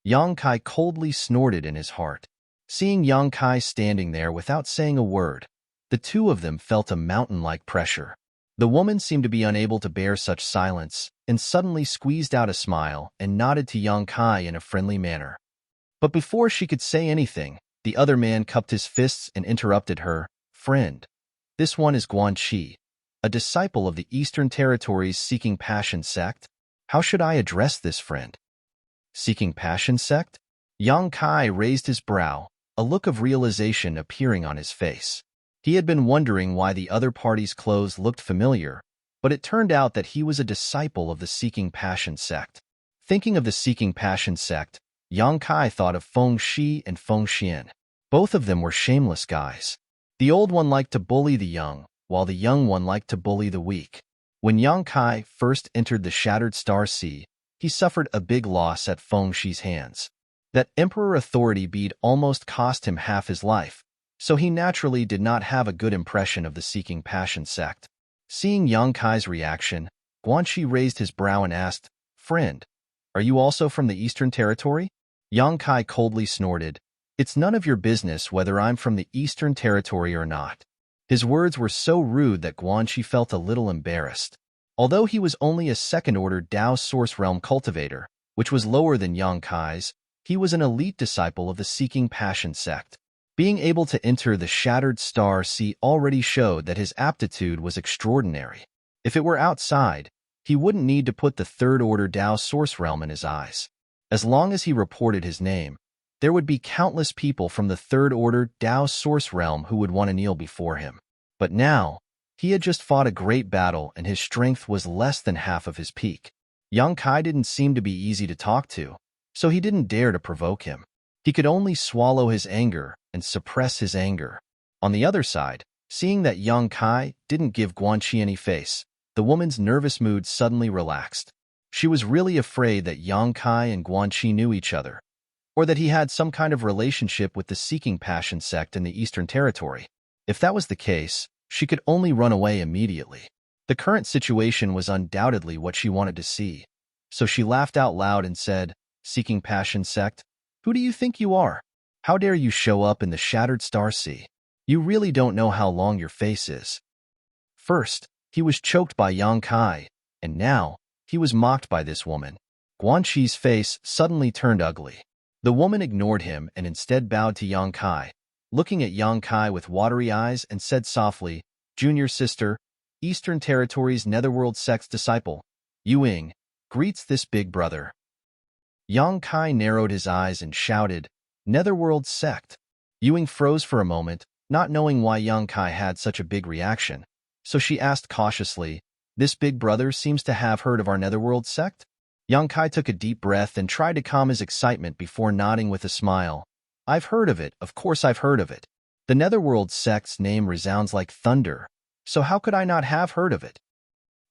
Yangkai coldly snorted in his heart. Seeing Yangkai standing there without saying a word, the two of them felt a mountain-like pressure. The woman seemed to be unable to bear such silence and suddenly squeezed out a smile and nodded to Yangkai in a friendly manner. But before she could say anything, the other man cupped his fists and interrupted her. "Friend, this one is Guanqi, a disciple of the Eastern Territories Seeking Passion sect. How should I address this friend?" Seeking Passion sect? Yangkai raised his brow, a look of realization appearing on his face. He had been wondering why the other party's clothes looked familiar, but it turned out that he was a disciple of the Seeking Passion sect. Thinking of the Seeking Passion sect, Yangkai thought of Feng Shi and Feng Xian. Both of them were shameless guys. The old one liked to bully the young, while the young one liked to bully the weak. When Yangkai first entered the Shattered Star Sea, he suffered a big loss at Feng Shi's hands. That Emperor Authority bead almost cost him half his life, so he naturally did not have a good impression of the Seeking Passion sect. Seeing Yang Kai's reaction, Guanxi raised his brow and asked, "Friend, are you also from the Eastern Territory?" Yang Kai coldly snorted, "It's none of your business whether I'm from the Eastern Territory or not." His words were so rude that Guanxi felt a little embarrassed. Although he was only a second-order Dao Source Realm cultivator, which was lower than Yang Kai's, he was an elite disciple of the Seeking Passion sect. Being able to enter the Shattered Star Sea already showed that his aptitude was extraordinary. If it were outside, he wouldn't need to put the third-order Dao Source Realm in his eyes. As long as he reported his name, there would be countless people from the third-order Dao Source Realm who would want to kneel before him. But now, he had just fought a great battle and his strength was less than half of his peak. Yang Kai didn't seem to be easy to talk to, so he didn't dare to provoke him. He could only swallow his anger and suppress his anger. On the other side, seeing that Yang Kai didn't give Guanxi any face, the woman's nervous mood suddenly relaxed. She was really afraid that Yang Kai and Guanxi knew each other, or that he had some kind of relationship with the Seeking Passion sect in the Eastern Territory. If that was the case, she could only run away immediately. The current situation was undoubtedly what she wanted to see, so she laughed out loud and said, "Seeking Passion sect? Who do you think you are? How dare you show up in the Shattered Star Sea? You really don't know how long your face is." First, he was choked by Yang Kai, and now, he was mocked by this woman. Guanxi's face suddenly turned ugly. The woman ignored him and instead bowed to Yang Kai, looking at Yang Kai with watery eyes and said softly, "Junior sister, Eastern Territory's Netherworld sect's disciple, Ying, greets this big brother." Yang Kai narrowed his eyes and shouted, "Netherworld sect." Ying froze for a moment, not knowing why Yang Kai had such a big reaction, so she asked cautiously, "This big brother seems to have heard of our Netherworld sect?" Yang Kai took a deep breath and tried to calm his excitement before nodding with a smile. "I've heard of it, of course I've heard of it. The Netherworld sect's name resounds like thunder, so how could I not have heard of it?"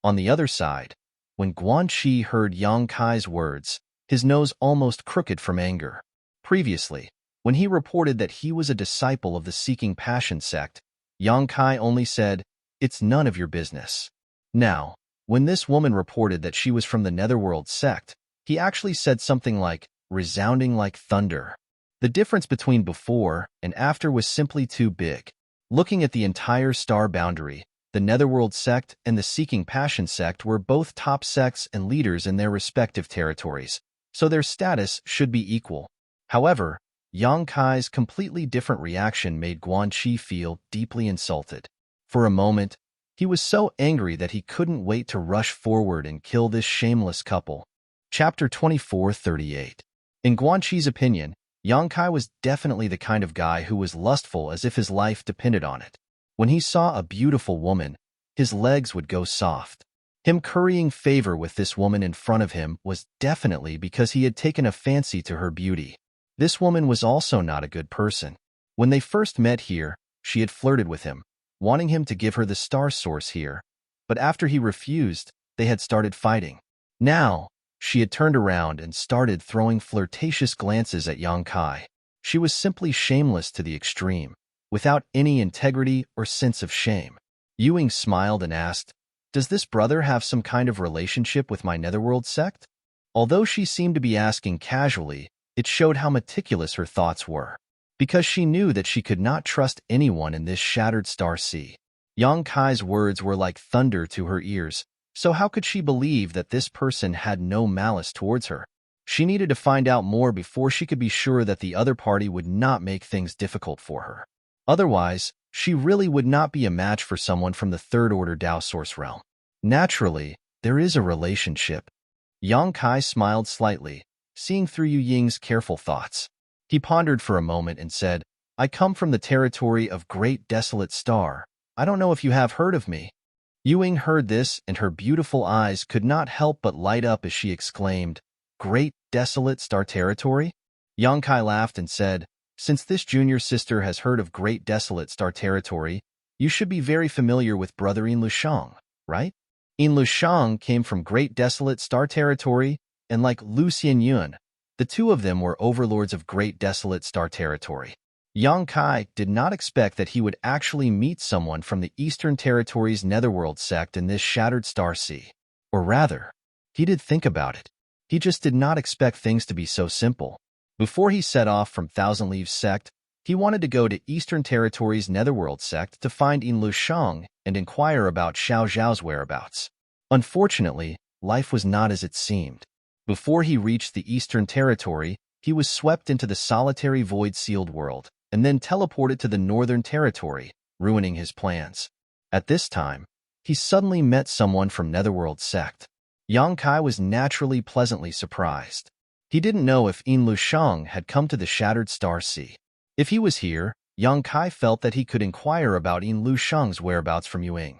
On the other side, when Guanxi heard Yang Kai's words, his nose almost crooked from anger. Previously, when he reported that he was a disciple of the Seeking Passion sect, Yang Kai only said, "It's none of your business." Now, when this woman reported that she was from the Netherworld sect, he actually said something like, "resounding like thunder." The difference between before and after was simply too big. Looking at the entire star boundary, the Netherworld sect and the Seeking Passion sect were both top sects and leaders in their respective territories, so their status should be equal. However, Yang Kai's completely different reaction made Guanxi feel deeply insulted. For a moment, he was so angry that he couldn't wait to rush forward and kill this shameless couple. Chapter 2438. In Guanxi's opinion, Yang Kai was definitely the kind of guy who was lustful as if his life depended on it. When he saw a beautiful woman, his legs would go soft. Him currying favor with this woman in front of him was definitely because he had taken a fancy to her beauty. This woman was also not a good person. When they first met here, she had flirted with him, wanting him to give her the star source here, but after he refused, they had started fighting. Now, she had turned around and started throwing flirtatious glances at Yang Kai. She was simply shameless to the extreme, without any integrity or sense of shame. Ying smiled and asked, "Does this brother have some kind of relationship with my Netherworld sect?" Although she seemed to be asking casually, it showed how meticulous her thoughts were, because she knew that she could not trust anyone in this Shattered Star Sea. Yang Kai's words were like thunder to her ears, so how could she believe that this person had no malice towards her? She needed to find out more before she could be sure that the other party would not make things difficult for her. Otherwise, she really would not be a match for someone from the third-order Dao Source Realm. Naturally, there is a relationship. Yang Kai smiled slightly, seeing through Ying's careful thoughts. He pondered for a moment and said, "I come from the territory of Great Desolate Star. I don't know if you have heard of me." Ying heard this, and her beautiful eyes could not help but light up as she exclaimed, "Great Desolate Star Territory?" Yang Kai laughed and said, "Since this junior sister has heard of Great Desolate Star Territory, you should be very familiar with Brother In Lushang, right? In Lushang came from Great Desolate Star Territory, and like Lu Xianyun, the two of them were overlords of Great Desolate Star Territory. Yang Kai did not expect that he would actually meet someone from the Eastern Territories Netherworld sect in this Shattered Star Sea. Or rather, he did think about it. He just did not expect things to be so simple. Before he set off from Thousand Leaves sect, he wanted to go to Eastern Territories Netherworld sect to find Yin Lu Shang and inquire about Xiao Zhao's whereabouts. Unfortunately, life was not as it seemed. Before he reached the Eastern Territory, he was swept into the solitary void-sealed world, and then teleported to the Northern Territory, ruining his plans. At this time, he suddenly met someone from Netherworld sect. Yang Kai was naturally pleasantly surprised. He didn't know if Yin Lu Shang had come to the Shattered Star Sea. If he was here, Yang Kai felt that he could inquire about Yin Lu Shang's whereabouts from Ying.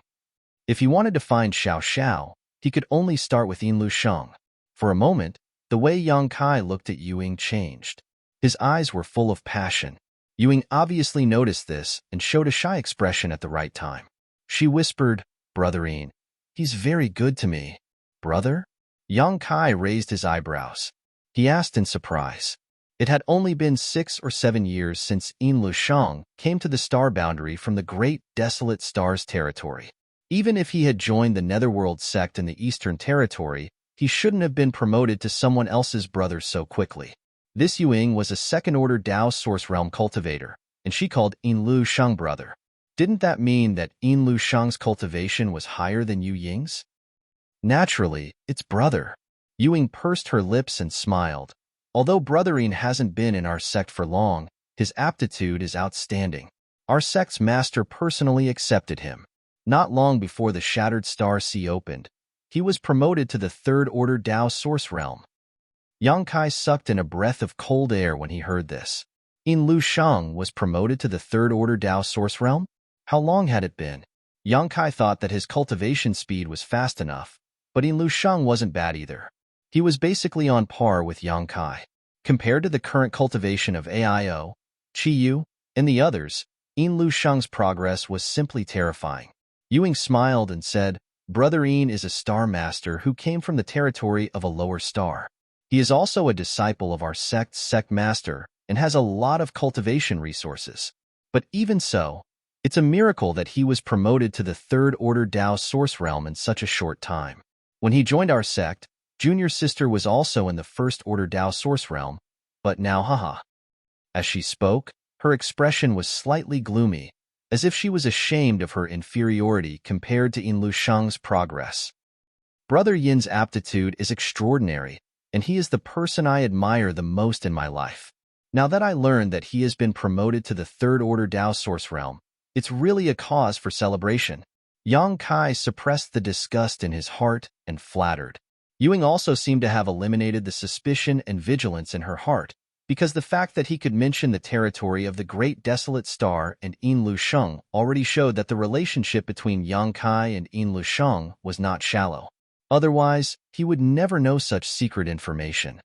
If he wanted to find Xiao Xiao, he could only start with Yin Lu Shang. For a moment, the way Yang Kai looked at Ying changed. His eyes were full of passion. Ying obviously noticed this and showed a shy expression at the right time. She whispered, "Brother Yin, he's very good to me." "Brother?" Yang Kai raised his eyebrows. He asked in surprise. It had only been 6 or 7 years since Yin Lu Shang came to the star boundary from the great desolate stars territory. Even if he had joined the Netherworld sect in the Eastern Territory, he shouldn't have been promoted to someone else's brother so quickly. This Ying was a second-order Dao Source Realm cultivator, and she called Yin Lu Shang brother. Didn't that mean that Yin Lu Shang's cultivation was higher than Ying's? Naturally, it's brother. Ying pursed her lips and smiled. Although Brother Yin hasn't been in our sect for long, his aptitude is outstanding. Our sect's master personally accepted him. Not long before the Shattered Star Sea opened, he was promoted to the Third-Order Dao Source Realm. Yang Kai sucked in a breath of cold air when he heard this. Yin Lu Shang was promoted to the Third-Order Dao Source Realm? How long had it been? Yang Kai thought that his cultivation speed was fast enough, but Yin Lu Shang wasn't bad either. He was basically on par with Yang Kai. Compared to the current cultivation of AIO, Qiyu, and the others, Yin Lu Shang's progress was simply terrifying. Ying smiled and said, "Brother Yin is a star master who came from the territory of a lower star. He is also a disciple of our sect's sect master and has a lot of cultivation resources. But even so, it's a miracle that he was promoted to the Third-Order Dao Source Realm in such a short time. When he joined our sect, Junior Sister was also in the First-Order Dao Source Realm, but now haha." As she spoke, her expression was slightly gloomy, as if she was ashamed of her inferiority compared to Yin Lu Shang's progress. Brother Yin's aptitude is extraordinary, and he is the person I admire the most in my life. Now that I learned that he has been promoted to the Third-Order Dao Source Realm, it's really a cause for celebration. Yang Kai suppressed the disgust in his heart and flattered. Ying also seemed to have eliminated the suspicion and vigilance in her heart, because the fact that he could mention the territory of the Great Desolate Star and Yin Lu Shang already showed that the relationship between Yang Kai and Yin Lu Shang was not shallow. Otherwise, he would never know such secret information.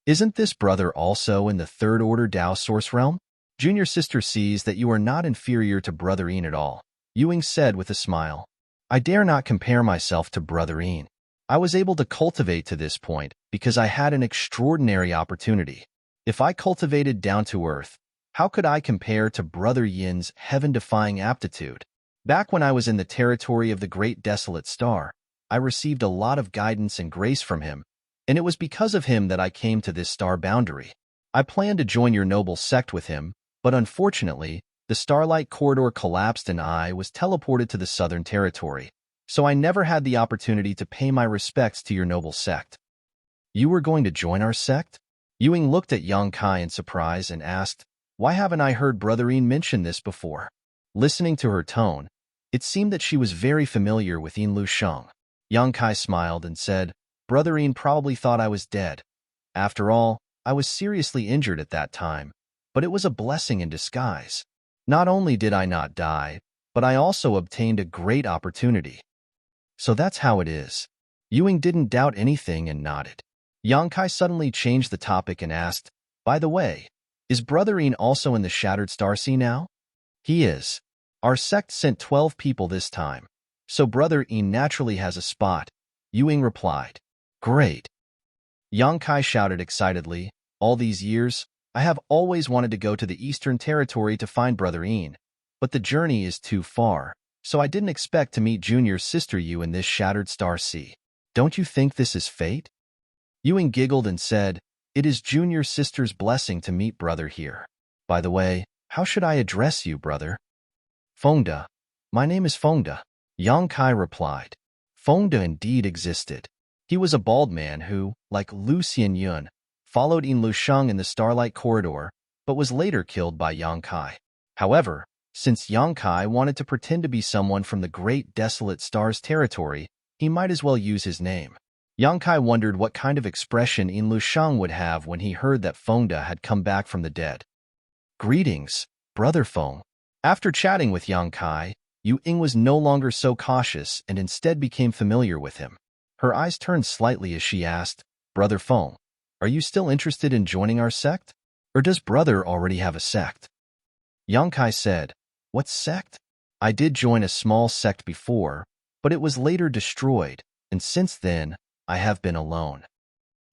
"Isn't this brother also in the Third-Order Dao Source Realm? Junior Sister sees that you are not inferior to Brother Yin at all," Ying said with a smile. "I dare not compare myself to Brother Yin. I was able to cultivate to this point because I had an extraordinary opportunity. If I cultivated down to earth, how could I compare to Brother Yin's heaven-defying aptitude? Back when I was in the territory of the Great Desolate Star, I received a lot of guidance and grace from him, and it was because of him that I came to this star boundary. I planned to join your noble sect with him, but unfortunately, the Starlight Corridor collapsed and I was teleported to the Southern Territory, so I never had the opportunity to pay my respects to your noble sect." "You were going to join our sect?" Ying looked at Yang Kai in surprise and asked, "Why haven't I heard Brother Yin mention this before?" Listening to her tone, it seemed that she was very familiar with Yin Lu Shang. Yang Kai smiled and said, "Brother Yin probably thought I was dead. After all, I was seriously injured at that time, but it was a blessing in disguise. Not only did I not die, but I also obtained a great opportunity." "So that's how it is." Ying didn't doubt anything and nodded. Yang Kai suddenly changed the topic and asked, "By the way, is Brother Yin also in the Shattered Star Sea now?" "He is. Our sect sent 12 people this time, so Brother Yin naturally has a spot," Ying replied. "Great." Yang Kai shouted excitedly, "All these years, I have always wanted to go to the Eastern Territory to find Brother Ian, but the journey is too far, so I didn't expect to meet Junior's sister you in this shattered star sea. Don't you think this is fate? Ewing giggled and said, It is Junior's sister's blessing to meet brother here. By the way, how should I address you, brother? Fengda. My name is Fengda, Yang Kai replied. Fengda indeed existed. He was a bald man who, like Lu Xianyun, followed Yin Lusheng in the Starlight Corridor, but was later killed by Yang Kai. However, since Yang Kai wanted to pretend to be someone from the Great Desolate Stars territory, he might as well use his name. Yang Kai wondered what kind of expression Yin Lusheng would have when he heard that Fengda had come back from the dead. Greetings, Brother Feng. After chatting with Yang Kai, Yu Ying was no longer so cautious and instead became familiar with him. Her eyes turned slightly as she asked, Brother Feng, are you still interested in joining our sect? Or does brother already have a sect? Yang Kai said, What sect? I did join a small sect before, but it was later destroyed, and since then, I have been alone.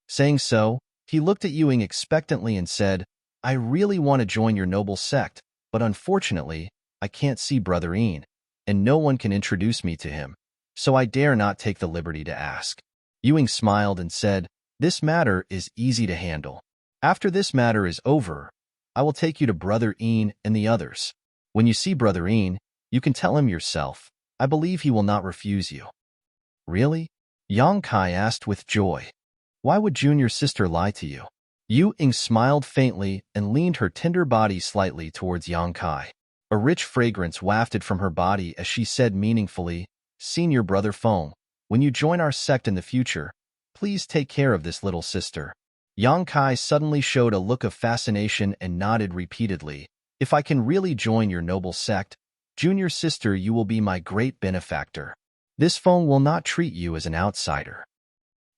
Saying so, he looked at Yu Ying expectantly and said, I really want to join your noble sect, but unfortunately, I can't see Brother Ian, and no one can introduce me to him, so I dare not take the liberty to ask. Yu Ying smiled and said, This matter is easy to handle. After this matter is over, I will take you to Brother Ian and the others. When you see Brother Ian, you can tell him yourself. I believe he will not refuse you. Really? Yang Kai asked with joy. Why would Junior's sister lie to you? Yu Ying smiled faintly and leaned her tender body slightly towards Yang Kai. A rich fragrance wafted from her body as she said meaningfully, Senior Brother Feng, when you join our sect in the future, please take care of this little sister. Yang Kai suddenly showed a look of fascination and nodded repeatedly. If I can really join your noble sect, Junior sister, you will be my great benefactor. This Feng will not treat you as an outsider.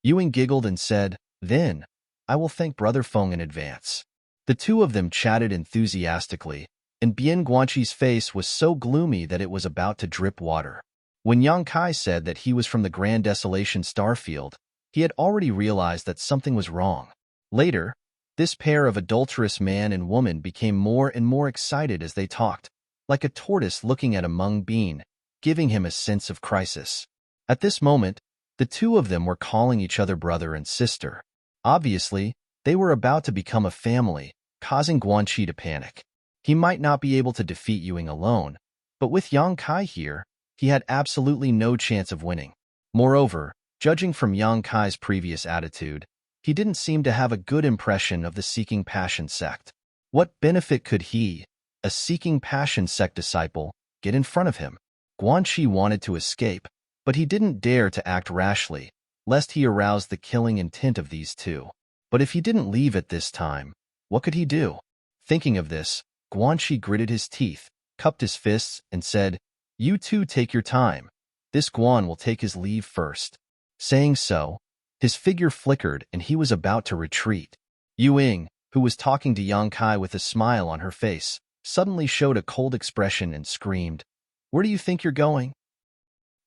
Yu Ying giggled and said, Then, I will thank Brother Feng in advance. The two of them chatted enthusiastically, and Bian Guanqi's face was so gloomy that it was about to drip water. When Yang Kai said that he was from the Grand Desolation Starfield, he had already realized that something was wrong. Later, this pair of adulterous man and woman became more and more excited as they talked, like a tortoise looking at a mung bean, giving him a sense of crisis. At this moment, the two of them were calling each other brother and sister. Obviously, they were about to become a family, causing Guanqi to panic. He might not be able to defeat Yu Ying alone, but with Yang Kai here, he had absolutely no chance of winning. Moreover, judging from Yang Kai's previous attitude, he didn't seem to have a good impression of the Seeking Passion sect. What benefit could he, a Seeking Passion sect disciple, get in front of him? Guanqi wanted to escape, but he didn't dare to act rashly, lest he arouse the killing intent of these two. But if he didn't leave at this time, what could he do? Thinking of this, Guanqi gritted his teeth, cupped his fists, and said, You two take your time. This Guan will take his leave first. Saying so, his figure flickered and he was about to retreat. Yu Ying, who was talking to Yang Kai with a smile on her face, suddenly showed a cold expression and screamed, Where do you think you're going?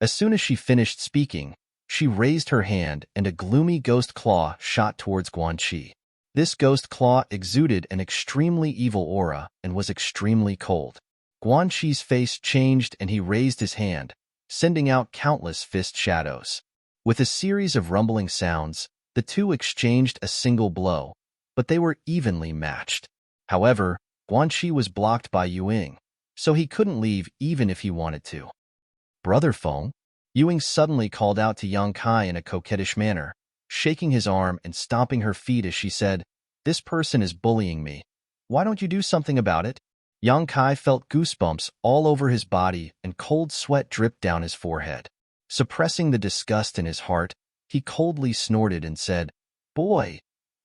As soon as she finished speaking, she raised her hand and a gloomy ghost claw shot towards Guanqi. This ghost claw exuded an extremely evil aura and was extremely cold. Guanqi's face changed and he raised his hand, sending out countless fist shadows. With a series of rumbling sounds, the two exchanged a single blow, but they were evenly matched. However, Guanqi was blocked by Yu Ying, so he couldn't leave even if he wanted to. Brother Feng? Yu Ying suddenly called out to Yang Kai in a coquettish manner, shaking his arm and stomping her feet as she said, This person is bullying me. Why don't you do something about it? Yang Kai felt goosebumps all over his body and cold sweat dripped down his forehead. Suppressing the disgust in his heart, he coldly snorted and said, Boy,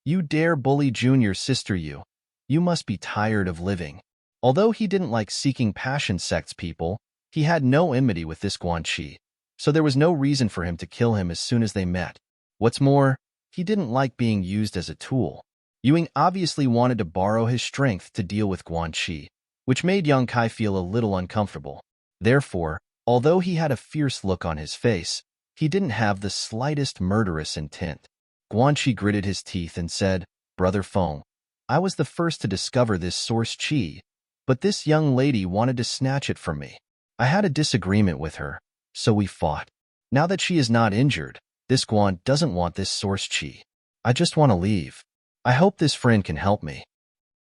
you dare bully Junior's sister you. You must be tired of living. Although he didn't like Seeking Passion sect's people, he had no enmity with this Guanqi, so there was no reason for him to kill him as soon as they met. What's more, he didn't like being used as a tool. Yu Ying obviously wanted to borrow his strength to deal with Guanqi, which made Yang Kai feel a little uncomfortable. Therefore, although he had a fierce look on his face, he didn't have the slightest murderous intent. Guanqi gritted his teeth and said, Brother Feng, I was the first to discover this source chi, but this young lady wanted to snatch it from me. I had a disagreement with her, so we fought. Now that she is not injured, this Guan doesn't want this source chi. I just want to leave. I hope this friend can help me.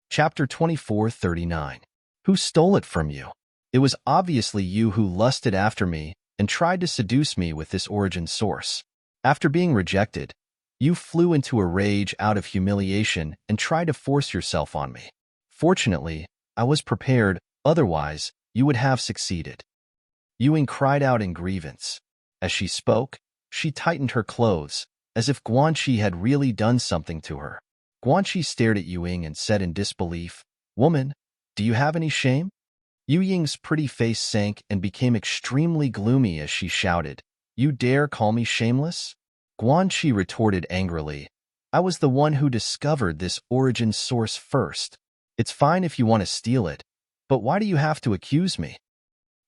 Chapter 24:39. Who stole it from you? It was obviously you who lusted after me and tried to seduce me with this origin source. After being rejected, you flew into a rage out of humiliation and tried to force yourself on me. Fortunately, I was prepared, otherwise, you would have succeeded. Ying cried out in grievance. As she spoke, she tightened her clothes, as if Guanxi had really done something to her. Guanxi stared at Ying and said in disbelief, "Woman, do you have any shame?" Ying's pretty face sank and became extremely gloomy as she shouted, "You dare call me shameless?" Guanxi retorted angrily, "I was the one who discovered this origin source first. It's fine if you want to steal it, but why do you have to accuse me?"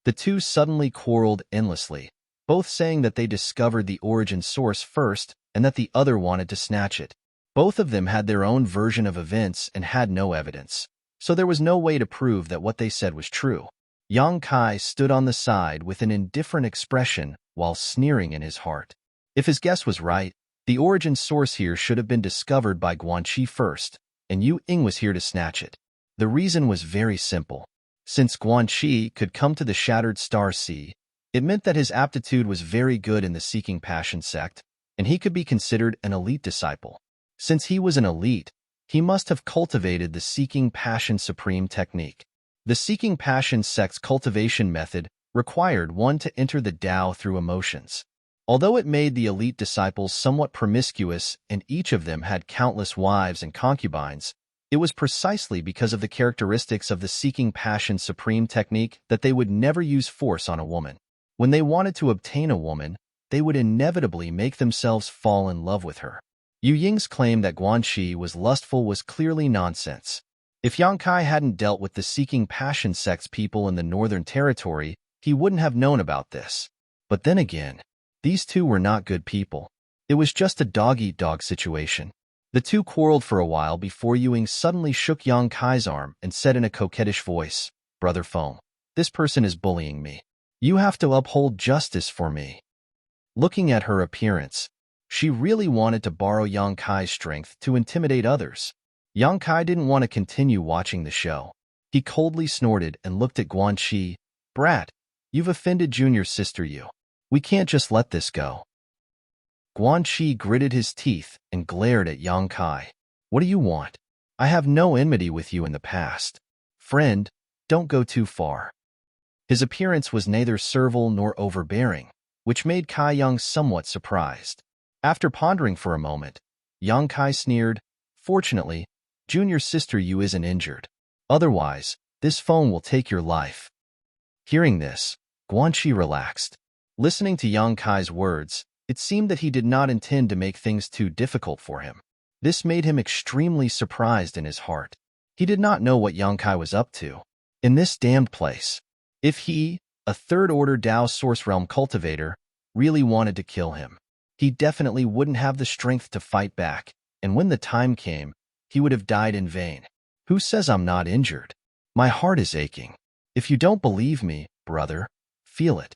The two suddenly quarreled endlessly, both saying that they discovered the origin source first and that the other wanted to snatch it. Both of them had their own version of events and had no evidence, so there was no way to prove that what they said was true. Yang Kai stood on the side with an indifferent expression while sneering in his heart. If his guess was right, the origin source here should have been discovered by Guanxi first, and Ying was here to snatch it. The reason was very simple. Since Guanxi could come to the Shattered Star Sea, it meant that his aptitude was very good in the Seeking Passion sect, and he could be considered an elite disciple. Since he was an elite, he must have cultivated the Seeking Passion Supreme technique. The Seeking Passion sect's cultivation method required one to enter the Tao through emotions. Although it made the elite disciples somewhat promiscuous and each of them had countless wives and concubines, it was precisely because of the characteristics of the Seeking Passion Supreme technique that they would never use force on a woman. When they wanted to obtain a woman, they would inevitably make themselves fall in love with her. Ying's claim that Guanxi was lustful was clearly nonsense. If Yang Kai hadn't dealt with the Seeking Passion sect's people in the Northern Territory, he wouldn't have known about this. But then again, these two were not good people. It was just a dog-eat-dog situation. The two quarreled for a while before Ying suddenly shook Yang Kai's arm and said in a coquettish voice, "Brother Feng, this person is bullying me. You have to uphold justice for me." Looking at her appearance, she really wanted to borrow Yang Kai's strength to intimidate others. Yang Kai didn't want to continue watching the show. He coldly snorted and looked at Guanxi. "Brat, you've offended Junior's sister Yu. We can't just let this go." Guanxi gritted his teeth and glared at Yang Kai. "What do you want? I have no enmity with you in the past. Friend, don't go too far." His appearance was neither servile nor overbearing, which made Kai Yang somewhat surprised. After pondering for a moment, Yang Kai sneered, "Fortunately, Junior's sister Yu isn't injured. Otherwise, this phone will take your life." Hearing this, Guanxi relaxed. Listening to Yang Kai's words, it seemed that he did not intend to make things too difficult for him. This made him extremely surprised in his heart. He did not know what Yang Kai was up to. In this damned place, if he, a third-order Tao Source Realm cultivator, really wanted to kill him, he definitely wouldn't have the strength to fight back, and when the time came, he would have died in vain. Who says I'm not injured? My heart is aching. If you don't believe me, brother, feel it."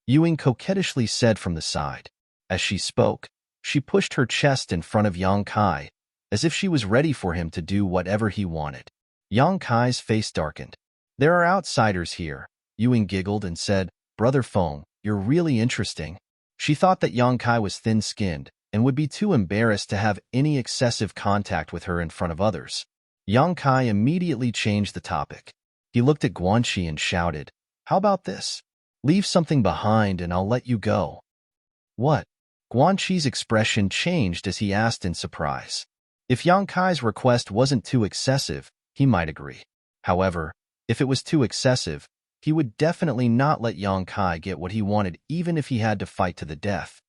Ying coquettishly said from the side. As she spoke, she pushed her chest in front of Yang Kai, as if she was ready for him to do whatever he wanted. Yang Kai's face darkened. "There are outsiders here," Ying giggled and said, "Brother Feng, you're really interesting." She thought that Yang Kai was thin-skinned and would be too embarrassed to have any excessive contact with her in front of others. Yang Kai immediately changed the topic. He looked at Guanxi and shouted, "How about this? Leave something behind and I'll let you go." "What?" Guanxi's expression changed as he asked in surprise. If Yang Kai's request wasn't too excessive, he might agree. However, if it was too excessive, he would definitely not let Yang Kai get what he wanted even if he had to fight to the death.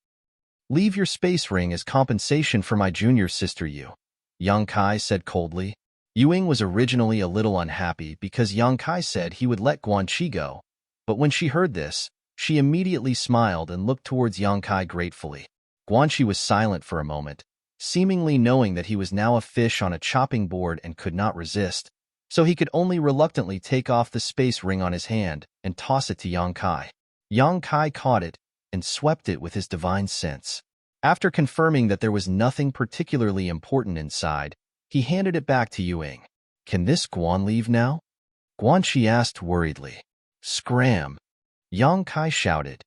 "Leave your space ring as compensation for my junior sister Yu," Yang Kai said coldly. Ying was originally a little unhappy because Yang Kai said he would let Guanxi go, but when she heard this, she immediately smiled and looked towards Yang Kai gratefully. Guanxi was silent for a moment, seemingly knowing that he was now a fish on a chopping board and could not resist, so he could only reluctantly take off the space ring on his hand and toss it to Yang Kai. Yang Kai caught it and swept it with his divine sense. After confirming that there was nothing particularly important inside, he handed it back to Ying. "Can this Guan leave now?" Guanxi asked worriedly. "Scram!" Yang Kai shouted.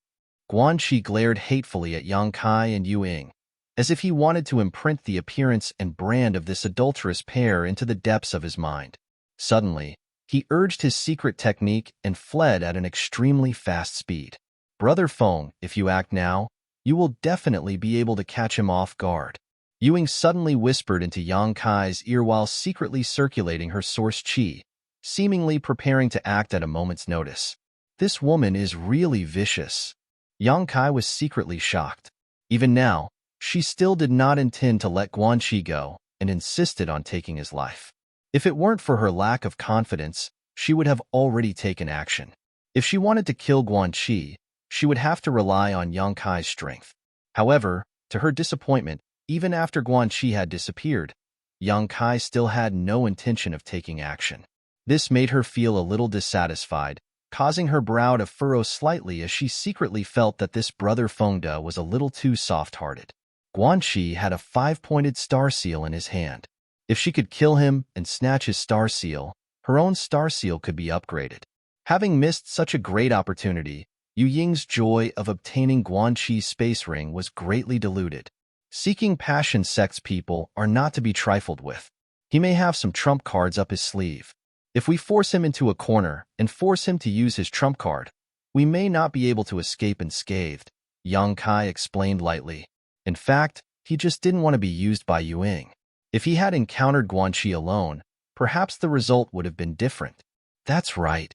Guanxi glared hatefully at Yang Kai and Ying, as if he wanted to imprint the appearance and brand of this adulterous pair into the depths of his mind. Suddenly, he urged his secret technique and fled at an extremely fast speed. "Brother Feng, if you act now, you will definitely be able to catch him off guard." Ying suddenly whispered into Yang Kai's ear while secretly circulating her source qi, seemingly preparing to act at a moment's notice. "This woman is really vicious." Yang Kai was secretly shocked. Even now, she still did not intend to let Guanxi go and insisted on taking his life. If it weren't for her lack of confidence, she would have already taken action. If she wanted to kill Guanxi, she would have to rely on Yang Kai's strength. However, to her disappointment, even after Guanxi had disappeared, Yang Kai still had no intention of taking action. This made her feel a little dissatisfied, causing her brow to furrow slightly as she secretly felt that this brother Fengde was a little too soft-hearted. Guanxi had a 5-pointed star seal in his hand. If she could kill him and snatch his star seal, her own star seal could be upgraded. Having missed such a great opportunity, Yu Ying's joy of obtaining Guanxi's space ring was greatly diluted. Seeking passion sex people are not to be trifled with. He may have some trump cards up his sleeve. If we force him into a corner and force him to use his trump card, we may not be able to escape unscathed, Yang Kai explained lightly. In fact, he just didn't want to be used by Ying. If he had encountered Guanxi alone, perhaps the result would have been different. "That's right."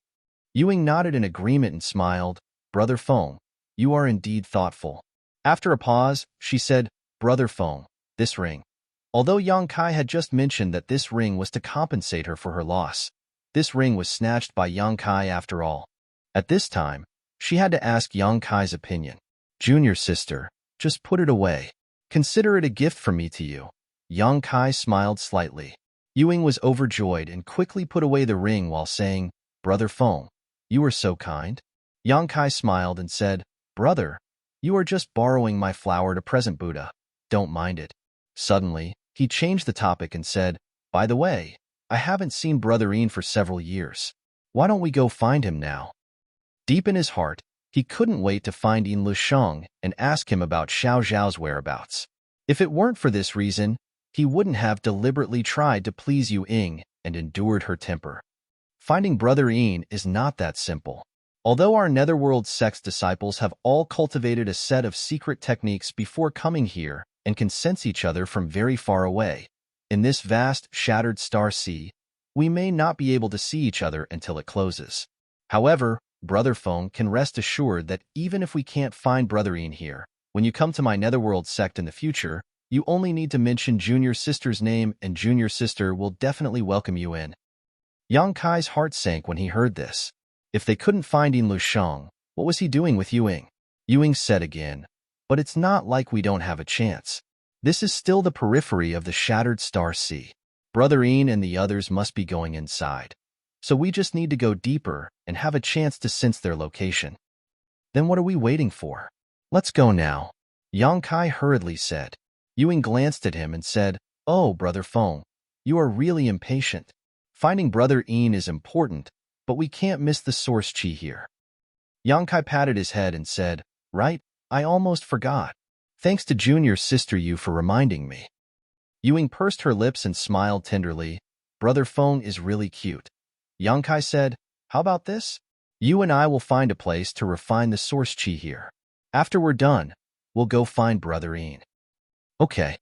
Ying nodded in agreement and smiled. "Brother Feng, you are indeed thoughtful." After a pause, she said, "Brother Feng, this ring." Although Yang Kai had just mentioned that this ring was to compensate her for her loss, this ring was snatched by Yang Kai after all. At this time, she had to ask Yang Kai's opinion. "Junior sister, just put it away. Consider it a gift from me to you." Yang Kai smiled slightly. Ying was overjoyed and quickly put away the ring while saying, "Brother Feng, you are so kind." Yang Kai smiled and said, "Brother, you are just borrowing my flower to present Buddha. Don't mind it." Suddenly, he changed the topic and said, "By the way, I haven't seen Brother Ian for several years. Why don't we go find him now?" Deep in his heart, he couldn't wait to find Yin Lusheng and ask him about Xiao Zhao's whereabouts. If it weren't for this reason, he wouldn't have deliberately tried to please Ying and endured her temper. Finding Brother Ian is not that simple. Although our Netherworld sex disciples have all cultivated a set of secret techniques before coming here and can sense each other from very far away, in this vast, shattered star sea, we may not be able to see each other until it closes. However, Brother Feng can rest assured that even if we can't find Brother Ian here, when you come to my Netherworld sect in the future, you only need to mention Junior Sister's name and Junior Sister will definitely welcome you in. Yang Kai's heart sank when he heard this. If they couldn't find Yin Lusheng, what was he doing with Ying? Ying said again, "But it's not like we don't have a chance. This is still the periphery of the shattered star sea. Brother Ian and the others must be going inside. So we just need to go deeper and have a chance to sense their location." "Then what are we waiting for? Let's go now," Yang Kai hurriedly said. Ying glanced at him and said, "Oh, Brother Feng, you are really impatient. Finding Brother Ian is important, but we can't miss the source qi here." Yang Kai patted his head and said, "Right, I almost forgot. Thanks to Junior Sister Yu for reminding me." Ying pursed her lips and smiled tenderly. "Brother Feng is really cute." Yang Kai said, "How about this? You and I will find a place to refine the source qi here. After we're done, we'll go find Brother Ian." "Okay."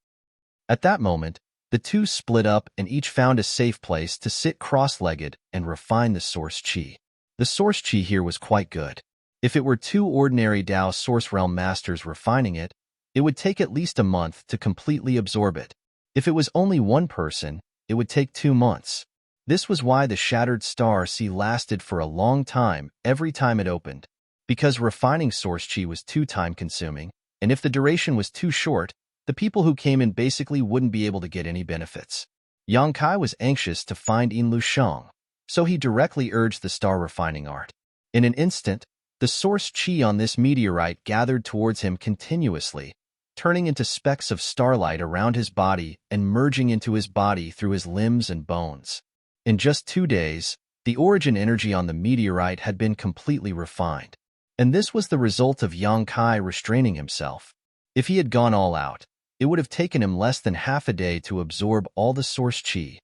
At that moment, the two split up and each found a safe place to sit cross-legged and refine the source qi. The source qi here was quite good. If it were two ordinary Dao Source Realm Masters refining it, it would take at least a month to completely absorb it. If it was only one person, it would take 2 months. This was why the Shattered Star Sea lasted for a long time every time it opened. Because refining source qi was too time-consuming, and if the duration was too short, The people who came in basically wouldn't be able to get any benefits. Yang Kai was anxious to find Yin Lusheng, so he directly urged the star refining art. In an instant, the source chi on this meteorite gathered towards him continuously, turning into specks of starlight around his body and merging into his body through his limbs and bones. In just 2 days, the origin energy on the meteorite had been completely refined. And this was the result of Yang Kai restraining himself. If he had gone all out, it would have taken him less than half a day to absorb all the source chi.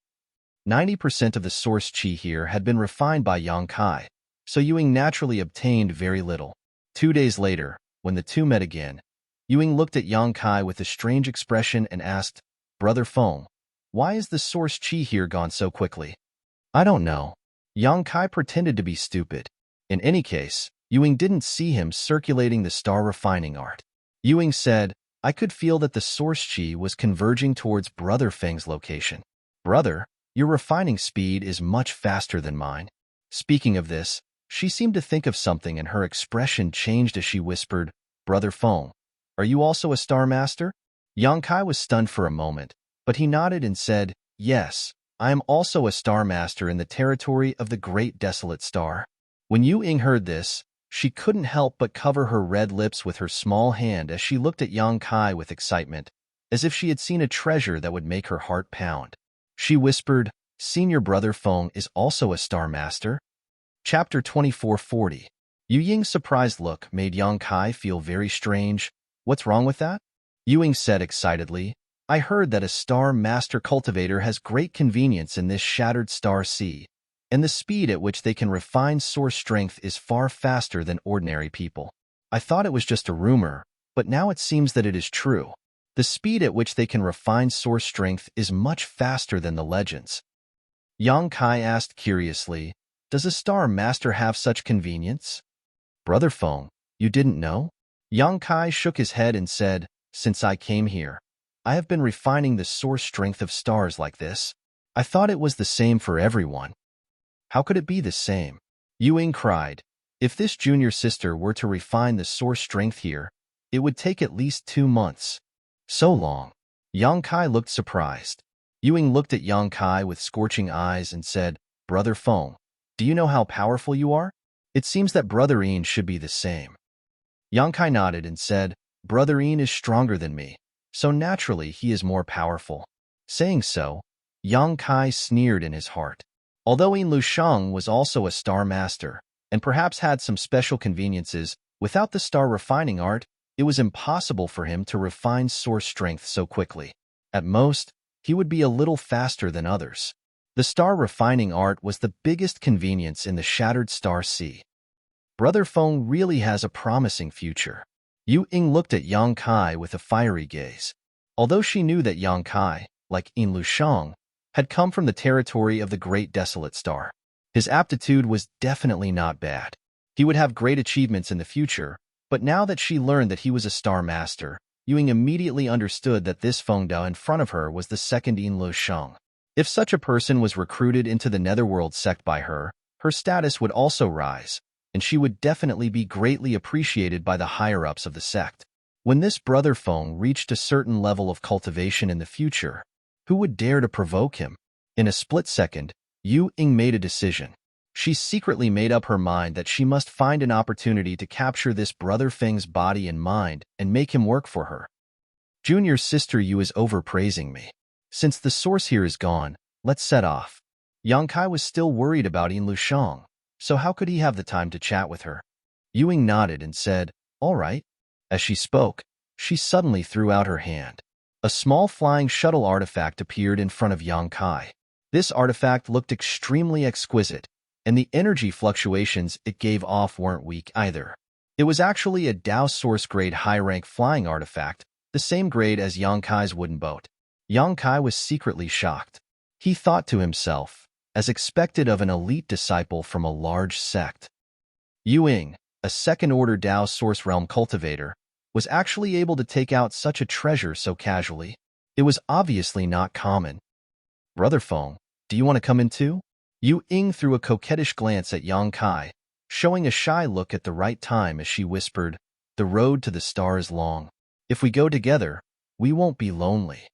90% of the source chi here had been refined by Yang Kai, so Ewing naturally obtained very little. 2 days later, when the two met again, Ewing looked at Yang Kai with a strange expression and asked, "Brother Feng, why is the source chi here gone so quickly?" "I don't know." Yang Kai pretended to be stupid. In any case, Ewing didn't see him circulating the star refining art. Ewing said, "I could feel that the source chi was converging towards Brother Feng's location. Brother, your refining speed is much faster than mine." Speaking of this, she seemed to think of something and her expression changed as she whispered, "Brother Feng, are you also a star master?" Yang Kai was stunned for a moment, but he nodded and said, "Yes, I am also a star master in the territory of the Great Desolate Star." When Yu Ying heard this, she couldn't help but cover her red lips with her small hand as she looked at Yang Kai with excitement, as if she had seen a treasure that would make her heart pound. She whispered, "Senior Brother Feng is also a star master?" Chapter 2440. Yu Ying's surprised look made Yang Kai feel very strange. "What's wrong with that?" Ewing said excitedly, "I heard that a star master cultivator has great convenience in this shattered star sea, and the speed at which they can refine source strength is far faster than ordinary people. I thought it was just a rumor, but now it seems that it is true. The speed at which they can refine source strength is much faster than the legends." Yang Kai asked curiously, "Does a star master have such convenience?" "Brother Feng, you didn't know?" Yang Kai shook his head and said, "Since I came here, I have been refining the source strength of stars like this. I thought it was the same for everyone." "How could it be the same?" Ewing cried. "If this junior sister were to refine the source strength here, it would take at least 2 months. So long." Yang Kai looked surprised. Ewing looked at Yang Kai with scorching eyes and said, "Brother Feng, do you know how powerful you are? It seems that Brother Ian should be the same." Yang Kai nodded and said, "Brother Ian is stronger than me, so naturally he is more powerful." Saying so, Yang Kai sneered in his heart. Although Yin Lusheng was also a star master, and perhaps had some special conveniences, without the star refining art, it was impossible for him to refine source strength so quickly. At most, he would be a little faster than others. The star refining art was the biggest convenience in the shattered star sea. Brother Feng really has a promising future. Yu Ying looked at Yang Kai with a fiery gaze. Although she knew that Yang Kai, like Yin Lusheng, had come from the territory of the Great Desolate Star, his aptitude was definitely not bad. He would have great achievements in the future, but now that she learned that he was a star master, Yu Ying immediately understood that this Feng Da in front of her was the second Yin Lusheng. If such a person was recruited into the Netherworld sect by her, her status would also rise, and she would definitely be greatly appreciated by the higher-ups of the sect. When this Brother Feng reached a certain level of cultivation in the future, who would dare to provoke him? In a split second, Yu Ying made a decision. She secretly made up her mind that she must find an opportunity to capture this Brother Feng's body and mind and make him work for her. "Junior sister Yu is overpraising me. Since the source here is gone, let's set off." Yang Kai was still worried about Yin Lusheng, so how could he have the time to chat with her? Ewing nodded and said, "All right." As she spoke, she suddenly threw out her hand. A small flying shuttle artifact appeared in front of Yang Kai. This artifact looked extremely exquisite, and the energy fluctuations it gave off weren't weak either. It was actually a Dao Source grade high-rank flying artifact, the same grade as Yang Kai's wooden boat. Yang Kai was secretly shocked. He thought to himself, as expected of an elite disciple from a large sect. Yu Ying, a second-order Dao Source realm cultivator, was actually able to take out such a treasure so casually. It was obviously not common. "Brother Feng, do you want to come in too?" Yu Ying threw a coquettish glance at Yang Kai, showing a shy look at the right time as she whispered, "The road to the star is long. If we go together, We won't be lonely.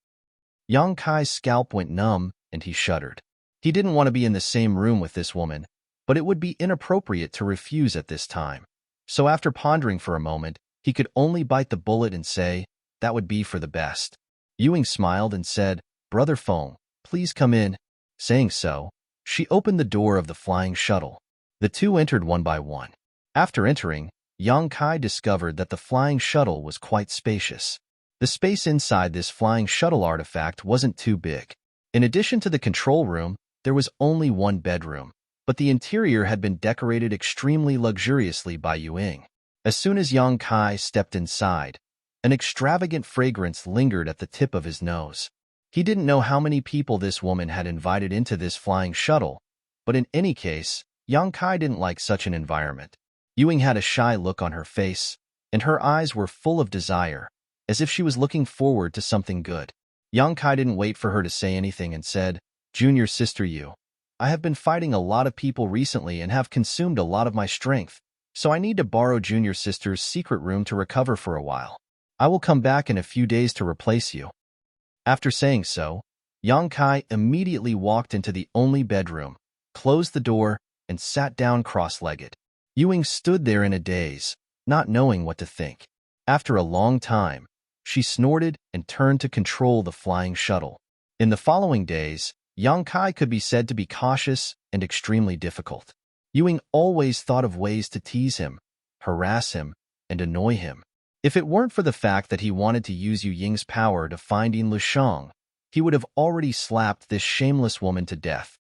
Yang Kai's scalp went numb, and he shuddered. He didn't want to be in the same room with this woman, but it would be inappropriate to refuse at this time. So after pondering for a moment, he could only bite the bullet and say, that would be for the best. Ewing smiled and said, Brother Feng, please come in. Saying so, she opened the door of the flying shuttle. The two entered one by one. After entering, Yang Kai discovered that the flying shuttle was quite spacious. The space inside this flying shuttle artifact wasn't too big. In addition to the control room, there was only one bedroom, but the interior had been decorated extremely luxuriously by Ewing. As soon as Yang Kai stepped inside, an extravagant fragrance lingered at the tip of his nose. He didn't know how many people this woman had invited into this flying shuttle, but in any case, Yang Kai didn't like such an environment. Ewing had a shy look on her face, and her eyes were full of desire, as if she was looking forward to something good. Yang Kai didn't wait for her to say anything and said, Junior sister Yu, I have been fighting a lot of people recently and have consumed a lot of my strength, so I need to borrow Junior sister's secret room to recover for a while. I will come back in a few days to replace you. After saying so, Yang Kai immediately walked into the only bedroom, closed the door, and sat down cross-legged. Ewing stood there in a daze, not knowing what to think. After a long time, she snorted and turned to control the flying shuttle. In the following days, Yang Kai could be said to be cautious and extremely difficult. Ewing always thought of ways to tease him, harass him, and annoy him. If it weren't for the fact that he wanted to use Yu Ying's power to find Yin Lushang, he would have already slapped this shameless woman to death.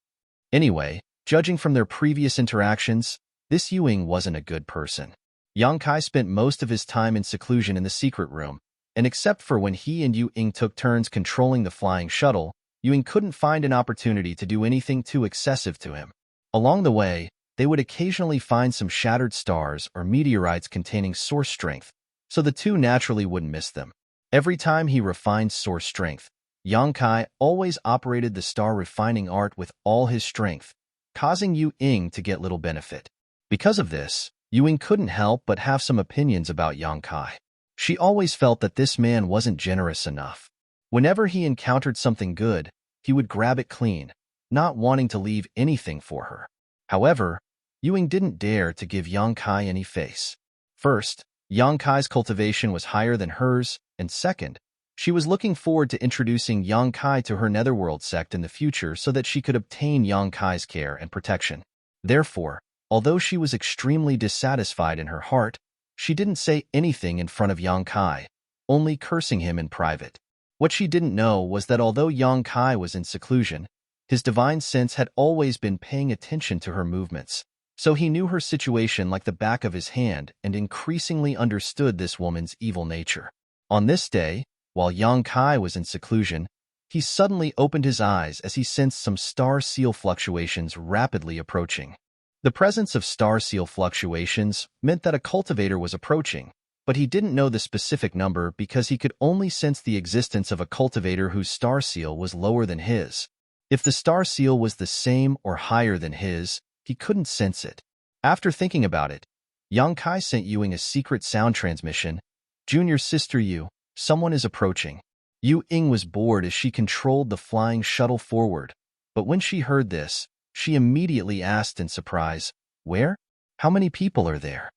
Anyway, judging from their previous interactions, this Ewing wasn't a good person. Yang Kai spent most of his time in seclusion in the secret room, and except for when he and Yu Ying took turns controlling the flying shuttle, Ewing couldn't find an opportunity to do anything too excessive to him. Along the way, they would occasionally find some shattered stars or meteorites containing source strength, so the two naturally wouldn't miss them. Every time he refined source strength, Yang Kai always operated the star refining art with all his strength, causing Yu Ying to get little benefit. Because of this, Ewing couldn't help but have some opinions about Yang Kai. She always felt that this man wasn't generous enough. Whenever he encountered something good, he would grab it clean, not wanting to leave anything for her. However, Ewing didn't dare to give Yang Kai any face. First, Yang Kai's cultivation was higher than hers, and second, she was looking forward to introducing Yang Kai to her Netherworld sect in the future so that she could obtain Yang Kai's care and protection. Therefore, although she was extremely dissatisfied in her heart, she didn't say anything in front of Yang Kai, only cursing him in private. What she didn't know was that although Yang Kai was in seclusion, his divine sense had always been paying attention to her movements. So he knew her situation like the back of his hand and increasingly understood this woman's evil nature. On this day, while Yang Kai was in seclusion, he suddenly opened his eyes as he sensed some star seal fluctuations rapidly approaching. The presence of star seal fluctuations meant that a cultivator was approaching, but he didn't know the specific number because he could only sense the existence of a cultivator whose star seal was lower than his. If the star seal was the same or higher than his, he couldn't sense it. After thinking about it, Yang Kai sent Ewing a secret sound transmission. Junior sister Yu, someone is approaching. Yu Ying was bored as she controlled the flying shuttle forward, but when she heard this, she immediately asked in surprise, Where? How many people are there?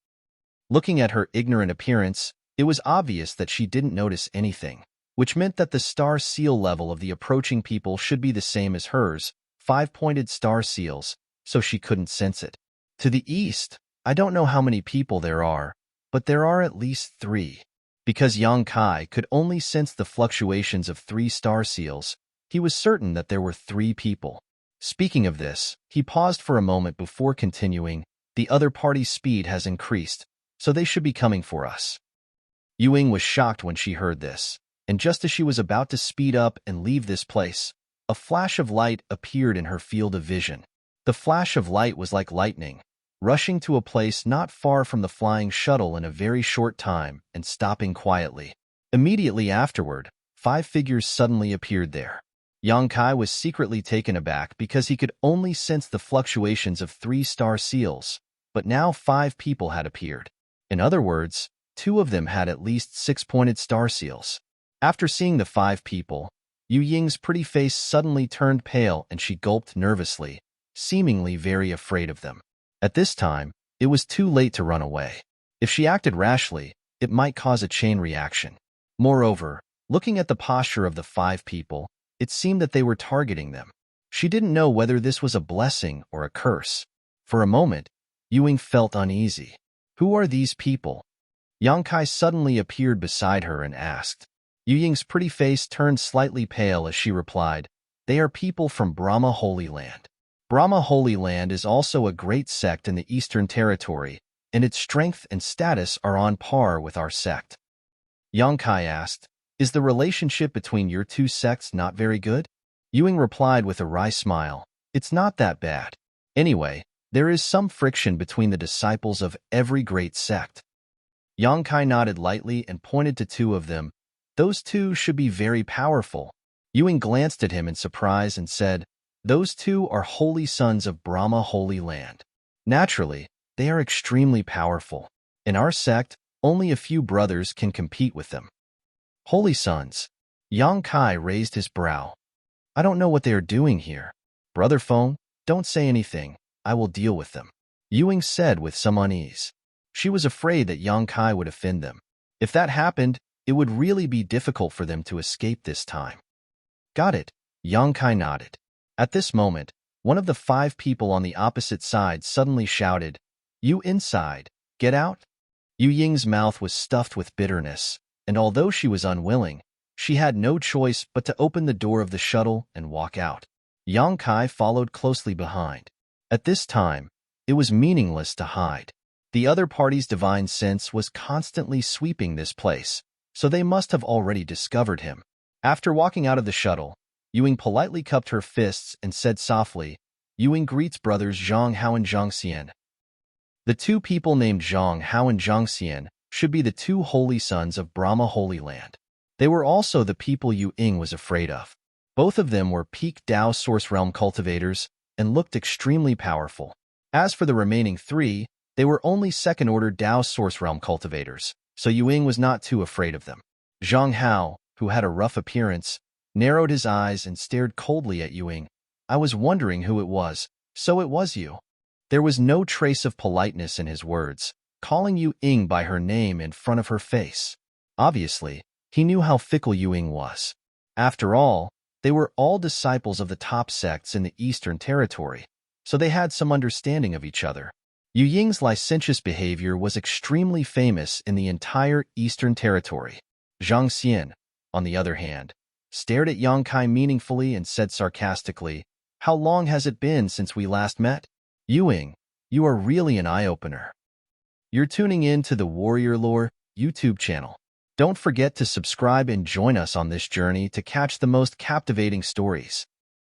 Looking at her ignorant appearance, it was obvious that she didn't notice anything, which meant that the star seal level of the approaching people should be the same as hers, 5-pointed star seals, so she couldn't sense it. To the east, I don't know how many people there are, but there are at least 3. Because Yang Kai could only sense the fluctuations of 3 star seals, he was certain that there were 3 people. Speaking of this, he paused for a moment before continuing, the other party's speed has increased, so they should be coming for us. Ewing was shocked when she heard this, and just as she was about to speed up and leave this place, a flash of light appeared in her field of vision. The flash of light was like lightning, rushing to a place not far from the flying shuttle in a very short time and stopping quietly. Immediately afterward, 5 figures suddenly appeared there. Yang Kai was secretly taken aback because he could only sense the fluctuations of 3 star seals, but now 5 people had appeared. In other words, 2 of them had at least 6-pointed star seals. After seeing the 5 people, Yu Ying's pretty face suddenly turned pale and she gulped nervously, seemingly very afraid of them. At this time, it was too late to run away. If she acted rashly, it might cause a chain reaction. Moreover, looking at the posture of the 5 people, it seemed that they were targeting them. She didn't know whether this was a blessing or a curse. For a moment, Yu Ying felt uneasy. Who are these people? Yang Kai suddenly appeared beside her and asked. Yu Ying's pretty face turned slightly pale as she replied, "They are people from Brahma Holy Land." Brahma Holy Land is also a great sect in the Eastern Territory, and its strength and status are on par with our sect. Yang Kai asked, "Is the relationship between your two sects not very good?" Yu Ying replied with a wry smile, "It's not that bad. Anyway, there is some friction between the disciples of every great sect." Yang Kai nodded lightly and pointed to 2 of them. "Those 2 should be very powerful." Yu Ying glanced at him in surprise and said, "Those 2 are holy sons of Brahma Holy Land. Naturally, they are extremely powerful. In our sect, only a few brothers can compete with them." Holy sons. Yang Kai raised his brow. "I don't know what they are doing here. Brother Feng, don't say anything. I will deal with them," Yu Ying said with some unease. She was afraid that Yang Kai would offend them. If that happened, it would really be difficult for them to escape this time. "Got it," Yang Kai nodded. At this moment, one of the 5 people on the opposite side suddenly shouted, "You inside, get out." Yu Ying's mouth was stuffed with bitterness, and although she was unwilling, she had no choice but to open the door of the shuttle and walk out. Yang Kai followed closely behind. At this time, it was meaningless to hide. The other party's divine sense was constantly sweeping this place, so they must have already discovered him. After walking out of the shuttle, Yu Ying politely cupped her fists and said softly, "Yu Ying greets brothers Zhang Hao and Zhang Xian." The 2 people named Zhang Hao and Zhang Xian should be the 2 holy sons of Brahma Holy Land. They were also the people Yu Ying was afraid of. Both of them were peak Dao Source Realm cultivators and looked extremely powerful. As for the remaining 3, they were only second-order Dao Source Realm cultivators, so Yu Ying was not too afraid of them. Zhang Hao, who had a rough appearance, narrowed his eyes and stared coldly at Yu Ying. "I was wondering who it was, so it was you." There was no trace of politeness in his words, calling Yu Ying by her name in front of her face. Obviously, he knew how fickle Yu Ying was. After all, they were all disciples of the top sects in the Eastern Territory, so they had some understanding of each other. Yu Ying's licentious behavior was extremely famous in the entire Eastern Territory. Zhang Xian, on the other hand, stared at Yang Kai meaningfully and said sarcastically, "How long has it been since we last met? Yu Ying, you are really an eye-opener." You're tuning in to the Warrior Lore YouTube channel. Don't forget to subscribe and join us on this journey to catch the most captivating stories.